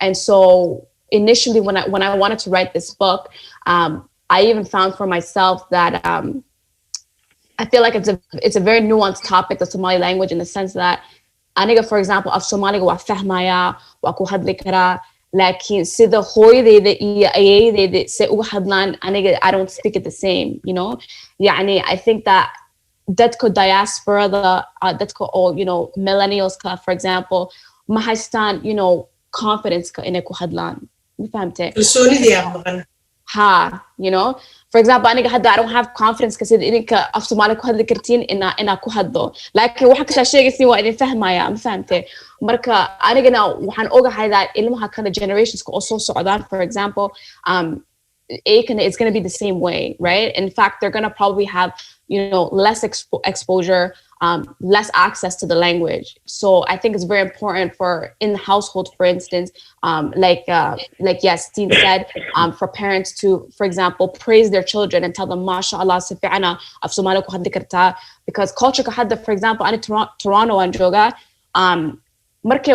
and so initially when I wanted to write this book I even found for myself that I feel like it's a very nuanced topic, the Somali language, in the sense that aniga, for example, of Somali wa fahmaya wa ku hadli kara, lakin sida hooyadeyda iyo ayeeyadeyda se uga hadlaan aniga I don't speak it the same, يعني I think that dadka diaspora dadka oo millennials ka for example ma haystaan confidence ka inay ku hadlaan ma fahamtay kalsoonidii maqan ha, you know. For example, I don't have confidence because إنك في Somali كهذا كرتين إن كهذا. لكن واحد كذا شيء اسمه وإذا فهمه فهمته. مركا أنا وحن أوجه هذا إلما هكذا generations also Sudan, for example, it's going to be the same way, right? In fact, they're going to probably have, you know, less exposure, less access to the language. So I think it's very important for in the household, for instance, like Yasin said, for parents to, for example, praise their children and tell them, "MashaAllah, sifa'ana of Somali ko hadda karta," because culture ka hadda, for example, in Toronto and Joga, markay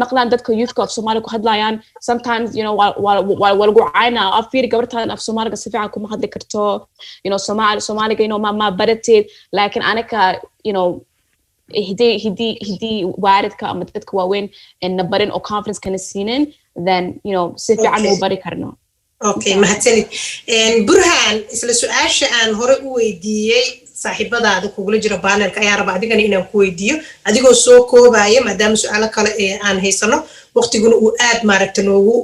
maqlaan dadka youthka of Somali ku hadlayaan, sometimes, you know, while guayna afir gabartan of Somali si fiican kuma hadli karto, you know, Somali you know ma baratid, lakin anaka, you know, hidi waaridka ama dadka waaweyn in barin oo confidence kana siinin, then, you know, si fiican u bari karno. Okay, mahadsanid. Burhan, isla su'aasha aan hore u weydiiyey saaxiibadaada kugula jira panelka ayaa raba adigana inaan ku weydiiyo adigoo soo koobaya maadaama su'aalo kale aan haysano waqtiguna uu aad maaragtay noogu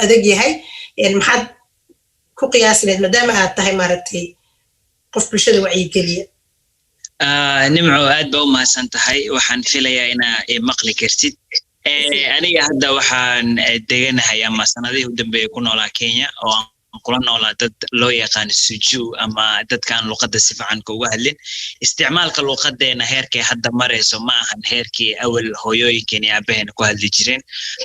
adag yahay maxaad ku qiyaasineed maadaama aad tahay maaragtay qof bulshada wacyigeliya nimco aad baa u mahadsan tahay waxaan filayaa inaa maqli kartid aniga hadda waxaan deganahay ama sanadihii u dambeeyay ku noolaa Kenya oo kula noolaa dad loo yaqaan Suju ama dadkaan luqadda si fiican uga hadlin isticmaalka luqadeena heerkay hadda marayso ma ahan heerkii awal hooyooyinkeen iyo aabaheena ku hadli jireen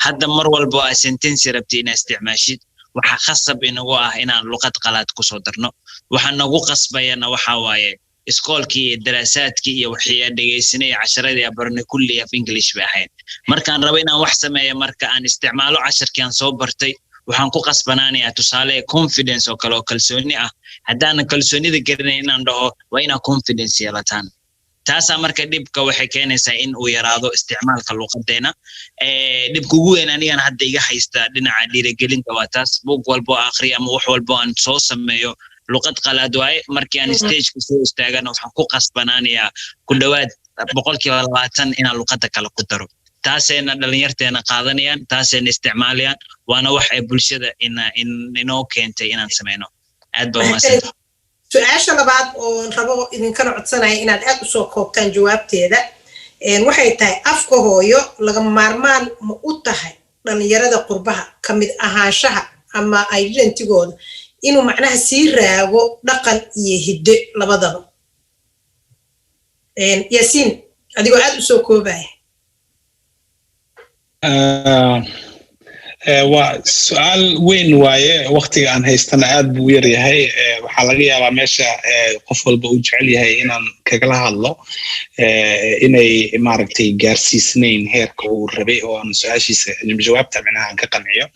hadda mar walba waa sentence rabti inaad isticmaashid waxa khasab inagu ah inaan luqad qalaad ku soo darno waxa nagu qasbayana waxa waaye iskoolkii daraasaadkii iyo wixii dhageysanay casharadii barnay kulli af English baahayn markaan rabo inaan wax sameeyo marka aan isticmaalo casharkii aan soo bartay waxaan ku qasbanaanayaa tusaale confidence oo kale oo kalsooni ah haddaan kalsoonida garanay inaan dhaho waa inaan confidence yeelataan taasa marka dibka waxay keenaysaa in uu yaraado isticmaalka luqadeena dibka ugu weyn aniga hadda iga haysta dhinaca dhiirigelinta waa taas buug walbo akhriyo ama wax walbo aan soo sameeyo luqad qalaad waaye markii aan stage ku soo istaagana waxaan ku qasbanaanayaa ku dhawaad 20% inaan luqadda kale ku daro taasayna dhalinyarteena qaadanayaan taasayna isticmaalayaan waana wax ay bulshada inoo keentay inaan sameyno aad baa mahadsan su'aasha labaad oo rabo idinkana codsanaya inaad aad u soo koobtaan jawaabteeda waxay tahay afka hooyo laga maarmaan ma u tahay dhalinyarada qurbaha kamid ahaanshaha ama identigooda inuu macnaha sii raago dhaqan iyo hidde labadaba Yasin adigoo aad u soo koobaya waa su'aal weyn waaye waqtiga aan haystana aad buu yar yahay waxaa laga yaabaa meesha qof walba uu jecel yahay inaan kagala hadlo inay maaragtay gaarsiisnayn heerka uu rabay oo aan su'aashiisa jawaabta macnaha aan ka qanciyo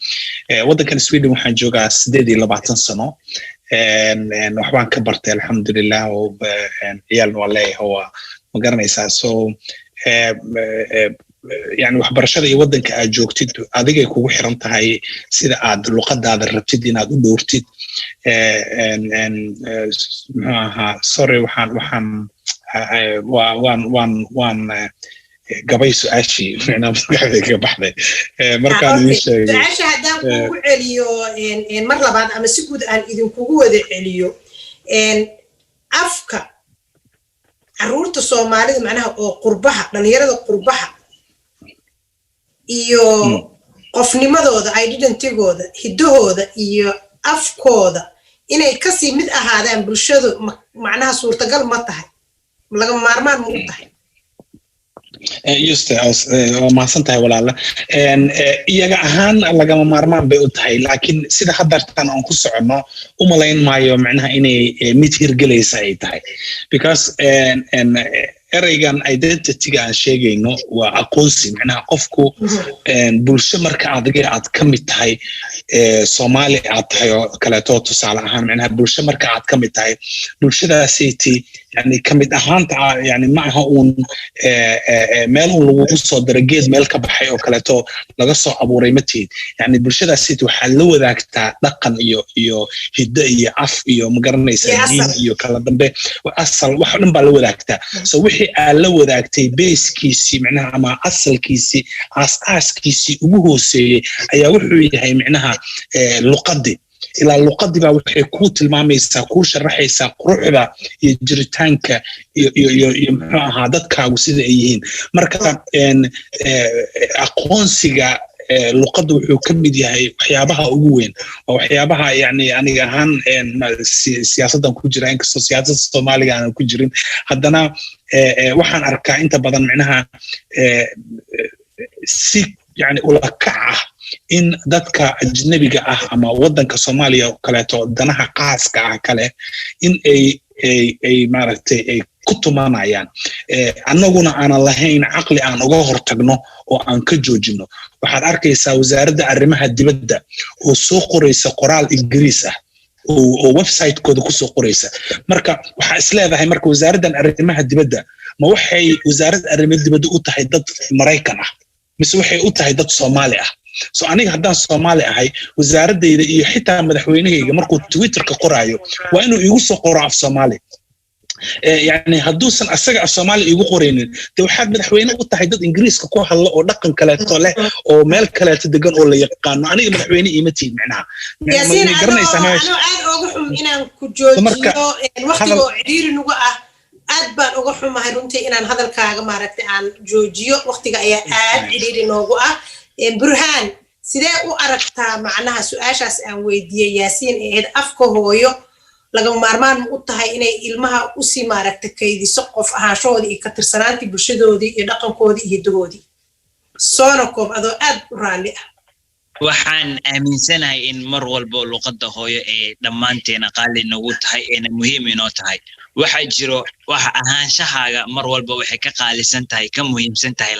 waddankan Sweden waxaan joogaa 28 sano waxbaan ka bartay alxamdulillah oo ciyaalna waa leeyahay waa ma garanaysaa so يعني waxbarashada iyo wadanka aad joogtid adigay kugu xiran tahay sida aad luqadaada rabtid inaad u dhowrtid sorry waan gabay su'aashii macnaha maskaxdayga ka baxday markaan idin sheegay su'aasha haddaan kugu celiyo mar labaad ama si guud aan idinkugu wada celiyo afka caruurta Soomaalida macnaha oo qurbaha dhalinyarada qurbaha iyo qofnimadooda identitygooda hidahooda iyo afkooda inay ka sii mid ahaadaan bulshadu macnaha suurtagal ma tahay laga maarmaan ma u tahay ما سنتها ولا لا iyaga ahaan lagama maarmaan bay u tahay laakiin sida hadartan aan ku socono uma layn maayo macnaha inay mid hirgelaysa ay tahay because eraygan identity-ga aan sheegayno waa aqoonsi macnaha qofku bulsho marka aad ka mid tahay Soomaali aad tahay oo kale tusaale ahaan macnaha bulsho marka aad ka mid tahay bulshadaasiti yani ka mid ahaanta yani ma aha uun meel lagu soo darageed meel ka baxay oo kale laga soo abuuray matid yani bulshadaasiti waxa la wadaagtaa dhaqan iyo hiddo iyo af iyo ma garanaysaa diin iyo kala dambe asal wax dhan baa la wadaagtaa so wixii aan la wadaagtay basekiisi macnaha ama asalkiisi aaskiisi ugu hooseeyay ayaa wuxuu yahay macnaha luqadii ilaa luqadii baa waxay ku tilmaamaysaa ku sharaxaysaa quruxda iyo jiritaanka iyo muxuu ahaa dadkaagu sida ay yihiin marka aqoonsiga luqadda wuxuu ka mid yahay waxyaabaha ugu weyn oo waxyaabaha yani aniga ahaan siyaasaddan ku jira inkastoo siyaasadda Soomaaliga aan ku jirin haddana waxaan arkaa inta badan micnaha si yani ula kac ah in dadka ajnabiga ah ama waddanka Soomaaliya oo kaleeto danaha qaaska ah kale in ay maaragtay ay ku tumanayaan annaguna aanan lahayn caqli aan uga hortagno oo aan ka joojino waxaad arkaysaa wasaaradda arrimaha dibadda oo soo qoraysa qoraal Ingiriis ah oo website-kooda ku soo qoraysa marka waxaa isleedahay marka wasaaraddan arrimaha dibadda ma waxay wasaaradda arrimaha dibadda u tahay dad Maraykan ah mise waxay u tahay dad Soomaali ah so aniga haddaan Soomaali ahay wasaaradayda iyo xitaa madaxweynahayga markuu Twitter-ka qoraayo waa inuu igu soo qoro af Soomaali يعني هدوسن أسرع الصومالي يقولين توحد من حوينا وتحدد إنجليز كوها الله ودقن كلا طلع أو مال كلا تدقن أو اللي يقان أنا من حويني إيمتي معناها ياسين أنا أقولهم إن كجوجيو الوقت عدير نوقع أدبر أقولهم هرونتي إن هذا الكلام ماركت عن جوجيو وقت جاي عدير نوقع برهان سيدا وأركتها معناها سؤال أن ويدي ياسين إيه أفكه هويو laga maarmaan u tahay inay ilmaha u sii maaragtay kaydiso qof ahaashoodii iyo ka tirsanaantii bulshadoodii iyo dhaqankoodii iyo hidahoodii soona koob adoo aad u raalli ah waxaan aaminsanahay in mar walba luqadda hooyo ee dhammaanteena qaali nagu tahay eena muhiim inoo tahay waxa jiro waxa ahaanshahaaga mar walba waxay ka qaalisan tahay ka muhiimsan tahay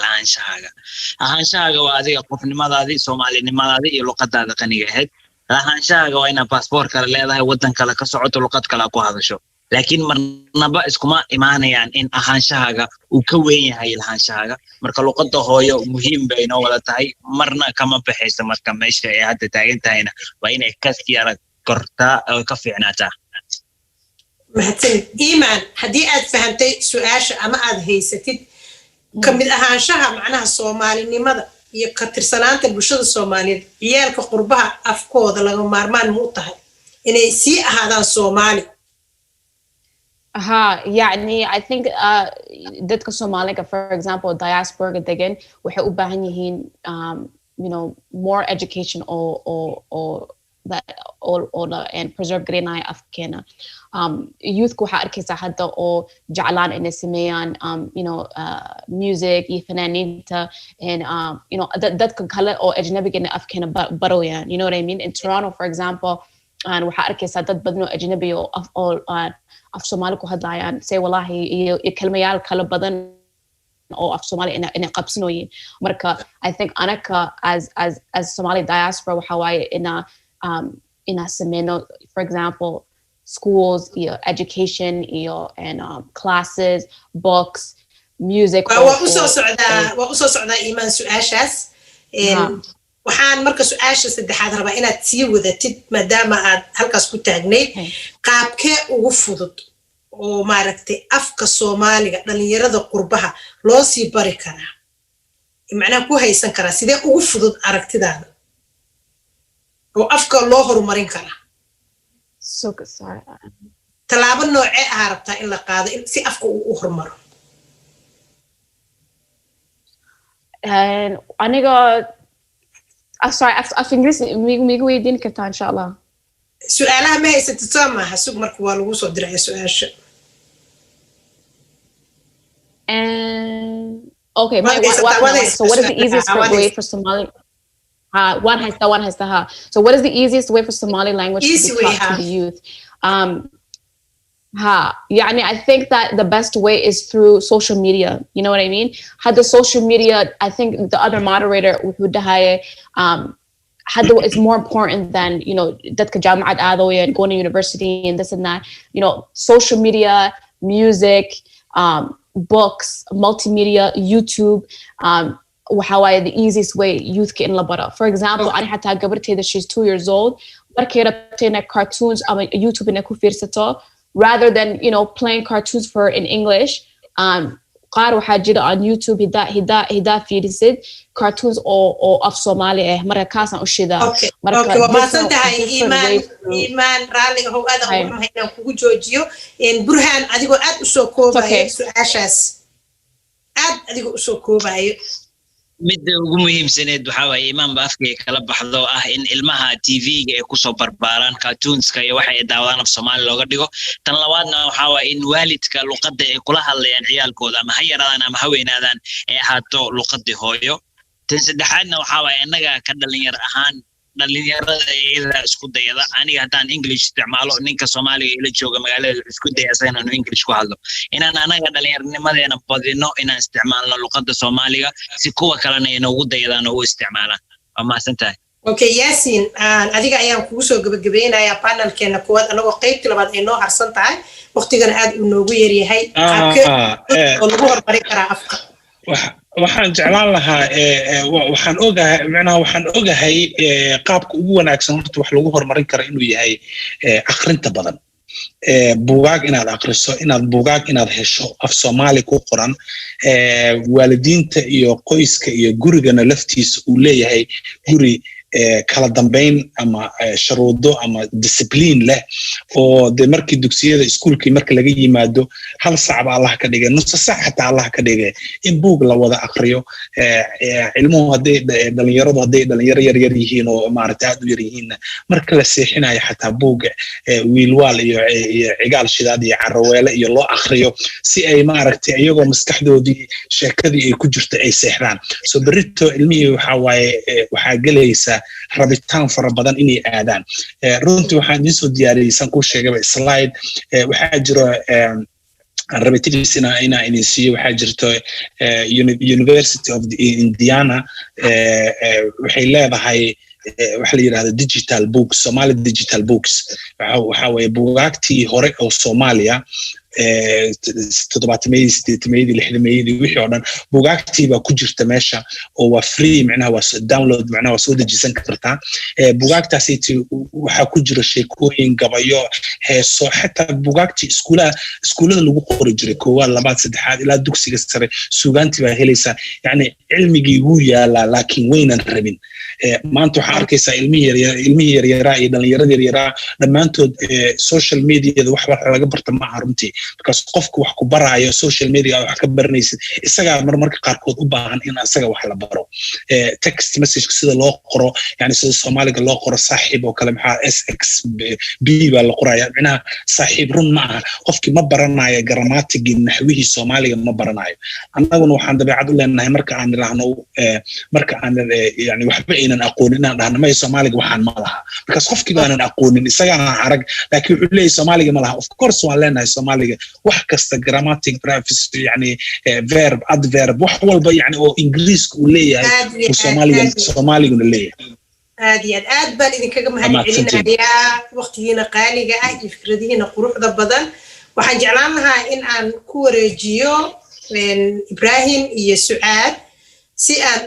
ahaanshahaaga waa adiga qofnimadaadii Soomaalinimadaadii iyo luqadaada qaniga ahayd lahaanshahaga waa inaad baasaboor kale leedahay waddan kale ka socoto luqad kale ku hadasho laakiin marnaba iskuma imaanayaan in ahaanshahaga uu ka weyn yahay lahaanshahaga marka luqadda hooyo muhiim bay inoo wada tahay marna kama baxayso marka meesha ay hadda taagan tahayna waa inay kasii arag kortaa oo ka fiicnaataa mahadsanid iimaan haddii aad fahantay su-aasha ama aad haysatid ka mid ahaanshaha macnaha Soomaalinimada iyo ka tirsanaanta bulshada Soomaaliyeed ciyaalka qurbaha afkooda laga maarmaan mu tahay inay sii ahaadaan Soomaali يعني I think dadka Soomaaliga for example diaspora degan waxay u baahan yihiin you know more education or that all and preserve grenai afkeena youth ku waxa arkaysa hadda oo jeclaan inay sameeyaan you know music iyo fanaaniinta and you know dadka kale oo ajnabiga in afkeena barayaan you know what I mean in Toronto for example and waxa arkaysa dad badan oo ajnabi oo af Soomaali ku hadlayaan say wallahi iyo kelmayaal kala badan oo af Soomaali in qabsanoyin marka I think anaka as Somali diaspora waxa waaye in a semino for example schools education and classes books music waa u soo socdaa iimaan su'aashaas waxaan marka su'aasha saddexaad rabaa inaad sii wadatid maadaama aad halkaas ku taagnayd qaabkee ugu fudud oo maaragtay afka Soomaaliga dhalinyarada qurbaha loo sii bari karaa macnaha ku haysan karaa sidee ugu fudud aragtidaada oo afka loo horumarin karaa talaabo noocee ah rabtaa in la qaado si afka uu u horumaro aniga sorry af English migu weydiin kartaa insha Allah su'aalaha ma haysatid soo maaha sug marka waa lagu soo diray su'aasha okay so what is the easiest way for Somali one has the so what is the easiest way for Somali language to be taught to the youth يعني I think that the best way is through social media you know what I mean had the social media I think the other moderator would it's more important than you know that جامعة عادوية and going to university and this and that you know social media music books multimedia YouTube وحاوي the easiest way youth get in labara for example أنا حتى قبرتي that she's 2 years old بركي ربطينا cartoons أما YouTube إنك وفيرسته rather than you know playing cartoons for in English qaar waxaa jira on YouTube hidaa fiirisid cartoons oo af Soomaali ah marka kaasaan u shidaa marka waa maasan tahay iimaan raalli ahow aad ugu mahadnaan kugu joojiyo burhaan adigoo aad u soo koobayo su'aashaas aad adigoo u soo koobayo midda ugu muhiimsaneed waxaa waaye imaan ba afkay kala baxdo ah in ilmaha TV-ga ay kusoo barbaaraan cartoonska iyo waxa ay daawadaan af Soomaali looga dhigo tan labaadna waxaa waaye in waalidka luqadda ay kula hadlayaan ciyaalkooda ama ha yaraadaan ama ha weynaadaan ay ahaato luqadii hooyo tan saddexaadna waxaa waaye annaga ka dhalinyarada iyada isku dayada aniga haddaan English isticmaalo ninka Soomaaliga ila jooga magaalada isku daya asagana inuu English ku hadlo inaan anaga dhalinyarnimadeena badino inaan isticmaalno luqadda Soomaaliga si kuwa kalena inoogu dayadaan oo u isticmaalaan waa mahadsantahay okay Yasin adiga ayaan kugu soo gabagabeynayaa panelkeena kuwaad anagoo qaybtii labaad ay noo harsan tahay waqtigana aad uu noogu yar yahay oo lagu hormarin karaa afka waxaan jeclaan lahaa waxaan ogahay qaabka ugu wanaagsan horta wax lagu horumarin karo inuu yahay akhrinta badan buugaag inaad akhriso buugaag inaad hesho af Soomaali ku qoran waalidiinta iyo qoyska iyo gurigana laftiisa uu leeyahay guri kala dambeyn ama sharuudo ama discipline leh oo de markii dugsiyada iskuulkii marka laga yimaado hal saac ba Allah ka dhigay nus saac xataa Allah ka dhigay in buug la wada akhriyo ilmuhu haday dhalinyaro yar yihiin oo maaragtay aad u yar yihiin marka la seexinayo xataa buug wiilwaal iyo cigaal shidaad iyo carweele iyo loo akhriyo si ay maaragtay iyagoo maskaxdoodii sheekadii ay ku jirto ay seexdaan soo barito ilmihii waxa galaysa rabitaan fara badan inay aadaan runtii waxaan idin soo diyaariyay san ku sheegay slide waxaa jiro rabitidiisina ina idin siiyo waxaa jirto University of Indiana waxay leedahay waxa la yiraahdo digital books Somali digital books waxa way buugaagtii hore oo Soomaaliya wixii oo dhan buugaagtii baa ku jirta meesha oo waa free macnaha waa download macnaha waa soo dejisan kartaa buugaagtaasi waxa ku jira sheekooyin gabayo heeso xataa buugaagtii iskuulada lagu qori jiray koowaad labaad saddexaad ilaa dugsiga sare suugaantii baa helaysaa yani cilmigii wuu yaalaa laakiin waynan rabin maanta waxaa arkaysaa ilmihii yaryaraa iyo dhalinyarada yaryaraa dhammaantood social mediada wax laga barta ma aha runtii because qofku wax ku baraayo social media wax ka baranaysid isagaa marmarka qaarkood u baahan in asaga wax la baro text message sida loo qoro yani sida Soomaaliga loo qoro saaxiib oo kale maxaa SXB baa la qoraya macnaha saaxiib run ma aha qofkii ma baranayo grammaticii naxwihii Soomaaliga ma baranayo annaguna waxaan dabeecad u leenahay marka aan ilaahno yani waxba aynan aqoonin inaan dhahno ma Soomaaliga waxaan ma laha because qofkii baanan aqoonin isagaa arag laakiin wuxuu leeyahay Soomaaliga ma laha of course waan leenahay Soomaaliga wax kasta grammatic prefix yani verb adverb wax walba yani oo Ingiriisku uu leeyahay oo Soomaaliguna leeyahay aad baan idinkaga mahadcelinayaa waqtigiina qaaliga ah iyo fikradihiina quruxda badan waxaan jeclaan lahaa in aan ku wareejiyo Ibrahim iyo Sucaad si aan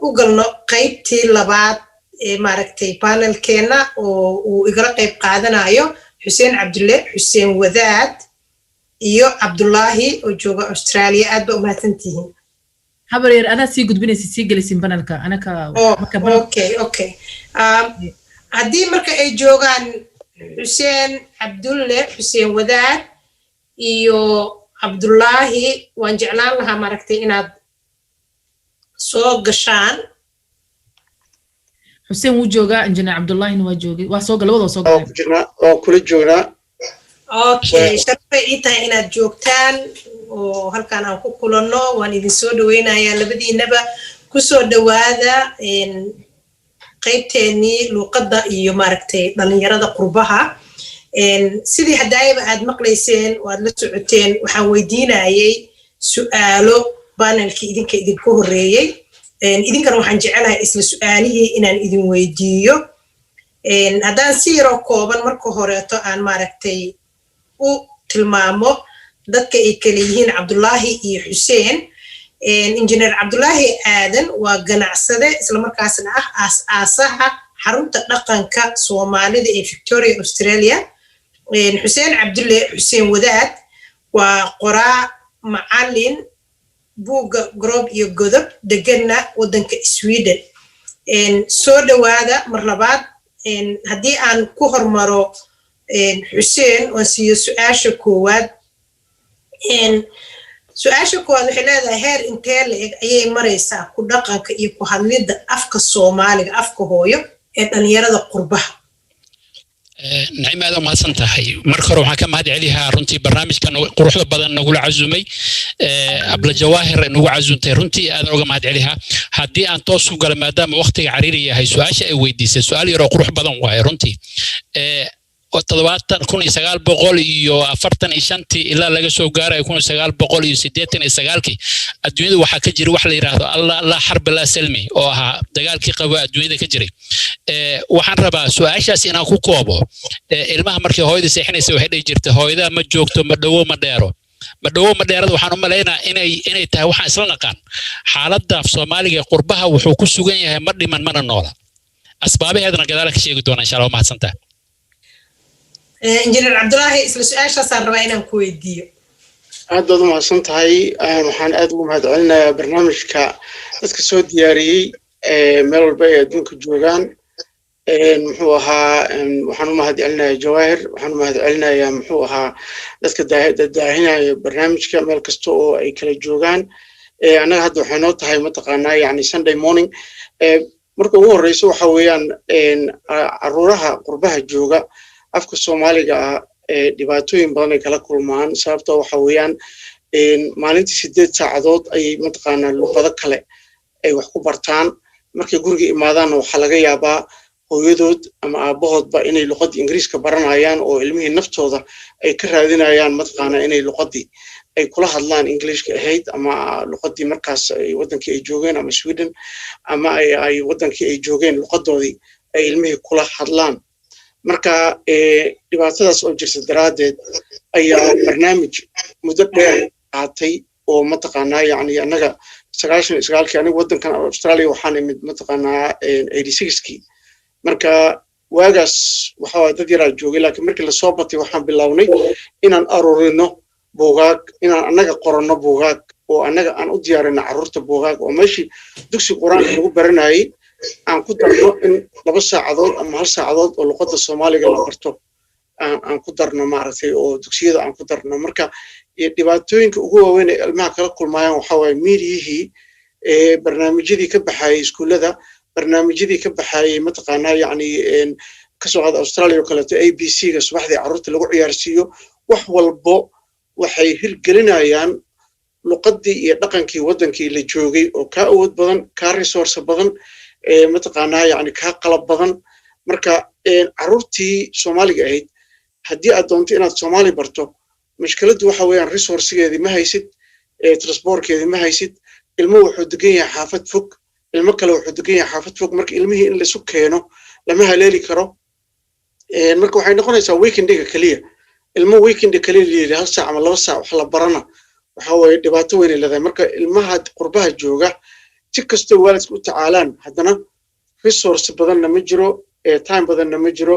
u galno qaybtii labaad ee maaragtay panelkeena oo uu igala qayb qaadanayo Xuseen Cabdulle Xuseen Wadaad iyo Cabdullaahi oo jooga Australia aad ba u mahadsantihiin habaryar ana sii gudbinaysa sii galisin panelka anaka okay haddii marka ay joogaan Xuseen Cabdulle Xuseen Wadaad iyo Cabdullaahi waan jeclaan lahaa maaragtay inaad soo gashaan Xuseen wuu joogaa injineer Cabdullaahi waa joogay waa soo galay soo galay oo kula joognaa okay sharfay inta inaad joogtaan oo halkaan aan ku kulanno waan idin soo dhaweynayaa labadiinaba ku soo dhawaada qaybteennii luqadda iyo maaragtay dhalinyarada qurbaha sidii haddaayaba aad maqlayseen oo aad la socoteen waxaan weydiinayay su'aalo panelkii idinku horreeyey idinkana waxaan jecelahay isla su'aalihii inaan idin weydiiyo haddaan si yaroo kooban marka horeeto aan maaragtay u tilmaamo dadka ay kala yihiin Cabdullaahi iyo Xuseen injineer Cabdullaahi aadan waa ganacsade isla markaasna ah aas-aasaha xarunta dhaqanka Soomaalida ee Victoria Australia Xuseen Cabdulle Xuseen Wadaad waa qoraa macallin buugga Grob iyo Godob deganna wadanka Sweden soo dhawaada mar labaad haddii aan ku hormaro Xuseen oo siiyo su'aasha koowaad waxay leedahay heer intee le'eg ayay maraysaa ku dhaqanka iyo ku hadlidda afka Soomaaliga afka hooyo ee dhalinyarada qurbaha نعم هذا ما سنتهي مركر وحكى ما هذه عليها رنتي برنامج كان قروح بدن نقول عزومي قبل جواهر نقول عزومتي رنتي هذا ما هذه عليها هدي أن توصل قال ما دام وقتي عريري هاي سؤال ويدي سؤال يرى قروح بدن واي رنتي والتضباط كون يسقال بقول يو أفرتن إشانتي إلا لقى سو جارة يكون يسقال بقول يسديتن يسقالكي الدنيا وحكى جري وحلا يراه الله لا حرب لا سلمي أو ها دجالكي قوى الدنيا كجري وحن ربا سؤال شاسي أنا كوكوبو المها مركي هويدا سيحنا يسوي حدا يجرت هويدا ما جوكتو مدوو مديرو waxaan u maleynaa inay tahay waxa isla naqaan xaaladda Soomaaliga qurbaha wuxuu ku sugan yahay ma dhiman mana noola asbaabaheedana gadaal ka sheegi doona insha Allah ma hadsanta Engineer Abdullahi isla su'aashaas aan rabaa inaan ku weydiiyo aad baad u mahadsan tahay waxaan aad ugu mahadcelinayaa barnaamijka dadka soo diyaariyay meel walba ay adduunka joogaan muxuu ahaa waxaan u mahadcelinayaa Jawaahir waxaan u mahadcelinayaa muxuu ahaa dadka daahinaya barnaamijka meel kasta oo ay kala joogaan anaga hadda waxay noo tahay mataqaanaa yani Sunday morning marka ugu horeyso waxa weeyaan caruuraha qurbaha jooga afka Soomaaliga dhibaatooyin badan ay kala kulmaan sababtoo waxa weeyaan maalintii 8 saacadood ay mataqaanaa luqado kale ay wax ku bartaan markay guriga imaadaan waxa laga yaabaa hooyadood ama aabahoodba inay luqadda Ingiriiska baranayaan oo ilmihii naftooda ay ka raadinayaan mataqaanaa inay luqadii ay kula hadlaan Englishka ahayd ama luqadii markaas ay wadankii ay joogeen ama Sweden ama ay wadankii ay joogeen luqadoodii ay ilmihii kula hadlaan marka dhibaatadaas oo jirta daraadeed ayaa barnaamij muddo dheer qaatay oo mataqaanaa yani anaga 99 aniga wadankan Australia waxaan imid mataqaanaa 86kii marka waagaas waxa dad yar joogay laakiin markii la soo batay waxaan bilownay inaan arurino buugaag inaan anaga qorano buugaag oo anaga aan u diyaarino carruurta buugaag oo meeshii dugsi quraanka lagu baranayay aan ku darno in 2 saacadood ama 1 saacadood oo luqadda Soomaaliga la barto aan ku darno maaragtay oo dugsiyada aan ku darno marka dhibaatooyinka ugu waaweyn ee ilmaha kala kulmayaan waxa way miiriyihii barnaamijyadii ka baxay iskuulada barnaamijyadii ka baxay mataqaanaa yani ka soo qada Australia oo kale ABC-ga subaxdii carruurta lagu ciyaarsiiyo wax walbo waxay hirgelinayaan luqadii iyo dhaqankii wadankii la joogay oo ka awood badan ka resource badan mataqaanaa yani ka qalab badan marka carruurtii Soomaaliga ahayd haddii aad doonto inaad Soomaali barto mushkiladdu waxa weeyaan resourcegeedii ma haysid transportkeedii ma haysid ilmo wuxuu degan yahay xaafad fog ilmo kale wuxuu degan yahay xaafad fog marka ilmihii in la isu keeno lama haleeli karo marka waxay noqonaysaa weekendiga kaliya ilmo weekend kaliya leeyahay 1 saac ama 2 saac wax la barana waxa way dhibaato weyn leedahay marka ilmaha qurbaha jooga si kastoo waalidku u tacaalaan haddana resource badanna ma jiro time badanna ma jiro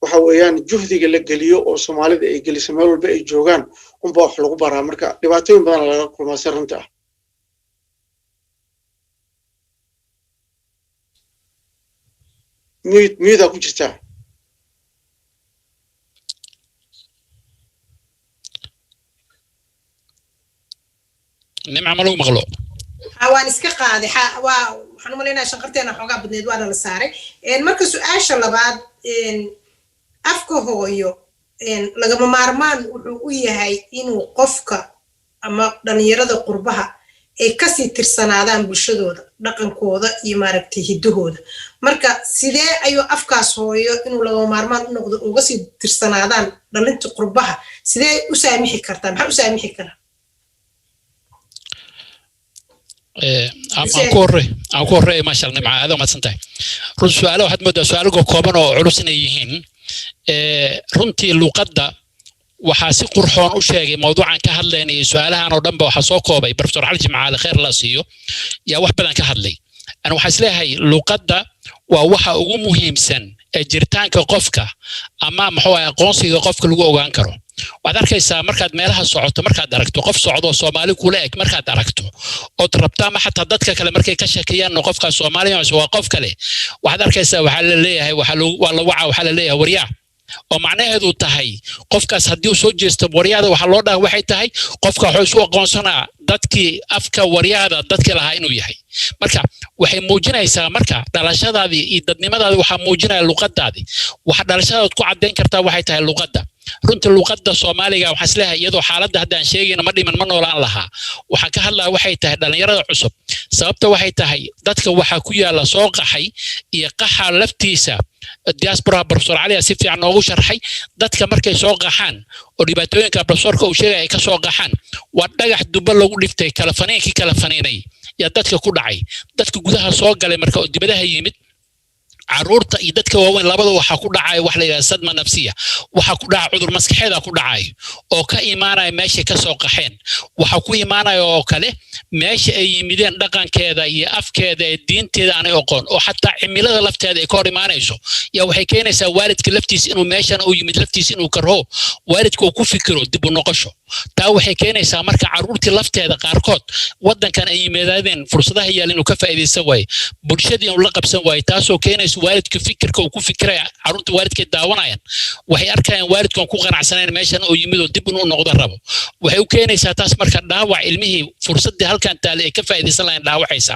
waxa weeyaan juhdiga la geliyo oo Soomaalida ay geliso meel walba ay joogaan unba wax lagu baraa marka dhibaatooyin badan laga kulmaa si runta ah miyada ku jirtaa نمع ملو مغلو waan iska qaaday waxaan u maleynayaa shaqarteena xoogaa badneed waa la saaray marka su'aasha labaad afka hooyo lagama maarmaan wuxuu u yahay inuu qofka ama dhalinyarada qurbaha ay kasii tirsanaadaan bulshadooda dhaqankooda iyo maaragtay hidahooda marka sidee ayuu afkaas hooyo inuu lagama maarmaan u noqdo uga sii tirsanaadaan dhalinta qurbaha sidee u saamixi kartaa maxaa u saamixi karaa aan ku horreey maasha Allah nimca aad ma santahay run su'aalo waxaad moodaa su'aalo kooban oo culus inay yihiin runtii luqadda waxaa si qurxoon u sheegay mawduucan ka hadlaynay su'aalahan oo dhanba waxaa soo koobay Professor Ali Jimcaale khair la siiyo yaa wax badan ka hadlay ana waxa isleeyahay luqadda waa waxa ugu muhiimsan jiritaanka qofka ama muxuu ahaa aqoonsiga qofka lagu ogaan karo waxaad arkaysaa markaad meelaha socoto markaad aragto qof socdo Soomaali kula eg markaad aragto oo rabtaa ma xataa dadka kale markay ka shakiyaan qofka Soomaaliya waa qof kale waxaad arkaysaa waxa la leeyahay waxa la leeyahay waryaa oo macnaheedu tahay qofkaas haddii uu soo jeesto waryaada waxa loo dhahay waxay tahay qofka wuxuu isu aqoonsanaa dadkii afka waryaada dadkii lahaa inuu yahay marka waxay muujinaysaa marka dhalashadaadii iyo dadnimadaadii waxa muujinaya luqadaadii waxa dhalashadaad ku cadeyn kartaa waxay tahay luqadda runtii luqadda Soomaaliga waxa isleeyahay iyadoo xaaladda hadda aan sheegayna ma dhiman ma noolaan lahaa waxa ka hadlaa waxay tahay dhalinyarada cusub sababta waxay tahay dadka waxa ku yaala soo qaxay iyo qaxa laftiisa diaspora professor Ali si fiican ugu sharxay dadka markay soo qaxaan oo dhibaatooyinka professorka uu sheegay ay ka soo qaxaan waa dhagax duba lagu dhiftay kala faneenay ya dadka ku dhacay dadka gudaha soo galay marka dibadaha yimid caruurta iyo dadka waaweyn labada waxa ku dhacay wax la yiraahdo sadma nafsiya waxa ku dhacay cudur maskaxeed ku dhacay oo ka imaanaya meesha ka soo qaxeen waxa ku imaanaya oo kale meesha ay yimideen dhaqankeeda iyo afkeeda ee diinteeda aan aqoon oo xataa cimilada lafteeda ay ka hor imaanayso ya waxay keenaysaa waalidka laftiisa inuu meeshan uu yimid laftiisa inuu karho waalidku uu ku fikiro dib u noqosho taa waxay keenaysaa marka caruurtii lafteeda qaarkood wadankan ay yimaadeen fursadaha yaal inuu ka faa'iideysan way bulshadii uu la qabsan way taasoo keenaysa waalidka fikirka uu ku fikiraya caruurta waalidka daawanayaan waxay arkayaan waalidku ku qanacsaneen meeshan oo yimid oo dib inuu noqdo rabo waxay u keenaysaa taas marka dhaawac ilmihii fursadii halkan taale ay ka faa'iideysan lahayn dhaawacaysa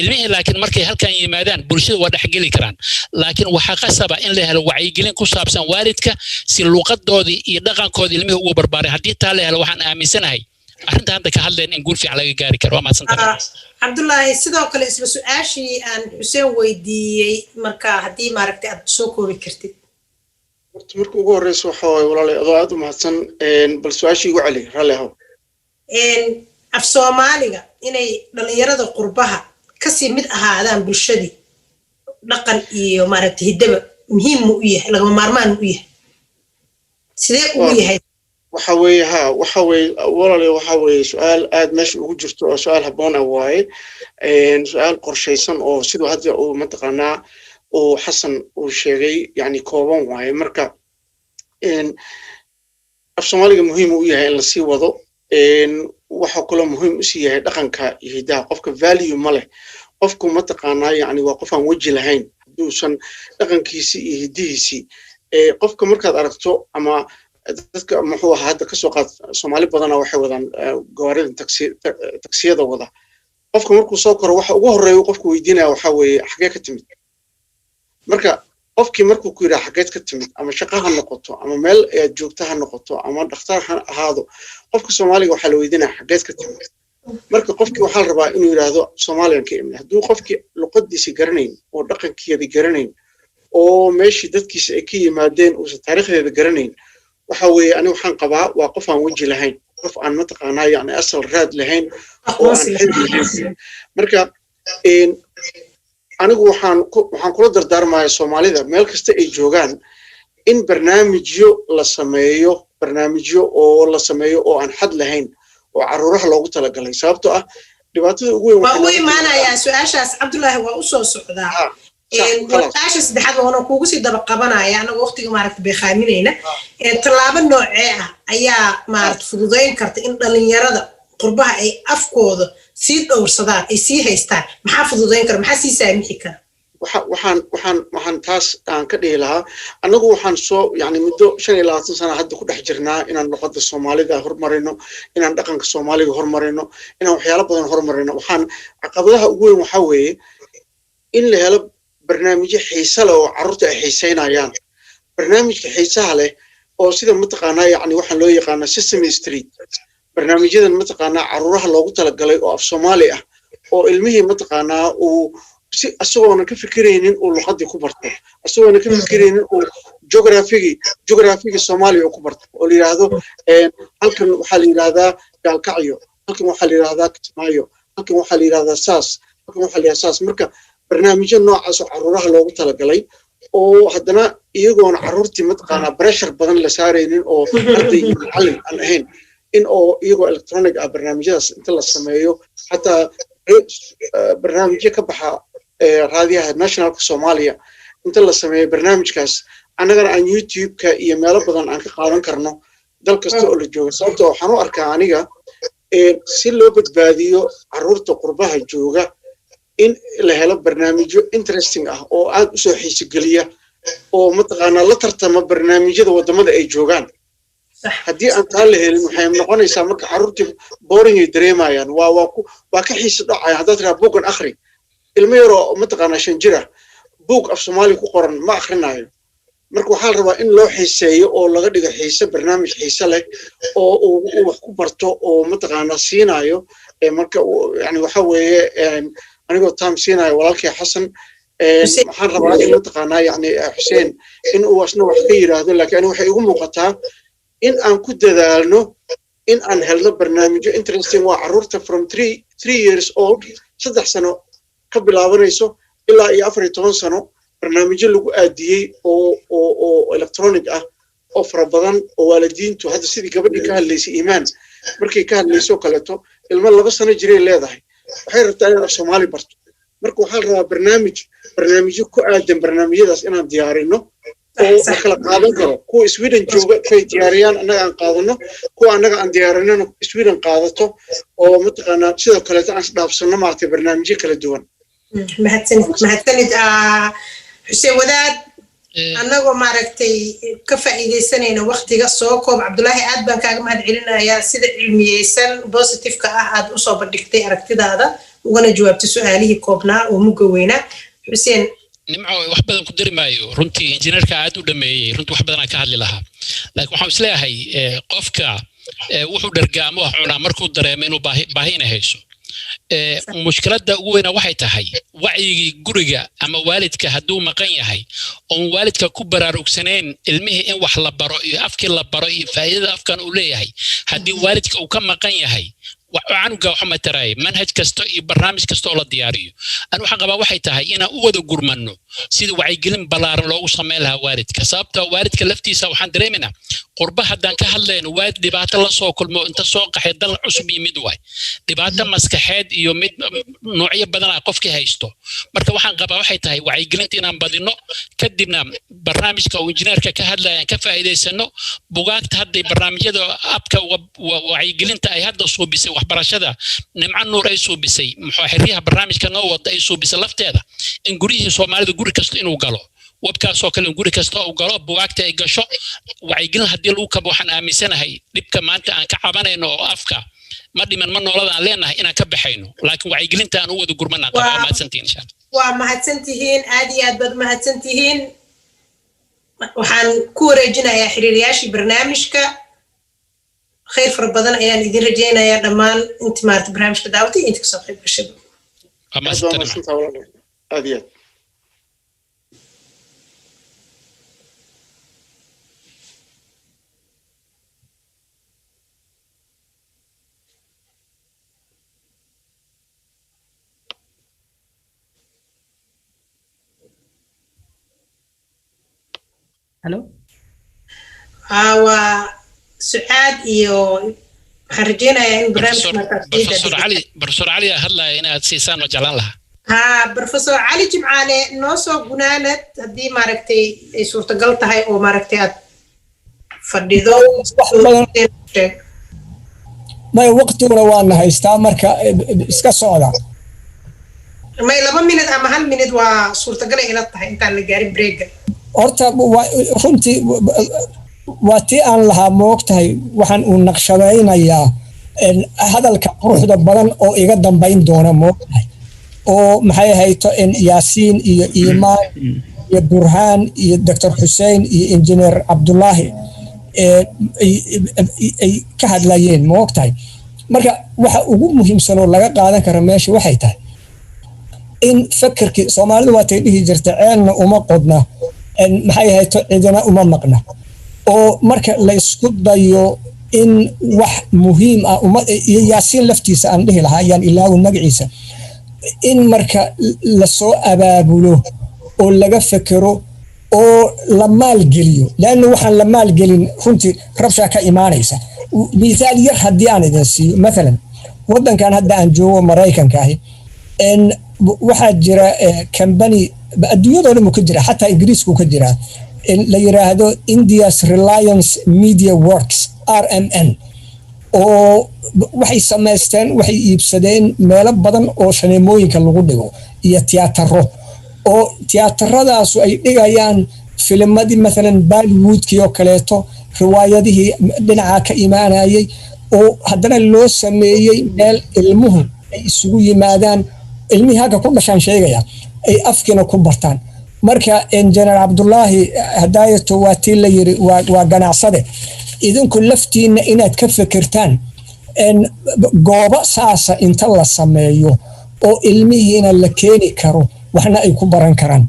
ilmihii laakiin markay halkan yimaadaan bulshada waa dhaxgeli karaan laakiin waxa qasaba in la helo wacyigelin ku saabsan waalidka si luqadoodii iyo dhaqankoodii ilmihii ugu barbaaray haddii taa la helo waxaan aaminsanahay arrinta hadda ka hadleen in guul fiican laga gaari karo waa mahadsantahay Cabdullaahi sidoo kale isla su'aashii aan Xuseen weydiiyey marka haddii maaragtay aad soo koobi kartid marka ugu horeyso waxa way walaalay adoo aad u mahadsan bal su'aashii ugu celi raalli ahow af Soomaaliga inay dhalinyarada qurbaha kasii mid ahaadaan bulshadii dhaqan iyo maaragtay hidaba muhiim u yahay lagama maarmaan u yahay sidee uu yahay waxa way walaalay waxa way su'aal aad meesha ugu jirto oo su'aal haboon ah waaye su'aal qorsheysan oo sidoo hadda uu mataqaanaa oo Xasan uu sheegay yani kooban waaye marka af Soomaaliga muhiim u yahay in la sii wado waxa kale muhiim u sii yahay dhaqanka iyo hidaha qofka value ma leh qofku mataqaanaa yani waa qof aan waji lahayn haduusan dhaqankiisa iyo hidihiisa qofka markaad aragto ama dadka muxuu ahaa hadda ka soo qaad Soomaali badan waxay wadaan gawaarida taksiyada wada qofka markuu soo koro waxa ugu horeeyo qofku weydiinaya waxa weeye xagee ka timid marka qofkii markuu ku yiraahdo xageed ka timid ama shaqo ha noqoto ama meel aad joogto ha noqoto ama dhakhtar ha ahaado qofka Soomaaliga waxa la weydiinaya xageed ka timid marka qofkii waxa la rabaa inuu yiraahdo Soomaaliyan ka imid hadduu qofkii luqadiisa garanayn oo dhaqankeeda garanayn oo meeshii dadkiisa ay ka yimaadeen oo taariikhdeeda garanayn waxa weeye anigu waxaan qabaa waa qof aan waji lahayn qof aan mataqaanaa yani asal raad lahayn oo aan xid lahayn marka anigu waxaan kula dardaarmayaa Soomaalida meel kasta ay joogaan in barnaamijyo la sameeyo oo aan xad lahayn oo caruuraha loogu talagalay sababtoo ah dhibaatada ugu weyn waa u imaanayaa su'aashaas Cabdullaahi waa u soo socdaa warqaasha saddexaad oo kuugu sii daba qabanaya anagu waqtiga maaragtay bay khaaminayna talaabo noocee ah ayaa maaragtay fududeyn karta in dhalinyarada qurbaha ay afkooda sii dhowrsadaan ay sii haystaan maxaa fududeyn kara maxaa sii saamixi kara waxaan taas aan ka dhihi lahaa anagu waxaan soo yani muddo 25 sano hadda ku dhex jirnaa inaan luqadda Soomaalida horumarino inaan dhaqanka Soomaaliga horumarino inaan waxyaalo badan horumarino waxaan caqabadaha ugu weyn waxa weeye in la helo barnaamijyo xiiso leh oo carruurta ay xiiseynayaan barnaamijka xiisaha leh oo sida mataqaanaa yani waxaan loo yaqaanaa Sesame Street barnaamijyadan mataqaanaa carruuraha loogu talagalay oo af Soomaali ah oo ilmihii mataqaanaa uu si asagoona ka fikiraynin uu luqadii ku barto asagoona ka fikiraynin uu geography Soomaaliya ku barto oo la yiraahdo halkan waxa la yiraahdaa gaalkacyo halkan waxa la yiraahdaa Kismaayo halkan waxa la yiraahdaa saas halkan waxa la yiraahdaa saas marka barnaamijyo noocaas oo carruuraha loogu talagalay oo haddana iyagoona carruurtii mataqaanaa pressure badan la saaraynin oo arday iyo macallin aan ahayn in oo iyagoo electronic ah barnaamijyadaas inta la sameeyo xataa barnaamijyo ka baxa raadiyaha nationalka Soomaaliya inta la sameeyo barnaamijkaas annagana aan YouTube-ka iyo meelo badan aan ka qaadan karno dal kasta oo la joogo sababtoo waxaan u arkaa aniga si loo badbaadiyo carruurta qurbaha jooga in la helo barnaamijyo interesting ah oo aad u soo xiiso geliya oo mataqaanaa la tartama barnaamijyada wadamada ay joogaan haddii aan taa la helin waxay noqonaysaa marka carruurtii boring ay dareemayaan waa ka xiiso dhacaya haddaad tiraa buugan akhri ilmo yaroo mataqaanaa 5 jir ah buug af Soomaali ku qoran ma akhrinayo marka waxaa la rabaa in loo xiiseeyo oo laga dhigo xiise barnaamij xiise leh oo uu wax ku barto oo mataqaanaa siinayo marka yani waxa weeye anigoo taam siinayo walaalkay Xasan waxaan rabaa in mataqaanaa yani Xuseen in uu asna wax ka yiraahdo laakiin waxay igu muuqataa in aan ku dadaalno in aan helno barnaamijyo interesting waa carruurta from 3 years old 3 sano ka bilaabanayso ilaa iyo 14 sano barnaamijyo lagu aadiyay oo electronic ah oo fara badan oo waalidiintu hadda sidii gabadhii ka hadlaysay iimaan markay ka hadlayso kaleeto ilmo 2 sano jiray leedahay waxay rabtaa inay Soomaali barto marka waxaa la rabaa barnaamijyo ku aadan barnaamijyadaas inaan diyaarino oo la kala qaadan karo kuwa Sweden jooga ay diyaariyaan annaga aan qaadano kuwa annaga aan diyaarinano Sweden qaadato oo mataqaanaa sidoo kale aan dhaafsano maartay barnaamijyo kala duwan mahadsanid Xuseen Wadaad annagoo maaragtay ka faa'iideysanayna waqtiga soo koob Cabdullaahi aad baan kaaga mahad celinayaa sida cilmiyeysan positive-ka ah aad u soo bandhigtay aragtidaada ugana jawaabtay su'aalihii koobnaa oo mugga weynaa Xuseen nimco wax badan ku dari maayo runtii injineerka aad u dhameeyay runtii wax badan aan ka hadli lahaa laakiin waxaan isleeyahay qofka wuxuu dhargaamo wax cunaa markuu dareemo inuu baahina hayso mushkiladda ugu weyn waxay tahay wacyigii guriga ama waalidka hadduu maqan yahay oo waalidka ku baraarugsaneen ilmihii in wax la baro iyo afkii la baro iyo faa'iidada afkan uu leeyahay haddii waalidka uu ka maqan yahay وعنوجا وحمد تراي منهج كستو برنامج كستو لا دياريو أنا وحنا واحد تهاي أنا أود أقول منه سيد وعيقلن بلار لو صملها وارد كسبته وارد كلفتي سو حندري منها قربها دان كهلين وارد دبعت الله سو كل ما أنت سوق حيدل عصبي مدواي دبعت مسك حد يومد نوعية بدنا قفك هايستو مركب وحنا قبا واحد تهاي وعيقلن تنام بدينه كدبنا برنامج كوإنجنير كهلا كفائدة سنو بوقت هذا برنامج هذا أبكى وعيقلن تأي هذا صوب بس waxbarashada nimcan nuur ay soo bisay muxaahiriyaha barnaamijka noo wada ay soo bisay lafteeda in guriyihii Soomaalida guri kasta inuu galo webkaas oo kale in guri kasta uu galo buugaagta ay gasho wacyigelin haddii lagu kabo waxaan aaminsanahay dhibka maanta aan ka cabanayno oo afka ma dhiman ma noolada aan leenahay inaan ka baxayno laakiin wacyigelinta aan u wada gurmanaa qaba mahadsantiin insha Allah waa mahadsantihiin aad iyo aad baad mahadsantihiin waxaan ku wareejinayaa xiriiriyaashii barnaamijka خير فربنا يعني دي رجينا يا دمان انت ما برنامج دعوتي انت كسب خير بشب ما استنى ابيض الو سعاد iyo waxaan rajeynayaa in Professor Ali hadla inaad siisaan wajalan laha Professor Ali Jimcaale noo soo gunaanad haddii maaragtay ay suurtagal tahay oo maaragtay aad fadhido may waqtiguna waana haystaa marka iska socda may 2 minute ama 1 minute waa suurtagal ila tahay intaan la gaarin break horta runtii واتي أن لها موقتها وحن ونقشبين يا هذا الكروح ده بدن أو يقدم بين دونا موقتها أو محي هيتو إن ياسين إيمان برهان دكتور حسين إنجنير عبد الله كهاد لاين موقتها مركا وح وجود مهم سنو لقى قاعدة كرماشي وحيتها إن فكر كي صومالي واتي هجرت عنا وما قدنا إن محي هيتو عندنا وما مقنا oo marka la isku dayo in wax muhiim ah yaasiin laftiisa aan dhihi lahaa ayaan ilaahu magaciisa in marka la soo abaabulo oo laga fakero oo la maalgeliyo laana waxaan la maalgelin runtii rabsha ka imaanaysa misaal yar haddii aan idin siiyo مثلا wadankan hadda aan joogo Mareykanka ahi in waxaa jira company adduunyada dhan ka jira xataa ingiriisku ka jira la yiraahdo India's Reliance Media Works RMN oo waxay sameysteen waxay iibsadeen meelo badan oo shaneemooyinka lagu dhigo iyo tiyaataro oo tiyaataradaas ay dhigayaan filmadii مثلا Bollywoodkii oo kaleeto riwaayadihii dhinaca ka imaanayay oo haddana loo sameeyay meel ilmuhu ay isugu yimaadaan ilmihi haga ku dhashaan sheegaya ay afkina ku bartaan marka engineer Abdullahi hadayato waatii la yiri waa ganacsade idinku laftiina inaad ka fikirtaan goobo saasa inta la sameeyo oo ilmihiina la keeni karo waxna ay ku baran karaan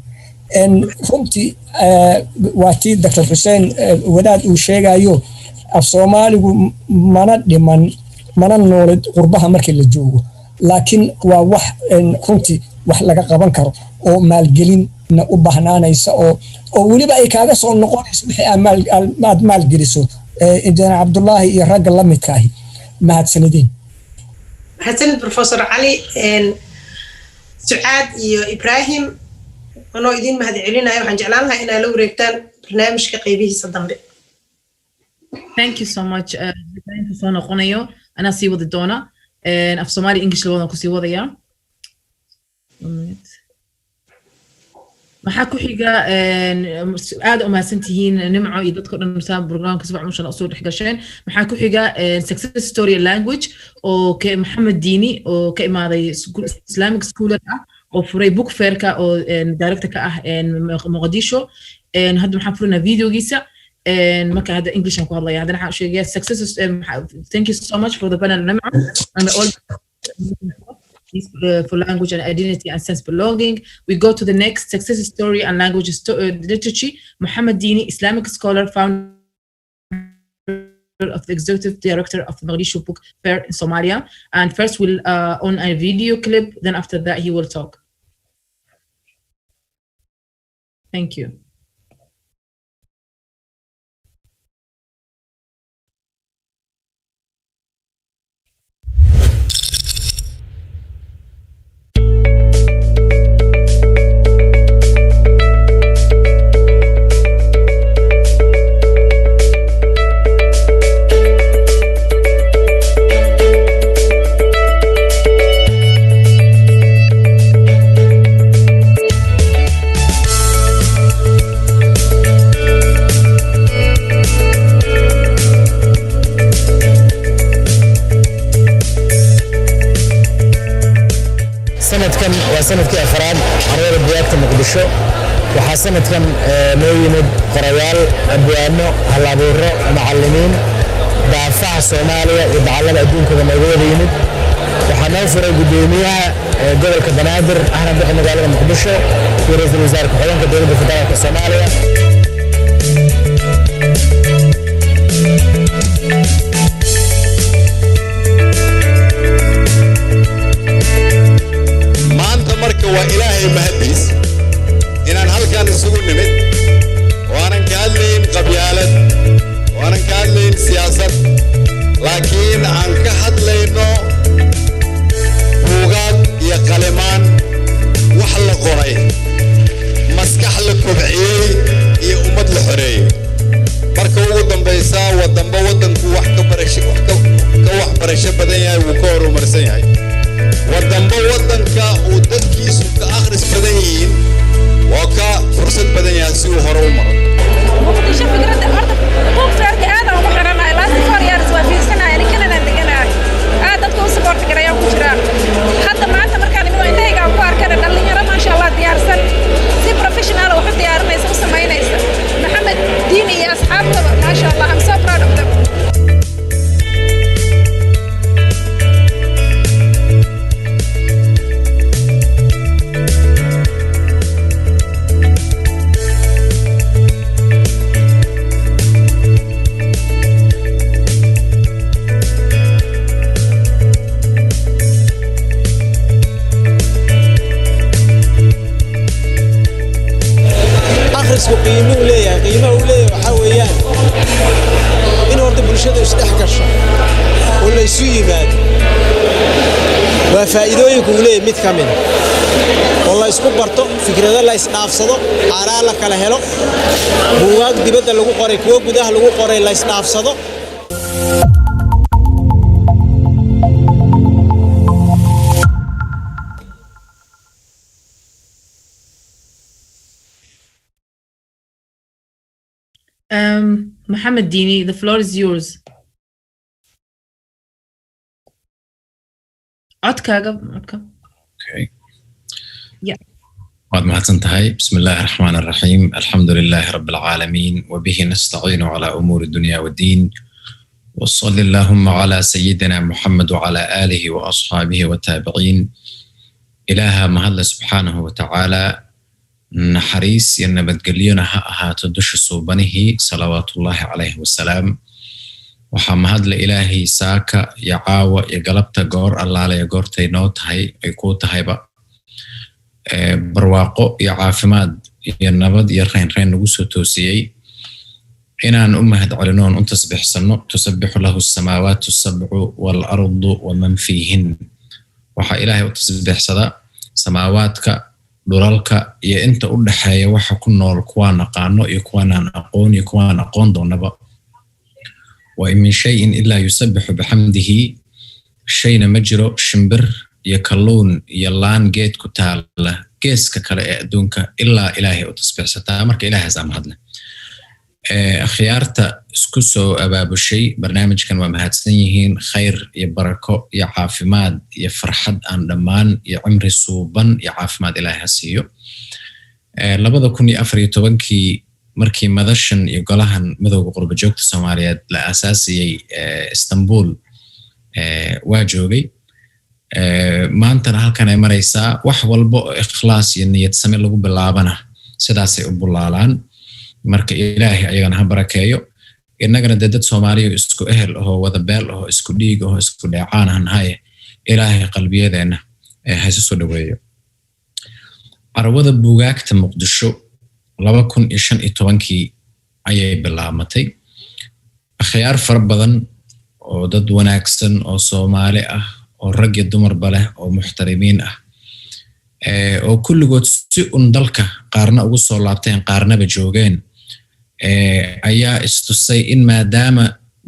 runtii waatii Dr. Hussein wadaad uu sheegayo af Soomaaligu mana dhiman mana noolid qurbaha markii la joogo laakiin waa wax runtii wax laga qaban karo oo maalgelin na u bahnaanaysa oo waliba ay kaaga soo noqonayso wixii aad maalgeliso injineer Abdullahi iyo ragga la midka ah mahadsanidin mahadsanid Professor Ali Sucaad iyo Ibrahim anoo idin mahad celinayo waxaan jeclaan lahaa inaad la wareegtaan barnaamijka qaybihiisa dambe Thank you so much soo noqonayo ana sii wada doona af Somali English loo ku sii wadaya maxaa ku xiga aad u mahadsantihiin nimco iyo dadka dhan saab barnaamijka sabab mushan soo dhexgasheen maxaa ku xiga success story language oo Maxamed Diini oo ka imaaday Islamic school oo furay book fair-ka oo director ka ah Mogadisho hadda waxaan furnaa videogiisa marka hadda English aan ku hadlaya hadana waxaan sheegay success thank you so much for the panel nimco and all for language and identity and sense belonging. We go to the next success story and language literature. Muhammad Dini, Islamic scholar, founder of the executive director of the Mogadishu Book Fair in Somalia. And first we'll on a video clip, then after that he will talk. Thank you. sanadkii afraad carwada buugaagta Muqdisho waxaa sanadkan noo yimid qorayaal abwaano halabuuro macallimiin daafaha Soomaaliya iyo dacallada adduunka nooga wada yimid waxaa noo furay gudoomiyaha gobolka Banaadir ahna bixin magaalada Muqdisho iyo ra'iisul wasaarka xogeenka dowladda federaalka Soomaaliya marka waa ilaahay mahadiis inaan halkan isugu nimid waanan ka hadlayn qabyaalad waanan ka hadlayn siyaasad laakiin aan ka hadlayno buugaag iyo qalimaan wax la qoray maskax la kobciyey iyo ummad la xoreeyey marka ugu dambaysa wadanku wax ka waxbarasho badan yahay wuu ka horumarsan yahay wadanka uu dadkiisu ka akhris badan yihiin waa ka fursad badan yahay si uu hore u maro Muqdisho fikradda horta book fair-ka aad aan ugu xiranahay last 4 years waa fiirsanahay ninkan aan deganahay aad dadka u support gareeyaan ku jira hadda maanta markaan imid intayga aan ku arkana dhalinyaro ma sha Allah diyaarsan si professional wax u diyaarinaysa u sameynaysa Maxamed Diini iyo asxaabtaba ma sha Allah I'm so proud of them waa faa'iidooyinka uu leeyahay mid ka mid ah oo la isku barto fikrado la isdhaafsado aaraa la kala helo buugaag dibadda lagu qoray kuwa gudaha lagu qoray la isdhaafsado Mohammed Dini, the floor is yours. Okay. Yeah. وعد محسنتهاي بسم الله الرحمن الرحيم الحمد لله رب العالمين وبه نستعين على أمور الدنيا والدين وصلى اللهم على سيدنا محمد وعلى آله وأصحابه والتابعين إله مهلا سبحانه وتعالى نحريس ينبت قلينا ها تدش صوبنه صلوات الله عليه والسلام وحمد لإلهي ساكا يعاوى يقلبت قور الله لا يقورت ينوت هاي يكوت هاي بقى برواقو يعافماد ينبت يرين رين نقصو توسيي إنان أمهد علنون أن تسبح سنو تسبح له السماوات السبع والأرض ومن فيهن وحا إلهي وتسبح صدا سماواتك دولالك يا أنت أقول حياة وحا كنا الكوان قانو يكوان أقون دونبا وإن من شيء إلا يسبح بحمده شيء مجرو شمبر يكلون يلان جيت كتال كيس ككلا أدونك إلا إلهي وتسبح ستا مرك إلهي زام هدنا خيارتا اسكسو أباب الشيء برنامج كان ومهاتسنيهين خير يبركو يعافماد يفرحد عن دمان يعمري صوبان يعافماد إلهي هسيو لبدا كوني أفري توانكي مركي مدشن يقولهن مدوغ قرب جوكت الصوماليات لأساسي اسطنبول واجوغي ما أنت هالكان يمريسا وحوالبو إخلاص يني يتسمي لغو باللابنا سداسي أبولالان marka ilaahay ayagana ha barakeeyo inagana dad Soomaaliya isku ehel oo wada beel oo isku dhiig oo isku dhacaan hay ilaahay qalbiyadeena ha soo dhaweeyo arwada buugaagta Muqdisho 2015 ayay bilaamatay khiyaar far badan oo dad wanaagsan oo Soomaali ah oo rag iyo dumar leh oo muxtarimiin ah oo kulligood si dalka qaarna ugu soo laabteen qaarnaba joogeen ayaa istusay in maadaama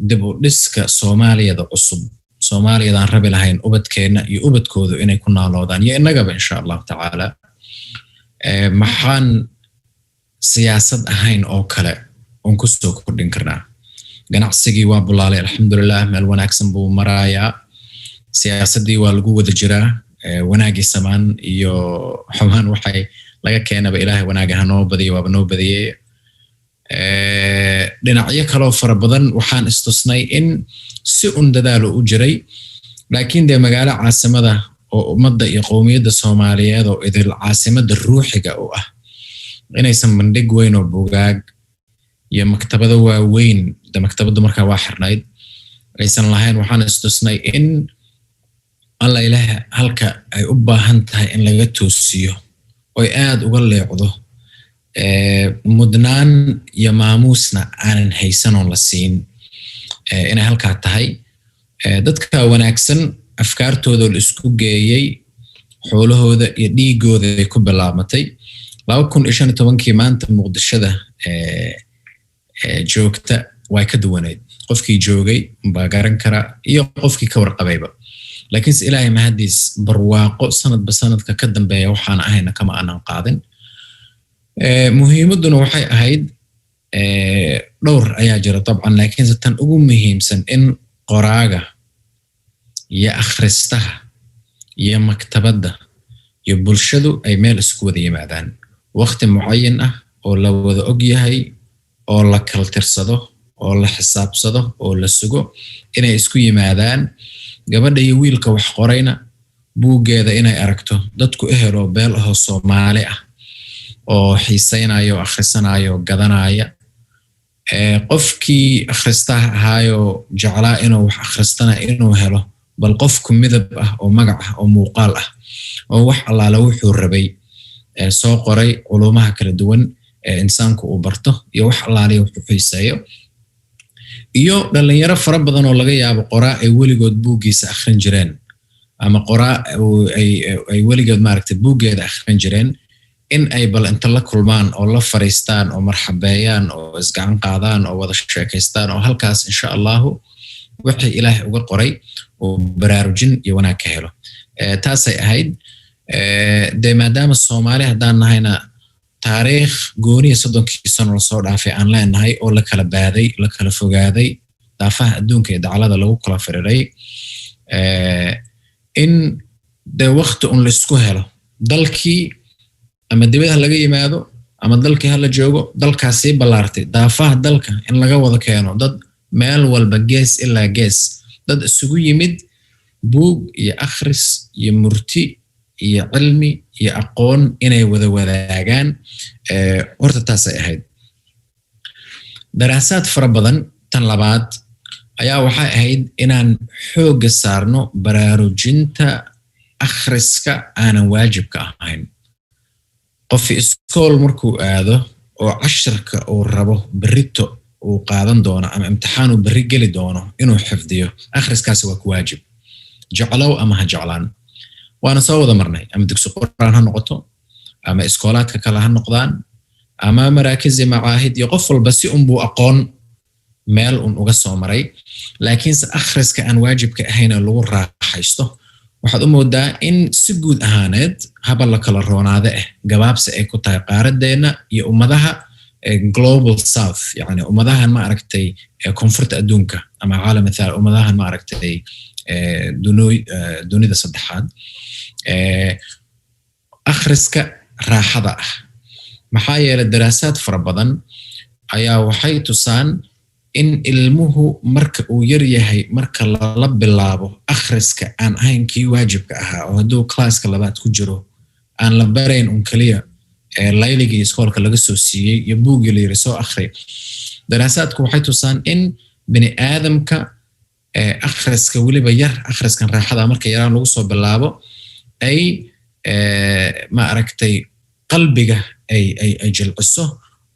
dib u dhiska Soomaaliyada cusub Soomaaliyadaan rabi lahayn ubadkeena iyo ubadkoodu inay ku naaloodaan iyo inagaba insha Allah taala maxaan siyaasad ahayn oo kale on ku soo kordhin karnaa ganacsigii waa bulaalay alxamdulillah meel wanaagsan buu marayaa siyaasadii waa lagu wada jiraa wanaagii samaan iyo xumaan waxay laga keenaba ilaahay wanaaga hanoo badiyo waaba noo badiyay dhinacyo kale oo fara badan waxaan istusnay in si dadaalo u jiray laakiin de magaalo caasimada oo ummadda iyo qowmiyadda Soomaaliyeed oo idil caasimada ruuxiga u ah inaysan bandhig weyn oo buugaag iyo maktabado waaweyn da maktabada markaa waa xirnayd aysan lahayn waxaan istusnay in alla ilaaha halka ay u baahan tahay in laga toosiyo oo aad uga leecdo mudnaan iyo maamuusna aanan haysan oo la siin inay halka tahay dadka wanaagsan afkaartooda la isku geeyay xoolahooda iyo dhiigooda ay ku bilaabatay 2015 maanta Muqdishada joogta way ka duwaneed qofkii joogay baa garan kara iyo qofkii ka warqabayba laakiin ilaahay mahadiis barwaaqo sanadba sanadka ka dambeeya waxaan ahayna kama aanan qaadin muhiimaduna waxay ahayd dhowr ayaa jira dabcan laakiin tan ugu muhiimsan in qoraaga iyo akhristaha iyo maktabada iyo bulshadu ay meel isku wada yimaadaan waqti muayyan ah oo la wada og yahay oo la kala tirsado oo la xisaabsado oo la sugo inay isku yimaadaan gabadha iyo wiilka wax qorayna buugeeda inay aragto dadku ehelo beel ah oo Soomaali ah oo xiisaynayo akhrisanayo gadanaya qofkii akhristaha ahaayo jeclaa inuu wax akhristana inuu helo bal qofku midab ah oo magac ah oo muuqaal ah oo wax allaala wuxuu rabay soo qoray culumaha kala duwan ee insaanku uu barto iyo wax allaala wuxuu xiisayo iyo dhalinyaro fara badan oo laga yaabo qoraa ay weligood buugiisa akhrin jireen ama qoraa ay weligood maaragtay buuggeeda akhrin jireen in ay bal inta la kulmaan oo la fariistaan oo marxabeeyaan oo isgacan qaadaan oo wada sheekaystaan oo halkaas insha allahu wixii ilaahay uga qoray oo baraarujin iyo wanaag ka helo taasay ahayd dee maadaama Soomaali haddaan nahayna taariikh gooniya 30 sano la soo dhaafay aan leenahay oo la kala baaday la kala fogaaday daafaha adduunka ee dacalada lagu kala firiray in de waqti un la isku helo dalkii ama dibadda laga yimaado ama dalkii hala joogo dalkaasi balaartay daafaha dalka in laga wada keeno dad meel walba gees ilaa gees dad isugu yimid buug iyo akhris iyo murti iyo cilmi iyo aqoon inay wada wadaagaan horta taasay ahayd daraasaad fara badan tan labaad ayaa waxay ahayd inaan xoogga saarno baraarujinta akhriska aanan waajibka ahayn qof iskool markuu aado oo cashirka uu rabo berrito uu qaadan doono ama imtixaan uu berri geli doono inuu xifdiyo akhriskaasi waa ku waajib jeclow ama ha jeclaan waana soo wada marnay ama dugsi quraan ha noqoto ama iskoolaadka kale ha noqdaan ama maraakiz macaahid iyo qof walba si unbuu aqoon meel un uga soo maray laakiinse akhriska aan waajibka ahayn lagu raaxaysto waxaad u moodaa in si guud ahaaneed haba la kala roonaade gabaabsi ay ku tahay qaaradeena iyo ummadaha global south yani ummadahan ma aragtay koonfurta adduunka ama caalam thal ummadahan ma aragtay dunida saddexaad akhriska raaxada ah maxaa yeelay daraasaad fara badan ayaa waxay tusaan in ilmuhu marka uu yar yahay marka la bilaabo akhriska aan ahayn kii waajibka ahaa oo hadduu classka labaad ku jiro aan la barayn un kaliya layliga iskoolka laga soo siiyey iyo buuggii la yiri soo akhri daraasaadku waxay tusaan in bini aadamka akhriska weliba yar akhriskan raaxada marka yaraan lagu soo bilaabo ay ma aragtay qalbiga ay jilciso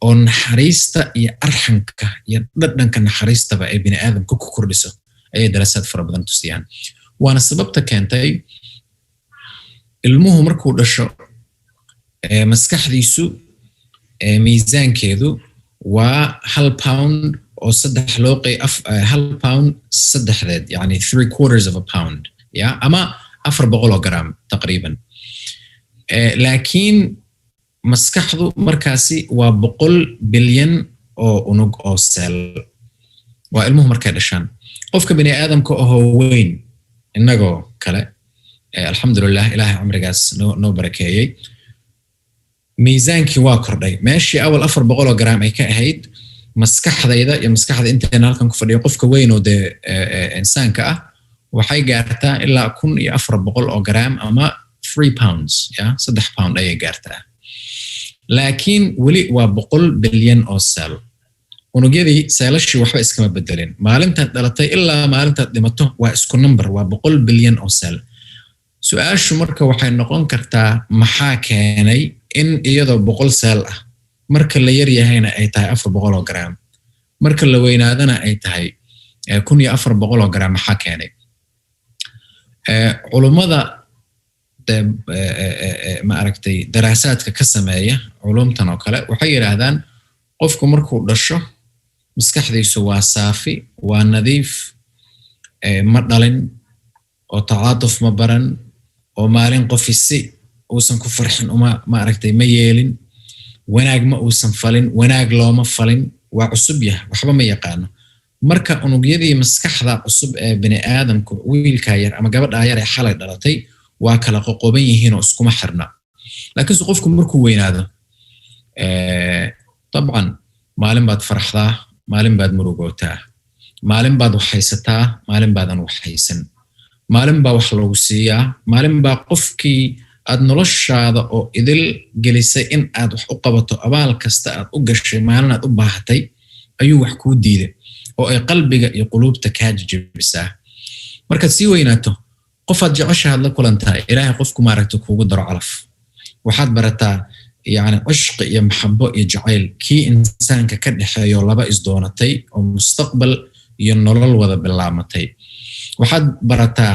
oo naxariista iyo arxanka iyo dhadhanka naxariistaba ay bini aadamka ku kordhiso ayay daraasaad fara badan tusiyaan waana sababta keentay ilmuhu markuu dhasho maskaxdiisu miisaankeedu waa 1 pound oo 3 loo qey 1 pound 3 yani 3/4 of a pound ya ama 400 gram taqriiban laakiin maskaxdu markaasi waa 100 bilyan oo unug oo cell waa ilmuhu markay dhashaan qofka bini aadamka oo weyn inagoo kale alxamdulillah ilaahay cumrigaas noo barakeeyay miisaankii waa kordhay meeshii awal 400 gram ay ka ahayd maskaxdayda iyo maskaxda intaan halkan ku fadhiyo qofka weyn oo insaanka ah waxay gaartaa ilaa 1400 gram ama 3 pounds ya 3 pound ay gaartaa laakiin weli waa 100 bilyan oo cell unugyadii seelashii waxba iskama bedelin maalintaad dhalatay ilaa maalintaad dhimato waa isku number waa 100 bilyan oo cell su'aashu marka waxay noqon kartaa maxaa keenay in iyadoo 100 cell ah marka la yar yahayna ay tahay 400 gram marka la weynaadana ay tahay 1400 gram maxaa keenay culummada ma aragtay daraasaadka ka sameeya culumtan oo kale waxay yiraahdaan qofku markuu dhasho maskaxdiisu waa saafi waa nadiif ma dhalin oo tacaatuf ma baran oo maalin qofisi uusan ku farxin ma aragtay ma yeelin wanaag ma uusan falin wanaag looma falin waa cusub yahay waxba ma yaqaano marka unugyadii maskaxda cusub ee bini aadamku wiilka yar ama gabadha yar ee xalay dhalatay waa kala qoqoban yihiin oo iskuma xirna laakiin qofku markuu weynaado طبعا maalin baad farxdaa maalin baad murugootaa maalin baad waxaysataa maalin baadan waxaysan maalin baa wax lagu siiyaa maalin baa qofkii aad noloshaada oo idil gelisay in aad wax u qabato abaal kasta aad u gashay maalin aad u baahatay ayuu wax kuu diiday oo ay qalbiga iyo quluubta kaa jabisaa markaad sii weynaato qofaad jeceshaad la kulantaa ilaahay qofku maaragta kuugu daro calaf waxaad barataa يعني عشق يا محبة يا جعيل كي إنسان كدحية لبا إصدونتي ومستقبل ينولل وذا باللامتي وحد برتا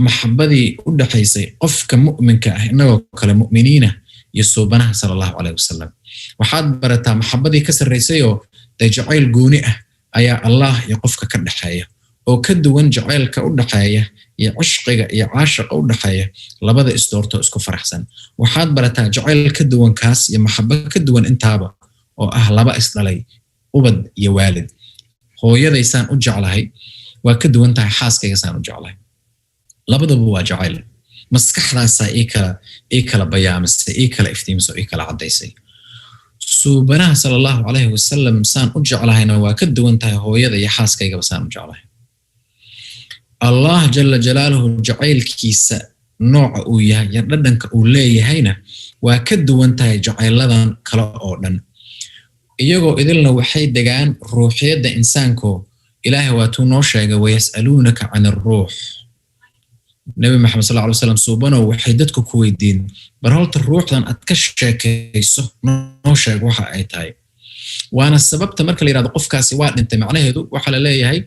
maxabadii u dhaxaysay qofka mu'minka ah inagoo kale mu'miniina iyo suubanaha sallallahu alayhi wasallam waxaad barataa maxabadii ka sarreysay oo jacayl gooni ah ayaa Allah iyo qofka ka dhaxeeya oo ka duwan jacaylka u dhaxeeya iyo cishqiga iyo caashiqa u dhaxeeya labada isdoorto isku faraxsan waxaad barataa jacayl ka duwan kaas iyo maxabad ka duwan intaaba oo ah laba isdhalay ubad iyo waalid hooyadaysaan u jeclahay waa ka duwan tahay xaaskaygasaan u jeclahay labadaba waa jacayl maskaxdaasa ii kala bayaamisay ii kala iftiimisay ii kala cadaysay suubanaha sallallahu alayhi wasallam saan u jeclahayna waa ka duwan tahay hooyada iyo xaaskaygaba saan u jeclahay Allah jalla jalaaluhu jacaylkiisa nooca uu yahay iyo dhadhanka uu leeyahayna waa ka duwan tahay jacayladan kale oo dhan iyagoo idilna waxay degaan ruuxiyadda insaanko ilaahay waatuu noo sheegay wayas'aluunaka can ar-ruux nabi maxamed sallallahu alayhi wasallam suubano waxay dadku ku weydiin bar horta ruuxdan aad ka sheekayso noo sheeg waxa ay tahay waana sababta marka la yiraahdo qofkaasi waa dhintay macnaheedu waxa la leeyahay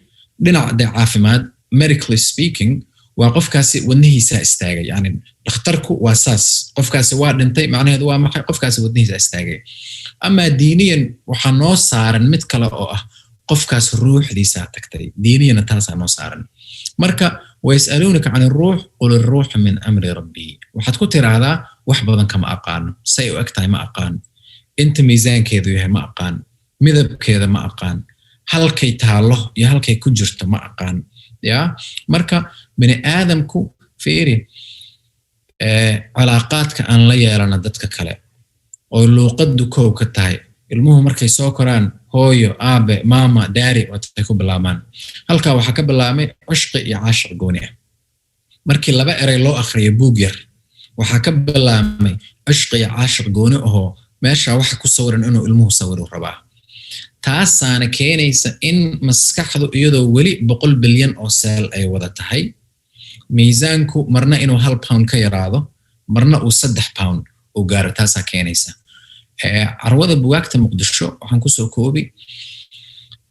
dhinaca caafimaad medically speaking waa qofkaasi wadnihiisa istaagay yani dhakhtarku waa saas qofkaasi waa dhintay macnaheedu waa maxay qofkaasi wadnihiisa istaagay ama diiniyan waxa noo saaran mid kale oo ah qofkaas ruuxdiisa tagtay diiniyana taas noo saaran marka ويسألونك عن الروح قل الروح من أمر ربي وحتكون ترادا وحبضا كما أقان سيء أكتاي ما أقان انت ميزان كيدو يهي ما أقان مذب كيدا ما أقان هل كي تهالله يا هل كي كجرت ما أقان يا مركا بني آدمكو فيري علاقاتك أن لا يرانا دتك كلا ولو قد كو كتاي المهم مركي سوكران hooyo aabe mama daari waxay ku bilaamaan halka waxa ka bilaamay cishqi iyo caashir gooni ah markii laba eray loo akhriyo buug yar waxa ka bilaamay cishqi iyo caashir gooni oo meesha waxa ku sawiran inuu ilmuhu sawiro rabaa taasaana keenaysa in maskaxdu iyadoo weli 100 bilyan oo seel ay wada tahay miisaanku marna inuu 1 pound ka yaraado marna uu 3 pound u gaaro taasa keenaysa carwada bugaagta muqdisho waxaan ku soo koobi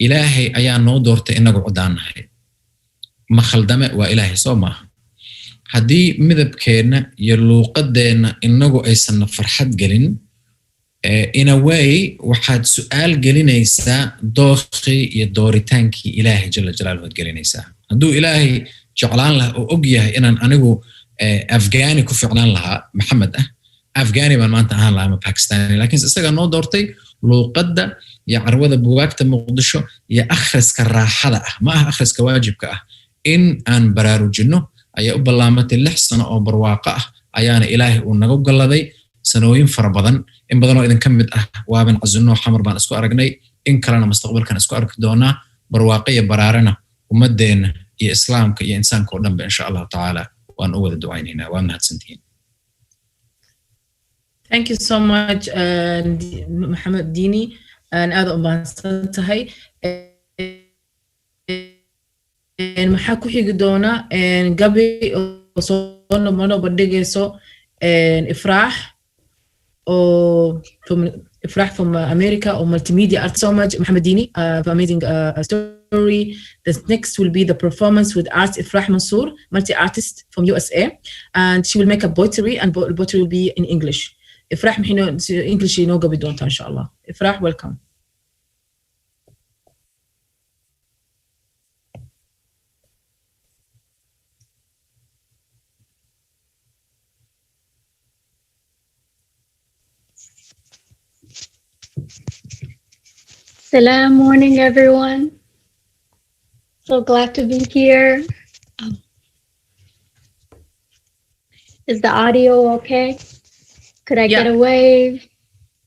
ilaahay ayaa noo doortay inagu codaanahay ma khaldame waa ilaahay soo maaha haddii midabkeena iyo luuqadeena inagu aysan farxad gelin in a way waxaad su'aal gelinaysaa dooqii iyo dooritaankii ilaahay jalla jalaaluhu gelinaysaa hadduu ilaahay jeclaan lahaa oo og yahay inaan anigu afgaani ku ficnaan lahaa maxamed afgaani baan maanta ahaan lahaa ama Pakistani laakiin isaga noo doortay luuqadda iyo carwada bugaagta muqdisho iyo akhriska raaxada ah ma aha akhriska waajibka ah in aan baraarujino ayaa u balaamatay 6 sano oo barwaaqo ah ayaana ilaahay uu nagu galaday sanooyin fara badan in badan oo idin ka mid ah waaban cazunno xamar baan isku aragnay in kalena mustaqbalkan isku arki doonaa barwaaqo iyo baraarana ummadeena iyo islaamka iyo insaanka oo dhanba insha Allah taala waan u wada ducaynaynaa waa mahadsantihiin. Thank you so much, Mohammed Dini, and other Obansantahay. And Mahaku Higdona and Gabi Osono Mono Badegeso and Ifrah or from America or multimedia art so much, Mohammed Dini, amazing story. The next will be the performance with artist Ifrah Mansour, multi-artist from USA, and she will make a poetry and poetry will be in English. إفراح محينو English ينوغا بدونتا إن شاء الله. إفراح welcome. Salam morning everyone. So glad to be here. Is the audio okay? Could I get a wave?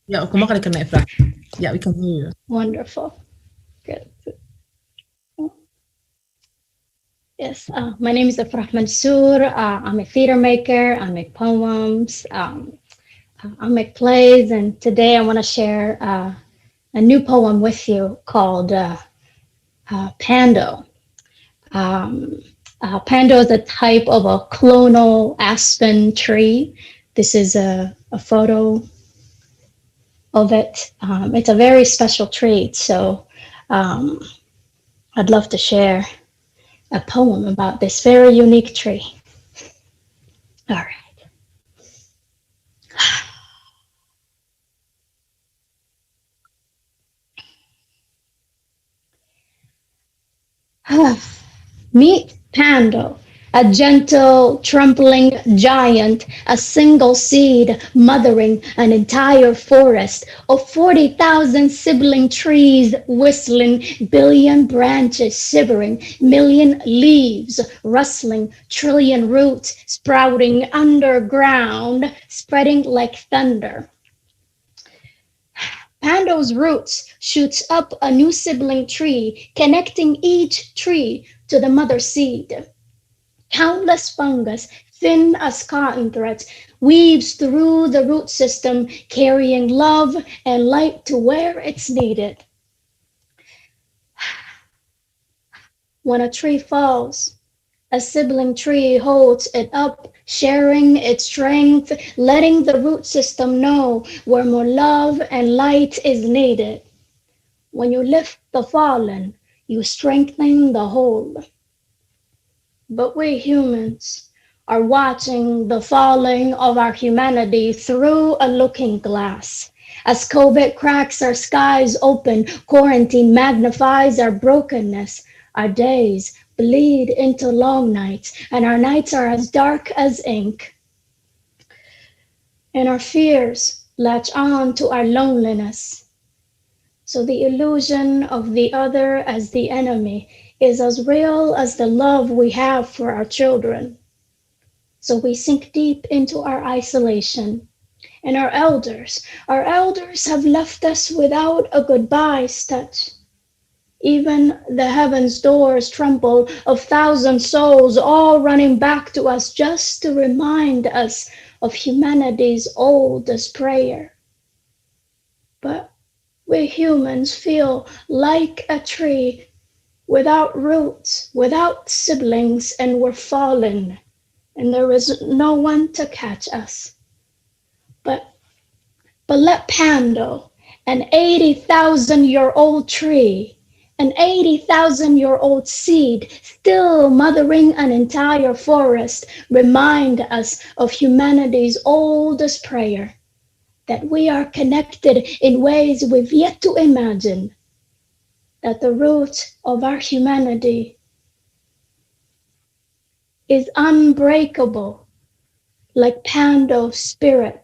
Yeah, yeah, we can hear you. Wonderful. Good. Yes, my name is Ifrah Mansour. I'm a theater maker. I make poems. I make plays, and today I want to share a new poem with you called Pando. Pando is a type of a clonal aspen tree. This is a photo of it. It's a very special tree, so I'd love to share a poem about this very unique tree. All right. Meet Pando, a gentle, trampling giant, a single seed mothering an entire forest of 40,000 sibling trees whistling, billion branches shivering, million leaves rustling, trillion roots sprouting underground, spreading like thunder. Pando's roots shoots up a new sibling tree, connecting each tree to the mother seed. Countless fungus, thin as cotton threads, weaves through the root system, carrying love and light to where it's needed. When a tree falls, a sibling tree holds it up, sharing its strength, letting the root system know where more love and light is needed. When you lift the fallen, you strengthen the whole. But we humans are watching the falling of our humanity through a looking glass. As COVID cracks our skies open, quarantine magnifies our brokenness. Our days bleed into long nights, and our nights are as dark as ink. And our fears latch on to our loneliness. So the illusion of the other as the enemy is as real as the love we have for our children. So we sink deep into our isolation. And our elders have left us without a goodbye's touch. Even the heavens' doors tremble of thousand souls all running back to us just to remind us of humanity's oldest prayer. But we humans feel like a tree without roots, without siblings, and we're fallen, and there is no one to catch us. But let Pando, an 80,000-year-old tree, an 80,000-year-old seed, still mothering an entire forest, remind us of humanity's oldest prayer, that we are connected in ways we've yet to imagine, that the root of our humanity is unbreakable, like Pando's spirit.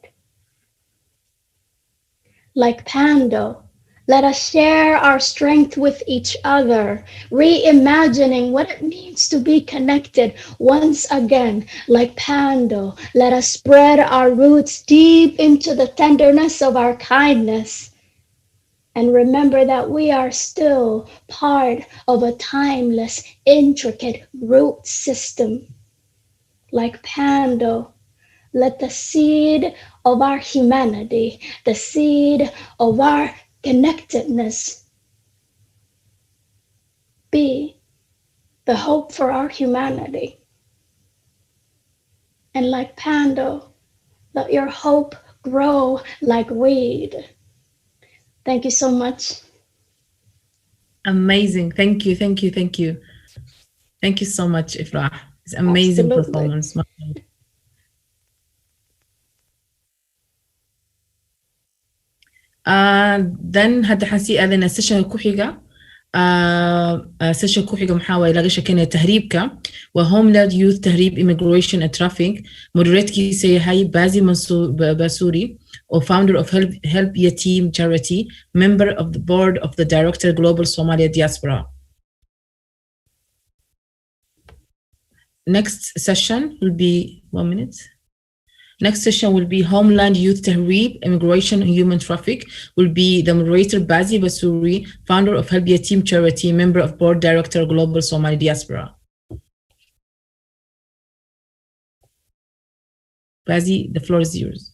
Like Pando, let us share our strength with each other, reimagining what it means to be connected once again. Like Pando, let us spread our roots deep into the tenderness of our kindness. And remember that we are still part of a timeless, intricate root system. Like Pando, let the seed of our humanity, the seed of our connectedness, be the hope for our humanity. And like Pando, let your hope grow like weed. Thank you so much. Amazing. Thank you. Thank you. Thank you. Thank you so much, Ifrah. It's amazing Absolutely. performance. Then hadda xasi aadana session ku xiga session ku xiga maxaa waaye laga sheekeynaya tahriibka waa homeland youth tahriib immigration and trafficking moderatekiisa yahay Bazi Basuri or founder of Help Yatim charity, member of the board of the director Global Somali Diaspora. Next session will be 1 minute. Next session will be Homeland Youth Tahreeb, Immigration and Human Traffic, will be the moderator Bazi Basuri, founder of Help Yatim charity, member of board director Global Somali Diaspora. Bazi, the floor is yours.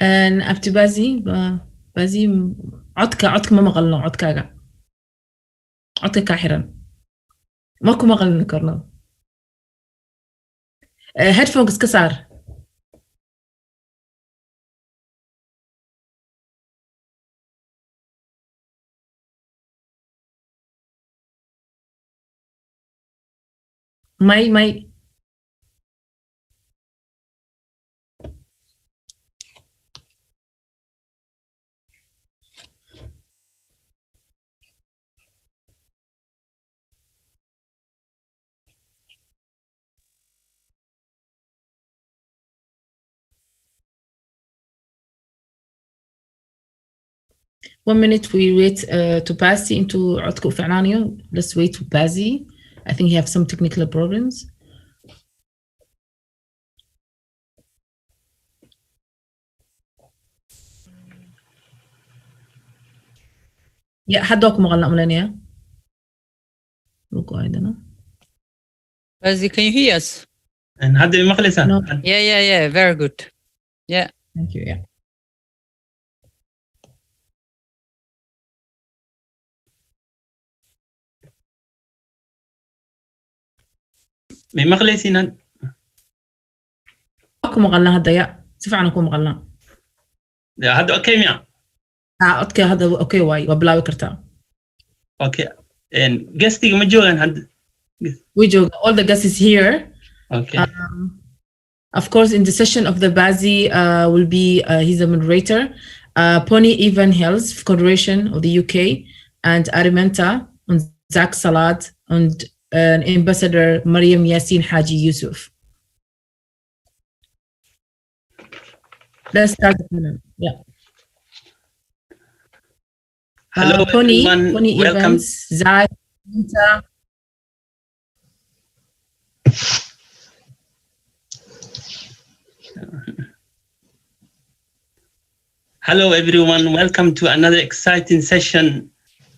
abti bazi codka ma maqalno codkaaga codka kaa xiran ma ku maqalni karno headphones ka saar may 1 minute we wait to Basi into عدكو فعنانيو. Let's wait to Basi. I think he have some technical problems. Yeah, حدوكم مغلق ملانيا. Look, I don't know. Basi, can you hear us? And had the مخلصة. No. Yeah, very good. Yeah. Thank you, yeah. من مخلصين أكو مغلق هذا يا سفعنا أكو مغلق. هذا أوكي ميا. أوكي هذا أوكي واي وبلاوي كرتا. Okay. And guesting مجوعن هاد. We joke. All the guests is here. Okay. Of course, in the session of the Bazi will be he's a moderator. Pony Evan Hills Federation of the UK and Arimenta and Zach Salad and Ambassador Mariam Yassin Haji Yusuf. Let's start the panel. Yeah. Hello, Pony welcome. Evans, Zach, Arimenta. Hello everyone, welcome to another exciting session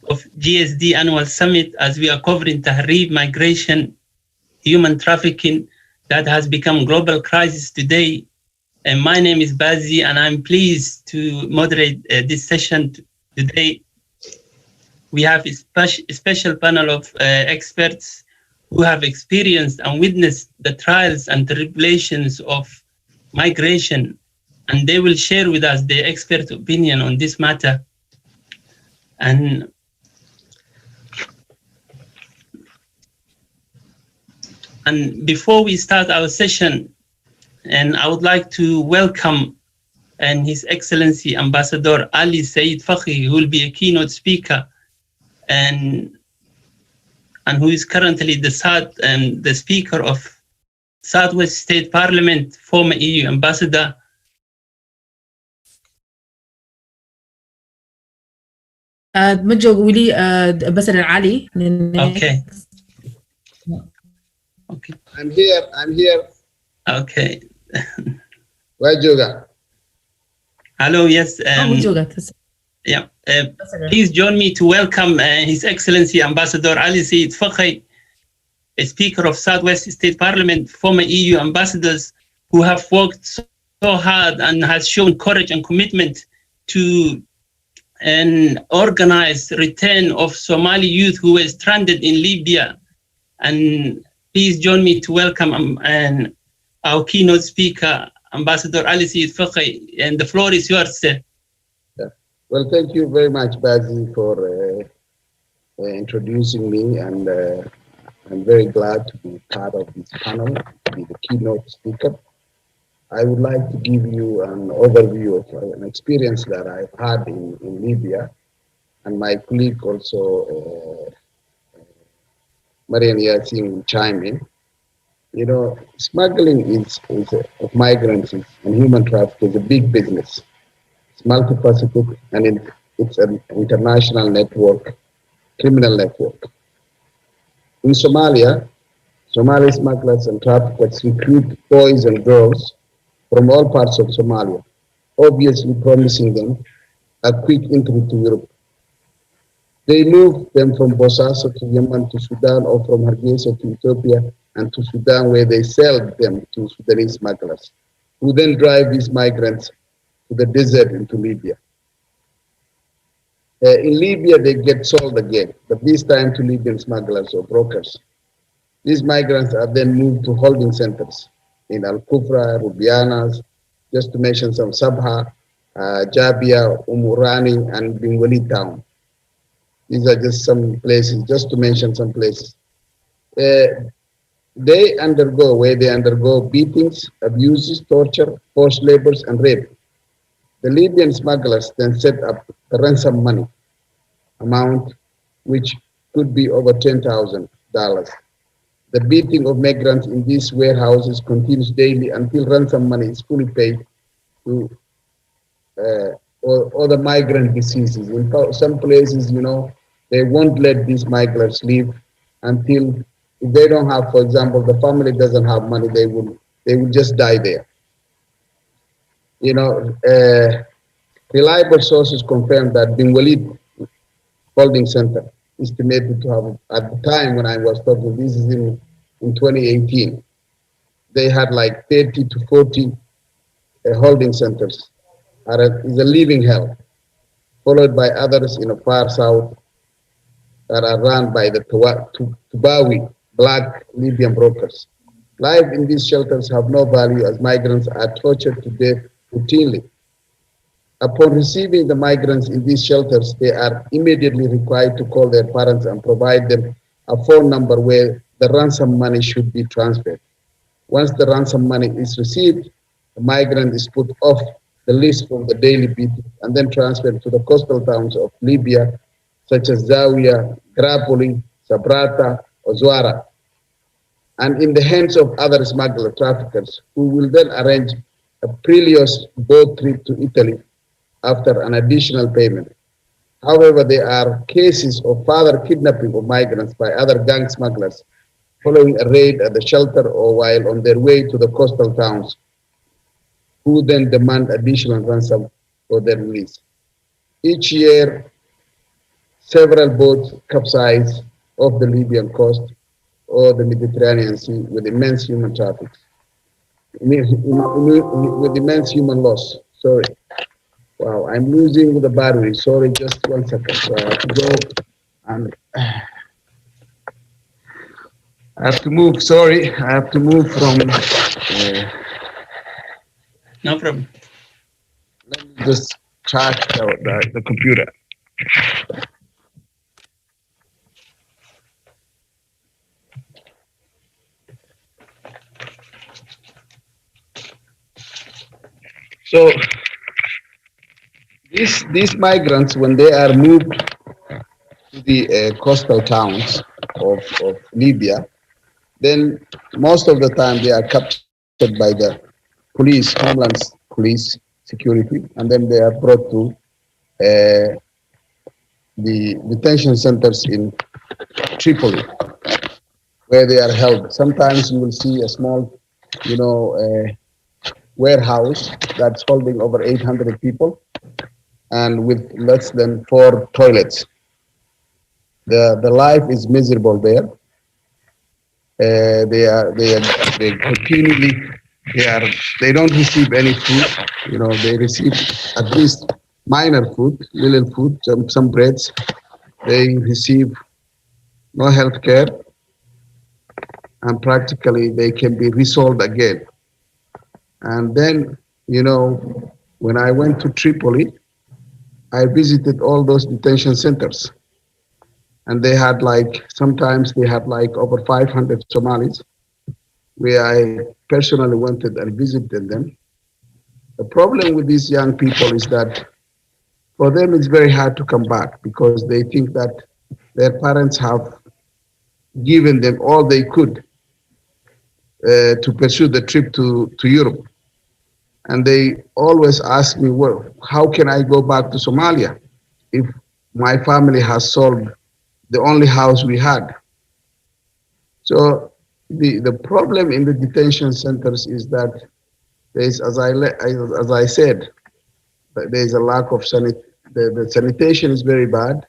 of GSD Annual Summit as we are covering Tahrir migration, human trafficking that has become global crisis today. And my name is Bazi and I'm pleased to moderate this session today. We have a special panel of experts who have experienced and witnessed the trials and tribulations of migration, and they will share with us their expert opinion on this matter. And before we start our session, and I would like to welcome His Excellency Ambassador Ali Said Fakhi, who will be a keynote speaker, and who is currently the Speaker of Southwest State Parliament, former EU Ambassador. مجو ولي Ambassador Ali. Okay. Okay. I'm here. Okay. Where Joga? Hello, yes. Yeah. Please join me to welcome His Excellency Ambassador Ali Said Fakhi, a Speaker of Southwest State Parliament, former EU ambassadors who have worked so hard and has shown courage and commitment to an organized return of Somali youth who were stranded in Libya. And please join me to welcome our keynote speaker, Ambassador Ali Said Fakhi, and the floor is yours, sir. Yeah. Well, thank you very much, Bazi, for introducing me, and I'm very glad to be part of this panel, to be the keynote speaker. I would like to give you an overview of an experience that I've had in Libya, and my colleague also, Mariam Yassin, will chime in. You know, smuggling of migrants and human trafficking is a big business. It's multifaceted, and it's an international network, criminal network. In Somalia, Somali smugglers and traffickers recruit boys and girls from all parts of Somalia, obviously promising them a quick entry to Europe. They move them from Bosaso to Yemen to Sudan, or from Hargeisa to Ethiopia and to Sudan, where they sell them to Sudanese smugglers, who then drive these migrants to the desert into Libya. In Libya, they get sold again, but this time to Libyan smugglers or brokers. These migrants are then moved to holding centers in Al-Kufra, Rubianas, just to mention some, Sabha, Jabia, Umurani, and Bin Walid town. These are just some places, just to mention some places. They undergo beatings, abuses, torture, forced labors, and rape. The Libyan smugglers then set up the ransom money amount, which could be over $10,000. The beating of migrants in these warehouses continues daily until ransom money is fully paid to or the migrant diseases. In some places, you know, they won't let these migrants leave until, if they don't have, for example, the family doesn't have money, they will just die there. You know, reliable sources confirm that Bin Walid Holding Center estimated to have, at the time when I was talking, this is in 2018, they had like 30 to 40 holding centers. Is a living hell, followed by others in the far south that are run by the Tubawi black Libyan brokers. Life in these shelters have no value as migrants are tortured to death routinely. Upon receiving the migrants in these shelters, they are immediately required to call their parents and provide them a phone number where the ransom money should be transferred. Once the ransom money is received, the migrant is put off the list from the daily beating and then transferred to the coastal towns of Libya, such as Zawiya, Grapoli, Sabrata, or Zuara, and in the hands of other smuggler traffickers who will then arrange a perilous boat trip to Italy after an additional payment. However, there are cases of further kidnapping of migrants by other gang smugglers following a raid at the shelter or while on their way to the coastal towns, who then demand additional ransom for their release. Each year, several boats capsize off the Libyan coast or the Mediterranean Sea with immense human traffic, with immense human loss. Sorry. Wow, I'm losing the battery. Sorry, just 1 second. So I have to go and I have to move. Sorry, I have to move from. No problem. Let me just charge the computer. So these migrants, when they are moved to the coastal towns of Libya, then most of the time they are captured by the police, Homeland Police security, and then they are brought to the detention centers in Tripoli, where they are held. Sometimes you will see a small, you know, warehouse that's holding over 800 people, and with less than 4 toilets. The life is miserable there. They continually. They don't receive any food, you know, they receive at least minor food, little food, some breads. They receive no health care, and practically they can be resold again. And then, you know, when I went to Tripoli, I visited all those detention centers, and they had like, sometimes they had like over 500 Somalis, where I personally went and visited them. The problem with these young people is that for them it's very hard to come back because they think that their parents have given them all they could to pursue the trip to Europe. And they always ask me, well, how can I go back to Somalia if my family has sold the only house we had? So the problem in the detention centers is that there's, as I said, there's a lack of the sanitation is very bad.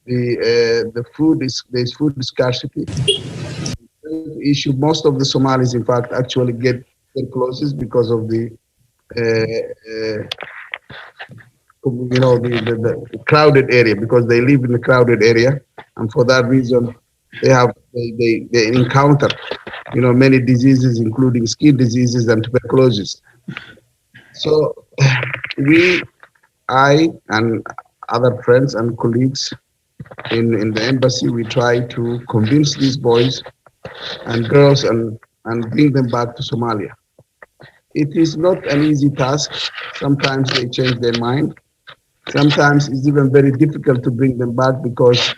The food is, there's food scarcity. Issue, most of the Somalis, in fact, actually get their clothes because of the the crowded area, because they live in the crowded area, and for that reason, they encounter, many diseases, including skin diseases and tuberculosis. So I and other friends and colleagues in the embassy, we try to convince these boys and girls and bring them back to Somalia. It is not an easy task. Sometimes they change their mind. Sometimes it's even very difficult to bring them back, because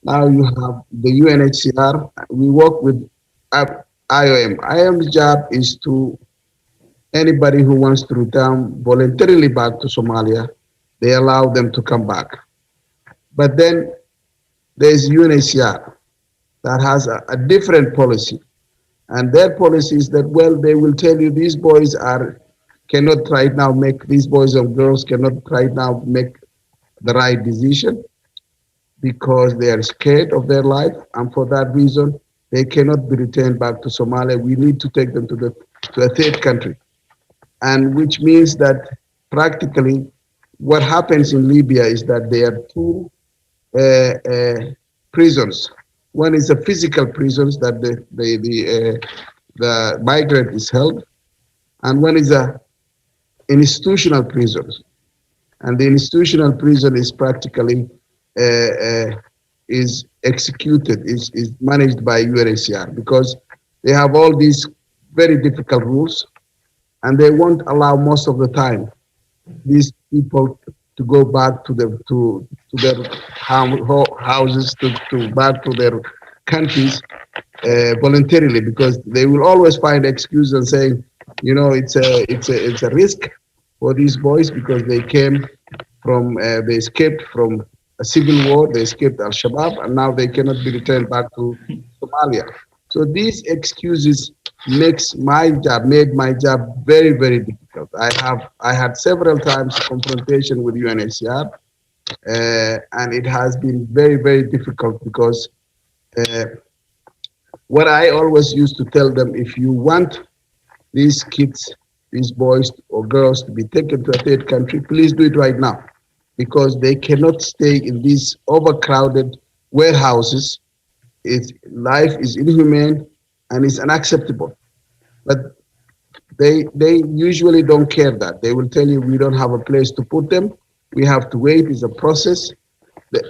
now you have the UNHCR. We work with IOM. IOM's job is to anybody who wants to return voluntarily back to Somalia, they allow them to come back. But then there's UNHCR that has a different policy. And their policy is that, well, they will tell you these boys cannot right now make, these boys and girls cannot right now make the right decision because they are scared of their life. And for that reason, they cannot be returned back to Somalia. We need to take them to a third country. And which means that practically what happens in Libya is that there are two prisons. One is a physical prisons that the migrant is held, and one is a institutional prisons. And the institutional prison is practically is executed, is managed by UNHCR, because they have all these very difficult rules, and they won't allow most of the time these people to go back to their houses, to back to their countries voluntarily, because they will always find excuses and saying, it's a risk for these boys, because they came from they escaped from a civil war, they escaped Al-Shabaab, and now they cannot be returned back to Somalia. So these excuses made my job very, very difficult. I had several times confrontation with UNHCR, and it has been very, very difficult, because what I always used to tell them, if you want these kids, these boys or girls to be taken to a third country, please do it right now, because they cannot stay in these overcrowded warehouses. Life is inhumane and it's unacceptable. But they usually don't care that. They will tell you, we don't have a place to put them. We have to wait. It's a process.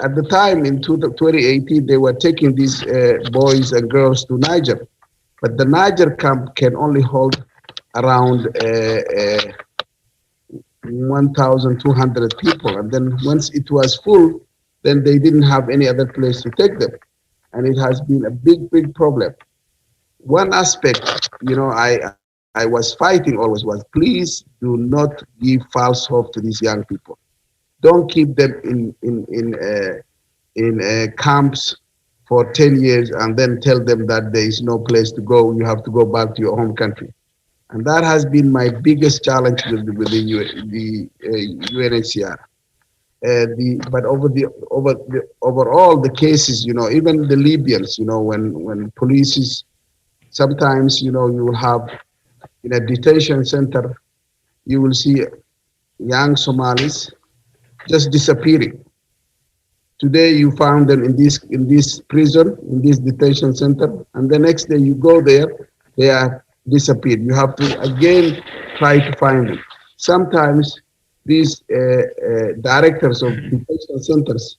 At the time in 2018, they were taking these boys and girls to Niger, but the Niger camp can only hold around 1,200 people. And then once it was full, then they didn't have any other place to take them. And it has been a big, big problem. One aspect, I was fighting always was, please do not give false hope to these young people. Don't keep them in camps for 10 years and then tell them that there is no place to go. You have to go back to your home country. And that has been my biggest challenge with the UNHCR. But over all the cases, even the Libyans, when police, sometimes, you will have in a detention center, you will see young Somalis just disappearing. Today you found them in this prison, in this detention center, and the next day you go there, they are disappeared. You have to again try to find them. Sometimes these directors of detention centers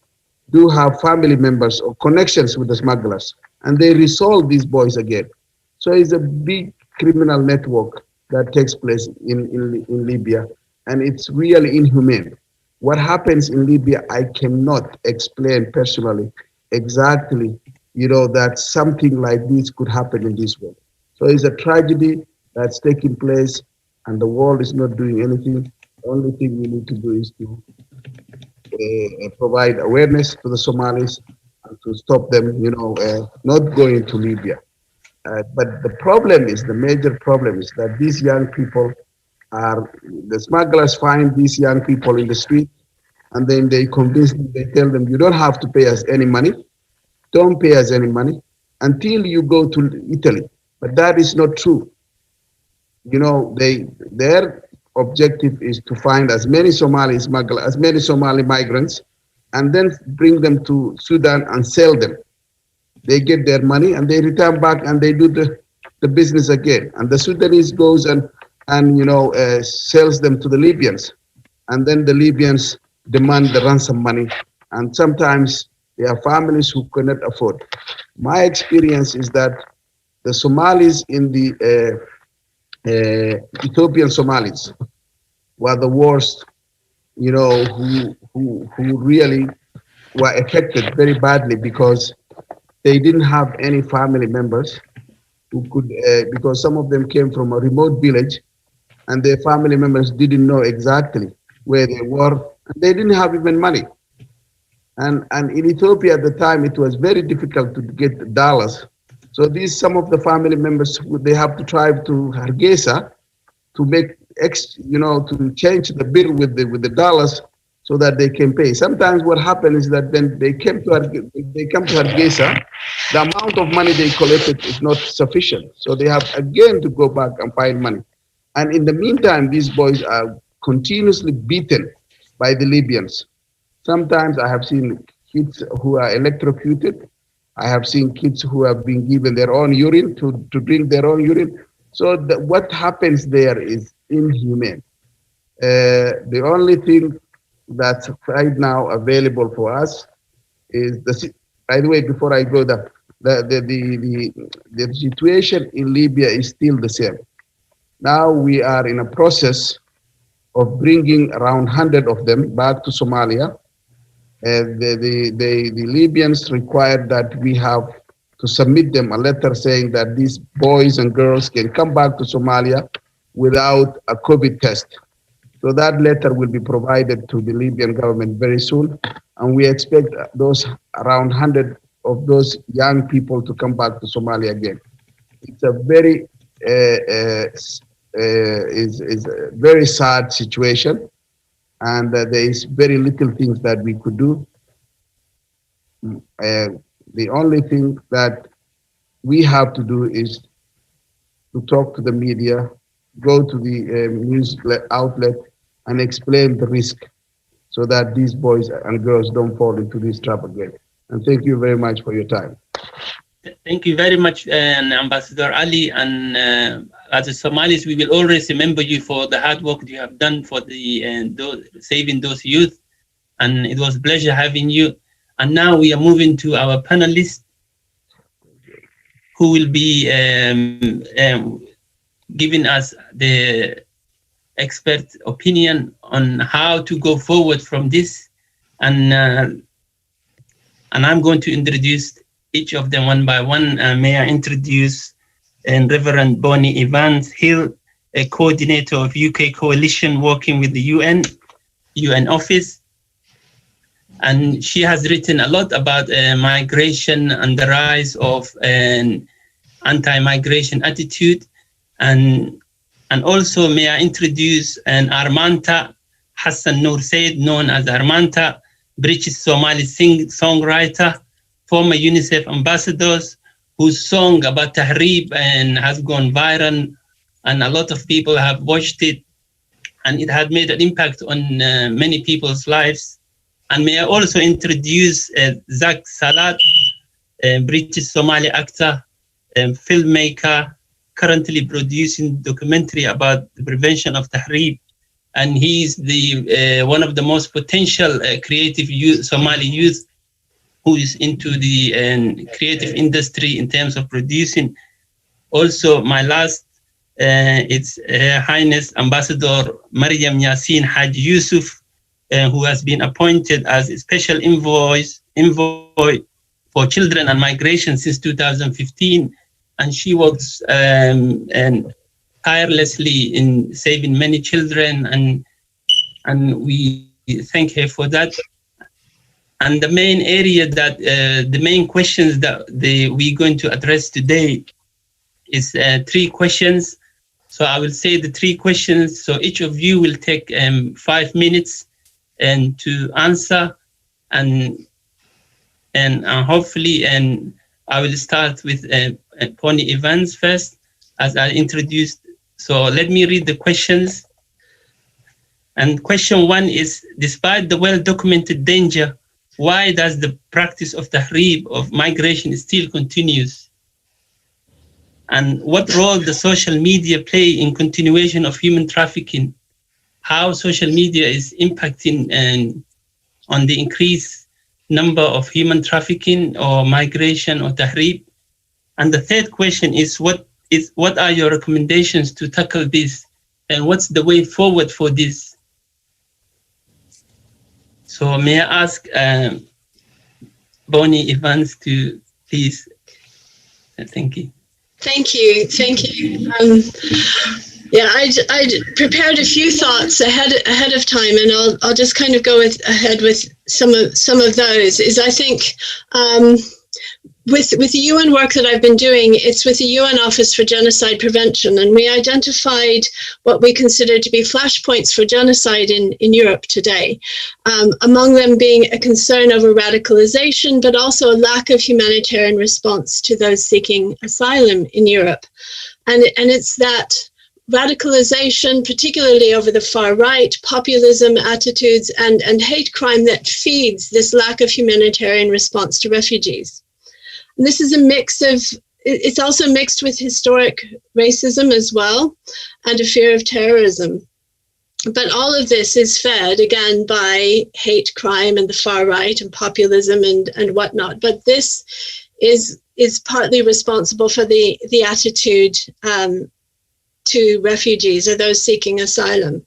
do have family members or connections with the smugglers, and they resolve these boys again. So it's a big criminal network that takes place in Libya, and it's really inhumane. What happens in Libya, I cannot explain personally exactly, that something like this could happen in this world. So it's a tragedy that's taking place, and the world is not doing anything. The only thing we need to do is to provide awareness to the Somalis and to stop them, not going to Libya. But the major problem is that these young people the smugglers find these young people in the street, and then they convince them, they tell them, you don't have to pay us any money. Don't pay us any money until you go to Italy. But that is not true. Their objective is to find as many Somali smugglers, as many Somali migrants, and then bring them to Sudan and sell them. They get their money and they return back and they do the business again. And the Sudanese goes and sells them to the Libyans. And then the Libyans demand the ransom money. And sometimes there are families who cannot afford. My experience is that the Somalis in the Ethiopian Somalis were the worst, who really were affected very badly because they didn't have any family members who could, because some of them came from a remote village and their family members didn't know exactly where they were. And they didn't have even money. And in Ethiopia at the time, it was very difficult to get dollars. So some of the family members, they have to drive to Hargeisa to make to change the bill with the dollars so that they can pay. Sometimes what happens is that when they come to Hargeisa, the amount of money they collected is not sufficient. So they have again to go back and find money. And in the meantime, these boys are continuously beaten by the Libyans. Sometimes I have seen kids who are electrocuted. I have seen kids who have been given their own urine to drink their own urine. So what happens there is inhumane. The only thing that's right now available for us is by the way, before I go there, the situation in Libya is still the same. Now we are in a process of bringing around 100 of them back to Somalia. The Libyans required that we have to submit them a letter saying that these boys and girls can come back to Somalia without a COVID test. So that letter will be provided to the Libyan government very soon. And we expect those around 100 of those young people to come back to Somalia again. It's a very, is a very sad situation. And there is very little things that we could do. The only thing that we have to do is to talk to the media, go to the news outlet and explain the risk so that these boys and girls don't fall into this trap again. And thank you very much for your time. Thank you very much, Ambassador Ali. And as a Somalis, we will always remember you for the hard work you have done for the saving those youth. And it was a pleasure having you. And now we are moving to our panelists who will be giving us the expert opinion on how to go forward from this. And I'm going to introduce each of them one by one. May I introduce Reverend Bonnie Evans Hill, a coordinator of UK Coalition working with the UN office. And she has written a lot about migration and the rise of an anti-migration attitude. And also may I introduce Armanta Hassan Noor Said, known as Armanta, British Somali songwriter, former UNICEF ambassadors, whose song about Tahrib and has gone viral, and a lot of people have watched it, and it had made an impact on many people's lives. And may I also introduce Zach Salat, a British Somali actor, filmmaker, currently producing documentary about the prevention of Tahrib. And he's the one of the most potential creative youth, Somali youth who is into the creative industry in terms of producing. Also, my last, it's Her Highness Ambassador Mariam Yassin Haji Yusuf, who has been appointed as a special envoy for children and migration since 2015. And she works tirelessly in saving many children, and we thank her for that. And the main area that, the main questions that we're going to address today is 3 questions. So I will say the 3 questions. So each of you will take 5 minutes and to answer, and hopefully, and I will start with Bonnie Evans first, as I introduced. So let me read the questions. And question 1 is, despite the well-documented danger, why does the practice of tahrib, of migration, still continues? And what role does social media play in continuation of human trafficking? How social media is impacting on the increased number of human trafficking or migration or tahrib? And the third question is, what are your recommendations to tackle this? And what's the way forward for this? So may I ask Bonnie Evans to please, thank you. Thank you. Yeah, I prepared a few thoughts ahead of time, and I'll just kind of go ahead with some of those. Is I think with the UN work that I've been doing, it's with the UN Office for Genocide Prevention, and we identified what we consider to be flashpoints for genocide in Europe today. Among them being a concern over radicalization, but also a lack of humanitarian response to those seeking asylum in Europe. And it's that radicalization, particularly over the far right, populism attitudes and hate crime that feeds this lack of humanitarian response to refugees. And this is a mix of, it's also mixed with historic racism as well, and a fear of terrorism. But all of this is fed, again, by hate crime and the far right and populism and whatnot. But this is partly responsible for the attitude to refugees or those seeking asylum.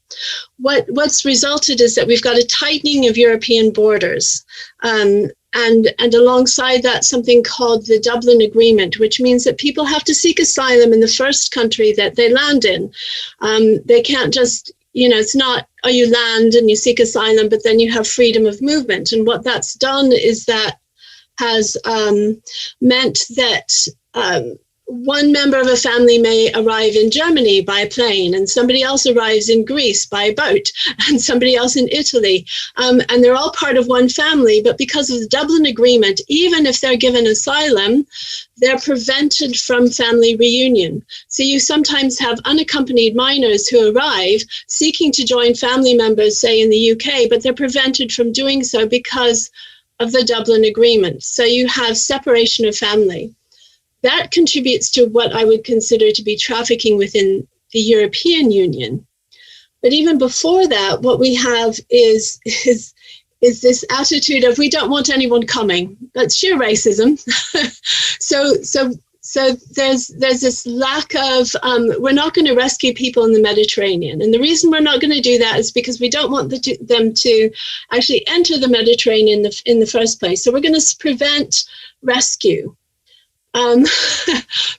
What's resulted is that we've got a tightening of European borders. And alongside that, something called the Dublin Agreement, which means that people have to seek asylum in the first country that they land in. They can't just, it's not, you land and you seek asylum, but then you have freedom of movement. And what that's done is that has meant that one member of a family may arrive in Germany by plane, and somebody else arrives in Greece by boat, and somebody else in Italy. And they're all part of one family, but because of the Dublin Agreement, even if they're given asylum, they're prevented from family reunion. So you sometimes have unaccompanied minors who arrive seeking to join family members, say in the UK, but they're prevented from doing so because of the Dublin Agreement. So you have separation of family. That contributes to what I would consider to be trafficking within the European Union. But even before that, what we have is this attitude of we don't want anyone coming. That's sheer racism. So there's this lack of, we're not going to rescue people in the Mediterranean. And the reason we're not going to do that is because we don't want them to actually enter the Mediterranean in the first place. So we're going to prevent rescue.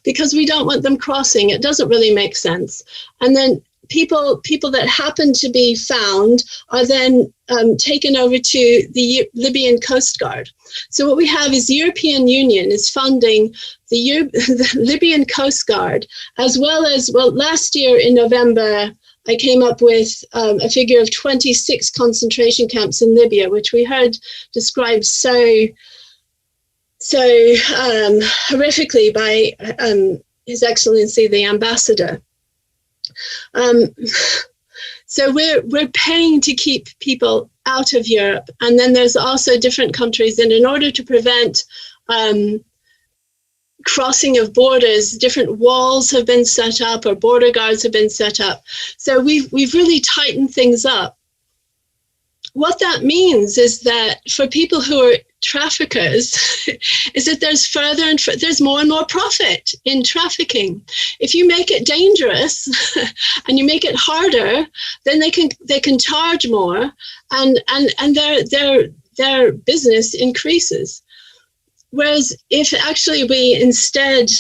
Because we don't want them crossing. It doesn't really make sense. And then people that happen to be found are then taken over to the Libyan Coast Guard. So what we have is the European Union is funding the Libyan Coast Guard, as well as, last year in November, I came up with a figure of 26 concentration camps in Libya, which we heard described so horrifically by His Excellency the Ambassador. So we're paying to keep people out of Europe, and then there's also different countries, and in order to prevent crossing of borders, different walls have been set up, or border guards have been set up. So we've really tightened things up. What that means is that for people who are traffickers, is that there's more and more profit in trafficking. If you make it dangerous and you make it harder, then they can charge more, and their business increases. Whereas if actually we instead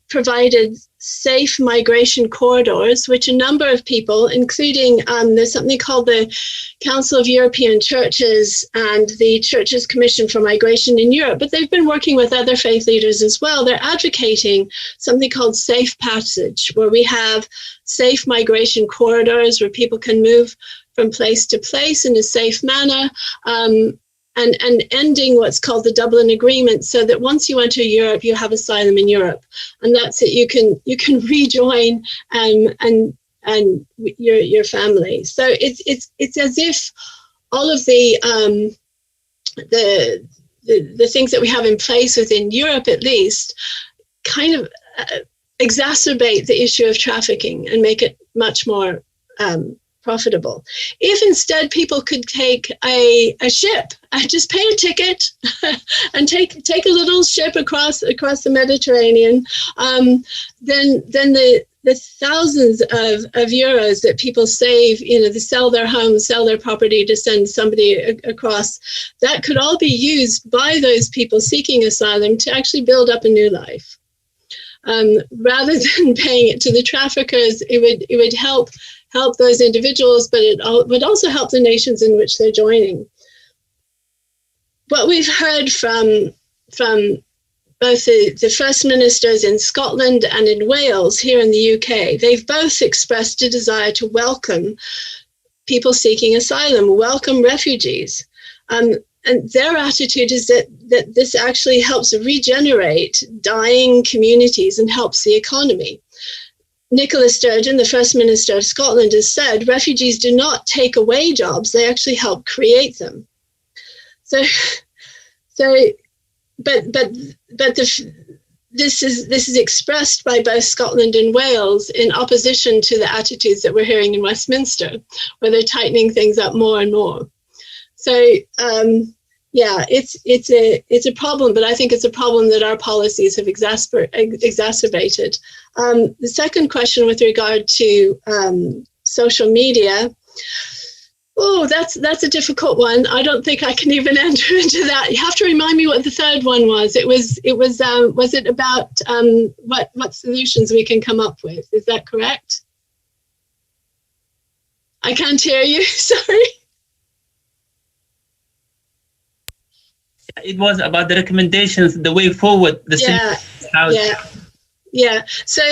provided safe migration corridors, which a number of people, including there's something called the Council of European Churches and the Churches Commission for Migration in Europe, but they've been working with other faith leaders as well. They're advocating something called safe passage, where we have safe migration corridors where people can move from place to place in a safe manner, and ending what's called the Dublin Agreement, so that once you enter Europe, you have asylum in Europe, and that's it. You can rejoin and and your family. So it's as if all of the things that we have in place within Europe, at least, kind of exacerbate the issue of trafficking and make it much more profitable. If instead people could take a ship, just pay a ticket and take a little ship across the Mediterranean, then the thousands of euros that people save, they sell their homes, sell their property to send somebody across, that could all be used by those people seeking asylum to actually build up a new life. Rather than paying it to the traffickers, it would help those individuals, but it would also help the nations in which they're joining. What we've heard from both the First Ministers in Scotland and in Wales here in the UK, they've both expressed a desire to welcome people seeking asylum, welcome refugees. And their attitude is that this actually helps regenerate dying communities and helps the economy. Nicola Sturgeon, the First Minister of Scotland, has said refugees do not take away jobs, they actually help create them. This is expressed by both Scotland and Wales in opposition to the attitudes that we're hearing in Westminster, where they're tightening things up more and more. So it's a problem, but I think it's a problem that our policies have exacerbated. The second question with regard to social media. Oh, that's a difficult one. I don't think I can even enter into that. You have to remind me what the third one was. Was it about what solutions we can come up with? Is that correct? I can't hear you. Sorry. It was about the recommendations, the way forward. Yeah. So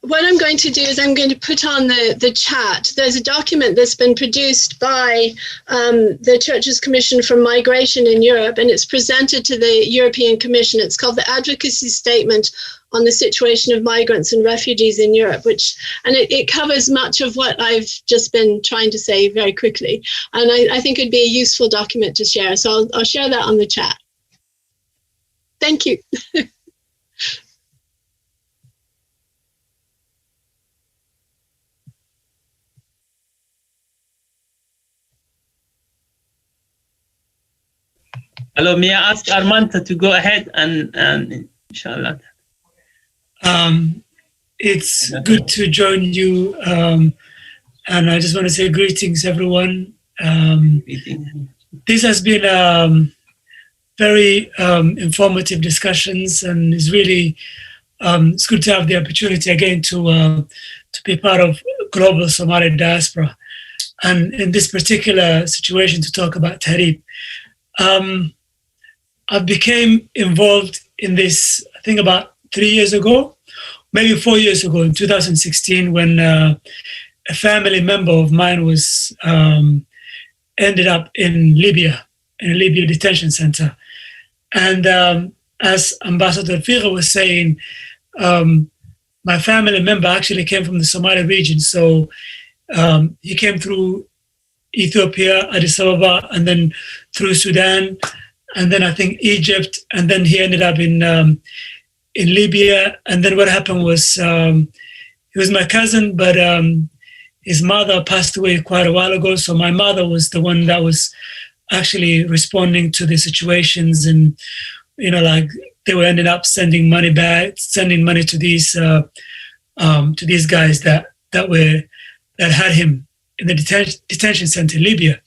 what I'm going to do is I'm going to put on the chat. There's a document that's been produced by the Church's Commission for Migration in Europe, and it's presented to the European Commission. It's called the Advocacy Statement on the Situation of Migrants and Refugees in Europe, and it covers much of what I've just been trying to say very quickly. And I think it'd be a useful document to share. So I'll share that on the chat. Thank you. Hello, may I ask Armanta to go ahead and inshallah. It's good to join you, and I just want to say greetings, everyone. This has been very informative discussions, and it's really it's good to have the opportunity again to be part of global Somali diaspora, and in this particular situation to talk about Tahrib. I became involved in this, I think about 3 years ago, maybe 4 years ago, in 2016, when a family member of mine was ended up in Libya, in a Libya detention center. And as Ambassador Figa was saying, my family member actually came from the Somali region. So he came through Ethiopia, Addis Ababa, and then through Sudan, and then I think Egypt, and then he ended up in Libya. And then what happened was he was my cousin, but his mother passed away quite a while ago. So my mother was the one that was actually responding to the situations, and like they were ending up sending money to these guys that had him in the detention center in Libya.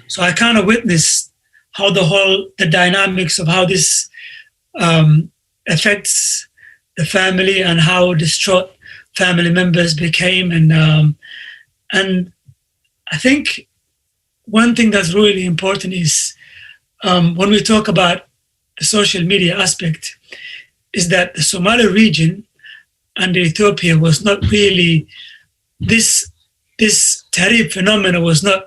So I kind of witnessed how the dynamics of how this affects the family and how distraught family members became. And I think one thing that's really important is when we talk about the social media aspect, is that the Somali region and Ethiopia was not really, this Tahrib phenomena was not,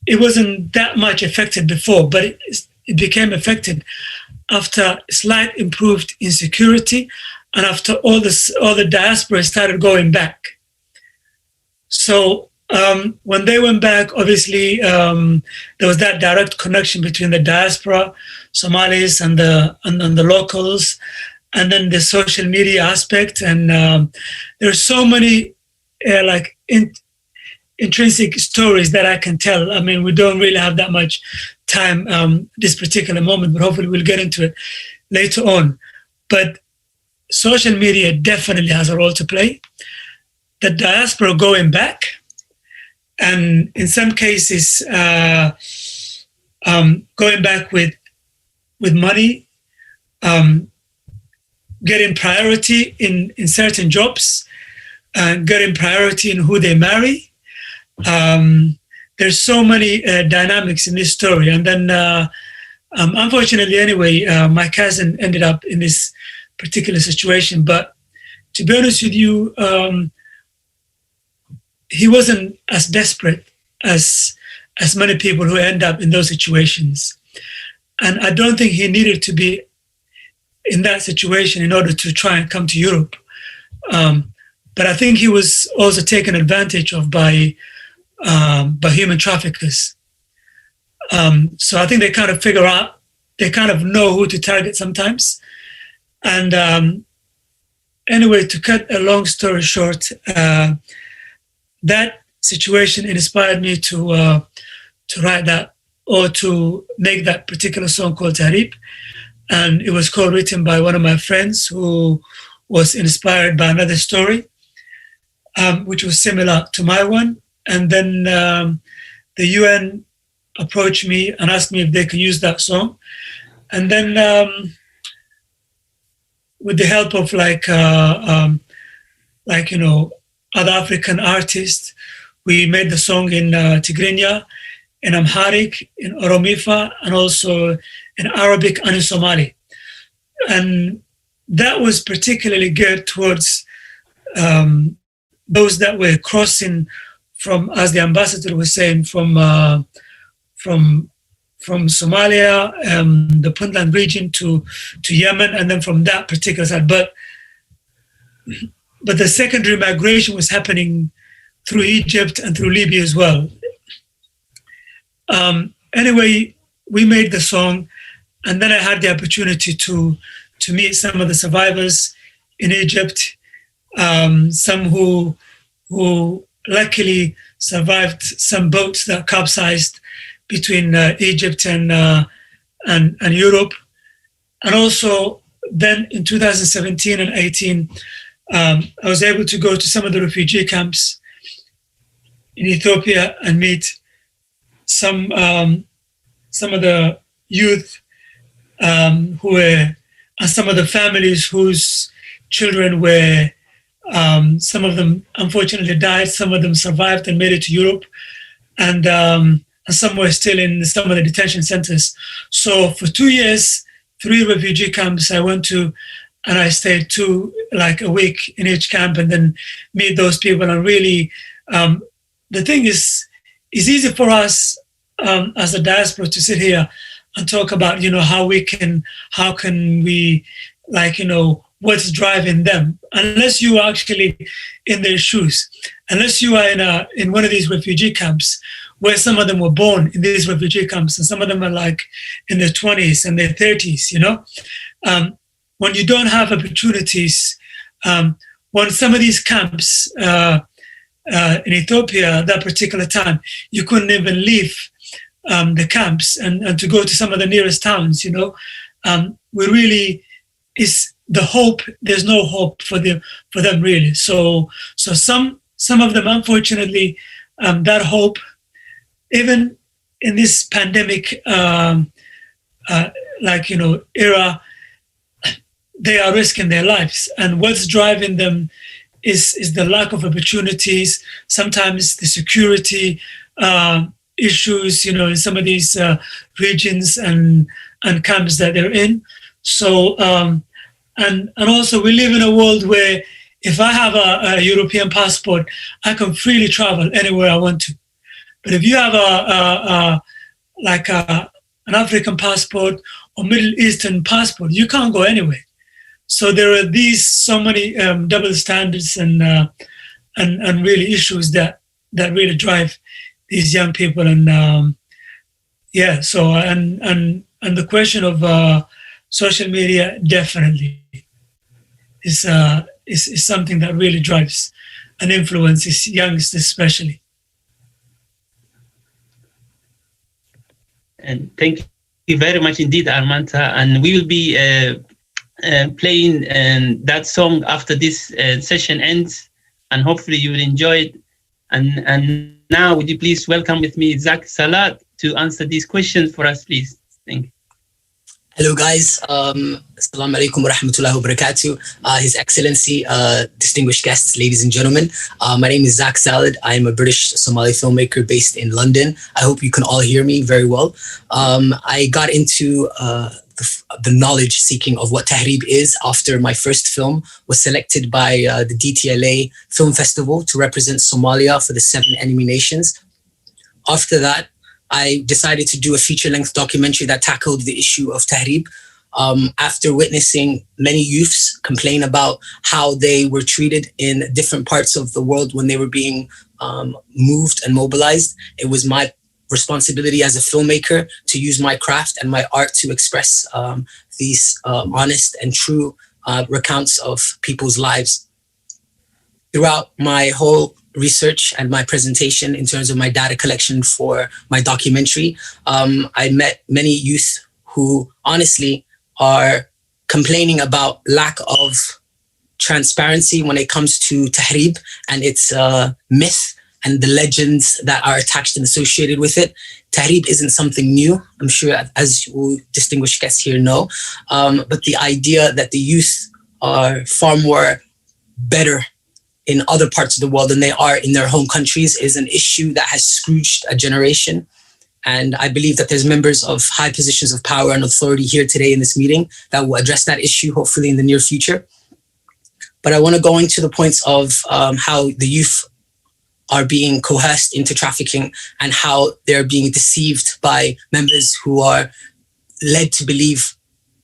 it wasn't that much affected before, but it became affected after slight improved insecurity and after all the diaspora started going back. So when they went back, obviously there was that direct connection between the diaspora, Somalis, and the locals, and then the social media aspect. And there's so many intrinsic stories that I can tell. I mean, we don't really have that much time this particular moment, but hopefully we'll get into it later on. But social media definitely has a role to play. The diaspora going back, and in some cases going back with money, getting priority in certain jobs, getting priority in who they marry. There's so many dynamics in this story. And then unfortunately anyway, my cousin ended up in this particular situation. But to be honest with you, he wasn't as desperate as many people who end up in those situations. And I don't think he needed to be in that situation in order to try and come to Europe. But I think he was also taken advantage of by human traffickers. So I think they kind of figure out, they kind of know who to target sometimes. And anyway, to cut a long story short, that situation inspired me to write that, or to make that particular song called Tahrib. And it was co-written by one of my friends who was inspired by another story, which was similar to my one. And then the UN approached me and asked me if they could use that song. And then with the help of other African artists, we made the song in Tigrinya, in Amharic, in Oromifa, and also in Arabic and in Somali. And that was particularly geared towards those that were crossing from, as the ambassador was saying, from Somalia, the Puntland region to Yemen, and then from that particular side. But the secondary migration was happening through Egypt and through Libya as well. Anyway, we made the song, and then I had the opportunity to meet some of the survivors in Egypt, some who luckily survived some boats that capsized between Egypt and Europe. And also then in 2017 and 18, I was able to go to some of the refugee camps in Ethiopia and meet some of the youth who were, and some of the families whose children were, some of them unfortunately died, some of them survived and made it to Europe, and some were still in some of the detention centers. So for 2 years, 3 refugee camps I went to, and I stayed a week in each camp and then meet those people. And really, the thing is, it's easy for us as a diaspora to sit here and talk about, how can we, what's driving them, unless you are actually in their shoes, unless you are in one of these refugee camps, where some of them were born in these refugee camps, and some of them are in their 20s and their 30s, when you don't have opportunities, when some of these camps in Ethiopia at that particular time, you couldn't even leave the camps and to go to some of the nearest towns, we really, is the hope, there's no hope for them really. So some of them, unfortunately, that hope, even in this pandemic era, they are risking their lives. And what's driving them is the lack of opportunities, sometimes the security issues, in some of these regions and camps that they're in. So, and also we live in a world where if I have a European passport, I can freely travel anywhere I want to. But if you have an African passport or Middle Eastern passport, you can't go anywhere. So there are so many double standards and really issues that really drive these young people. And and the question of social media definitely is something that really drives and influences youngsters especially. And thank you very much indeed, Armanta. And we will be playing that song after this session ends, and hopefully you will enjoy it. And now, would you please welcome with me Zach Salat to answer these questions for us, please? Thank you. Hello, guys. Assalamu alaikum wa rahmatullahi wa barakatuh. His Excellency, distinguished guests, ladies and gentlemen. My name is Zach Salat. I am a British Somali filmmaker based in London. I hope you can all hear me very well. I got into the knowledge seeking of what Tahrib is after my first film was selected by the DTLA Film Festival to represent Somalia for the 7 enemy nations. After that, I decided to do a feature-length documentary that tackled the issue of Tahrib. After witnessing many youths complain about how they were treated in different parts of the world when they were being moved and mobilized, it was my responsibility as a filmmaker to use my craft and my art to express these honest and true recounts of people's lives. Throughout my whole research and my presentation in terms of my data collection for my documentary, I met many youth who honestly are complaining about lack of transparency when it comes to Tahrib and its myth and the legends that are attached and associated with it. Tahrib isn't something new, I'm sure, as you distinguished guests here know, but the idea that the youth are far more better in other parts of the world than they are in their home countries is an issue that has scrooged a generation. And I believe that there's members of high positions of power and authority here today in this meeting that will address that issue, hopefully in the near future. But I want to go into the points of how the youth are being coerced into trafficking and how they're being deceived by members who are led to believe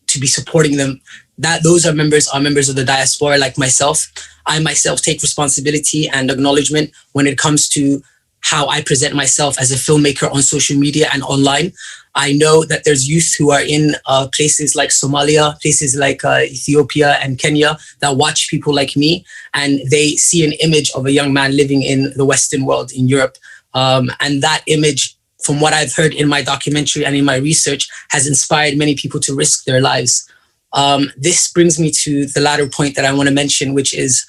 to be supporting them. That those are members of the diaspora like myself. I myself take responsibility and acknowledgement when it comes to how I present myself as a filmmaker on social media and online. I know that there's youth who are in places like Somalia, places like Ethiopia and Kenya that watch people like me, and they see an image of a young man living in the Western world, in Europe. And that image, from what I've heard in my documentary and in my research, has inspired many people to risk their lives. This brings me to the latter point that I want to mention, which is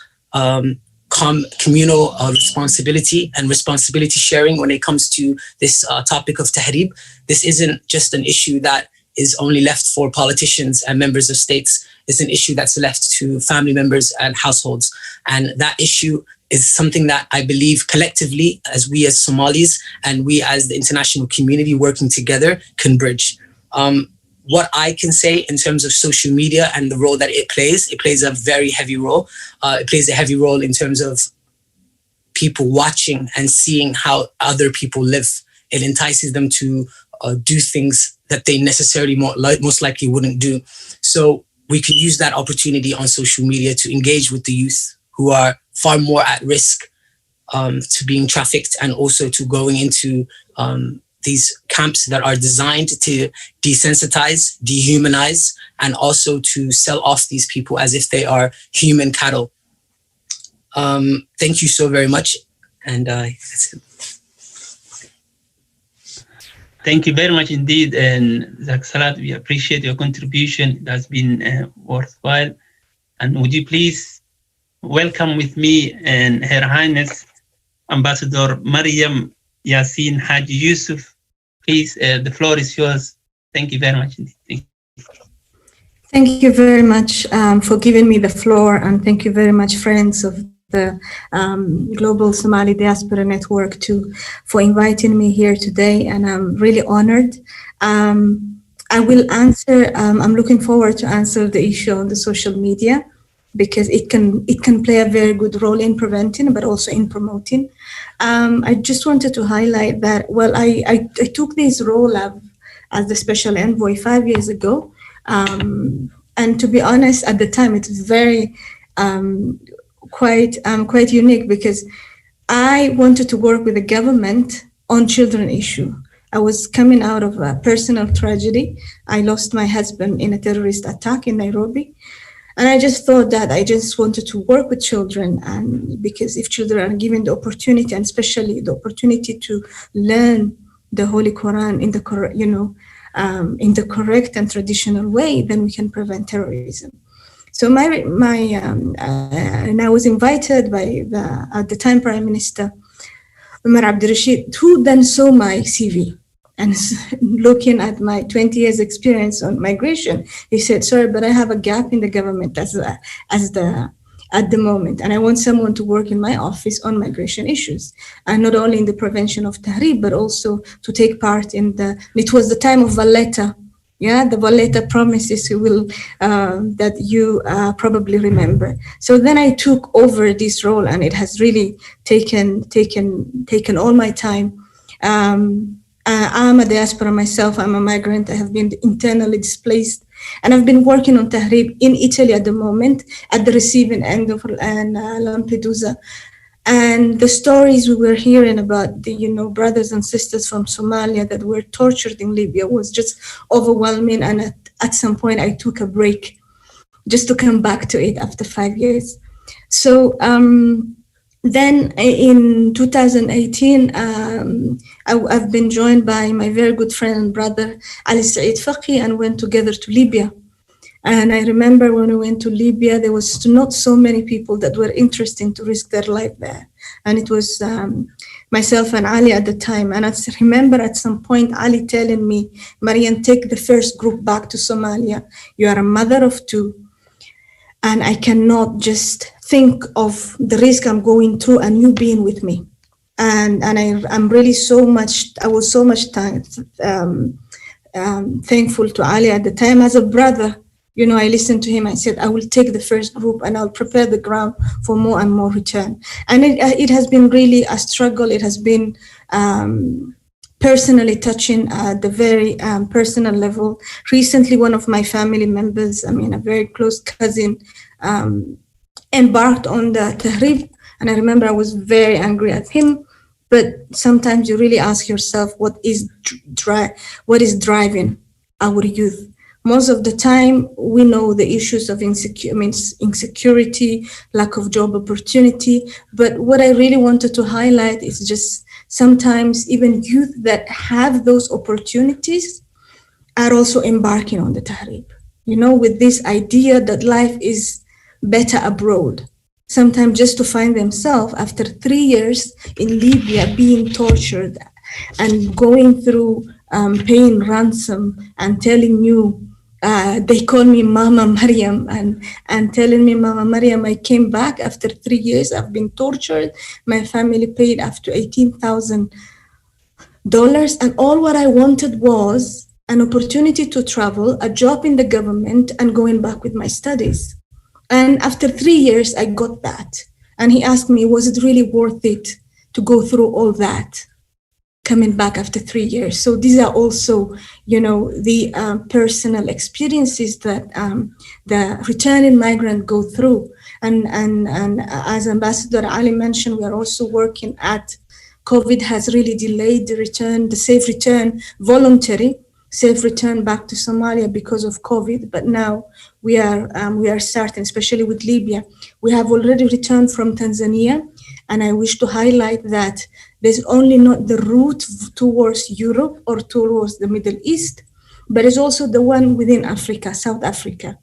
communal responsibility and responsibility sharing when it comes to this topic of Tahrib. This isn't just an issue that is only left for politicians and members of states. It's an issue that's left to family members and households. And that issue is something that I believe collectively, as we as Somalis and we as the international community working together, can bridge. What I can say in terms of social media and the role that it plays a very heavy role. It plays a heavy role in terms of people watching and seeing how other people live. It entices them to do things that they necessarily most likely wouldn't do. So we can use that opportunity on social media to engage with the youth who are far more at risk to being trafficked and also to going into these camps that are designed to desensitize, dehumanize, and also to sell off these people as if they are human cattle. Thank you so very much. And that's it. Thank you very much indeed. And Zach Salat, we appreciate your contribution. It has been worthwhile. And would you please welcome with me and Her Highness Ambassador Mariam Yasin Haji Yusuf. Please, the floor is yours. Thank you very much indeed. Thank you very much for giving me the floor, and thank you very much, friends of the Global Somali Diaspora Network, for inviting me here today, and I'm really honored. I will answer, I'm looking forward to answer the issue on the social media, because it can play a very good role in preventing, but also in promoting. I just wanted to highlight that, well, I took this role as the special envoy 5 years ago. And to be honest, at the time, it was very quite unique because I wanted to work with the government on children issue. I was coming out of a personal tragedy. I lost my husband in a terrorist attack in Nairobi. And I just thought that I just wanted to work with children, and because if children are given the opportunity, and especially the opportunity to learn the Holy Quran in the in the correct and traditional way, then we can prevent terrorism. So and I was invited by at the time Prime Minister Umar Abdurrashid, who then saw my CV. And looking at my 20 years experience on migration, he said, sorry, but I have a gap in the government at the moment. And I want someone to work in my office on migration issues. And not only in the prevention of Tahrir, but also to take part in it was the time of Valletta. Yeah, the Valletta promises that you probably remember. So then I took over this role, and it has really taken all my time. I'm a diaspora myself. I'm a migrant. I have been internally displaced, and I've been working on Tahrir in Italy at the moment, at the receiving end of Lampedusa. And the stories we were hearing about the brothers and sisters from Somalia that were tortured in Libya was just overwhelming. And at some point, I took a break just to come back to it after 5 years. So then in 2018, I've been joined by my very good friend and brother, Ali Said Faqi, and went together to Libya. And I remember when we went to Libya, there was not so many people that were interested to risk their life there. And it was myself and Ali at the time. And I remember at some point, Ali telling me, Mariam, take the first group back to Somalia. You are a mother of two. And I cannot just think of the risk I'm going through and you being with me. And I'm really I was so much thankful to Ali at the time. As a brother, I listened to him. I said, I will take the first group and I'll prepare the ground for more and more return. And it has been really a struggle. It has been personally touching at the very personal level. Recently, one of my family members, a very close cousin, embarked on the Tahrir. And I remember I was very angry at him. But sometimes you really ask yourself, what is driving our youth? Most of the time, we know the issues of insecurity, lack of job opportunity. But what I really wanted to highlight is just sometimes even youth that have those opportunities are also embarking on the Tahrir. With this idea that life is better abroad. Sometimes just to find themselves after 3 years in Libya being tortured and going through paying ransom and telling you, they call me Mama Mariam and telling me, Mama Mariam, I came back after 3 years. I've been tortured. My family paid after $18,000. And all what I wanted was an opportunity to travel, a job in the government, and going back with my studies. And after 3 years, I got that. And he asked me, was it really worth it to go through all that? Coming back after 3 years. So these are also, the personal experiences that the returning migrant go through. And as Ambassador Ali mentioned, we are also working at COVID has really delayed the safe return, voluntary safe return back to Somalia because of COVID. But now we are starting, especially with Libya. We have already returned from Tanzania. And I wish to highlight that there's only not the route towards Europe or towards the Middle East, but it's also the one within Africa, South Africa.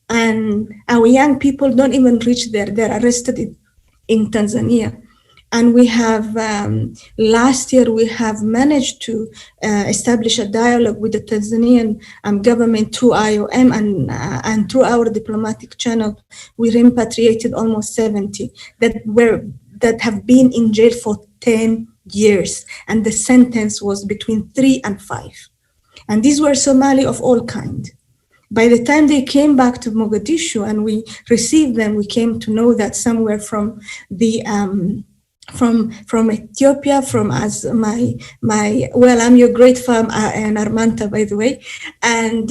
And our young people don't even reach there. They're arrested in Tanzania. And we have, last year, we have managed to establish a dialogue with the Tanzanian government through IOM and through our diplomatic channel. We repatriated almost 70 that have been in jail for 10 years. And the sentence was between 3 and 5. And these were Somali of all kinds. By the time they came back to Mogadishu and we received them, we came to know that somewhere from the from Ethiopia, from as my well, I'm your great farm and Armanta, by the way, and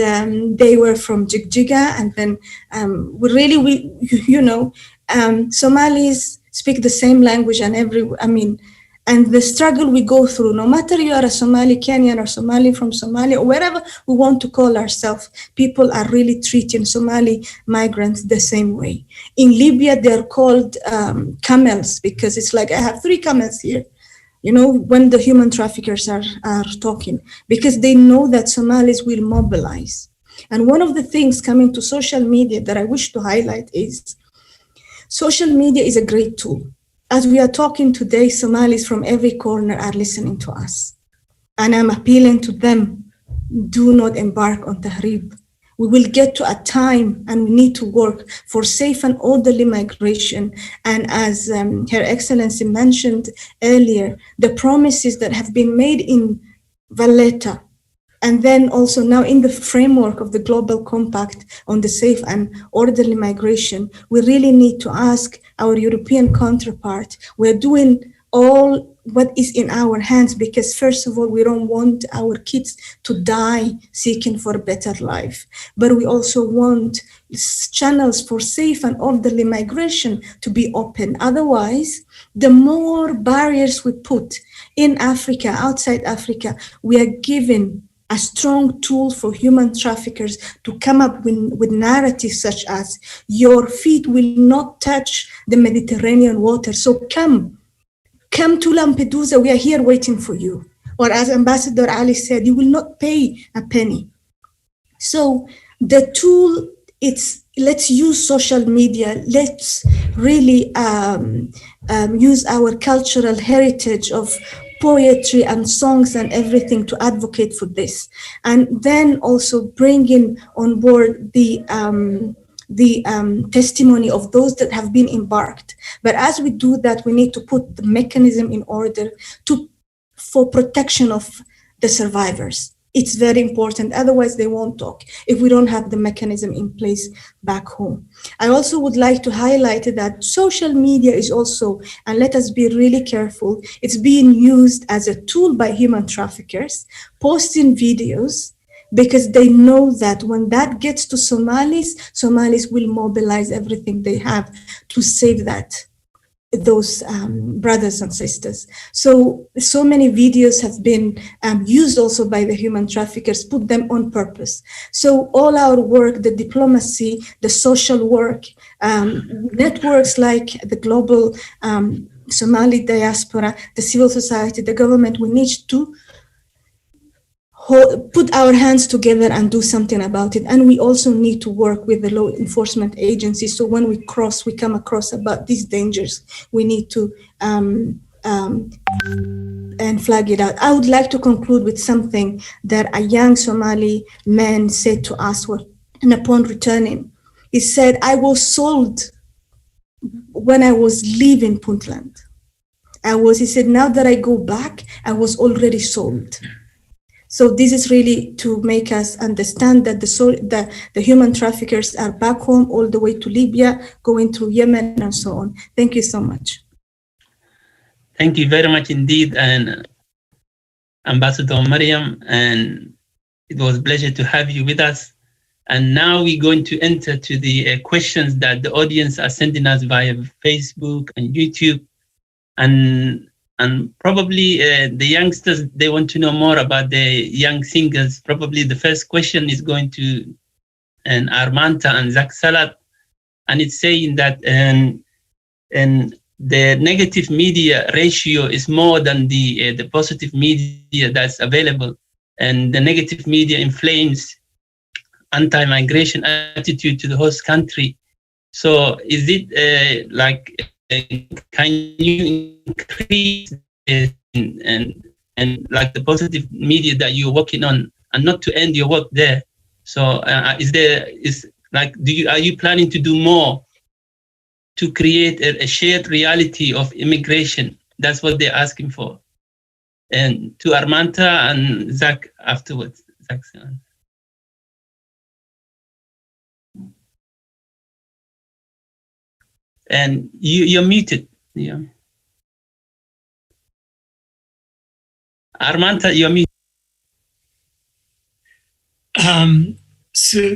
they were from Jigjiga, and then Somalis speak the same language, and the struggle we go through, no matter you are a Somali, Kenyan, or Somali from Somalia, or wherever we want to call ourselves, people are really treating Somali migrants the same way. In Libya, they're called camels, because it's like, I have 3 camels here, when the human traffickers are talking, because they know that Somalis will mobilize. And one of the things coming to social media that I wish to highlight is social media is a great tool. As we are talking today, Somalis from every corner are listening to us. And I'm appealing to them, do not embark on Tahrib. We will get to a time and we need to work for safe and orderly migration. And as Her Excellency mentioned earlier, the promises that have been made in Valletta, and then also now in the framework of the Global Compact on the safe and orderly migration, we really need to ask our European counterpart. We're doing all what is in our hands, because first of all, we don't want our kids to die seeking for a better life, but we also want channels for safe and orderly migration to be open. Otherwise, the more barriers we put in Africa, outside Africa, we are giving a strong tool for human traffickers to come up with narratives such as, your feet will not touch the Mediterranean water, so come to Lampedusa, we are here waiting for you. Or as Ambassador Ali said, you will not pay a penny. So the tool, let's use social media, let's really use our cultural heritage of poetry and songs and everything to advocate for this. And then also bringing on board the testimony of those that have been embarked. But as we do that, we need to put the mechanism in order for protection of the survivors. It's very important, otherwise they won't talk if we don't have the mechanism in place back home. I also would like to highlight that social media is also, and let us be really careful, it's being used as a tool by human traffickers, posting videos, because they know that when that gets to Somalis will mobilize everything they have to save those brothers and sisters. So many videos have been used also by the human traffickers, put them on purpose. So all our work, the diplomacy, the social work, networks like the global Somali diaspora, the civil society, the government, we need to put our hands together and do something about it. And we also need to work with the law enforcement agencies. So when we come across about these dangers, we need to and flag it out. I would like to conclude with something that a young Somali man said to us and upon returning. He said, I was sold when I was leaving Puntland. He said, now that I go back, I was already sold. So this is really to make us understand that the human traffickers are back home all the way to Libya, going through Yemen and so on. Thank you so much. Thank you very much indeed, and Ambassador Mariam, and it was a pleasure to have you with us. And now we're going to enter to the questions that the audience are sending us via Facebook and YouTube. And probably the youngsters, they want to know more about the young singers. Probably the first question is going to Armanta and Zak Salat. And it's saying that and the negative media ratio is more than the positive media that's available. And the negative media inflames anti-migration attitude to the host country. So is it can you increase and like the positive media that you're working on, and not to end your work there? So are you planning to do more to create a shared reality of immigration? That's what they're asking for. And to Armanta and Zak afterwards. Zak. And you're muted. Yeah. Armanta yomi.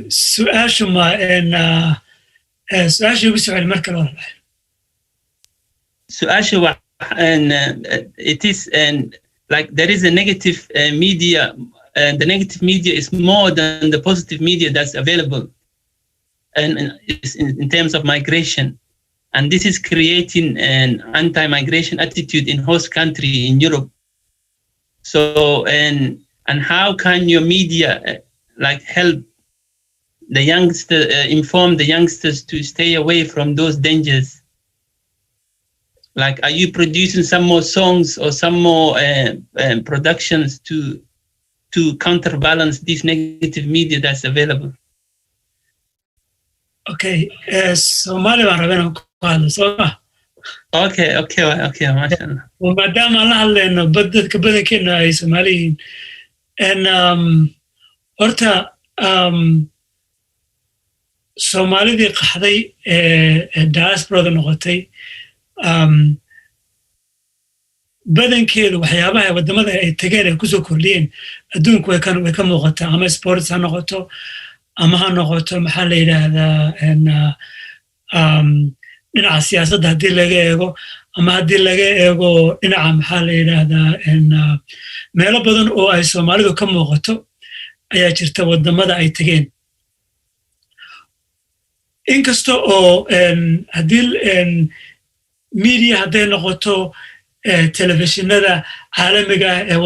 سؤال ما إن سؤال شو بسؤال مركل سؤال and it is and like there is a negative media and the negative media is more than the positive media that's available and in terms of migration, and this is creating an anti-migration attitude in host country in Europe. So and how can your media like help the youngster inform the youngsters to stay away from those dangers? Like, are you producing some more songs or some more productions to counterbalance this negative media that's available? Okay, Somali Arabena قال صح. Okay, ما شاء الله. وما دام الله لأنه بدت كبدن كنا أي Somaliين. And horta Somali دي قحدي diaspora noqotay. badankeedu waxyaabaha wadamada ay tageen ay kusoo kordhiyeen adduunku way ka muuqataa ama sports ha noqoto ama ha noqoto maxaa la yidhaahdaa dhinaca siyaasadda haddii laga eego ama haddii laga eego dhinaca maxaa la yidhaahdaa meelo badan oo ay Soomaalidu ka muuqato ayaa jirta wadamada ay tageen inkasta oo haddii media hadday noqoto telefishinada caalamiga ah ee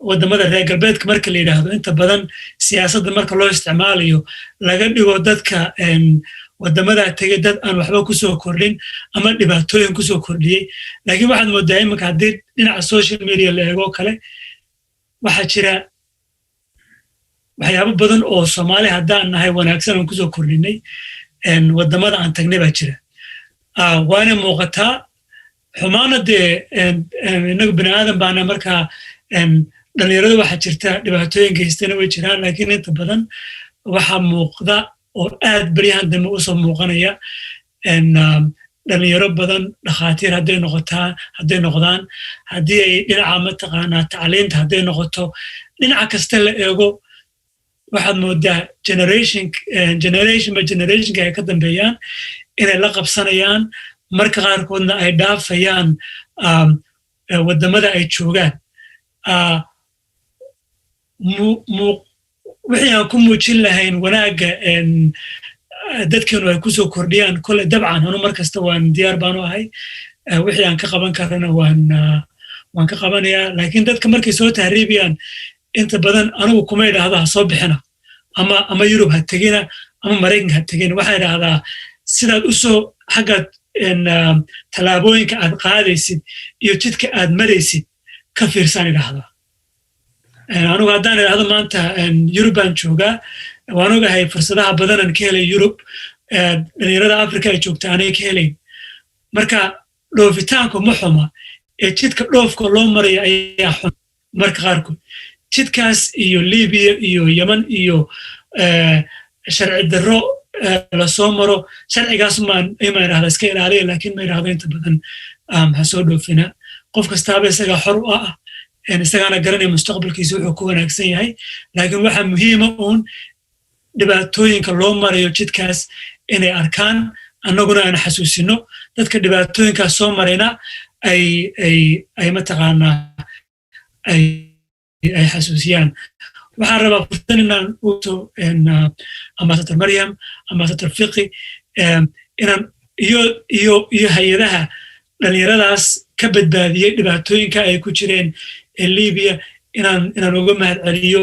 wadamada reer galbeedka marka la yidhaahdo inta badan siyaasadda marka loo isticmaalayo laga dhigo dadka wadamada tegay dad aan waxba kusoo kordhin ama dhibaatooyin kusoo kordhiyey laakiin waxaad moodaa iminka haddii dhinaca social media la eego kale waxaa jira waxyaabo badan oo Soomaali haddaan nahay wanaagsan aan kusoo kordhinay wadamada aan tagnay baa jira waana muuqataa xumaana dee inagu bini aadan baana markaa dhalinyarada waxaa jirta dhibaatooyin geystana way jiraan laakiin inta badan waxaa muuqda oo aad baryahan dambe usoo muuqanaya dhalinyaro badan dhakhaatiir hadday noqdaan haddii ay dhinaca mataqaanaa tacliinta hadday noqoto dhinaca kasta la eego waxaad moodaa generationka ay ka dambeeyaan inay la qabsanayaan marka qaarkoodna ay dhaafayaan wadamada ay joogaan wixii aan ku muujin lahayn wanaagga dadkeenu ay kusoo kordhiyaan kole dabcan anu mar kasta waan diyaar baanu ahay wixii aan ka qaban karana waan ka qabanayaa laakiin dadka markay soo tahriibiyaan inta badan anigu kuma idhaahdo ha soo bixina ama Yurub ha tegina ama Maraykanka ha tegina waxaa idhaahdaa sidaad usoo xaggaad tallaabooyinka aad qaadaysid iyo jidka aad maraysid ka fiirsan idhaahdaa anigu haddaan idhaahdo maanta Yurub baan joogaa waan ogahay fursadaha badanaan ka helay Yurub dhalinyarada Afrika ay joogta aanay ka helayn marka dhoofitaanku ma xuma ee jidka dhoofka loo marayo ayaa xun marka qaarkood jidkaas iyo Libiya iyo Yemen iyo sharci darro la soo maro sharcigaas ma idhaahda iska ilaaliya laakiin ma idhaahdo inta badan ha soo dhoofina qof kastaaba isaga xor u ah isagaana garanaya mustaqbalkiisa wuxuu ku wanaagsan yahay laakiin waxaa muhiima uun dhibaatooyinka loo marayo jidkaas inay arkaan annaguna aan xasuusino dadka dhibaatooyinkaas soo marayna ay mataqaanaa ay xasuusiyaan waxaan rabaa fursan inaan uto ambassador Maryam ambassador Fiqi inaan iyo hay-adaha dhalinyaradaas ka badbaadiyey dhibaatooyinka ay ku jireen ee Libiya inaan uga mahad celiyo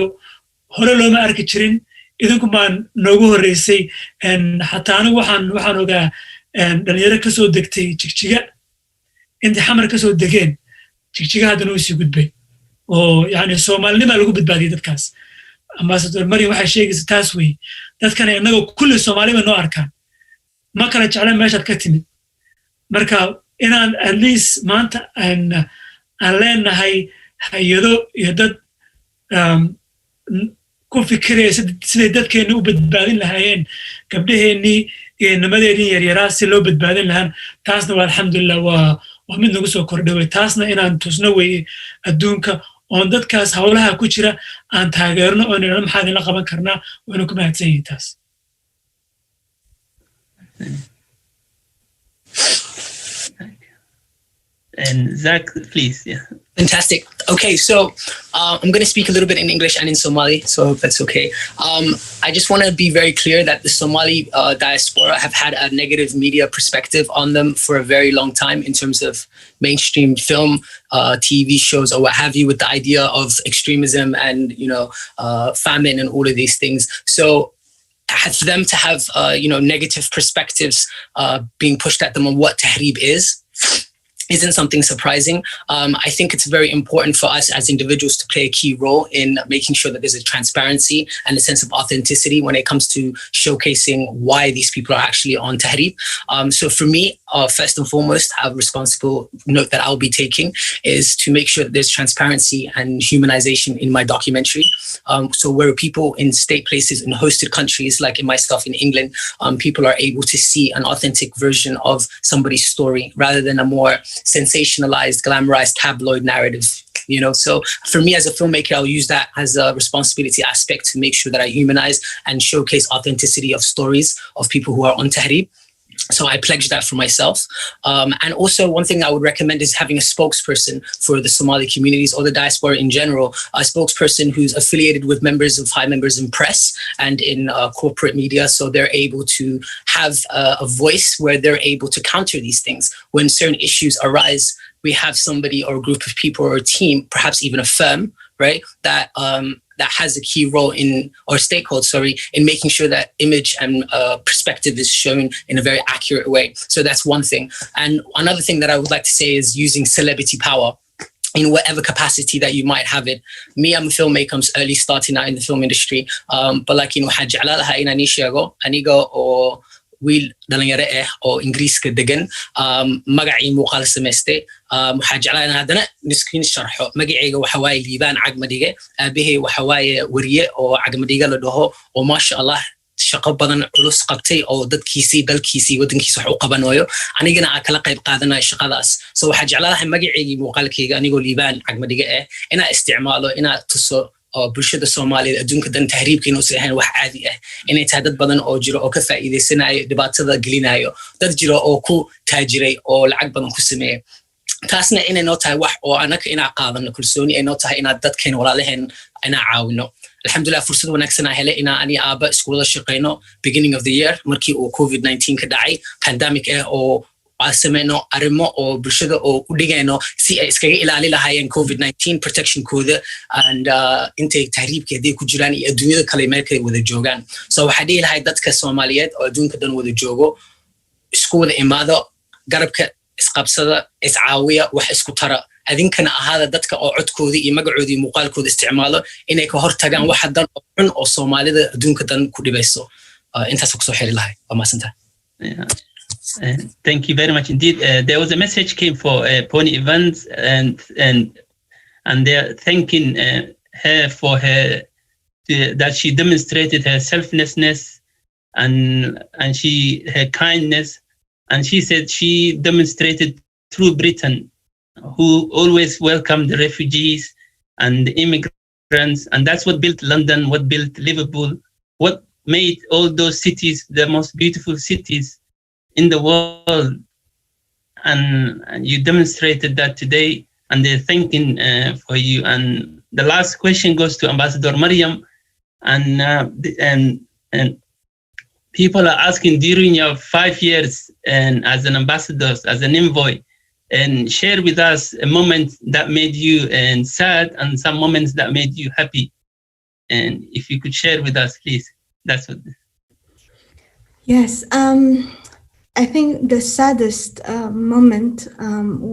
hore looma arki jirin idinku baan noogu horreysay xataa anigu waxaan ogaa dhalinyaro kasoo degtay jigjiga intii xamar kasoo degeen jigjiga haddana uu sii gudbay oo yani Soomaalinima lagu badbaadiyey dadkaas ambassador Maryam waxay sheegaysaa taas wey dadkana inagoo kulli Soomaaliba noo arkaan ma kala jeclan meeshaad ka timid marka inaan at least maanta aan leenahay hay-ado iyo dad ku fikiraya siday dadkeenni u badbaadin lahaayeen gabdhaheennii iyo nimadeennii yaryaraa si loo badbaadin lahaan taasna waa alxamdulilah waa mid nagu soo kordhay wey taasna inaan tusno weye adduunka oon dadkaas hawlaha ku jira aan taageerno oo nidhahno maxaa idinla qaban karnaa waynu ku mahadsan yihiin taas. And Zach, please, yeah. Fantastic. Okay, so I'm going to speak a little bit in English and in Somali, so I hope that's okay. I just want to be very clear that the Somali diaspora have had a negative media perspective on them for a very long time in terms of mainstream film, TV shows, or what have you, with the idea of extremism and, famine and all of these things. So for them to have, negative perspectives being pushed at them on what tahrib isn't something surprising. I think it's very important for us as individuals to play a key role in making sure that there's a transparency and a sense of authenticity when it comes to showcasing why these people are actually on tahrib. So for me, first and foremost, a responsible note that I'll be taking is to make sure that there's transparency and humanization in my documentary. So where people in state places in hosted countries, like in my stuff in England, people are able to see an authentic version of somebody's story rather than a more sensationalized, glamorized tabloid narrative. So for me as a filmmaker, I'll use that as a responsibility aspect to make sure that I humanize and showcase authenticity of stories of people who are on tahrib. So I pledge that for myself. And also one thing I would recommend is having a spokesperson for the Somali communities or the diaspora in general, a spokesperson who's affiliated with high members in press and in corporate media. So they're able to have a voice where they're able to counter these things. When certain issues arise, we have somebody or a group of people or a team, perhaps even a firm, right, that has a key role in making sure that image and perspective is shown in a very accurate way. So that's one thing. And another thing that I would like to say is using celebrity power in whatever capacity that you might have it. Me, I'm a filmmaker, I'm early starting out in the film industry. But anigo or wiil dhalinyaro oo ingiriiska degan magacii muuqaal samaystay waxaa jeclaa in haddana miskiin sharxo magacayga waxa waaye liibaan cagmadhige aabahey waxa waaye wariye oo cagmadhiga la dhaho oo maasha allah shaqo badan culus qabtay oo dadkiisii dalkiisii waddankiisa wax u qabanayo anigana aan kala qayb qaadanayo shaqadaas so waxaa jeclaa magacaygii muuqaalkayga anigoo liibaan cagmadhiga inaa isticmaalo inaa tuso bulshada Soomaaliyeed adduunka dan tahriibka inuu sahayn wax caadi ah inay tahay dad badan oo jiro oo ka faa'iideysanayo dhibaatada gelinayo dad jiro oo ku taajiray oo lacag badan ku sameeyay taasna inay noo tahay wax oo anaka inaa qaadano kalsooni ay noo tahay inaa dadkeen walaalaheen inaa caawino alxamdulillah fursad wanaagsan ah helay inaa ani aaba isku wada shaqeyno beginning of the year markii uu COVID-19 ka dhacay pandemic oo asameno arimo oo bulshada oo u dhigayno si ay iskaga ilaali lahaayeen COVID-19 protection kooda and intay tahriibkeedii ku jiraan iyo adduunyada kale meelkay wada joogaan so waxa dhihi lahayd dadka Soomaaliyeed oo adduunka dhan wada joogo isku wada imaado garabka isqabsada iscaawiya wax isku tara adinkana ahaada dadka oo codkoodii iyo magacoodii muuqaalkooda isticmaalo inay ka hortagaan waxa dan xun oo Soomaalida adduunka dhan ku dhibayso intaas ku soo xiri lahayd waa maasanta Thank you very much indeed. There was a message came for Pony Evans and they're thanking her for that she demonstrated her selflessness and her kindness, and she said she demonstrated through Britain, who always welcomed the refugees and the immigrants, and that's what built London, what built Liverpool, what made all those cities the most beautiful cities in the world, and you demonstrated that today, and they're thanking for you. And the last question goes to Ambassador Mariam, and people are asking during your 5 years and as an ambassador, as an envoy, and share with us a moment that made you sad and some moments that made you happy. And if you could share with us, please. That's what. Yes. I think the saddest moment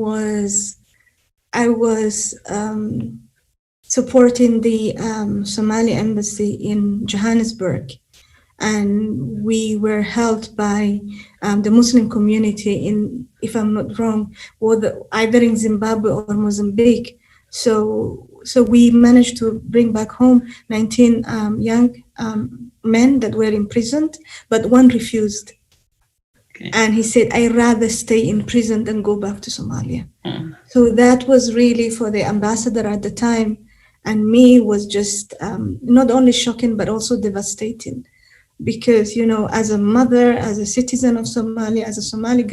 was I was supporting the Somali embassy in Johannesburg, and we were held by the Muslim community in, if I'm not wrong, either in Zimbabwe or Mozambique. So we managed to bring back home 19 young men that were imprisoned, but one refused. Okay. And he said, I'd rather stay in prison than go back to Somalia. So that was really, for the ambassador at the time, And me was just not only shocking, but also devastating. Because, you know, as a mother, as a citizen of Somalia, as a Somali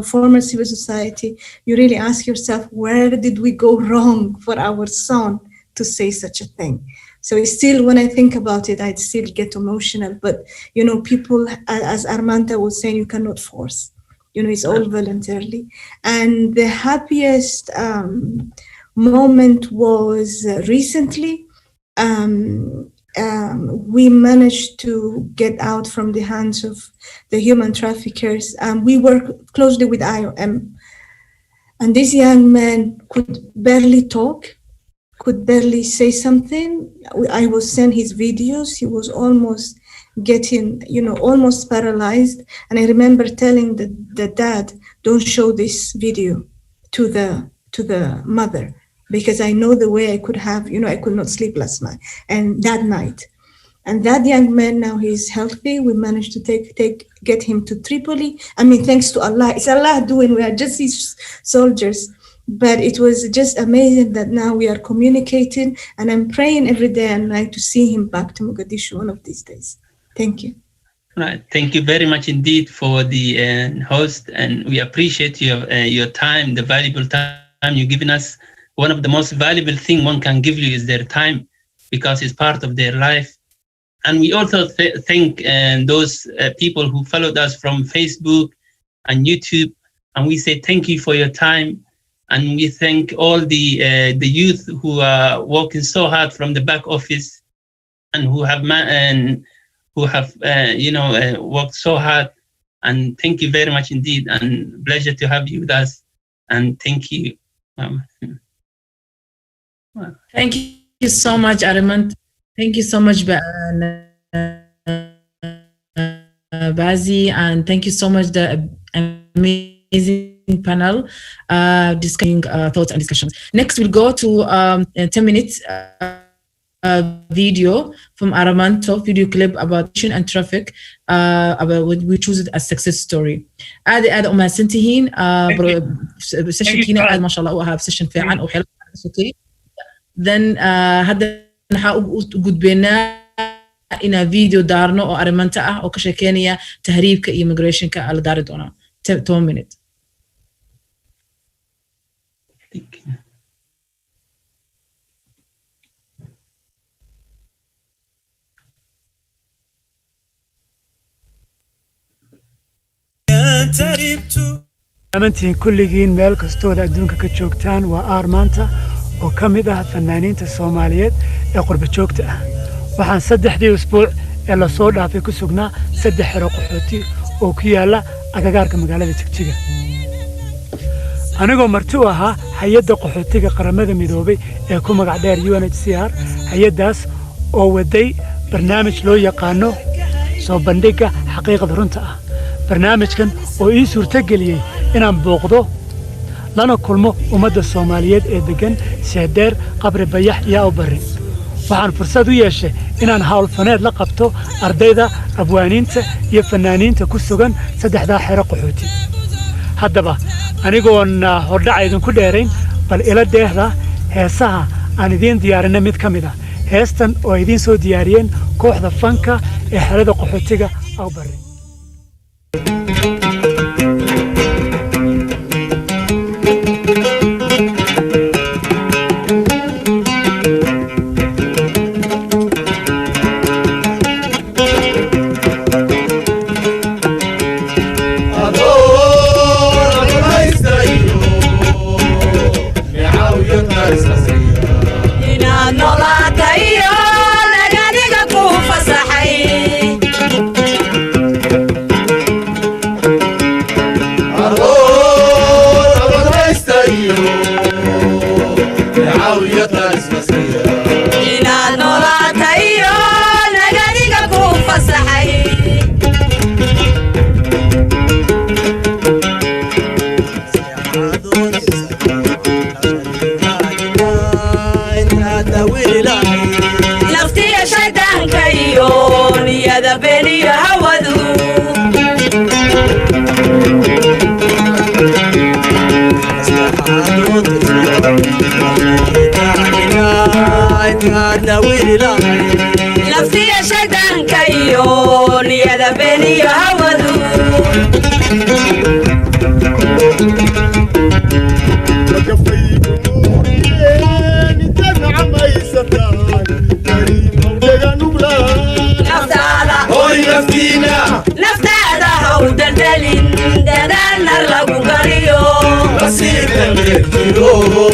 former civil society, you really ask yourself, where did we go wrong for our son to say such a thing? So it's still, when I think about it, I still get emotional. But, you know, people, as Armanda was saying, you cannot force. You know, it's all voluntarily. And the happiest moment was recently. We managed to get out from the hands of the human traffickers. We work closely with IOM. And this young man could barely talk, could barely say something. I was sent his videos. He was almost getting, you know, almost paralyzed. And I remember telling the dad, don't show this video to the mother, because I know the way I could have, you know, I could not sleep last night and that night. And that young man, now he's healthy. We managed to get him to Tripoli. I mean, thanks to Allah. It's Allah doing, we are just his soldiers. But it was just amazing that now we are communicating, and I'm praying every day and night to see him back to Mogadishu one of these days. Thank you. Right. Thank you very much indeed for the host, and we appreciate your time, the valuable time you've given us. One of the most valuable thing one can give you is their time, because it's part of their life. And we also thank those people who followed us from Facebook and YouTube, and we say thank you for your time. And we thank all the youth who are working so hard from the back office, and who have worked so hard. And thank you very much indeed, and pleasure to have you with us. And thank you. Thank you so much, Armand. Thank you so much, Bazi, and thank you so much, the amazing panel discussing thoughts and discussions. Next, we'll go to 10 minutes video from Aramanto, video clip about addiction and traffic. About we choose it as success story. aad uma santihiin sessionkiina aad ma sha Allah u ahaa session fiican oo xil sutay. Then hadda waxaa u gudbeynaa inaa video daarno oo Aramanta ah oo ka sheekeynaya tahriibka iyo immigrationka la daari doonaa 10 minutes. amantiin kulligiin meel kastooda adduunka ka joogtaan waa Armanta oo ka mid ah fanaaniinta Soomaaliyeed ee qurba joogta ah. waxaan 3 usbuuc ee la soo dhaafay ku sugnaa 3 xero qaxooti oo ku yaala agagaarka magaalada Jigjiga. anigoo marti u ahaa hay'adda qaxootiga qaramada midoobay ee ku magac dheer UNHCR. hay'addaas oo waday barnaamij loo yaqaano soo bandhigga xaqiiqada runta ah. barnaamijkan oo ii suurtageliyay inaan booqdo lana kulmo ummadda Soomaaliyeed ee degan Seedeer, Qabri Bayax iyo Awbari. waxaan fursad u yeeshay inaan hawl faneed la qabto ardayda, abwaaniinta iyo fanaaniinta ku sugan 3 xero qaxooti. haddaba anigoon hordhac idinku dheerayn, bal ila deehda heesaha aan idiin diyaarinay mid ka mid ah. heestan oo idiin soo diyaariyeen kooxda fanka ee xerada qaxootiga Awbari. lahay kaarna wili lahay naftiya shaydaanka iyo niyada been iyo hawadu naftaada haw daldalin dadaalna lagu galiyo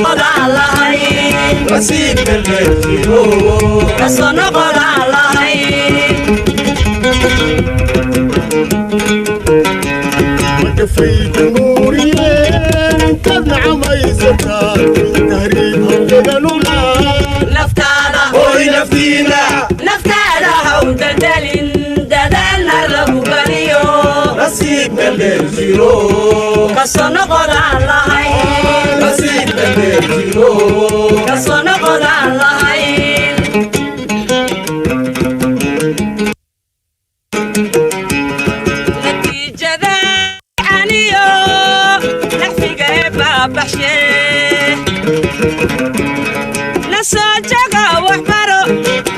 qodaan lahayn kasoo noqodaan lahayn makafayda nuuriyeen intaad nacamaysataa tahriib hawdeganula naftaada hoy naftiina naftaada haw daldalin dadaalna lagu galiyo nasiibka leer jiro kasoo noqodaan lahayn nasiibka leer jiro kasoo noqodaan lahayn natiijada caniyo naxfiga ee baabaxshe nasoo jaga waxbaro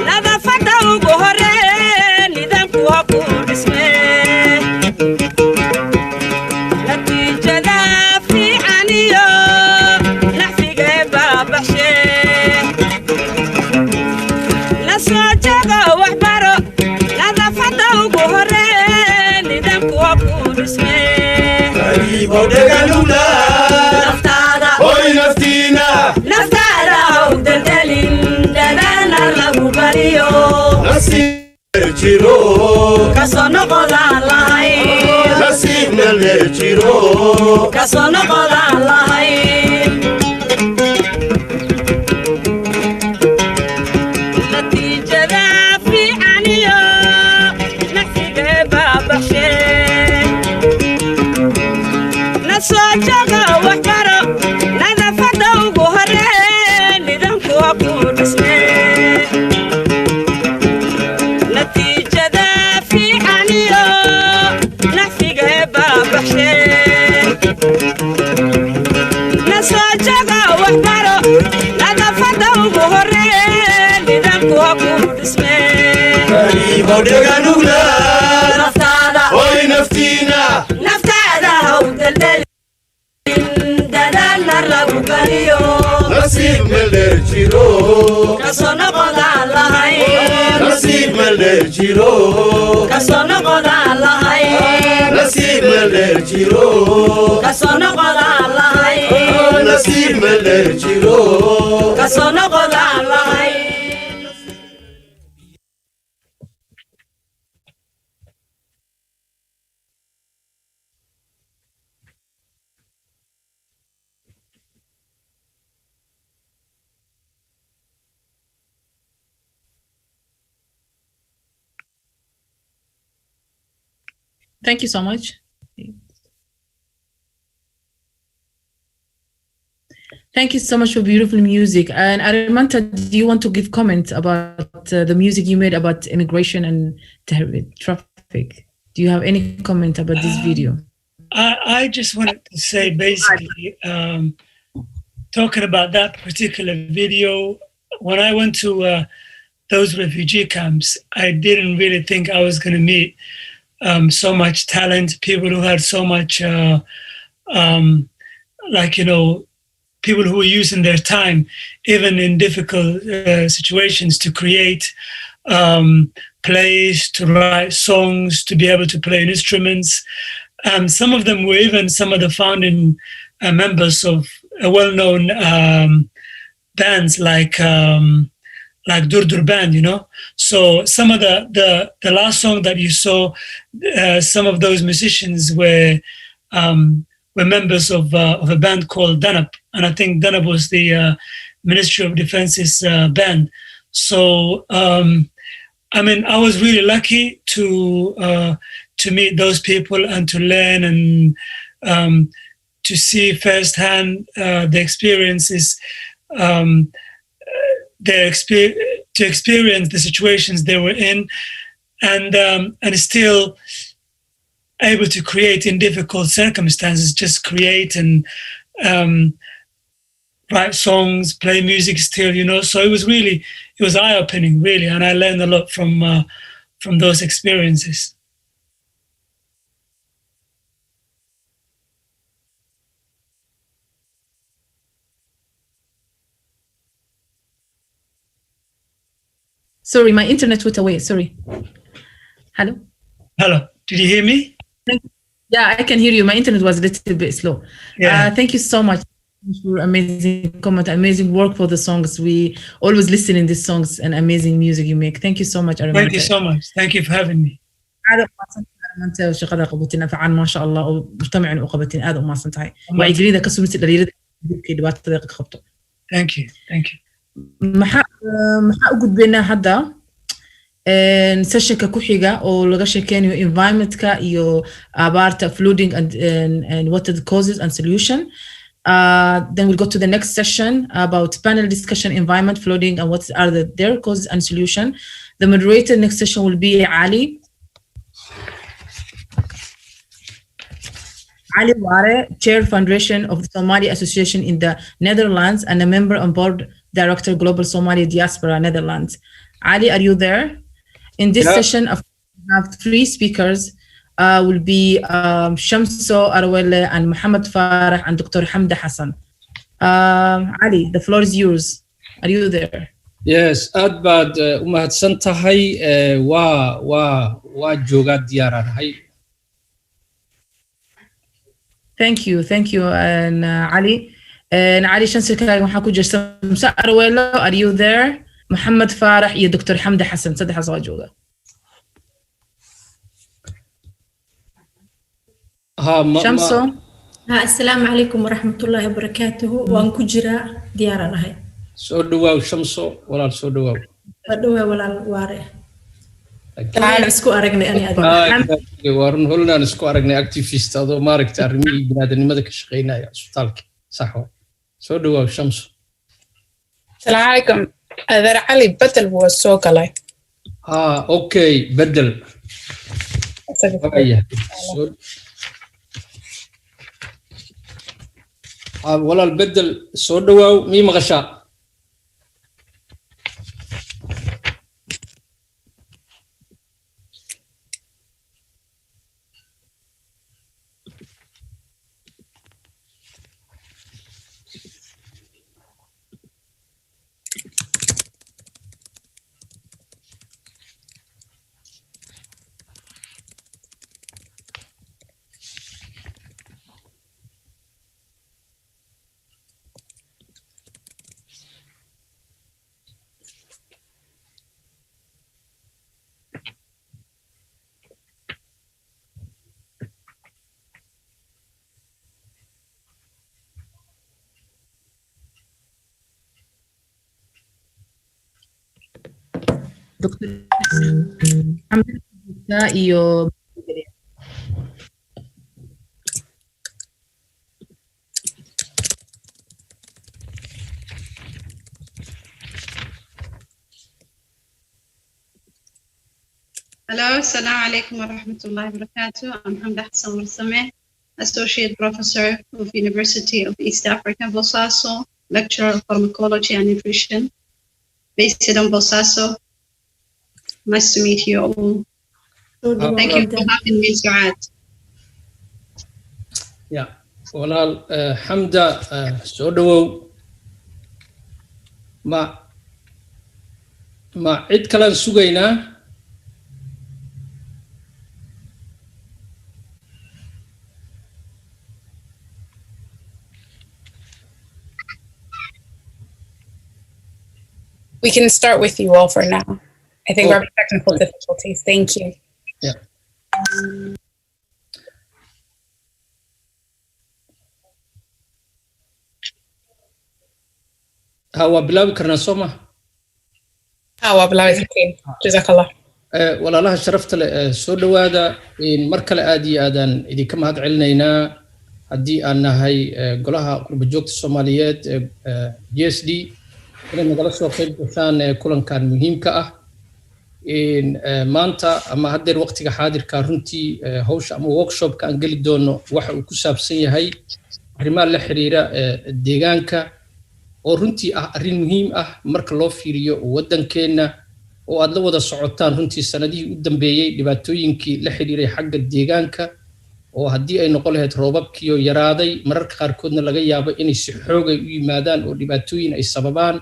nadaafada ugu horee nidaamku ha ku dhisme natiijada fiicaniyo naxfiga ee baabaxshe nasoo jaga waxbaro nadaafada ugu horee nidaamku ha ku dhisme qariibo dheganula naftaada hoy naftiina naftaada haw daldalin dadaalna lagu galiyo nasiibna leer jiro kasoo noqodaan lahayn nasiibna leer jiro kasoo noqodaan lahayn natiijada fiicaniyo naxfiga ee baabaxshe nasoo jaga waxbaro nadaafada ugu horee nidaamku ha ku dhisme natiijada fiicaniyo naxfiga ee baabaxshe nasoo jaga waxbaro nadaafada ugu horee nidaamku ha ku dhisme qariibo dheganula naftaada hoy naftiina naftaada haw daldalin dadaalna lagu galiyo nasiibna leer jiro kasoo noqodaan lahayn nasiibna leer jiro kasoo noqodaan lahayn nasiibna leer jiro kasoo noqodaan lahayn nasiibna leer jiro kasoo noqodaan lahayn Thank you so much. Thank you so much for beautiful music. And Arimanta, do you want to give comment about the music you made about immigration and traffic? Do you have any comment about this video? I just wanted to say basically, talking about that particular video, when I went to those refugee camps, I didn't really think I was going to meet so much talent, people who had so much, people who were using their time, even in difficult situations, to create plays, to write songs, to be able to play instruments. Some of them were even some of the founding members of a well-known bands like Durdur Band, you know. So some of the last song that you saw, some of those musicians were members of a band called Danab, and I think Danab was the Ministry of Defense's band. So I mean, I was really lucky to meet those people and to learn and to see firsthand the experiences. To experience the situations they were in, and still able to create in difficult circumstances, just create and write songs, play music still, you know. So it was eye-opening, really, and I learned a lot from those experiences. Sorry, my internet went away. Sorry. Hello? Hello. Did you hear me? Yeah, I can hear you. My internet was a little bit slow. Yeah. Thank you so much for amazing comment, amazing work for the songs. We always listen in these songs and amazing music you make. Thank you so much. Thank you so much. Thank you for having me. أنت وشغلة قبتنا فعلا ما شاء الله ومجتمع وقبتنا هذا وما صنتهاي وعيقلين ذا كسر مثل اللي يريد دوات طريقة خبطه. Thank you. maxaa u gudbeynaa hadda sessionka ku xiga oo laga sheekeynayo environmentka iyo abaarta flooding and what are the causes and solution. Then we'll go to the next session about panel discussion, environment, flooding, and what are their causes and solution. The moderator next session will be Ali Ware, Chair Foundation of the Somali Association in the Netherlands and a member on board Director Global Somali Diaspora Netherlands. Ali, are you there? In this session, we have 3 speakers. Will be Shamso Arwele and Muhammad Farah and Dr. Hamda Hassan. Ali, the floor is yours. Are you there? Yes, aad baad umahadsan tahay. Waa joogaa diyaaranahay. Thank you, and Ali. And Ali Shamso kaaga waxaa ku jirta Shamso Arwele. Are you there? Muhammad Farah iyo Dr. Hamda Hassan. Saddexdaas waa jooga. Shamso. Assalamu alaikum wa rahmatullahi wa barakatuhu. Waan ku jiraa diyaaranahay. Soo dhawaaw Shamso, walaal soo dhawaaw. Soo dhawaaw walaal Waare. Aan isku aragnay ani adiga. Waarun holnaan isku aragnay activist adoo maaragtay arrimihii bini'aadanimada ka shaqeynaya isbitaalka. Sax waa. Soo dhawaaw Shamso. Assalamu alaikum. Adar Ali Badal waa soo galay. Okay, Badal. walaal Badal soo dhawaaw mii maqashaa. Dr. Hamda iyo Hello, Assalamu alaikum wa rahmatullahi wa barakatuh. I'm Hamda Hassan Warsame, Associate Professor of University of East Africa, Bosaso, Lecturer of Pharmacology and Nutrition, based in Bosaso. Nice to meet you all. Thank you for having me, Suad. Yeah, walaal Hamda soo dhawow. Ma cid kalaan sugaynaa? We can start with you all for now. I think we're having technical difficulties. Thank you. Yeah. waa bilaabi karnaa soo ma? waa bilaabi kartiin. Jazakallah. walaalaha sharafta leh soo dhawaada mar kale aad iyo aadaan idinka mahad celinaynaa haddii aan nahay golaha qurba joogta Soomaaliyeed GSD inay nagala soo qayb gashaan kulankan muhiimka ah maanta ama haddeer waqtiga xaadirka runtii hawsha ama workshopka aan geli doono waxa uu ku saabsan yahay arrimaha la xiriira deegaanka oo runtii ah arrin muhiim ah marka loo fiiriyo waddankeena oo aad la wada socotaan runtii sanadihii u dambeeyay dhibaatooyinkii la xiriiray xagga deegaanka oo haddii ay noqon lahayd roobabkii oo yaraaday mararka qaarkoodna laga yaabo inay si xoog ay u yimaadaan oo dhibaatooyin ay sababaan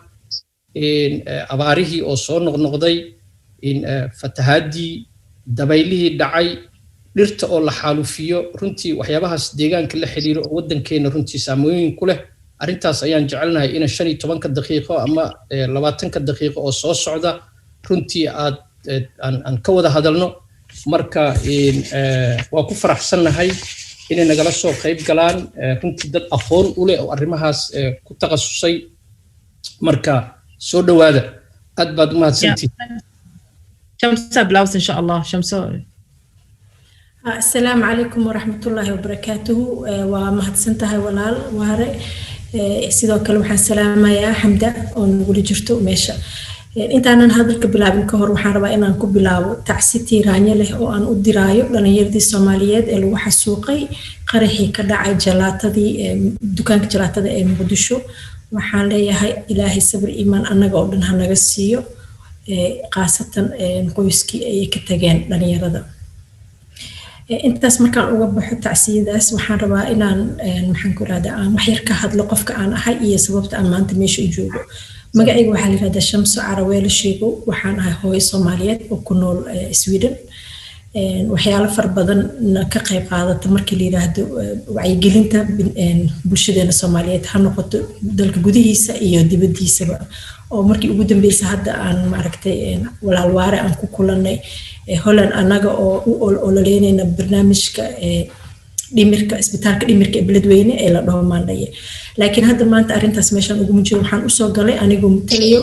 abaarihii oo soo noqnoqday fatahaadii dabaylihii dhacay dhirta oo la xaalufiyo runtii waxyaabahaas deegaanka la xiriiro oo waddankeena runtii saamooyin ku leh arrintaas ayaan jecelnahay in 15 daqiiqo ama 20 daqiiqo oo soo socda runtii aan ka wada hadalno marka waa ku faraxsanahay inay nagala soo qayb galaan runtii dad aqoon u leh oo arrimahaas ku takhasusay marka soo dhawaada aad baad u mahadsantihiin شمسة بلاوس إن شاء الله شمسة. السلام عليكم ورحمة الله وبركاته ومهدسنتها ولال وهري سيدو كلو حان سلامة يا حمدة ونقول جرتو ماشا انت انا هذا بلابن كهر waxaan rabaa inaan ku bilaabo tacsi tiiraanya leh oo aan u diraayo dhalinyarada Soomaaliyeed ee lagu xasuuqay qaraxii ka dhacay jalaatadii dukaanka jalaatada ee Muqdisho waxaan leeyahay Ilaahay sabir iimaan anaga oo dhan ha naga siiyo qaasatan qoyskii ay ka tageen dhalinyarada intaas markaan uga baxo tacsiyadaas waxaan rabaa inaan maxaan ku raada aan wax yar ka hadlo qofka aan ahay iyo sababta aan maanta meesha u joogo magacaygu waxaa la yiraahdaa Shamso Caraweelo Sheego waxaan ahay hooyo Soomaaliyeed oo ku nool Sweden waxyaalo far badan ka qayb qaadata markii la yiraahdo wacyigelinta bulshadeena Soomaaliyeed ha noqoto dalka gudihiisa iyo dibadiisaba oo markii ugu dambeysay hadda aan maaragtay walaal waare aan ku kulanay Holland anaga oo u ololeynayna barnaamijka dhimirka isbitaalka dhimirka beledweyne ee la dhaho maandhaye laakiin hadda maanta arintaas meeshan ugu mujiro waxaan u soo galay anigu mutaliyo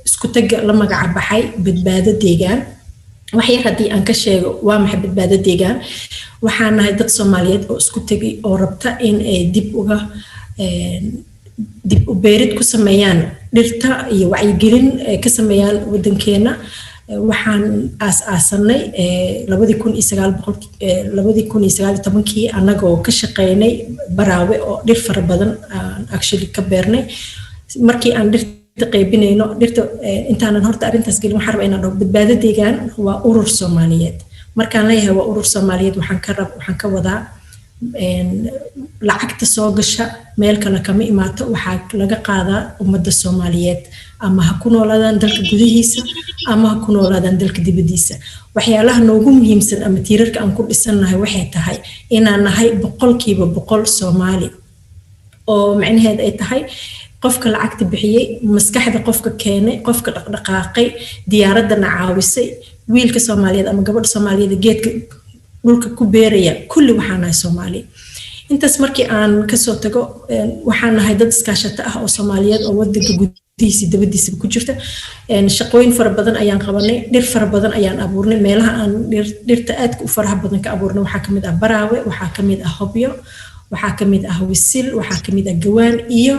isku tag la magac baxay badbaado deegaan wax yar hadii aan ka sheego waa maxay badbaado deegaan waxaan nahay dad Soomaaliyeed oo isku tagay oo rabta in ay dib u beerid ku sameeyaan dhirta iyo wacyigelin ka sameeyaan wadankeena waxaan aasanay 2019 anagoo ka shaqeynay baraawe oo dhir fara badan actually ka beernay markii aan dhirta qaybinayno dhirta intaanan horta arintaas gelin waxaan rabaa inaan dhaho badbaado deegaan waa urur Soomaaliyeed markaan leeyahay waa urur Soomaaliyeed waxaan ka wadaa lacagta soo gasha meel kale kama imaato waxaa laga qaadaa ummadda Soomaaliyeed ama ha ku noolaadaan dalka gudihiisa ama ha ku noolaadaan dalka dibadiisa waxyaalaha noogu muhiimsan ama tiirarka aan ku dhisanahay waxay tahay inaan nahay 100% Soomaali oo macnaheedu ay tahay qofka lacagta bixiyay maskaxda qofka keenay qofka dhaqdhaqaaqay diyaaradda caawisay wiilka Soomaaliyeed ama gabadha Soomaaliyeed geedka dhulka ku beeraya kulli waxaan nahay Soomaali intaas markii aan ka soo tago waxaan nahay dad iskaashata ah oo Soomaaliyeed oo wadanka gudihiisa dibadiisa ku jirta shaqooyin fara badan ayaan qabanay dhir fara badan ayaan abuurnay meelaha aan dhirta aadka u faraha badan ka abuurnay waxaa kamid ah baraawe waxaa kamid ah hobyo waxaa kamid ah wisil waxaa kamid ah gawaan iyo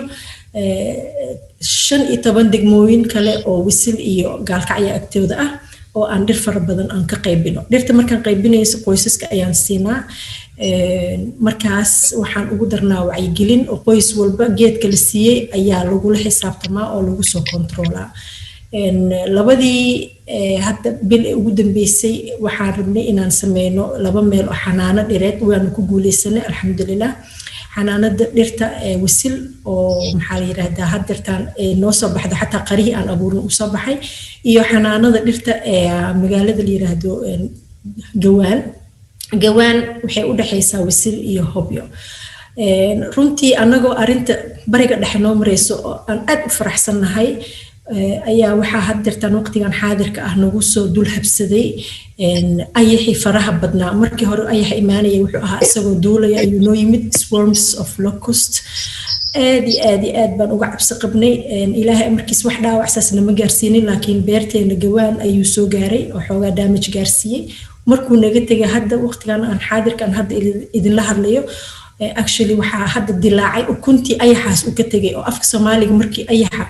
15 degmooyin kale oo wisil iyo gaalkacyo agtooda ah oo aan dhir fara badan aan ka qaybino dhirta markaan qaybinayso qoysaska ayaan siinaa markaas waxaan ugu darnaa wacyigelin oo qoys walba geedka la siiyay ayaa lagu la xisaabtamaa oo lagu soo kontroolaa labadii hadda bil ugu dambeysay waxaan rabnay inaan sameeyno 2 meel oo xanaano dhireed waanu ku guuleysanay alxamdulillah xanaanada dhirta wisil oo maxaa la yiraahdaa haddeertaan noo soo baxdo xataa qarihi aan abuurno u soo baxay iyo xanaanada dhirta magaalada la yiraahdo gawaan waxay u dhaxaysaa wisil iyo hobyo runtii anagoo arinta bariga dhexe noo mareyso oo aan aad u faraxsanahay ayaa waxaa haddeertaan waqtigan xaadirka ah nagu soo dul habsaday ayaxii faraha badnaa markii hore ayax imaanaya wuxuu ahaa isagoo duulaya ayuu noo yimid swarms of locust aad baan uga cabsi qabnay ilaahay amarkiis wax dhaawacsaas nama gaarsiinin laakiin beerteena gawaan ayuu soo gaaray oo xoogaa damage gaarsiiyey markuu naga tegay hadda waqtigan aan xaadirkan hadda idinla hadlayo actually waxaa hadda dilaacay ukuntii ayaxaas u ka tegay oo afka Soomaaliga markii ayaxa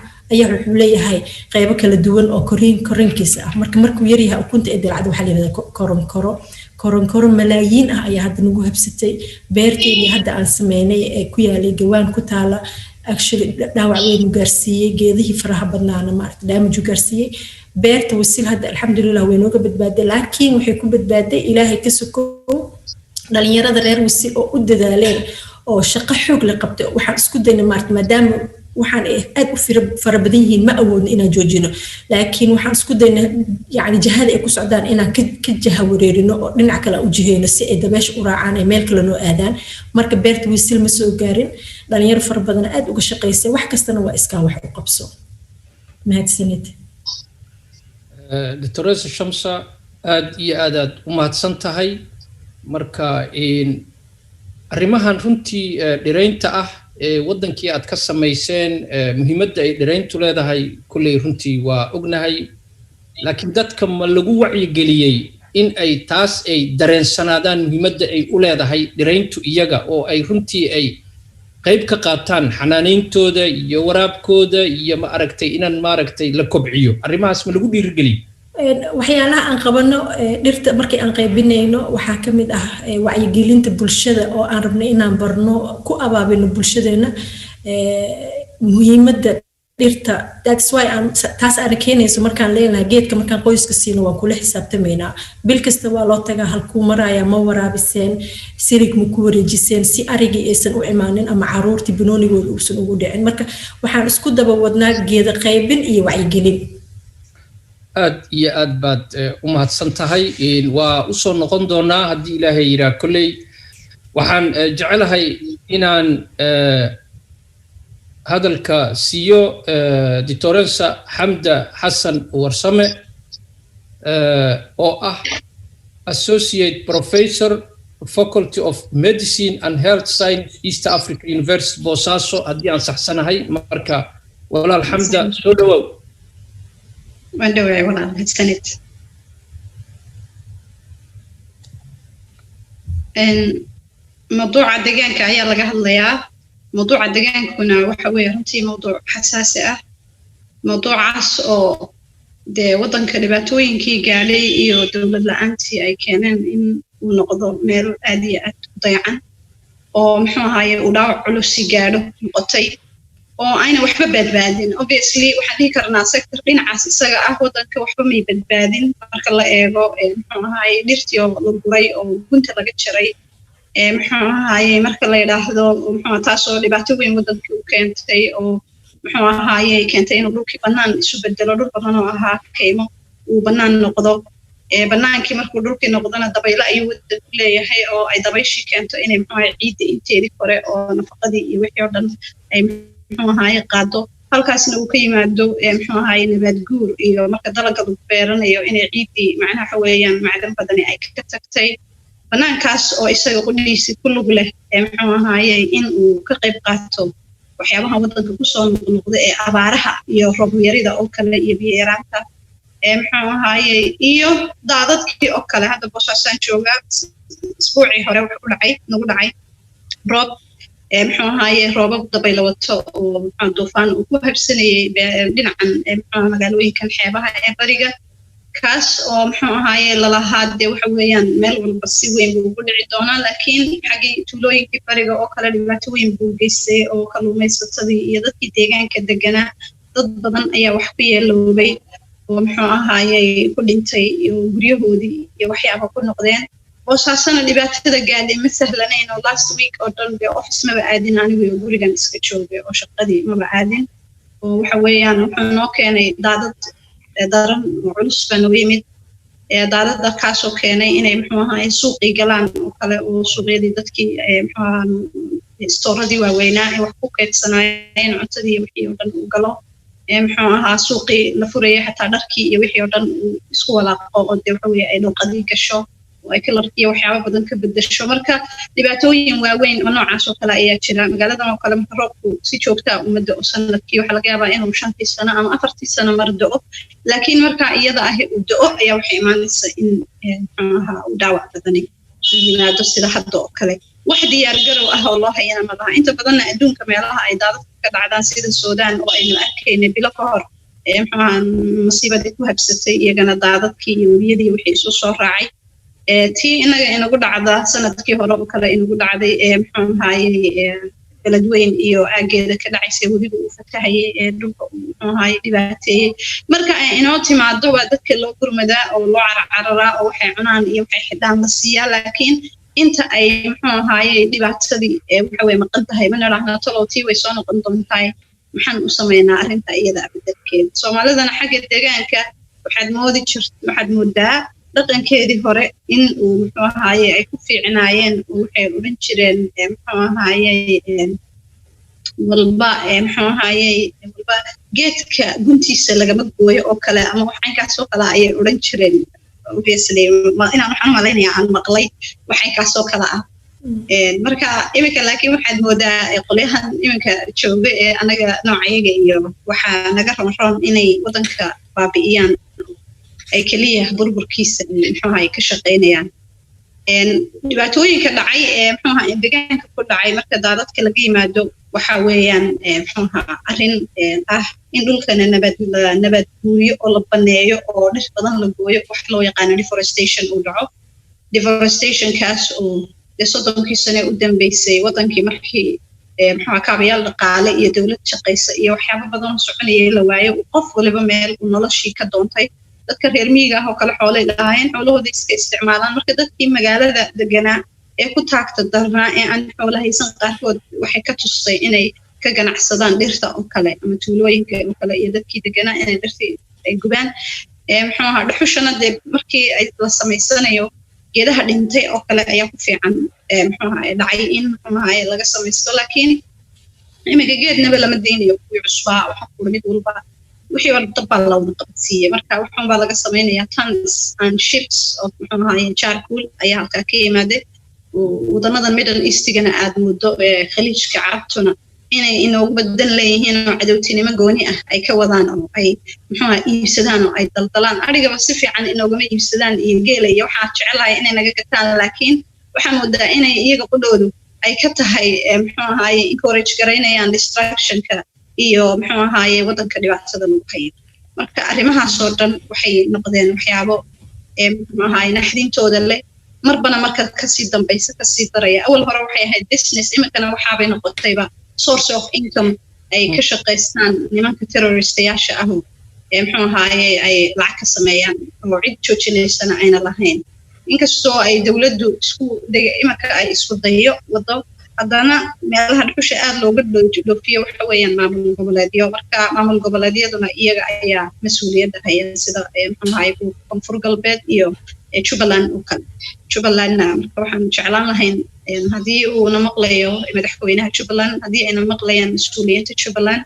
wuxuu leeyahay qaybo kala duwan oo korinkiisa ah markuu yar yahay ukunta ee dilacda waxaa la yiraahdaa koronkoro malaayiin ah ayaa hadda nagu habsatay beerteedii hadda aan sameynay ee ku yaalay gawaan ku taala actually dhaawac weyn u gaarsiiyey geedihii faraha badnaana maaragta damage u gaarsiiyey beerta wasiil hadda alxamdulilah way nooga badbaaday laakiin waxay ku badbaaday ilaahay ka sokow dhalinyarada reer wasiil oo u dadaaleen oo shaqo xoog la qabtay waxaan isku daynay maaragta maadaama waxaan aad u fara badan yihiin ma awoodno inaan joojino laakiin waxaan isku daynay yani jihada ay ku socdaan inaan ka jaha wareerino oo dhinac kale u jiheyno si ay dabeesha u raacaan ay meel kale noo aadaan marka beerta wasiil ma soo gaarin dhalinyaro fara badan aad uga shaqaysay wax kastana waa iskaa wax u qabso mahadsanid Dr. Shamsa aad iyo aad u mahadsan tahay marka arrimahan runtii dhiraynta ah wadankii aad ka samayseen muhiimadda ay dhirayntu leedahay kulley runtii waa ognahay laakiin dadka ma lagu wacyigeliyey in ay taas ay dareensanaadaan muhiimadda ay u leedahay dhirayntu iyaga oo ay runtii ay qayb ka qaataan xanaanayntooda iyo waraabkooda iyo ma aragtay inaan maaragtay la kobciyo arrimahaas ma lagu dhiirigeliyey waxyaalaha aan qabano dhirta markii aan qaybinayno waxaa ka mid ah wacyigelinta bulshada oo aan rabnay inaan barno ku abaabino bulshadeena muhiimadda dhirta that's why taas aan keenayso markaan leenahay geedka markaan qoyska siino waan kula xisaabtamaynaa bil kasta waa loo tagaa halkuu maraya ma waraabiseen sirig ma ku wareejiseen si arigii aysan u imaanin ama caruurtii banoonigooda uusan ugu dhicin marka waxaan isku daba wadnaa geeda qaybin iyo wacyigelin aad iyo aad baad u mahadsan tahay waa u soo noqon doonaa haddii ilaahay yiraa kolley waxaan jecelahay inaan hadalka siiyo Dictoresa Hamda Hassan Warsame oo ah Associate Professor Faculty of Medicine and Health Science East Africa University Bosaso haddii aan saxsanahay marka walaal Hamda soo dhawow Wandaway walaal hadsanid موضوع deegaanka ayaa laga hadlayaa موضوع deegaankuna waxa weeye runtii موضوع xasaasi ah موضوعaas oo de wadanka dhibaatooyinkii gaalay iyo dawlad la'aantii ay keeneen in uu noqdo meel aad iyo aad u dayacan oo muxuu ahaye uu dhaawac culus gaadho noqotay oo ayna waxba badbaadin obviously waxaan dhihi karnaa sector dhinacaas isaga ah wadanka waxba may badbaadin marka la eego muxuu ahaye dhirtii oo la guray oo gunta laga jaray muxuu ahaye marka la yiraahdo muxuu taas oo dhibaato weyn wadanka u keentay oo muxuu ahaye keentay inuu dhulkii banaan isu bedelo dhul badan oo ahaa kaymo uu banaan noqdo banaankii markuu dhulkii noqdana dabaylo ayuu wadanku leeyahay oo ay dabayshii keento inay muxuu ahaye ciidda inteedii kore oo nafaqadii iyo wixii oo dhan ay muxuu ahaye qaado halkaasna uu ka yimaado muxuu ahaye nabaad guur iyo marka dalagga lagu beeranayo inay ciiddii macnaha waxa weeyaan macdan badani ay ka tagtay banaankaas oo isaga qudhiisi ku lug leh muxuu ahaye in uu ka qayb qaato waxyaabaha wadanka ku soo noqda ee abaaraha iyo roob yarida oo kale iyo biyo yaraanta muxuu ahaye iyo daadadkii oo kale hadda boosaasan jooga isbuucii hore wuxuu nagu dhacay roob muxuu ahaye roobab dabaylo wato oo muxuu duufaan uu ku habsanayay dhinacan muxuu magaalooyinkan xeebaha ee bariga kaas oo muxuu ahaye lalahaad waxa weeyaan meel walba si weyn buu ugu dhici doonaa laakiin xaggii tuulooyinkii bariga oo kale dhibaato weyn buu geystay oo kalluumaysatadii iyo dadkii deegaanka deganaa dad badan ayaa wax ku yeeloobay oo muxuu ahaye ku dhintay iyo guryahoodii iyo waxyaaba ku noqdeen boosaasana dhibaatada gaadhay ma sahlanayn oo last week oo dhan be office maba aadin anigu gurigan iska joogay oo shaqadii maba aadin oo waxa weeyaan wuxuu noo keenay daadad daran oo culus baa nooga yimid daadada kaasoo keenay inay muxuu ahaye suuqii galaan oo kale oo suuqyadii dadkii muxuu ahaa stooradii waaweynaa ee wax ku kaydsanayeen cuntadii iyo wixii oo dhan uu galo muxuu ahaa suuqii la furayay xataa dharkii iyo wixii oo dhan uu isku walaaqo oo de waxa weeye ay dhulqadii gasho oo ay kalarkii waxyaabo badan ka bedesho marka dhibaatooyin waaweyn oo noocaas oo kale ayaa jira magaaladan oo kale marka roobku si joogta umada oo sanadkii waxa laga yaabaa inuu 5 sano ama 4 sano mar da'o laakiin marka iyada ah uu da'o ayaa waxay imaanaysaa in muxuu ahaa uu dhaawac badani yimaado sida hadda oo kale wax diyaar garow ah oo loo hayana ma laha inta badan adduunka meelaha ay daadadka ka dhacdaan sida Suudaan oo aynu arkaynay bilo ka hor muxuu ahaa masiibadii ku habsatay iyagana daadadkii iyo webiyadii wixii isu soo raacay tii inaga inagu dhacda sanadkii hore oo kale inagu dhacday muxuu ahaye beledweyn iyo aageeda ka dhacaysay webiga uu fatahayay ee dhulka muxuu ahaay dhibaateeyey marka ay inoo timaado waa dadka loo gurmadaa oo loo carararaa oo waxay cunaan iyo waxay xidhaan la siiyaa laakiin inta ay muxuu ahaayey dhibaatadii waxa way maqan tahay mana raahna tolowtii way soo noqon doontaa maxaan u sameynaa arrinta iyada beddelkeeda Soomaalidana xagga deegaanka waxaad moodaa dhaqankeedii hore in uu muxuu ahaayey ay ku fiicnaayeen waxay oran jireen muxuu ahaayey walba muxuu ahaayey walba geedka guntiisa lagama gooyo oo kale ama waxaan soo kala ayay oran jireen obviously inaan waxaan malaynayaa aan maqlay waxay ka soo kala ah marka iminka laakiin waxaad moodaa qolyahan iminka jooga ee anaga noocayaga iyo waxa naga ronron inay wadanka baabi'iyaan ay kaliya burburkiisa muxuu ahaayey ka shaqeynayaan dhibaatooyinka dhacay muxuu ahaayey deegaanka ku dhacay marka daadadka laga yimaado waxa weeyaan muxuu ahaa arrin in dhulkana nabad guuriyo oo la baneeyo oo dhir badan la gooyo wax loo yaqaan deforestation uu dhaco deforestationkaas oo 30 sano u dambeysay wadankii markii muxuu kaabayaal dhaqaale iyo dawlad shaqeysa iyo waxyaabo badan oo soconayay la waayo qof waliba meel uu noloshii ka doontay dadka reer miyiga oo kala xoolay lahaayeen xoolahooda iska isticmaalaan marka dadkii magaalada deganaa ee ku taagta darnaa ee aan xoolo haysan qaarkood waxay ka tusay inay ka ganacsadaan dhirta oo kale ama tuulooyinka oo kale iyo dadkii deganaa inay dhirtii ay gubaan muxuu ahaa dhuxushana dee markii ay la samaysanayo geedaha dhintay oo kale ayaa ku fiican muxuu ahaa dhacay in muxuu ahaa laga samaysto laakiin iminka geednaba lama deynayo kuwii cusbaa waxa ku mid walba wixii wada lawada qabsiiyay marka waxaan baa laga samaynayaa tons and ships of muxuu ahaa charcoal ayaa halka ka yimaaday wadamadan Middle East-gana aad muddo khaliijka carabtuna inay inoogu badan leeyihiin oo cadowtinimo gooni ah ay ka wadaan oo ay muxuu ahaa iibsadaan oo ay daldalaan arigaba si fiican inoogama iibsadaan iyo geela iyo waxaa jecelahay inay naga gataan laakiin waxaan moodaa inay iyaga qudhoodu ay ka tahay muxuu ahaayey encourage garaynayaan destructionka iyo muxuu ahaayey wadanka dhibaatada lagu hayo marka arrimahaas oo dhan waxay noqdeen waxyaabo muxuu ahaayey naxdintooda leh marbana marka kasii dambaysa kasii daraya awal hore waxay ahayd business iminkana waxaabay noqotayba source of income ay ka shaqaystaan nimanka terroristayaasha ah muxuu ahaayey ay lacag ka sameeyaan oo cid joojinaysana ayna lahayn inkastoo ay dawladdu iminka ay isku dayo wado haddana meelaha dhuxusha aad looga dhoofiyo waxa weeyaan maamul goboleedyo marka maamul goboleedyaduna iyaga ayaa mas-uuliyadda haya sida muxuu ahaayey koonfur galbeed iyo Jubaland oo kale Jubalandna marka waxaan jeclaan lahayn haddii uu na maqlayo madaxweynaha Jubaland haddii ayna maqlayaan mas'uuliyiinta Jubaland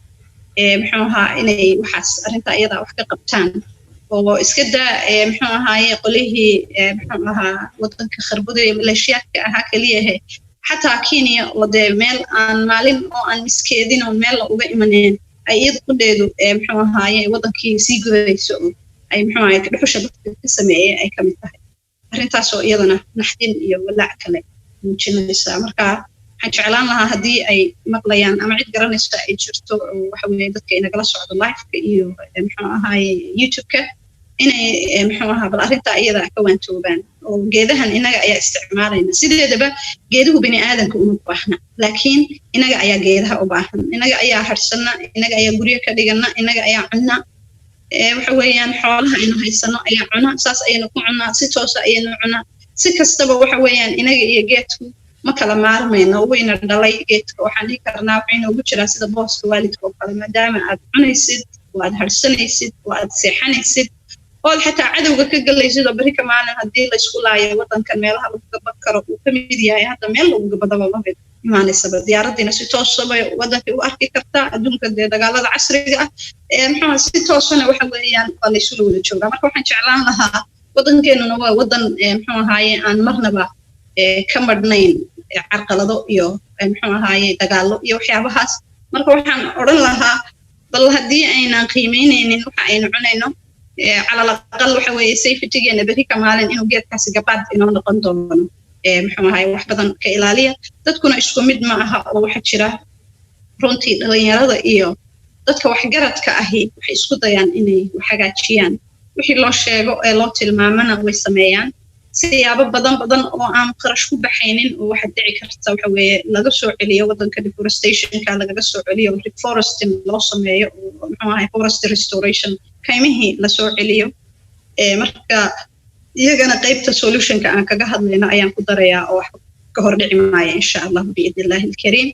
muxuu ahaa inay waxaas arrinta iyada wax ka qabtaan oo iska daa muxuu ahaayey qolihii muxuu ahaa wadanka kharbada iyo maleeshiyaadka ahaa kaliya xataa Kenya oo dee meel aan maalin oo aan miskeedin oo meel uga imaneen ay iyada qudheedu muxuu ahaayey wadankii sii gudayso ay muxuu ahaayey dhuxusha dadka ka sameeyay ay kamid tahay arrintaas oo iyadana naxdin iyo walaac kale muujinaysa marka waxaan jeclaan lahaa haddii ay maqlayaan ama cid garanaysa ay jirto waxa weeye dadka inagala socdo live-ka iyo muxuu ahaayey YouTube-ka inay muxuu ahaa bal arrinta iyada ka waantoobaan oo geedahan inaga ayaa isticmaalayna sideedaba geeduhu bini aadanka uma baahna laakiin inaga ayaa geedaha u baahan inaga ayaa harsana inaga ayaa guryo ka dhigana inaga ayaa cunna waxa weeyaan xoolaha aynu haysano ayaa cuna saas ayaynu ku cunaa si toos ah ayaynu cunaa si kastaba waxa weeyaan inaga iyo geedku ma kala maarmayno wayna dhalay geedka waxaan dhihi karnaa waxay noogu jiraa sida booska waalidka oo kale maadaama aad cunaysid oo aad harsanaysid oo aad seexanaysid oo xataa cadowga ka galaysid oo bari ka maalin haddii la isku laayo wadankan meelaha lagu gaban karo uu ka mid yahay hadda meel lagu gabadaba ma mid imaanaysaba diyaaradiina si toosaba wadankay u arki kartaa adduunka dee dagaalada casriga ah muxuu si toosana waxa weeyaan waa la isula wada joogaa marka waxaan jeclaan lahaa wadankeenuna waa wadan muxuu ahaayey aan marnaba ka madhnayn carqalado iyo muxuu ahaayey dagaallo iyo waxyaabahaas marka waxaan odhan lahaa bal haddii aynaan qiimeynaynin waxa aynu cunayno على الأقل وحوي safety جينا بريكا مالين إنه جيت كاس جباد إنه نقدم محمد هاي وحدة كإلالية تذكرنا إيش كمد معها أو واحد شراء رونتي لين هذا إياه تذكر وحجرت كأهي وحيسكت يعني إني وحاجات شيان وحي الله شيء الله تلمامنا ويسميان siyaabo badan oo aan qarash ku baxaynin oo waxa dhici karta waxa weeye laga soo celiyo wadanka deforestation-ka laga soo celiyo reforesting loo sameeyo forest restoration kaymihii la soo celiyo marka iyagana qaybta solution-ka aan kaga hadlayno ayaan ku darayaa oo wax ka hor dhici maayo insha Allah biidillaahi alkariim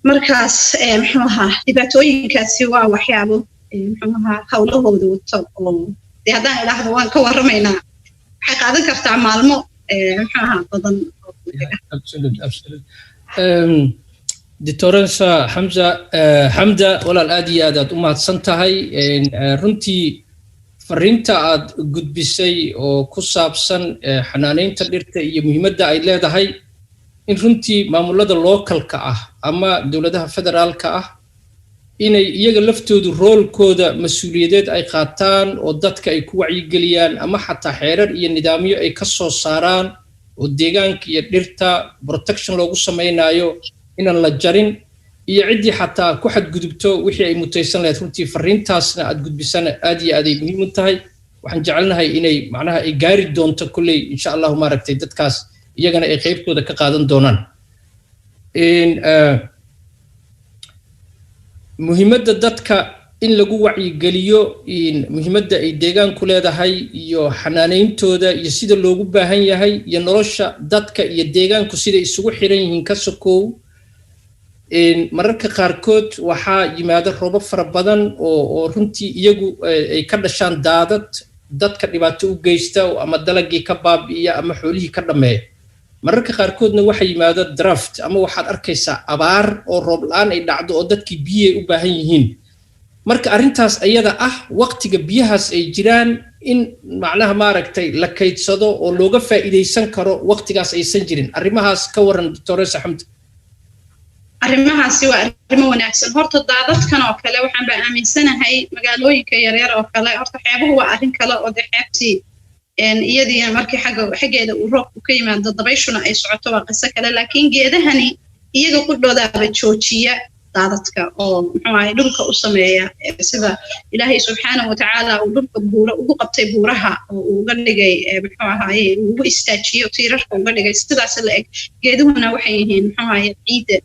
markaas dhibaatooyinkaasi waa waxyaabo hawlahooda wato oo haddaan idhaahdo waan ka warramaynaa waxay qaadan kartaa maalmo badan absolutely Dictoressa Hamda walaal aad iyo aad u mahadsan tahay runtii fariinta aad gudbisay oo ku saabsan xanaaneynta dhirta iyo muhiimadda ay leedahay in runtii maamulada localka ah ama dawladaha federaalka ah inay iyaga laftoodu roolkooda mas'uuliyadeed ay qaataan oo dadka ay ku wacyigeliyaan ama xataa xeerar iyo nidaamyo ay ka soo saaraan oo deegaanka iyo dhirta protection loogu samaynayo inaan la jarin iyo ciddii xataa ku xadgudubto wixii ay mutaysan lahayd runtii fariintaasna aad gudbisana aad iyo aad ay muhiim u tahay waxaan jecelnahay inay macnaha ay gaari doonto kulley insha allahu maaragtay dadkaas iyagana ay qaybtooda ka qaadan doonaan muhiimadda dadka in lagu wacyigeliyo muhiimadda ay deegaanku leedahay iyo xanaaneyntooda iyo sida loogu baahan yahay iyo nolosha dadka iyo deegaanku sida isugu xiran yihiin ka sokow mararka qaarkood waxaa yimaada roobab fara badan oo runtii iyagu ay ka dhashaan daadad dadka dhibaato u geysta ama dalagii ka baabi'iya ama xoolihii ka dhameeya mararka qaarkoodna waxa yimaada draft ama waxaad arkaysaa abaar oo roob la'aan ay dhacdo oo dadkii biyo u baahan yihiin marka arrintaas ayada ah waqtiga biyahaas ay jiraan in macnaha maaragtay la kaydsado oo looga faa'iideysan karo waqtigaas aysan jirin arrimahaas ka waran Dictoressa Hamda arrimahaasi waa arrimo wanaagsan horta daadadkan oo kale waxaan baa aaminsanahay magaalooyinka yaryar oo kale horta xeebuhu waa arrin kale oo xeebtii iyadii markii xaggeeda uu roobku ka yimaado dabayshuna ay socoto waa qiso kale laakiin geedahani iyaga ku dhodaaba joojiya daadadka oo dhulka u sameeya sida ilaahay subxaanahu wa tacaala uu dhulka buura ugu qabtay buuraha oo uu uga dhigay ugu istaajiyo tiirarka uga dhigay sidaas la eg geeduhuna waxay yihiin ciidda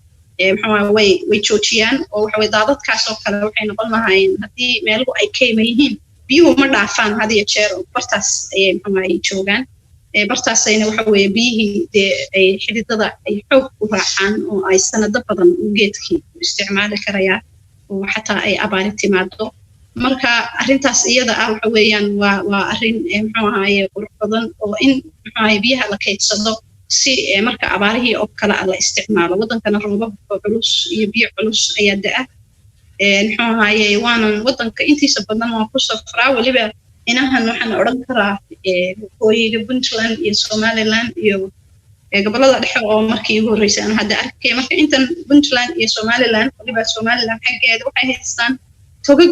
way joojiyaan oo daadadkaas oo kale waxay noqon lahaayeen haddii meeluhu ay kayma yihiin biyuhu ma dhaafaan had iyo jeer oo bartaas ayay joogaan bartaasayna biyihii dee ay xididada ay xoog u raacaan oo ay sanado badan geedkii u isticmaali karayaan oo xataa ay abaari timaado marka arrintaas iyada ah waa arrin qurux badan oo in biyaha la kaydsado si marka abaarihii oo kale la isticmaalo wadankana roobab culus iyo biyo culus ayaa da'a waanan wadanka intiisa badan waan ku safraa weliba inahan waxaan odhan karaa waqooyiga Puntland iyo Somaliland iyo gobolada dhexe oo markii ugu horreysay aan hadda arkay marka intan Puntland iyo Somaliland weliba Somaliland xaggeeda waxay haystaan togag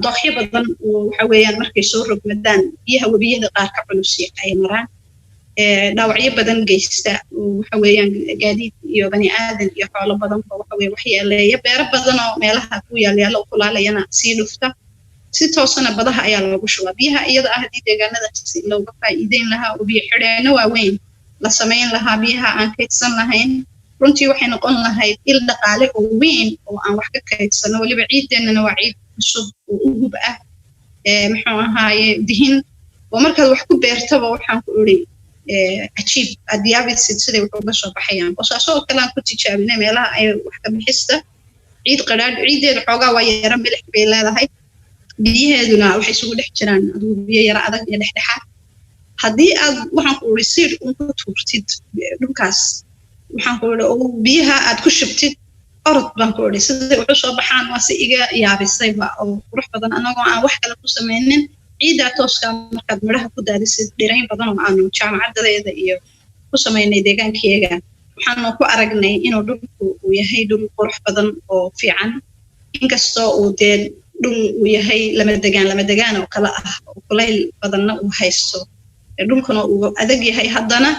dooxyo badan oo markay soo rogmadaan biyaha webiyada qaar ka culus ay maraan dhaawacyo badan geysta gaadiid iyo bani aadan iyo xoolo badan oo waxyeeleeya beero badan oo meelaha ku yaala u kulaalayana sii dhufta si toosana badaha ayaa loogu shubaa biyaha iyada ah haddii deegaanada si looga faa'iideyn lahaa oo biyo xidheeno waaweyn la samayn lahaa biyaha aan kaydsan lahayn runtii waxay noqon lahayd il dhaqaale oo weyn oo aan wax ka kaydsano weliba ciideennana waa ciid cusub oo u hub ah dihin oo markaad wax ku beertaba waxaan ku iri ajiib adiyaabisid siday wax uga soo baxayaan bosaasoo kale aan ku tijaabinay meelaha ay wax ka bixista ciid qadhaadh ciideeda xoogaa waa yara milix bay leedahay biyaheeduna waxay isugu dhex jiraan adigu biyo yara adag iyo dhexdhexaad haddii aad waxaan ku iri siid ku tuurtid dhulkaas waxaan ku iri oo biyaha aad ku shubtid orod baan ku iri siday wax u soo baxaan waa si iga yaabisay oo qurux badan anagoo aan wax kale ku samaynin ciida tooska markaad midhaha ku daadisid dhirayn badan oo aanu jaamacadadeeda iyo ku samaynay deegaankeega waxaanu ku aragnay inuu dhulku uu yahay dhul qurux badan oo fiican inkastoo uu dee dhul uu yahay lama degaan oo kala ah oo kulayl badanna uu haysto dhulkuna uu adag yahay haddana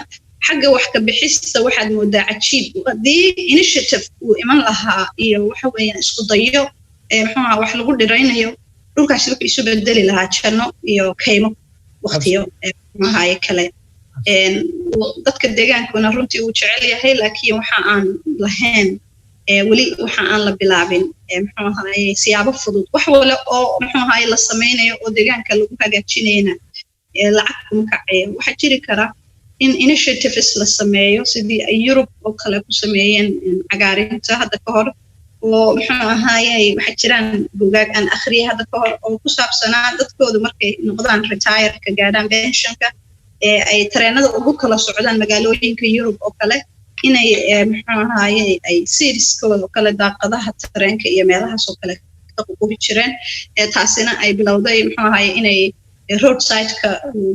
xagga wax ka bixista waxaad moodaa cajiib haddii initiative uu iman lahaa iyo isku dayo wax lagu dhiraynayo dhulkaasi wuxuu isu bedeli lahaa janno iyo kaymo waqtiyo kale dadka deegaankuna runtii uu jecel yahay laakiin waxa aan lahayn weli waxa aan la bilaabin muxuu ahaay siyaabo fudud wax wala oo muxuu ahaay la sameynayo oo deegaanka lagu hagaajinayna lacag kuma kacayo waxa jiri kara in initiatives la sameeyo sidii ay Europe oo kale ku sameeyeen cagaarinta hadda ka hor oo muxuu ahaayay waxa jiraan buugaag aan akhriye hadda ka hor oo ku saabsanaa dadkoodu markay noqdaan retire ka gaadhaan pensionka ay tareenada ugu kala socdaan magaalooyinka Europe oo kale inay muxuu ahaayay ay series-kooda oo kale daaqadaha tareenka iyo meelahaas oo kale ka qubi jireen taasina ay bilowday muxuu ahaayay inay roadside-ka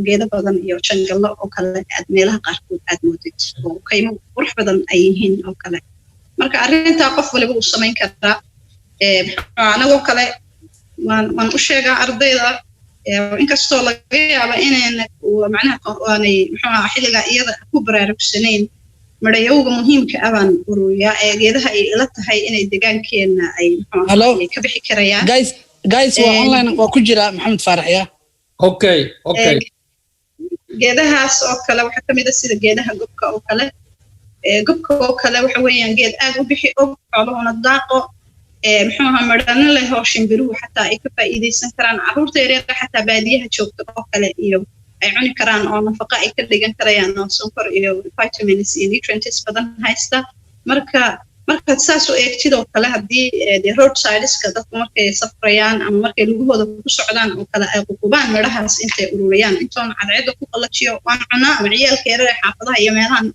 geedo badan iyo jangalo oo kale aad meelaha qaarkood aad moodid oo kaymo qurux badan ay yihiin oo kale marka arrinta qof waliba uu sameyn karaa anagoo kale waan u sheegaa ardayda inkastoo laga yaabo inayna macnaha waanay muxuu ahaa xilliga iyada ku baraarugsanayn madhayowga muhiimka ah baan ururiyaa geedaha ay ila tahay inay deegaankeena ay muxuu ka bixi karayaan guys waa online waa ku jira Maxamed Faarax ya okay geedahaas oo kale waxa kamid ah sida geedaha gobka oo kale waxa weeyaan geed aad u bixi oo xooluhuna daaqo muxuu ahaa madhana leh oo shimbiruhu xataa ay ka faa'iideysan karaan carruurta yaryar xataa baadiyaha joogta oo kale iyo ay cuni karaan oo nafaqo ay ka dhigan karayaan oo sonkor iyo vitamins iyo nutrients badan haysta marka saas oo eegtid oo kale haddii roadsideska dadku markay safrayaan ama markay lugahooda ku socdaan oo kale ay qubaan midhahaas intay ururiyaan intoon cadceedda ku qallajiyo waan cunaa ama ciyaalka yaryar ee xaafadaha iyo meelahan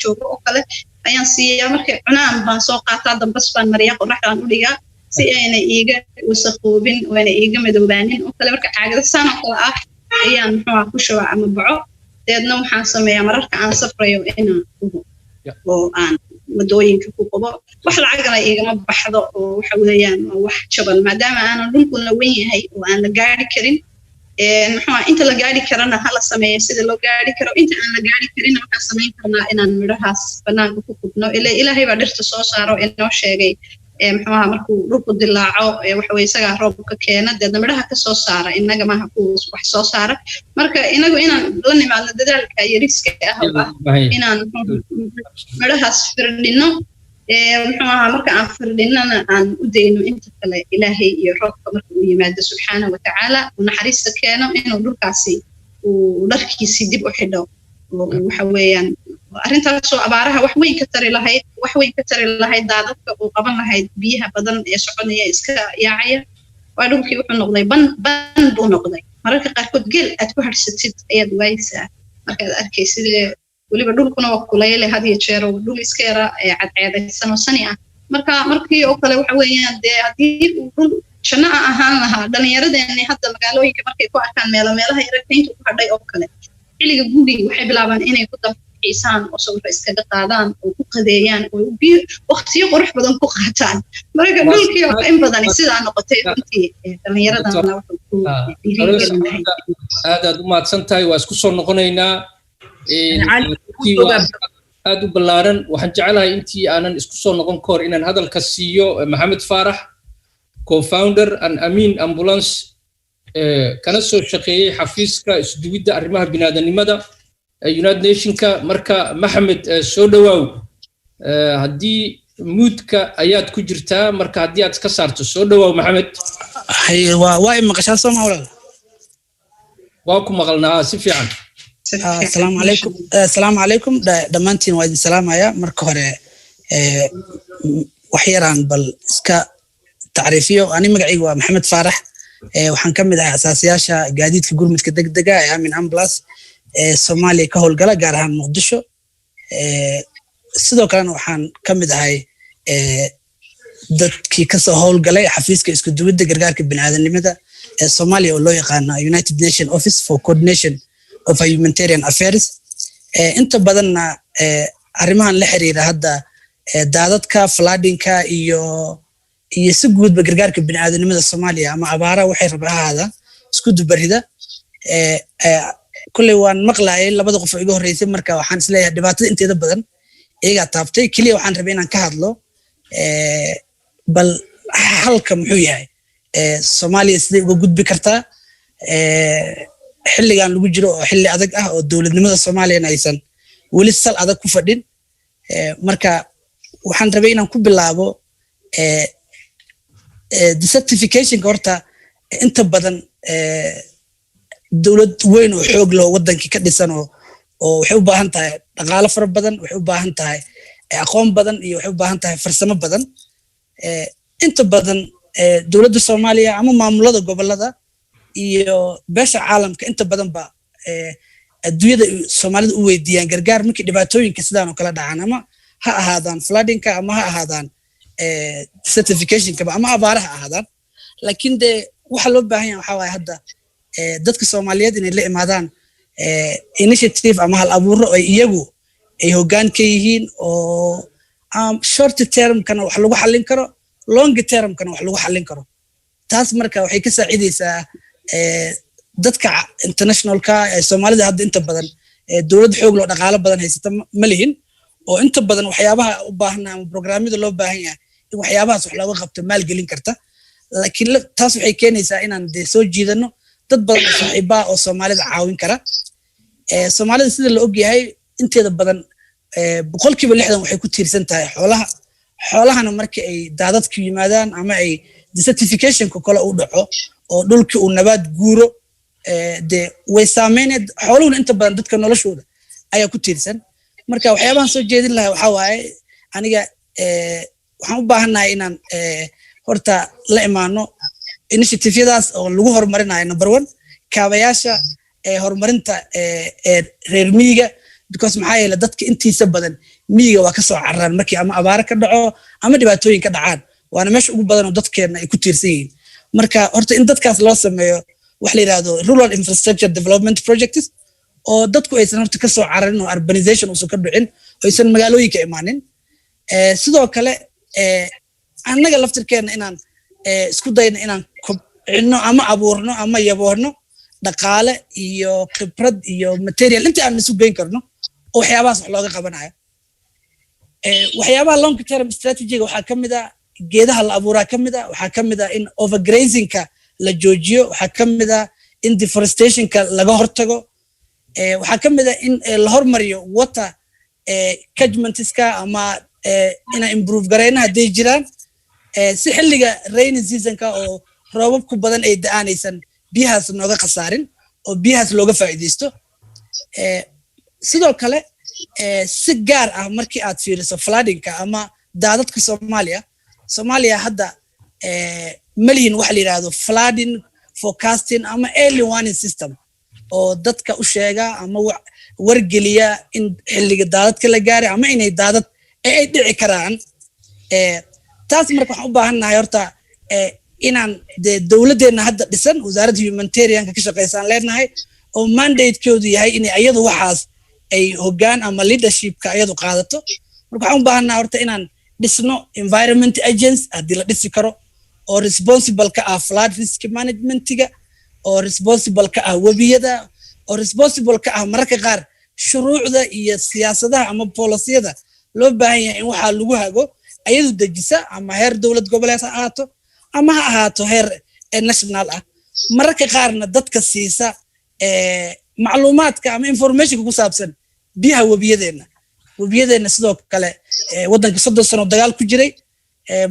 joogo oo kale ayaan siiyaa markay cunaan baan soo qaataa dambas baan mariyaa qorraxdaan u dhigaa si ayna iiga wasaqoobin oo ayna iiga madoobaanin oo kale marka caagada saan oo kale ah ayaan muxuu ku shubaa ama baco deedna waxaan sameeyaa mararka aan safrayo inaan oo aan wadooyinka ku qabo wax lacagna igama baxdo oo waxa weeyaan wax jaban maadaama aan dhulkuna weyn yahay oo aan la gaari karin muxuu inta la gaari karana hala sameeyo sida loo gaari karo inta aan la gaari karin waxaan sameyn karnaa inaan midhahaas banaanka ku qubno ilaahay baa dhirta soo saaro inoo sheegay muxuu markuu dhulku dilaaco waxa weey isaga roobka keena deedna midhaha ka soo saara inaga maaha ku wax soo saara marka inagu inaan la nimaadno dadaalka iyo riska inaan midhahaas firdhino muxuu marka aan firdhinana aan u dayno inta kale ilaahay iyo roobka marka uu yimaado subxaanahu wa tacaala uu naxariista keeno inuu dhulkaasi uu dharkiisii dib u xidho waxa weeyaan arrintaasoo abaaraha wax weyn ka tari lahayd daadadka uu qaban lahayd biyaha badan ee soconaya iska yaacaya waa dhulkii wuxuu noqday ban buu noqday mararka qaarkood geel aad ku harsatid ayaad waaysaa markaad arkaysid weliba dhulkuna waa kuleyle had iyo jeer oo dhul iska yara cadceedaysan oo sani ah markii oo kale waxa weeyaan dee haddii uu dhul janno ahaan lahaa dhallinyaradeenni hadda magaalooyinka markay ku arkaan meelaha yarakaynta ku hadhay oo kale xilliga guriga waxay bilaabaan inay ku damxiisaan oo sawirro iskaga qaadaan oo ku qadeeyaan oo waqtiyo qurux badan ku qaataan marka dhulkii oo in badan sidaa noqotay runtii dhallinyaradana aad u mahadsan tahay waa isku soo noqonaynaa aad u ballaaran waxaan jecelahay intii aanan isku soo noqon ka hor inaan hadalka siiyo Maxamed Faarax co-founder and Amin Ambulance kana soo shaqeeyay xafiiska isduwidda arrimaha bini'aadanimada United Nationska marka Maxamed soo dhawaaw haddii moodka ayaad ku jirtaa marka haddii aad iska saarto soo dhawaaw Maxamed waa maqashaa Soomaaliya waa ku maqalnaa si fiican السلام عليكم دمانتين وايد السلام يا مركورة وحيران بل إسكا تعريفيه أنا مقعيق محمد فارح وحنكمل على أساسياشا قاعدين في قرمة كدق دقايا من أمبلاس سومالي كهول قلا قارهان مقدشو sidoo kalena waxaan ka mid ahay dadkii ka soo howlgalay xafiiska isku duwidda gargaarka bini'aadanimada ee Soomaaliya oo loo yaqaan United Nations Office for Coordination of Humanitarian Affairs inta badanna arrimahan la xiriira hadda daadadka floodingka iyo si guudba gargaarka bini'aadanimada Soomaaliya ama abaara waxay rabaahada isku dubarida kulli waan maqlaayay labada qof oo iga horeysay marka waxaan isleeyahay dhibaatada inteeda badan iyaga taabtay kaliya waxaan rabay inaan ka hadlo bal halka muxuu yahay Soomaaliya sidee uga gudbi kartaa xilligan lagu jiro oo xilli adag ah oo dowladnimada Soomaaliya aysan wali sal adag ku fadhin marka waxaan rabay inaan ku bilaabo desertification horta inta badan dowlad weyn oo xoog leh wadankii ka dhisan oo waxay u baahan tahay dhaqaale fara badan waxay u baahan tahay aqoon badan iyo waxay u baahan tahay farsamo badan inta badan dowladda Soomaaliya ama maamulada gobolada iyo beesha caalamka inta badan ba adduunyada Soomaalida u weydiiyaan gargaar markii dhibaatooyinka sidaan oo kala dhacaan ama ha ahaadaan floodingka ama ha ahaadaan certificationka ama abaaraha ahaadaan laakiin de waxa loo baahan yahay waxa waaye hadda dadka Soomaaliyeed inay la imaadaan initiative ama hal abuuro ay iyagu ay hoggaan ka yihiin oo short term kana wax lagu xallin karo long term kana wax lagu xallin karo taas marka waxay ka saacidaysaa dadka internationalka ee Soomaalida hadda inta badan dawlad xoog loo dhaqaale badan haysata ma lihin oo inta badan waxyaabaha u baahan ama programmada loo baahan yahay in waxyaabahaas wax looga qabto maal gelin karta laakiin taas waxay keenaysaa inaan soo jiidano dad badan oo saaxiiba oo Soomaalida caawin kara Soomaalida sida la og yahay inteeda badan boqolkiiba 60 waxay ku tiirsan tahay xoolahana markii ay daadadku yimaadaan ama ay desertificationka kale u dhaco oo dhulkii uu nabaad guuro de way saameeyeen xooluhu inta badan dadka noloshooda ayaa ku tiirsan marka waxyaabahan soo jeedin lahaa waxa waaye aniga waxaan u baahanahay inaan horta la imaano initiative-yadaas oo lagu horumarinayo number 1 kaabayaasha horumarinta reer miyiga because maxaa yeelay dadka intiisa badan miyiga waa ka soo cararaan markii ama abaar ka dhaco ama dhibaatooyin ka dhacaan waana meesha ugu badan oo dadkeena ay ku tiirsan yihiin marka horta in dadkaas loo sameeyo wax la yiraahdo rural infrastructure development projects oo dadku aysan horta ka soo cararin oo urbanization uu ka dhicin oo aysan magaalooyinka imaanin sidoo kale annaga laftirkeena inaan isku dayno inaan kobcino ama abuurno ama yaboorno dhaqaale iyo khibrad iyo material inta aan isu geyn karno oo waxyaabahaas wax looga qabanayo waxyaabaha long term strategy waxaa kamid ah geedaha la abuuraa kamid ah waxaa kamid ah in overgrazingka la joojiyo waxaa kamid ah in deforestationka laga hortago waxaa kamid ah in la hormariyo water catchmentska ama ina improve gareyna haday jiraan si xilliga rainy seasonka oo roobabku badan ay da'aanaysan biyahaas nooga qasaarin oo biyahaas looga faa'iideysto sidoo kale si gaar ah markii aad fiiriso floodingka ama daadadka Soomaaliya hadda malihin wax la yiraahdo flooding forecasting ama early warning system oo dadka u sheega ama wargeliya in xilliga daadadka la gaaray ama inay daadad ay dhici karaan taas marka waxaan u baahanahay horta inaan dawladeena hadda dhisan wasaaradda humanitarianka ka shaqeysan leenahay oo mandate-koodu yahay in ayadu waxaas ay hoggaan ama leadership-ka ayadu qaadato marka waxaan u baahanahay horta inaan dhisno environment agents haddii la dhisi karo oo responsible ka ah flood risk management-ga oo responsible ka ah webiyada oo responsible ka ah mararka qaar shuruucda iyo siyaasadaha ama policyada loo baahan yahay in waxaa lagu hago ayadu dejisa ama heer dowlad goboleed ha ahaato ama ha ahaato heer national ah mararka qaarna dadka siisa macluumaadka ama informationka ku saabsan biyaha webiyadeena sidoo kale wadanka 30 sano dagaal ku jiray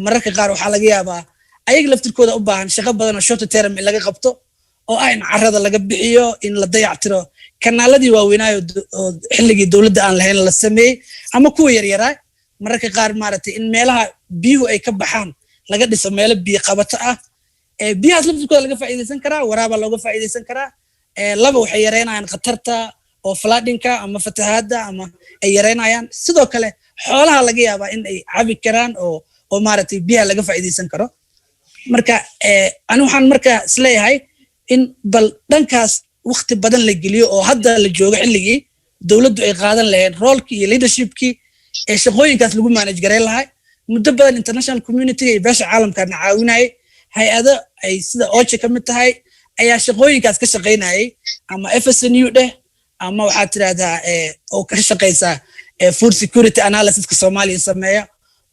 mararka qaar waxaa laga yaabaa ayaga laftirkooda u baahan shaqo badan oo short term in laga qabto oo ah in carrada laga bixiyo in la dayactiro kanaaladii waaweynaayo oo xilligii dowladda aan lahayn la sameeyey ama kuwa yaryaraa mararka qaar maaragtay in meelaha biyuhu ay ka baxaan laga dhiso meelo biyo qabato ah biyahaas laftirkooda laga faa'iideysan karaa waraaba looga faa'iideysan karaa laba waxay yareynayaan khatarta oo floodingka ama fatahaadda ama ay yareynayaan sidoo kale xoolaha laga yaabaa in ay cabi karaan oo maaragtay biyaha laga faa'iideysan karo marka ani waxaan marka isleeyahay in bal dhankaas waqti badan la geliyo oo hadda la joogo xilligii dowladdu ay qaadan lahayd roolkii iyo leadershipkii shaqooyinkaas lagu manage gareyn lahaa muddo badan international community iyo beesha caalamkana caawinayay hay-ado ay sida OCHA ka mid tahay ayaa shaqooyinkaas ka shaqeynayay ama FSNU dheh ama waxaad tirahdaa oo ka shaqeysa food security analysis-ka Soomaaliya sameeya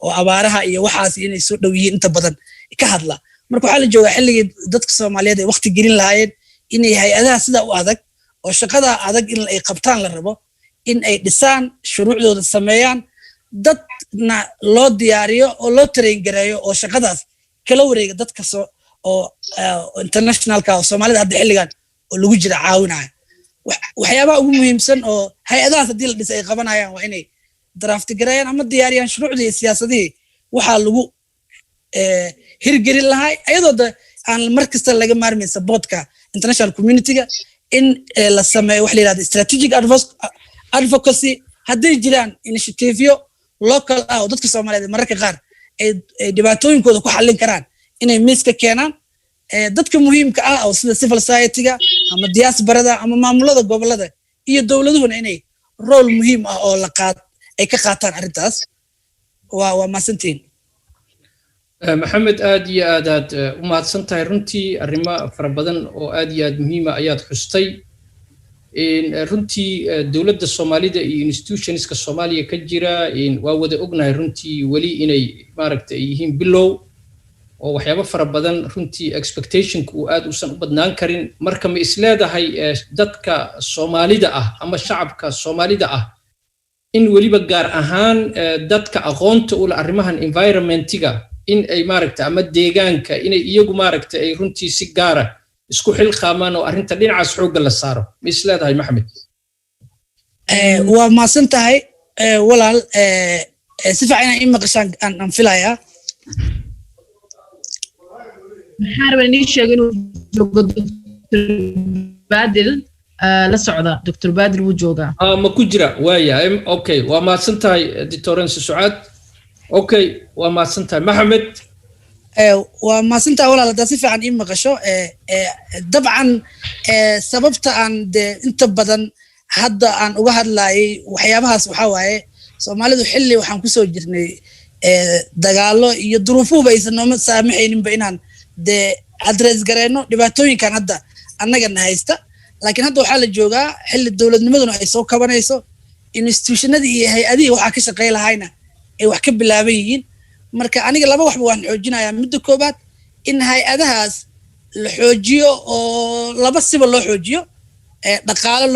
oo abaaraha iyo waxaas inay soo dhow yihiin inta badan ka hadla marka waxaa la joogaa xilligii dadka Soomaaliyeed ay waqti gelin lahaayeen inay hay-adaha sida u adag oo shaqada adag in ay qabtaan la rabo in ay dhisaan shuruucdooda sameeyaan dadna loo diyaariyo oo loo train gareeyo oo shaqadaas kala wareega dadka oo internationalka oo Soomaalida hadda xilligan oo lagu jira caawinaya waxyaabaha ugu muhiimsan oo hay'adahaas hadii la dhisay ay qabanayaan waa inay draft gareeyaan ama diyaariyaan shuruucdii siyaasadii waxa lagu hirgelin lahaa iyadoo aan markasta laga maarmin supportka international community-ga in la sameeyo wax la yiraahdo strategic advocacy hadday jiraan initiative local ah oo dadka Soomaaliyeed mararka qaar ay dhibaatooyinkooda ku xallin karaan inay miiska keenaan dadka muhiimka ah oo sida civil society-ga ama diasporada ama maamulada gobolada iyo dawladuhuna inay role muhiim ah oo ay ka qaataan arintaas waa maasantiin maxamed aad iyo aad u mahadsantahay runtii arrimo fara badan oo aad iyo aad muhiim ah ayaad xustay runtii dawladda Soomaalida iyo institutionska Soomaaliya ka jira waa wada ognahay runtii wali inay maaragtay yihiin bilow oo waxyaabo fara badan runtii expectationku aad u san u badnaan karin marka ma isleedahay dadka Soomaalida ah ama shacabka Soomaalida ah in waliba gaar ahaan dadka aqoonta u leh arrimahan environmentiga in ay maaragtay ama deegaanka inay iyagu maaragtay ay runtii si gaar ah isku xilqaamaan oo arrinta dhinacaas xoogga la saaro ma isleedahay maxamed waa maasan tahay walaal si fiican in maqashaan aan filayaa maxaa rabaa inii sheego inuu joogo Dr. Badil la socda Dr. Badil wuu joogaa ma ku jira waaya okay waa maasan tahay Ditorense Sucaad okay waa maasan tahay maxamed waa maasantaa walaal hadda si fiican ii maqasho dabcan sababta aan inta badan hadda aan uga hadlaayay waxyaabahaas waxaa waaye Soomaalidu xilli waxaan ku soo jirnay dagaalo iyo duruufuhu aysan nooma saamaxayninba inaan address gareeno dhibaatooyinkan hadda annagana haysta laakiin hadda waxaa la joogaa xilli dawladnimaduna ay soo kabanayso institutionadii iyo hay'adihii waxaa ka shaqeey lahayna ay wax ka bilaaban yihiin marka aniga laba waxba waan xoojinayaa midda koobaad in hay'adahaas la xoojiyo oo laba siba loo xoojiyo dhaqaale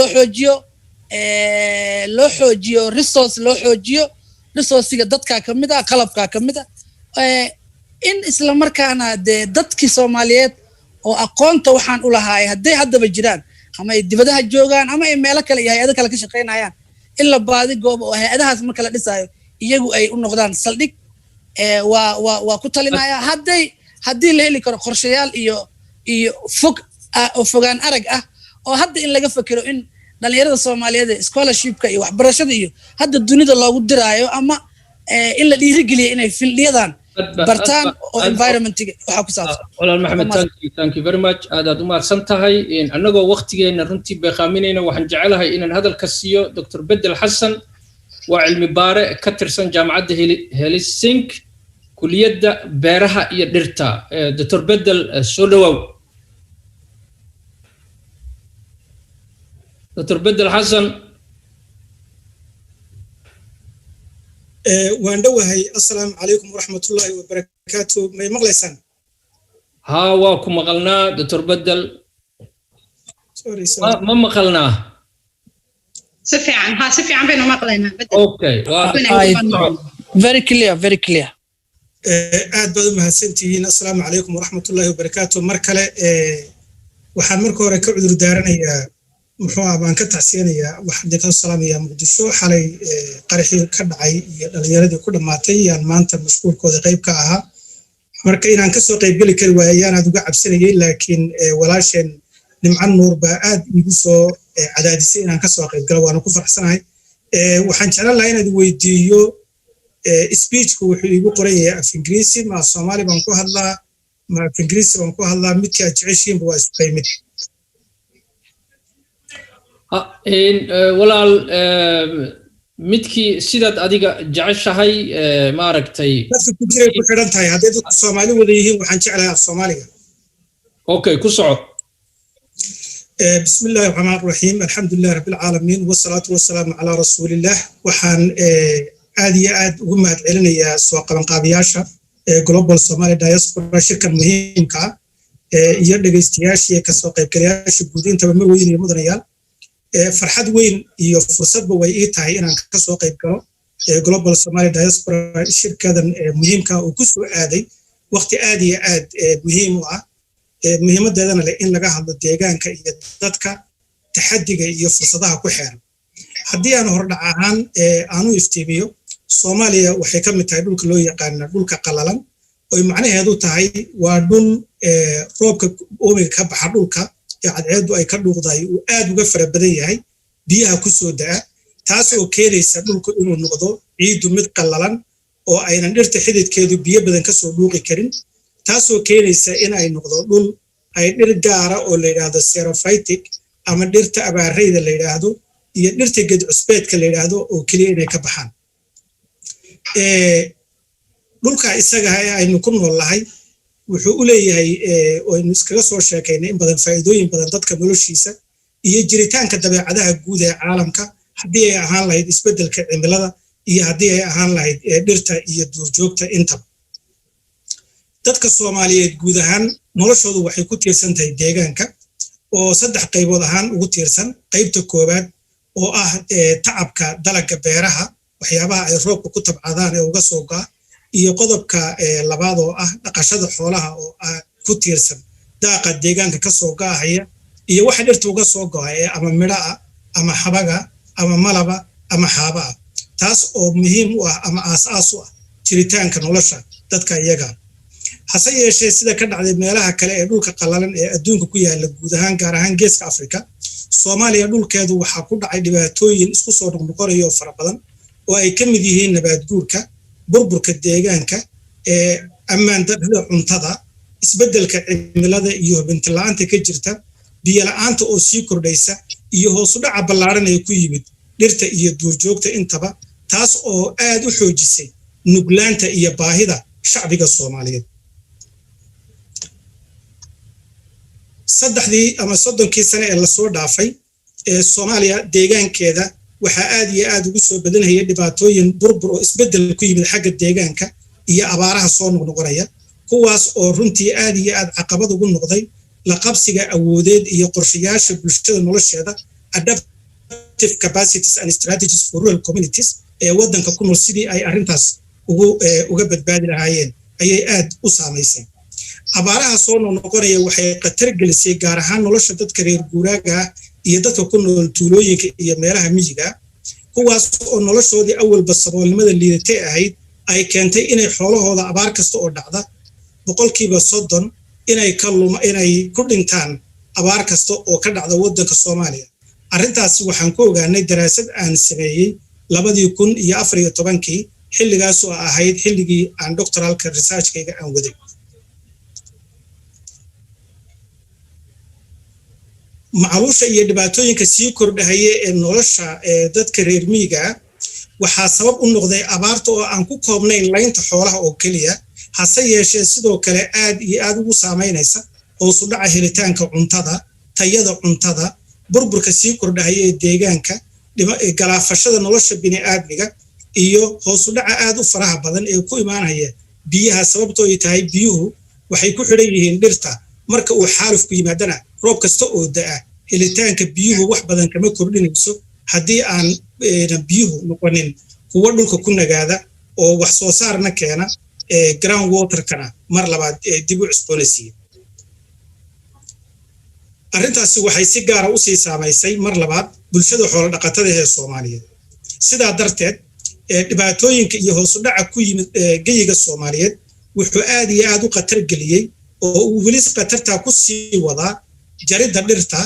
loo xoojiyo resource loo xoojiyo resource-ga dadka kamid ah qalabka kamid ah in isla markaana dadkii Soomaaliyeed oo aqoonta waxaan u lahaay hadday haddaba jiraan ama ay dibadaha joogaan ama ay meelo kale iyo hay'ado kale ka shaqeynayaan in la baadi goobo oo hay'adahaas marka la dhisayo iyagu ay u noqdaan saldhig waa ku talinaya haddii la heli karo qorshayaal iyo fogaan arag ah oo hadda in laga fakiro in dhalinyarada Soomaaliyeed scholarshipka iyo waxbarashada iyo hadda dunida loogu diraayo ama in la dhiirigeliyo inay fildiyadan bartaan oo environmentiga waxa ku saabsan walaal maxamed thank you very much aad u mahadsan tahay annagoo waqtigeena runtii beeqaaminayna waxaan jecelahay inaan hadalka siiyo Dr. Bedel Xasan waa cilmi baare ka tirsan jaamacadda Helsinki kuliyadda beeraha iyo dhirta Dr. Bedel soo dhawow Dr. Bedel Xasan waan dhawahay assalaamu calaykum waraxmatullaahi wabarakaatuh may maqlaysaan ها واكم مقلنا دكتور بدل ما مقلنا سفي عن بينه مقلنا اوكي very clear aad baad u mahadsantihiin assalaamu calaykum waraxmatullaahi wabarakaatuh mar kale waxaan marka hore ka cudur daaranayaa muxuu ah baan ka tacsiyanayaa waxaan ka salaamayaa muqdisho xalay qaraxii ka dhacay iyo dhalinyaradii ku dhamaatay yaan maanta mashquulkooda qayb ka ahaa marka inaan ka soo qayb gali kari waayaan aad uga cabsanayay laakiin walaasheen nimcan nuur baa aad igu soo cadaadisay inaan ka soo qayb galo waana ku faraxsanahay waxaan jeclaan lahaa inaad weydiiyo speechku wuxuu igu qoran yahay af ingiriisi ma Soomaali baan ku hadlaa ma af ingiriisi baan ku hadlaa midka aad jeceshiinba waa isku qaymid walaal midkii sidaad adiga jeceshahay maaragtay dadka ku jiray ku xidhan tahay haddii dadku Soomaali wada yihiin waxaan jeclahay af Soomaaliga okay ku soco بسم الله الرحمن الرحيم الحمد لله رب العالمين والصلاة والسلام على رسول الله وحان آد وما علينا سواء قابياشا Global Somali Diaspora شركة مهمة يرد استياشية كسوق كرياش جودين تبع مروين المدريال farxad weyn iyo fursadba way ii tahay inaan ka soo qayb galo Global Somali Diaspora shirkadan muhiimka oo ku soo aaday waqti aad iyo aad muhiim u ah muhiimadeedana leh in laga hadlo deegaanka iyo dadka taxadiga iyo fursadaha ku xeeran haddii aan hordhac ahaan aanu iftiimiyo Soomaaliya waxay ka mid tahay dhulka loo yaqaan dhulka qalalan oo macnaheedu tahay waa dhul roobka oomiga ka baxa dhulka cadceedu ay ka dhuuqday oo aad uga fara badan yahay biyaha ku soo daa taas oo keenaysa dhulku inuu noqdo ciidu mid qalalan oo aynan dhirta xididkeedu biyo badan ka soo dhuuqi karin taas oo keenaysa in ay noqdo dhul ay dhir gaara oo la yiraahdo xerophytic ama dhirta abaarayda la yiraahdo iyo dhirta geed cusbeedka la yiraahdo oo kaliya inay ka baxaan dhulka isaga aynu ku noolahay wuxuu u leeyahay oo aynu iskaga soo sheekaynay in badan faa'iidooyin badan dadka noloshiisa iyo jiritaanka dabeecadaha guud ee caalamka haddii ay ahaan lahayd isbeddelka cimilada iyo haddii ay ahaan lahayd dhirta iyo duurjoogta intaba dadka Soomaaliyeed guud ahaan noloshoodu waxay ku tiirsan tahay deegaanka oo saddex qaybood ahaan ugu tiirsan qaybta koowaad oo ah tacabka dalagga beeraha waxyaabaha ay roobka ku tabcadaan ee uga soo go'a iyo qodobka labaad oo ah dhaqashada xoolaha oo ku tiirsan daaqa deegaanka ka soo go'aya iyo waxa dhirta uga soo go'a ama midhaha ama xabaga ama malaba ama xaaba taas oo muhiim u ah ama aasaas u ah jiritaanka nolosha dadka iyaga hase yeeshee sida ka dhacday meelaha kale ee dhulka qalalan ee adduunka ku yaala guud ahaan gaar ahaan geeska Afrika Soomaaliya dhulkeedu waxa ku dhacay dhibaatooyin isku soo noqnoqonayo fara badan oo ay ka mid yihiin nabaad guurka burburka deegaanka ammaan darrada cuntada isbeddelka cimilada iyo hubinti la'aanta ka jirta biyo la'aanta oo sii kordhaysa iyo hoos u dhaca ballaaran ee ku yimid dhirta iyo duurjoogta intaba taas oo aad u xoojisay nuglaanta iyo baahida shacbiga Soomaaliyeed saddexdii ama soddonkii sano ee la soo dhaafay Soomaaliya deegaankeeda waxa aad iyo aad ugu soo badanayay dhibaatooyin burbur oo isbeddel ku yimid xagga deegaanka iyo abaaraha soo noqnoqonaya kuwaas oo runtii aad iyo aad caqabad ugu noqday la qabsiga awoodeed iyo qorshayaasha bulshada nolosheeda adaptive capacities and strategies for rural communities ee waddanka ku nool sidii ay arrintaas uga badbaadi lahaayeen ayay aad u saamaysay abaaraha soo noqnoqonaya waxay khatar gelisay gaar ahaan nolosha dadka reer guuraaga iyo dadka ku nool tuulooyinka iyo meelaha miyiga kuwaas oo noloshoodii awalba saboolnimada liidatay ahayd ay keentay inay xoolahooda abaar kasta oo dhacda 30% inay ku dhintaan abaar kasta oo ka dhacda waddanka Soomaaliya arrintaas waxaan ku ogaanay daraasad aan sameeyay 2014 xilligaas oo ahayd xilligii aan doctoralka researchkayga aan waday macaluusha iyo dhibaatooyinka sii kordhahaya ee nolosha dadka reer miyiga waxaa sabab u noqday abaarta oo aan ku koobnayn laynta xoolaha oo kaliya hase yeeshee sidoo kale aad iyo aad ugu saameynaysa hoos u dhaca helitaanka cuntada tayada cuntada burburka sii kordhahaya ee deegaanka galaafashada nolosha bini'aadmiga iyo hoos u dhaca aad u faraha badan ee ku imaanaya biyaha sababtoo ay tahay biyuhu waxay ku xidhan yihiin dhirta marka uu xaalufku yimaadana roob kasta oo da'a helitaanka biyuhu wax badan kama kordhinayso haddii aan biyuhu noqonin kuwa dhulka ku nagaada oo wax soo saarna keena ground waterkana mar labaad dib u cusboonaysiiya arrintaasi waxay si gaara u sii saamaysay mar labaad bulshada xoolo dhaqatada ee Soomaaliyeed sidaa darteed dhibaatooyinka iyo hoos u dhaca ku yimid geyiga Soomaaliyeed wuxuu aad iyo aad u khatar geliyay oo uu weli khatarta ku sii wadaa jaridda dhirta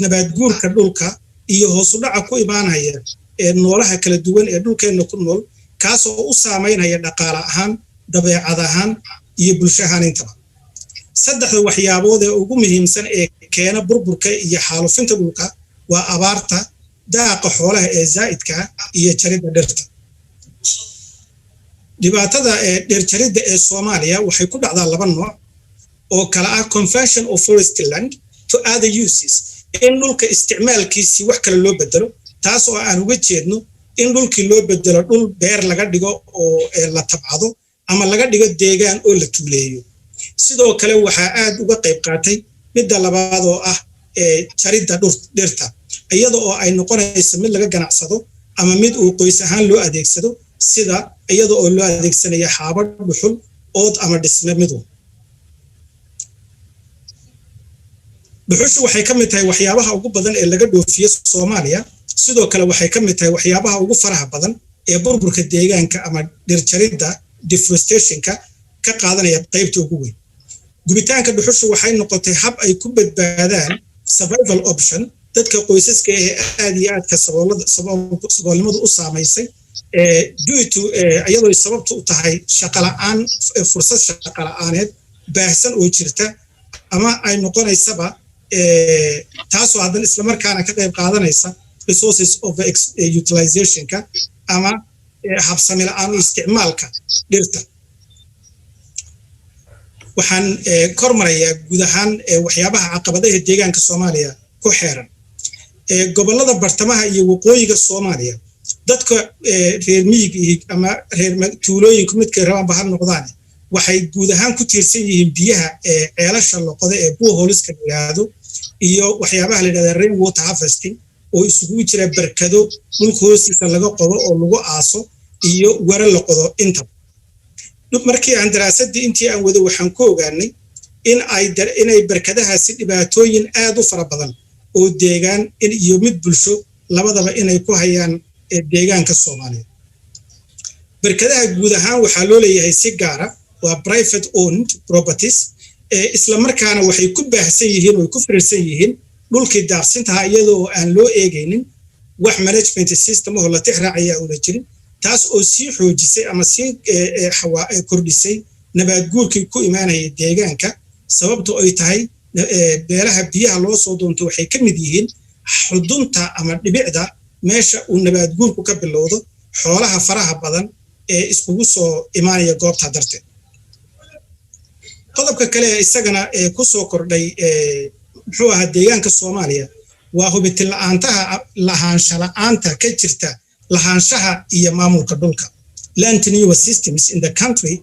nabaad guurka dhulka iyo hoos u dhaca ku imaanaya noolaha kala duwan ee dhulkeena ku nool kaas oo u saameynaya dhaqaale ahaan dabeecad ahaan iyo bulsho ahaan intaba saddexda waxyaabood ee ugu muhiimsan ee keena burburka iyo xaalufinta dhulka waa abaarta daaqa xoolaha ee zaa'idka iyo jaridda dhirta dhibaatada dhir jaridda ee Soomaaliya waxay ku dhacdaa laba nooc oo kala ah conversion of forest land to other uses in dhulka isticmaalkiisii wax kale loo bedelo taas oo aan uga jeedno in dhulkii loo bedelo dhul beer laga dhigo oo la tabcado ama laga dhigo deegaan oo la tuuleeyo sidoo kale waxaa aad uga qayb qaatay midda labaad oo ah jaridda dhirta iyada oo ay noqonayso mid laga ganacsado ama mid uu qoys ahaan loo adeegsado sida iyada oo loo adeegsanaya xaabad dhuxul ood ama dhisme midu dhuxushu waxay ka mid tahay waxyaabaha ugu badan ee laga dhoofiyo Soomaaliya sidoo kale waxay ka mid tahay waxyaabaha ugu faraha badan ee burburka deegaanka ama dhirjaridda deforestationka ka qaadanaya qaybta ugu weyn gubitaanka dhuxushu waxay noqotay hab ay ku badbaadaan survival option dadka qoysaska ee aad iyo aad ka saboolnimadu u saameysay due to ayadoo sababtu u tahay shaqo la'aan fursad shaqo la'aaneed baahsan oo jirta ama ay noqonaysaba taasoo haddana isla markaana ka qayb qaadanaysa resources of utilizationka ama habsami la'aan u isticmaalka dhirta waxaan kormarayaa guud ahaan waxyaabaha caqabadaha deegaanka Soomaaliya ku xeeran gobolada bartamaha iyo waqooyiga Soomaaliya dadka reer miyiga ama reer tuulooyinka midkay rabaan bahar noqdaan waxay guud ahaan ku tiirsan yihiin biyaha ceelasha loqoda ee buuhooliska yiraahdo iyo waxyaabaha la yiraahdo rain water harvesting oo isugu jira barkado dhulka hoostiisa laga qodo oo lagu aaso iyo wara la qodo inta markii aan daraasadii intii aan wado waxaan ku ogaanay inay barkadahaasi dhibaatooyin aad u fara badan oo deegaan iyo mid bulsho labadaba inay ku hayaan deegaanka Soomaaliya barkadaha guud ahaan waxaa loo leeyahay si gaara waa private owned properties isla markaana waxay ku baahsan yihiin oo ku fiirsan yihiin dhulkii daaqsintaha iyadoo aan loo eegaynin wax management system oo la tixraacaya oo la jirin taas oo sii xoojisay ama sii kordhisay nabaad guurkii ku imaanaya deegaanka sababtoo ay tahay beelaha biyaha loo soo doonto waxay ka mid yihiin xudunta ama dhibicda meesha uu nabaad guurku ka bilowdo xoolaha faraha badan ee iskugu soo imaanaya goobta darteed qodobka kale isagana ku soo kordhay muxuu ahaa deegaanka Soomaaliya waa hubitin lahaansha la'aanta ka jirta lahaanshaha iyo maamulka dhulka land tenure systems in the country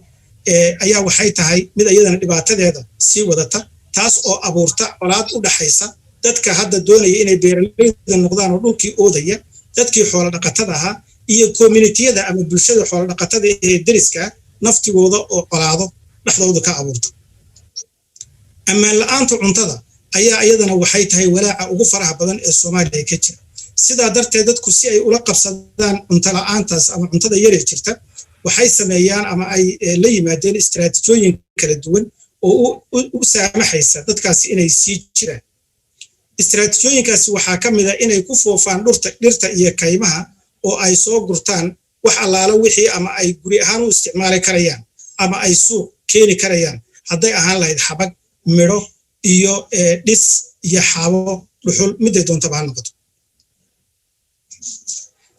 ayaa waxay tahay mid iyadana dhibaatadeeda sii wadata taas oo abuurta colaad u dhaxaysa dadka hadda doonaya inay beeraleyda noqdaan oo dhulkii oodaya dadkii xoolo dhaqatada ahaa iyo community-yada ama bulshada xoolo dhaqatada ee deriska naftigooda oo colaado dhaxdooda ka abuurta ammaan la'aanta cuntada ayaa iyadana waxay tahay walaaca ugu faraha badan ee Soomaaliya ka jira sidaa darteed dadku si ay ula qabsadaan cunto la'aantaas ama cuntada yar ee jirta waxay sameeyaan ama ay la yimaadeen istiraatiijooyin kala duwan oo u saamaxaysa dadkaasi inay sii jiraan istiraatiijooyinkaasi waxaa ka mid ah inay ku foofaan dhirta iyo kaymaha oo ay soo gurtaan wax allaala wixii ama ay guri ahaan u isticmaali karayaan ama ay suuq keeni karayaan hadday ahaan lahayd xabag midho iyo dhis iyo xaabo dhuxul miday doontaba ha noqoto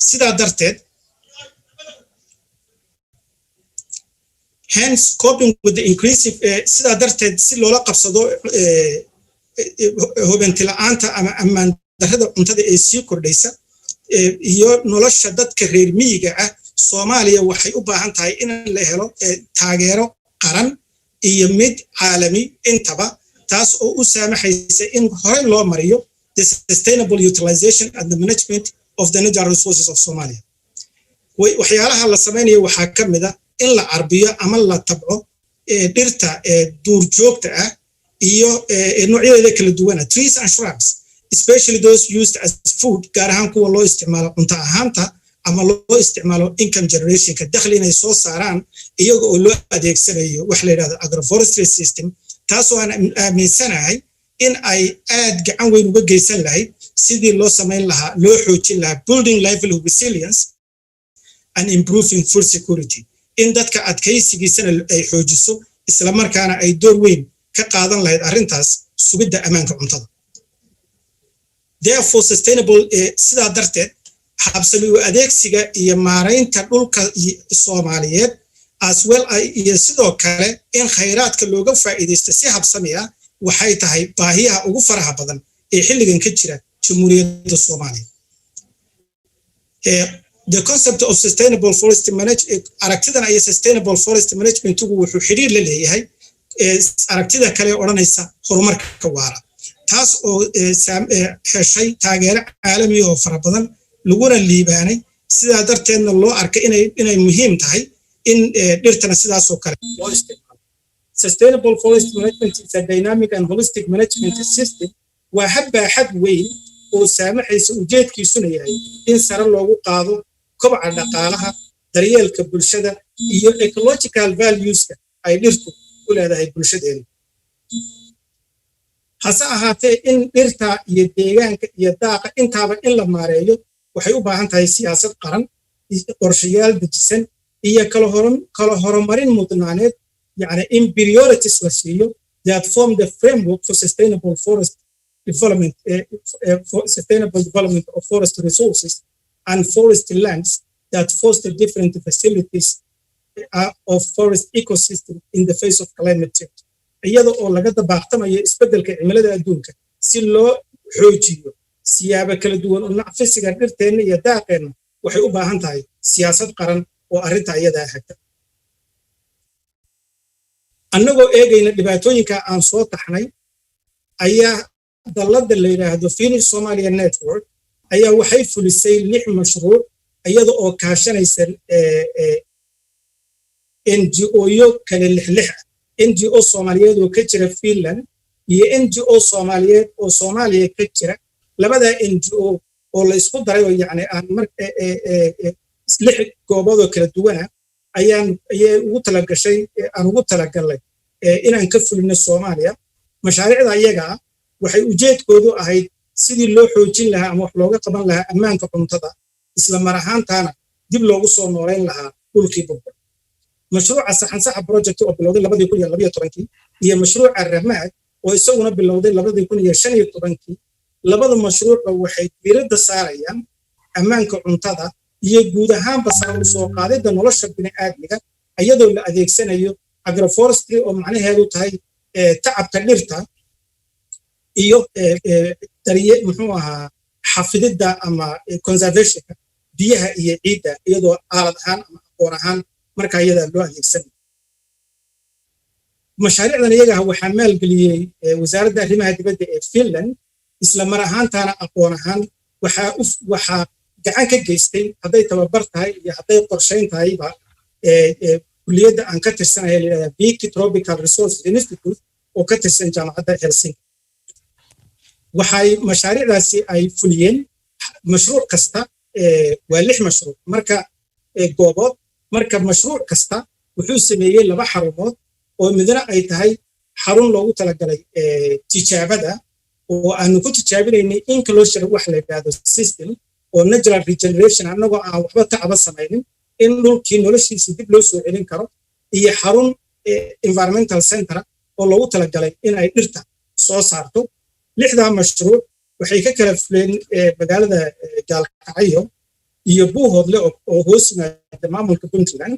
sidaa darteed hence coping with the increasing sidaa darteed si loola qabsado hubinti la'aanta ama ammaan darrada cuntada ee sii kordhaysa iyo nolosha dadka reer miyiga ah Soomaaliya waxay u baahan tahay in la helo taageero qaran iyo mid caalami intaba taas oo u saamaxaysa in hore loo mariyo the sustainable utilization and the management of the natural resources of Somalia waxyaalaha la sameeyo waxaa ka mid ah in la arbiyo ama la tabco dhirta duurjoogta ah iyo noocyada kala duwan trees and shrubs especially those used as food gaar ahaan kuwa loo isticmaalo cunto ahaanta ama loo isticmaalo income generation ka dakhli inay soo saaraan iyaga oo loo adeegsanayo wax la yiraahdo agroforestry system taasoo aan aaminsanahay in ay aad gacan weyn uga geysan lahayd sidii loo sameyn lahaa loo xoojin lahaa building livelihood resilience and improving food security in dadka adkaysigiisana ay xoojiso isla markaana ay door weyn ka qaadan lahayd arrintaas sugidda ammaanka cuntada therefore sustainable sidaa darteed habsami u adeegsiga iyo maaraynta dhulka Soomaaliyeed as well iyo sidoo kale in khayraadka looga faa'iideysto si habsami ah waxay tahay baahiyaha ugu faraha badan ee xilligan ka jira Jamhuuriyadda Soomaaliya the concept of sustainable forest management aragtidan ay sustainable forest management wuxuu xiriir la leeyahay aragtida kale oranaysa horumarka waara taas oo heshay taageero caalami oo fara badan laguna liibaanay sidaa darteedna loo arkay inay muhiim tahay in dhirtana sidaas oo kale loo isticmaalo. Sustainable forest management is a dynamic and holistic management system waa hab baaxad weyn oo saamaxaysa ujeedkiisuna yahay in sare loogu qaado kobaca dhaqaalaha, daryeelka bulshada iyo ecological valueska ay dhirtu u leedahay bulshadeena. hase ahaatee in dhirta iyo deegaanka iyo daaqa intaaba in la maareeyo waxay u baahan tahay siyaasad qaran, qorshayaal dejisan iyo kala horumarin mudnaaneed, yani in priorities la siiyo that form the framework for sustainable forest development, sustainable development of forest resources and forest lands that foster different facilities of forest ecosystem in the face of climate change. iyada oo laga dabaaqtamayo isbeddelka cimilada adduunka si loo xoojiyo siyaabo kala duwan oo nacfisiga dhirteena iyo daaqeena waxay u baahan tahay siyaasad qaran oo arrinta iyada hagta. annagoo eegayna dhibaatooyinka aan soo taxnay ayaa dalladda la yidhaahdo Finnish Somalia Network ayaa waxay fulisay 6 mashruuc iyada oo kaashanaysa NGO-yo kala lix NGO Soomaaliyeed oo ka jira Finland iyo NGO Soomaaliyeed oo Soomaaliya ka jira. labada NGO oo la isku daray oo yani aan marka 6 goobood oo kala duwan ayay ugu talagalay inaan ka fulino Soomaaliya. mashaariicda iyaga waxay ujeedkoodu ahayd sidii loo xoojin lahaa ama wax looga qaban lahaa ammaanka cuntada, isla mar ahaantaana dib loogu soo nooleyn lahaa dhulkii burbur. mashruuca saxan project oo bilowday 2012 iyo mashruuca Ramaad oo isaguna bilowday 2015 labada mashruuc waxay diiradda saarayaan ammaanka cuntada iyo guud ahaanba sare u soo qaadida nolosha bini'aadmiga iyadoo la adeegsanayo agroforestry oo macnaheedu tahay tacabka dhirta iyo muxuu ahaa xafididda ama conservation biyaha iyo ciidda iyadoo aalad ahaan ama aqoon ahaan marka iyada loo adeegsanayo. mashaariicdan iyaga waxaa maalgeliyey wasaaradda arrimaha dibadda ee Finland, isla mar ahaantaana aqoon ahaan waxaa gacan ka geystay hadday tababar tahay iyo hadday qorshayn tahayba kulliyadda aan ka tirsanahay la yidhahdaa Viki Tropical Resource Institute oo ka tirsan jaamacadda Helsinki. waxay mashaariicdaasi ay fuliyeen mashruuc kasta waa 6 mashruuc marka goobood. marka mashruuc kasta wuxuu sameeyey 2 xarumood oo midna ay tahay xarun loogu talagalay tijaabada oo aanu ku tijaabinaynay inclusion wax la yiraahdo system oo natural regeneration annagoo aan waxba tacaba samaynin in dhulkii noloshiisa dib loo soo celin karo, iyo xarun environmental center oo loogu talagalay in ay dhirta soo saarto. 6 mashruuc waxay ka kala fuleen magaalada Gaalkacyo iyo Buuhoodle oo hoos yimaada maamulka Puntland,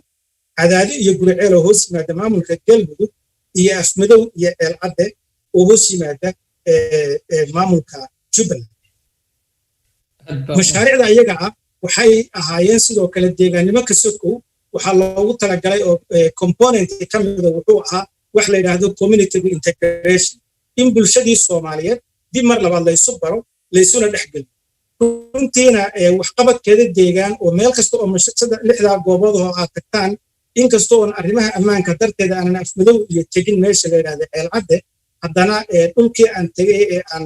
Cadaadi iyo Guriceel oo hoos yimaada maamulka Galmudug, iyo Afmadow iyo Eelcadde oo hoos yimaada maamulka Jubbaland. mashaariicda iyaga waxay ahaayeen sidoo kale deegaannimo ka sokow waxaa loogu talagalay oo component ka mid ah wuxuu ahaa wax la yiraahdo community integration, in bulshadii Soomaaliyeed dib mar labaad la isu baro, la isuna dhexgeliyo. runtiina waxqabadkeeda deegaan oo meel kasta oo mashruucada 6 goobood oo aad tagtaan, inkastoo aan arrimaha ammaanka darteeda aanan Afmadow iyo tegin meesha la yiraahdo Eelcadde, haddana dhulkii aan tegay ee aan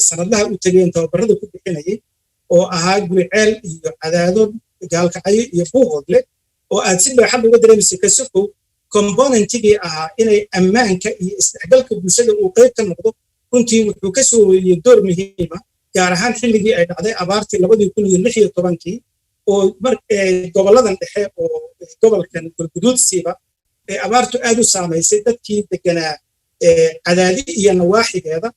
sanadlaha u tegeen tababarada ku bixinayay oo ahaa Guriceel iyo Cadaado, Gaalkacyo iyo Buuhoodle, oo aad si baaxad uga dareemayso ka sokow componentigii ahaa inay ammaanka iyo isdhexgalka bulshada uu qayb ka noqdo. runtii wuxuu ka soo weeyey door muhiim ah, gaar ahaan xilligii ay dhacday abaartii 2016 oo goboladan dhexe oo gobolkan Galguduudsiiba abaartu aad u saamaysay dadkii deganaa Cadaadi iyo nawaaxigeeda.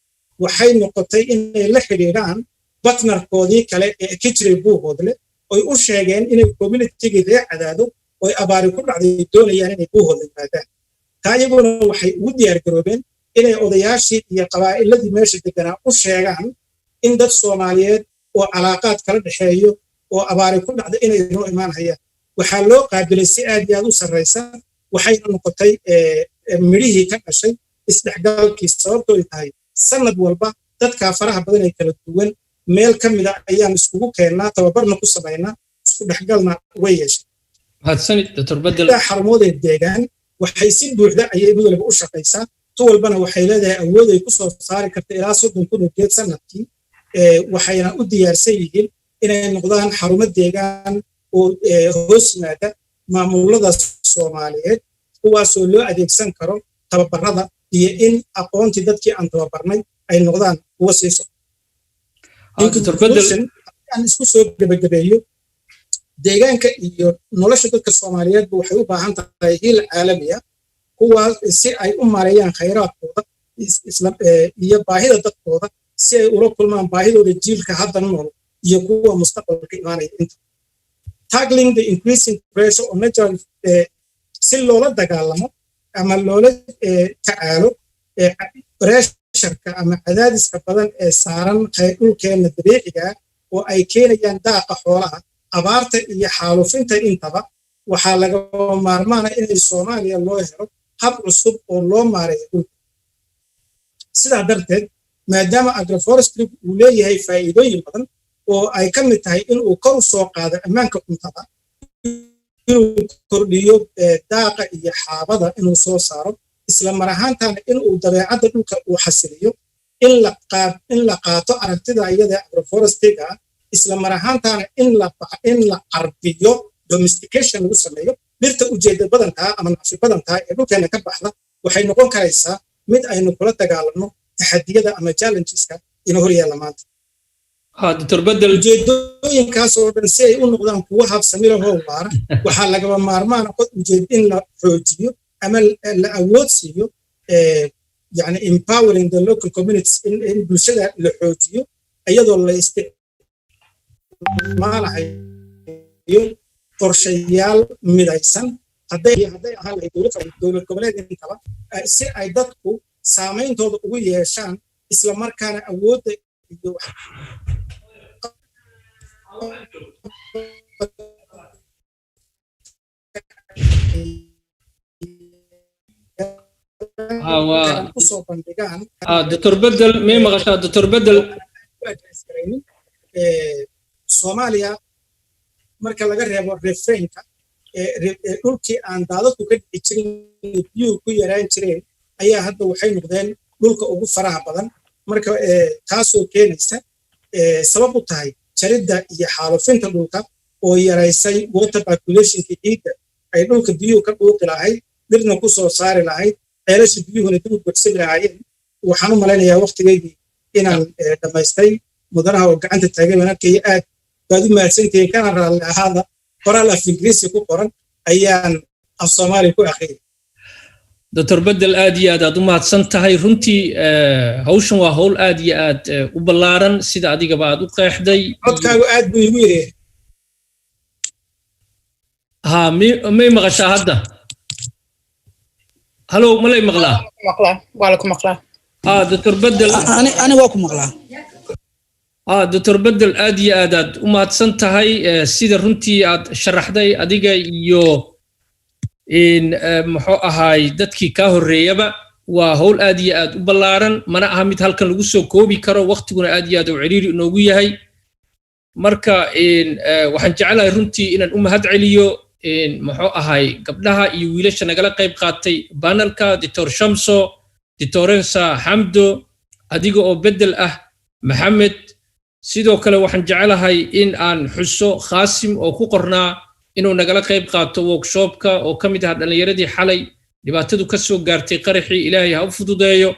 waxay noqotay inay la xiriiraan partnerkoodii kale ee ka jiray Buuhoodle oo u sheegeen inay community-ga reer Cadaado oo abaari ku dhacday doonayaan inay Buuhoodle yimaadaan. taa iyaguna waxay ugu diyaar garoobeen inay odayaashii iyo qabaa'iladii meesha deganaa u sheegaan in dad Soomaaliyeed oo calaaqaad kala dhexeeyo oo abaari ku dhacda inay noo imaanayaan. waxaa loo qaabilay si aad iyo aad u sarreysa, waxayna noqotay midhihii ka dhashay isdhexgalkii, sababtoo ay tahay sanad walba dadka faraha badan ee kala duwan meel ka mid ah ayaan iskugu keennaa tababarna ku samaynaa isku dhexgalna way yeeshay mahadsanid Dr. Bedel xarumood ee deegaan waxay si buuxda ayay mid walba u shaqaysaa tu walbana waxay leedahay awood ay ku soo saari karta ilaa 30,000 geed sanadkii waxayna u diyaarsan yihiin inay noqdaan xarumo deegaan oo hoos yimaada maamulada Soomaaliyeed kuwaasoo loo adeegsan karo tababarada iyo in aqoontii dadkii aan tababarnay ay noqdaan kuwa sii socda Dr. Bedel aan isku soo gabagabeeyo deegaanka iyo nolosha dadka Soomaaliyeed waxay u baahan tahay hil caalami ah kuwaas si ay u maareeyaan khayraadkooda iyo baahida dadkooda si ay ula kulmaan baahidooda jiilka hadda nool iyo kuwa mustaqbalka imaanaya inta tackling the increasing pressure on natural si loola dagaalamo ama loola tacaalo pressureka ama cadaadiska badan ee saaran dhulkeena dabiiciga oo ay keenayaan daaqa xoolaha abaarta iyo xaalufinta intaba waxaa laga maarmaana in Soomaaliya loo helo hab cusub oo loo maareeyo dhulka sidaa darteed maadaama agroforestry uu leeyahay faa'iidooyin badan oo ay ka mid tahay in uu kor u soo qaado ammaanka cuntada inuu kordhiyo daaqa iyo xaabada inuu soo saaro isla mar ahaantaana in uu dabeecadda dhulka uu xasiliyo in la qaato aragtida iyada agroforestryga isla mar ahaantaana in la carbiyo domestication lagu sameeyo dhirta ujeedda badantaa ama nacfi badantaa ee dhulkeena ka baxda waxay noqon karaysaa mid aynu kula dagaalanno taxadiyada ama challengeska ina hor yaalla maanta Dr. Bedel ujeedooyinkaas oo dhan si ay u noqdaan kuwo habsami leh oo waara waxaa lagaba maarmaan ah ujeed in la xoojiyo ama la awood siiyo yani empowering the local communities in bulshada la xoojiyo iyadoo la isticmaalayo qorshayaal midaysan hadday ahaan lahayd dowlad goboleed intaba si ay dadku saameyntooda ugu yeeshaan isla markaana awoodda iyo kusoo bandhigaan Dr. Bedel may maqashaa Dr. Bedel Soomaaliya marka laga reebo refrainka dhulkii aan daadadku ka dhici jirin biyuhu ku yaraan jireen ayaa hadda waxay noqdeen dhulka ugu faraha badan marka taasoo keenaysa sabab u tahay jaridda iyo xaalufinta dhulka oo yaraysay water populationka ciidda ay dhulka biyuhu ka dhuuqi lahayd dhirna ku soo saari lahayd ceelasha biyuhuna dib u buuxsami lahaayeen waxaan u malaynayaa waqtigeedii inaan dhammaystay mudanaha oo gacanta taagay wanarkaya aad baad u mahadsantihiin kana raalli ahaada qoraal af ingiriisi ku qoran ayaan af Soomaali ku akhriyay Dr. Bedel aad iyo aad u mahadsan tahay runtii hawshan waa hawl aad iyo aad u ballaaran sida adigaba aad u qeexday codkaagu aad buu igu yahay may maqashaa hadda halo ma lay maqlaa waa ku maqlaa Dr. Bedel ani waa ku maqlaa Dr. Bedel aad iyo aad u mahadsan tahay sida runtii aad sharaxday adiga iyo muxuu ahaay dadkii ka horeeyaba waa hawl aad iyo aad u ballaaran mana aha mid halkan lagu soo koobi karo waqtiguna aad iyo aad u ciriiri inoogu yahay marka waxaan jecelahay runtii inaan u mahad celiyo muxuu ahaay gabdhaha iyo wiilasha nagala qayb qaatay panelka Dr. Shamso Ditorensa Hamdo adiga oo Bedel ah Maxamed sidoo kale waxaan jecelahay in aan xuso Khaasim oo ku qornaa inuu nagala qayb qaato workshopka oo ka mid ah dhalinyaradii xalay dhibaatadu ka soo gaartay qaraxii Ilaahay ha u fududeeyo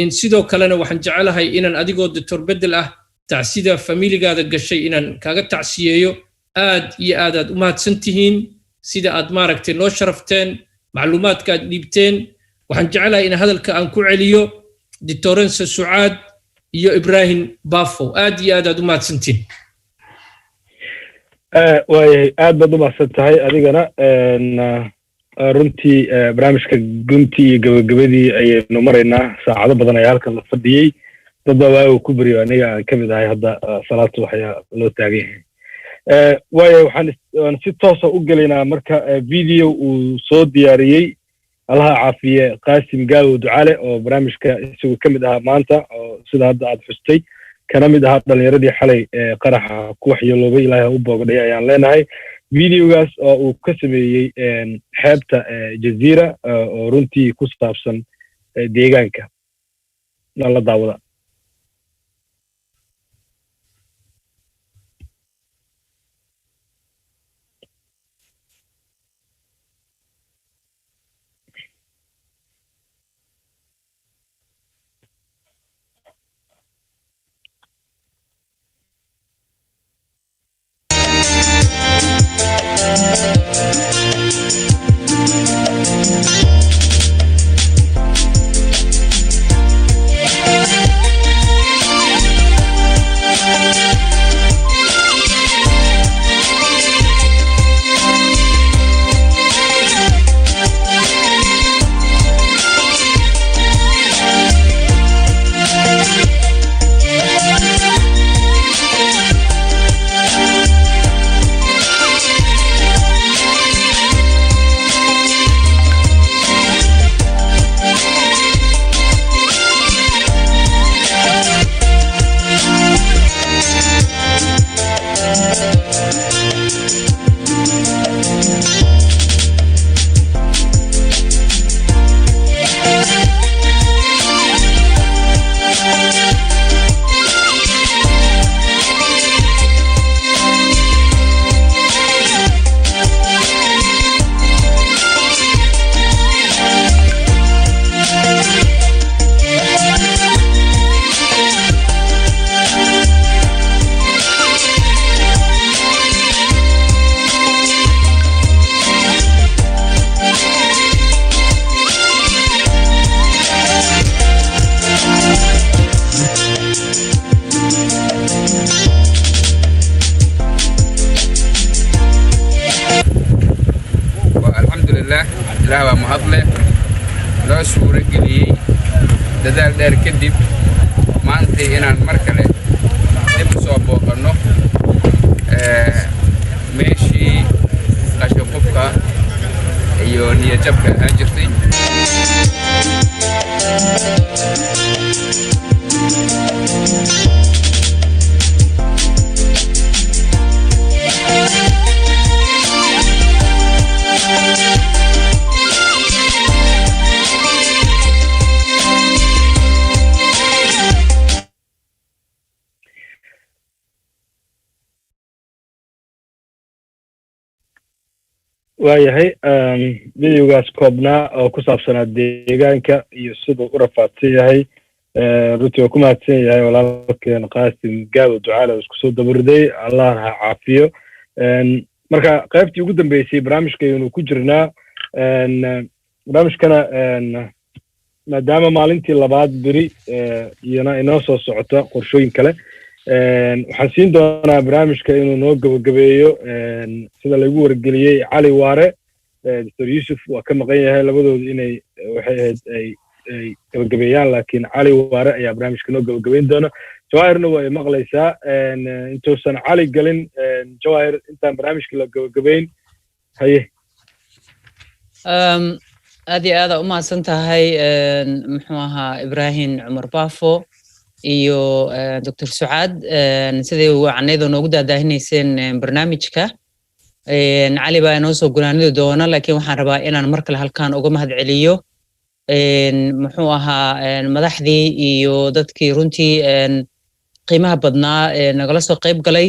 in sidoo kalena waxaan jecelahay inaan adigoo Dr. Bedel ah tacsida familigaada gashay inaan kaaga tacsiyeeyo aad iyo aad u mahadsantihiin sida aad maaragtay noo sharafteen macluumaadka aad dhiibteen waxaan jecelahay in hadalka aan ku celiyo Ditorensa Sucaad iyo Ibrahim Bafo aad iyo aad u mahadsantiin waayahay aad baad u mahadsan tahay adigana runtii barnaamijka gunti iyo gabagabadii ayaynu maraynaa saacado badan ayaa halkan la fadhiyey dad baa waagu ku beriyo aniga aan ka mid ahay hadda salaatu waxyaa loo taagan yahay waayahay waxaan si toosa u gelaynaa marka video uu soo diyaariyey allaha caafiye qaasim gaawo ducaale oo barnaamijka isagu ka mid ahaa maanta oo sida hadda aad xustay kana mid ahaa dhalinyaradii xalay qaraxa ku waxyeeloobay ilaahay u boogadhay ayaan leenahay videogaas oo uu ka sameeyey xeebta jaziira oo runtii ku saabsan deegaanka la daawada ilaah waa mahadle loo suura geliyey dadaal dheer kadib maanta inaan mar kale dib u soo booqanno meeshii qashin-qubka iyo niyad-jabka ahaan jirtay waayahay videogaas koobnaa oo ku saabsanaa deegaanka iyo siduu u rafaadsan yahay runtii waa ku mahadsan yahay walaalkeen qaasim gaawo ducaale oo isku soo dabariday allahna ha caafiyo marka qaybtii ugu dambeysay barnaamijkaynu ku jirnaa barnaamijkana maadaama maalintii labaad beri iyana inoo soo socota qorshooyin kale waxaan siin doonaa barnaamijka inuu noo gabagabeeyo sida lagu wargeliyey cali waare dr yuusuf waa ka maqan yahay labadooda inay waxay ahayd ay gabagabeeyaan laakiin cali waare ayaa barnaamijka noo gabagabeyn doona jawaahirna waa ay maqlaysaa intuusan cali galin jawaahir intaan barnaamijka la gabagabeyn haye aad iyo aada u mahadsan tahay muxuu ahaa ibrahim cumar baafo iyo dr sucaad sidii wacnayda noogu daadaahinayseen barnaamijka cali baa inoo soo gunaanidi doona laakiin waxaan rabaa inaan mar kale halkaan uga mahad celiyo muxuu ahaa madaxdii iyo dadkii runtii qiimaha badnaa nagala soo qayb galay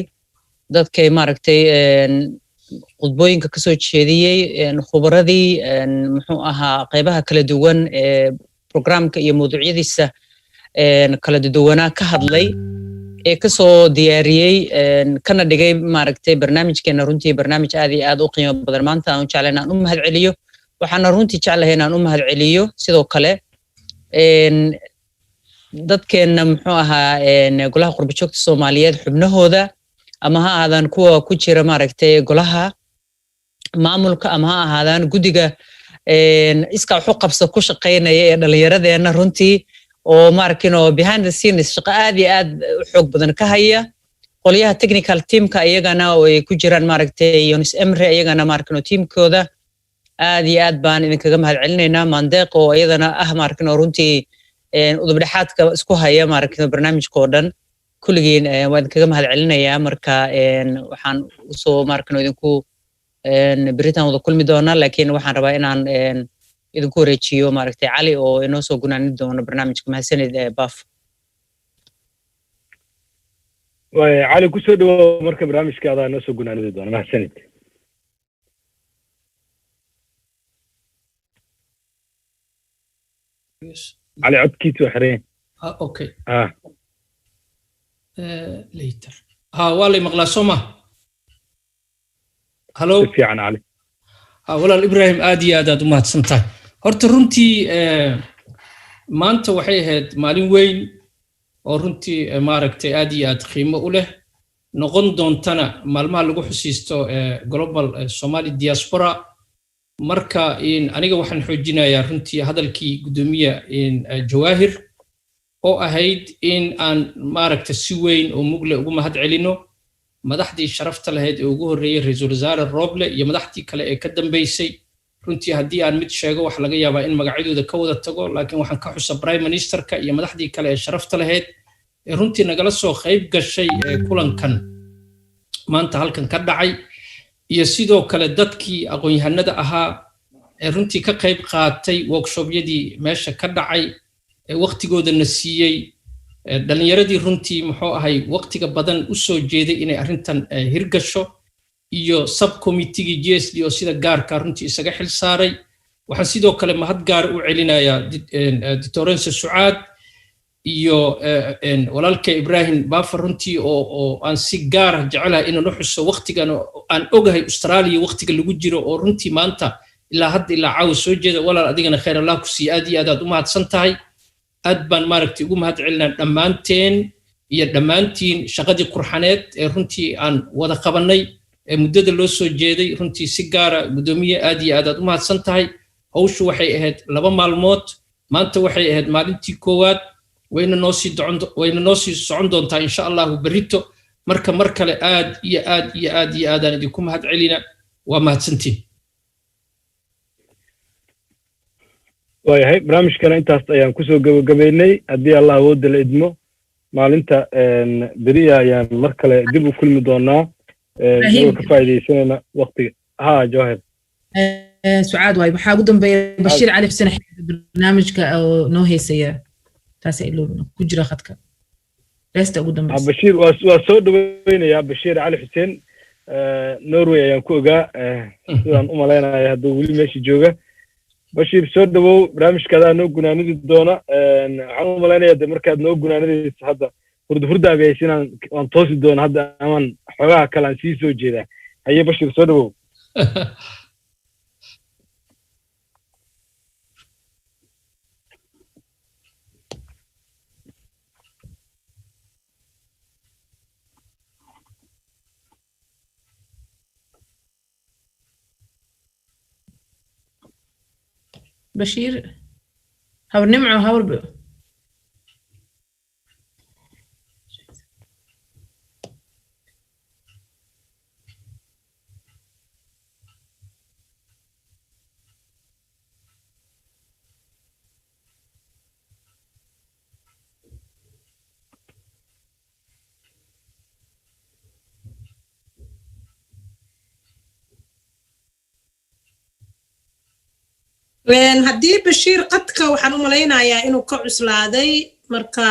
dadkay maaragtay khudbooyinka kasoo jeediyey khubaradii muxuu ahaa qaybaha kala duwan ee programka iyo mawduucyadiisa kala duwanaa ka hadlay ee kasoo diyaariyey kana dhigay maaragtay barnaamijkeena runtii barnaamij aad iyo aad u qiimo badan maanta aan u jeclahay inaan u mahad celiyo waxaana runtii jeclahay inaan u mahad celiyo sidoo kale dadkeena muxuu ahaa golaha qurbajoogta Soomaaliyeed xubnahooda ama ha ahaadaan kuwa ku jira maaragtay golaha maamulka ama ha ahaadaan gudiga iska wax u qabso ku shaqeynaya ee dhalinyaradeena runtii oo maarkino behind the scenes shaqo aad iyo aad u xoog badan ka haya qoliyaha technical teamka iyagana oo ay ku jiraan maaragtay Yunus Emre iyagana maarkino teamkooda aad iyo aad baan idinkaga mahadcelinaynaa maandeeq oo iyadana ah maarkin oo runtii udubdhexaadka isku haya maarkin barnaamijka oo dhan kulligiin waan idinkaga mahadcelinayaa marka waxaan usoo maarkin idinku beritaan wada kulmi doonaa laakiin waxaan rabaa inaan idinku wareejiyo maaragtay cali oo inoo soo gunaani doono barnaamijka mahadsanid baaf cali kusoo dhawow marka barnaamijka adaa inoo soo gunaanidi doona mahadsanid علي عدكيت وحرين اوكي ليتر والله مغلا سوما هلو في عن علي ولا ابراهيم ادي اداد ما تسنتاي horta runtii maanta waxay ahayd maalin weyn oo runtii maaragtay aad iyo aad qiimo u leh noqon doontana maalmaha lagu xusiisto global Somali Diaspora marka aniga waxaan xoojinayaa runtii hadalkii gudoomiye Jawaahir oo ahayd in aan maaragtay si weyn oo mugle ugu mahad celino madaxdii sharafta lahayd ee ugu horeeyay ra'iisul wasaare Roble iyo madaxdii kale ee ka dambeysay runtii haddii aan mid sheego wax laga yaabaa in magacyadooda ka wada tago laakiin waxaan ka xusa prime ministerka iyo madaxdii kale ee sharafta lahayd ee runtii nagala soo qayb gashay kulankan maanta halkan ka dhacay iyo sidoo kale dadkii aqoon-yahanada ahaa ee runtii ka qayb qaatay workshopyadii meesha ka dhacay ee waqtigooda na siiyey dhalinyaradii runtii muxuu ahay waqtiga badan u soo jeeday inay arrintan hirgasho iyo subcommittee GSD oo sida gaarka runtii isaga xil saaray waxaan sidoo kale mahad gaar u celinayaa Dictorense Sucaad iyo walaalka Ibrahim Bafar runtii oo aan si gaar ah jecelahay inaan u xuso waqtigan aan ogahay Australia waqtiga lagu jiro oo runtii maanta ilaa hadda ilaa caawa soo jeeda walaal adigana khayr Allah ku sii aad iyo aad u mahadsan tahay aad baan maaragtay ugu mahad celinaa dhammaanteen iyo dhammaantiin shaqadii qurxaneed ee runtii aan wada qabanay muddada loo soo jeeday runtii si gaara gudoomiye aad iyo aad u mahadsan tahay hawshu waxay ahayd 2 maalmood maanta waxay ahayd maalintii koowaad wayna noo sii socon doontaa insha Allah berrito marka mar kale aad iyo aad aan idinku mahad celina waa mahadsantiin waayahay barnaamijkana intaas ayaan kusoo gabagabeynay haddii Allah awoodda la idmo maalinta beriya ayaan mar kale dib u kulmi doonaa ka faa'iideysanayna waqtiga Jawaahir سعاد واي بحاول بشير علي حسين برنامجك او نو هيسيا تاسع له كجرا خدك ليست قدام بشير وسو دوينيا بشير علي حسين نوروي ayaan ku ogaa sidaan u maleynayaa haduu wali meeshii jooga bashir soo dhawow barnaamijkada noo gunaanidi doona waxaan u maleynayaa markaad noo gunaanidayso hadda hurda abeeysinaan aan toosi doona hadda aman xogaha kale aan sii soo jeedaa haye bashir soo dhawow بشير هاور نمعو هاور haddii bashiir qadka waxaan u malaynayaa inuu ka cuslaaday marka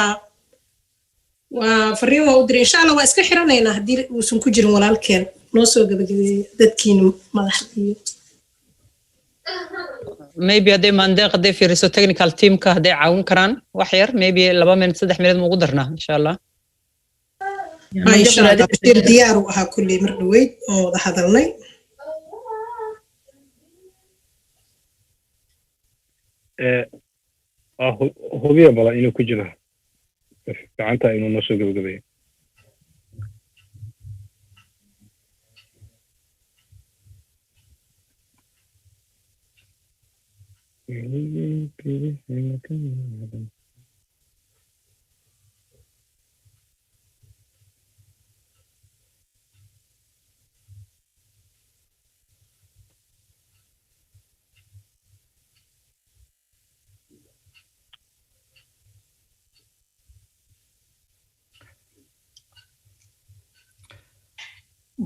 waa fariin waa u diray insha Allah waa iska xiranaynaa haddii uusan ku jirin walaalkeen noo soo gabagabeeyo dadkiina madaxdiyo maybe hadday maandeeq hadday fiiriso technical teamka hadday caawin karaan wax yar maybe 2 minute 3 minute ugu darnaa insha Allah insha Allah bashiir diyaar u ahaa kulli mar dhaweyd oo wada hadalnay hubiya bala inuu ku jiro gacanta inuu noo soo gabagabeeyo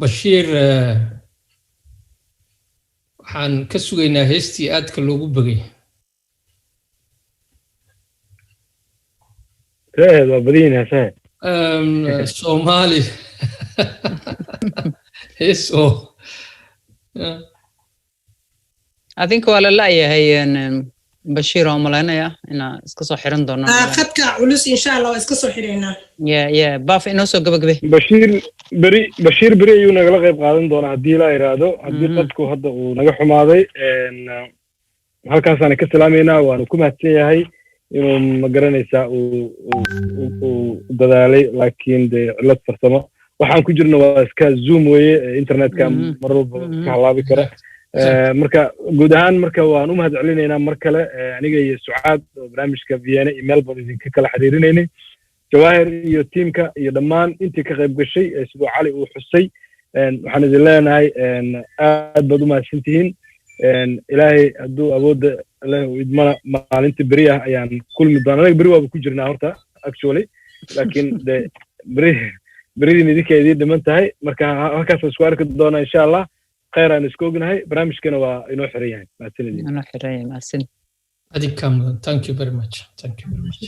Bashir waxaan ka sugaynaa heestii aadka loogu bagay. waa badiyeen heesaha. Somali. Heeso. I think waa la laayahay Bashir oo malaynaya inaa iska soo xiran doono. khadka culus insha Allah waa iska soo xireynaa. Yeah baaf inoo soo gabagabay. Bashir beri ayuu nagala qayb qaadan doonaa haddii la yiraahdo haddii qadku hadda uu naga xumaaday halkaasaan ka salaameynaa waana ku mahadsan yahay inuu ma garanaysaa uu dadaalay laakiin de cilad farsamo waxaan ku jirno waa iska zoom weeye internetka mar walba ka halaabi kara marka guud ahaan marka waan u mahad celinaynaa mar kale aniga iyo Sucaad barnaamijka Vienna iyo Melbourne idinka kala xiriirinaynay Jawahir iyo teamka iyo dhammaan intii ka qayb gashay sidoo Cali uu xusay waxaan idin leenahay aad baad u mahadsantihiin ilaahay hadduu awoodda leh idmana maalinta beri ah ayaan kulmi doonaa anaga beri waaba ku jirnaa horta actually laakiin de beridin idinka idin dhiman tahay marka halkaas isku arki doonaa insha Allah khayr aan isku ognahay barnaamijkana waa inoo xiran yahay mahadsanidin inoo xiran yahay mahadsan Thank you very much.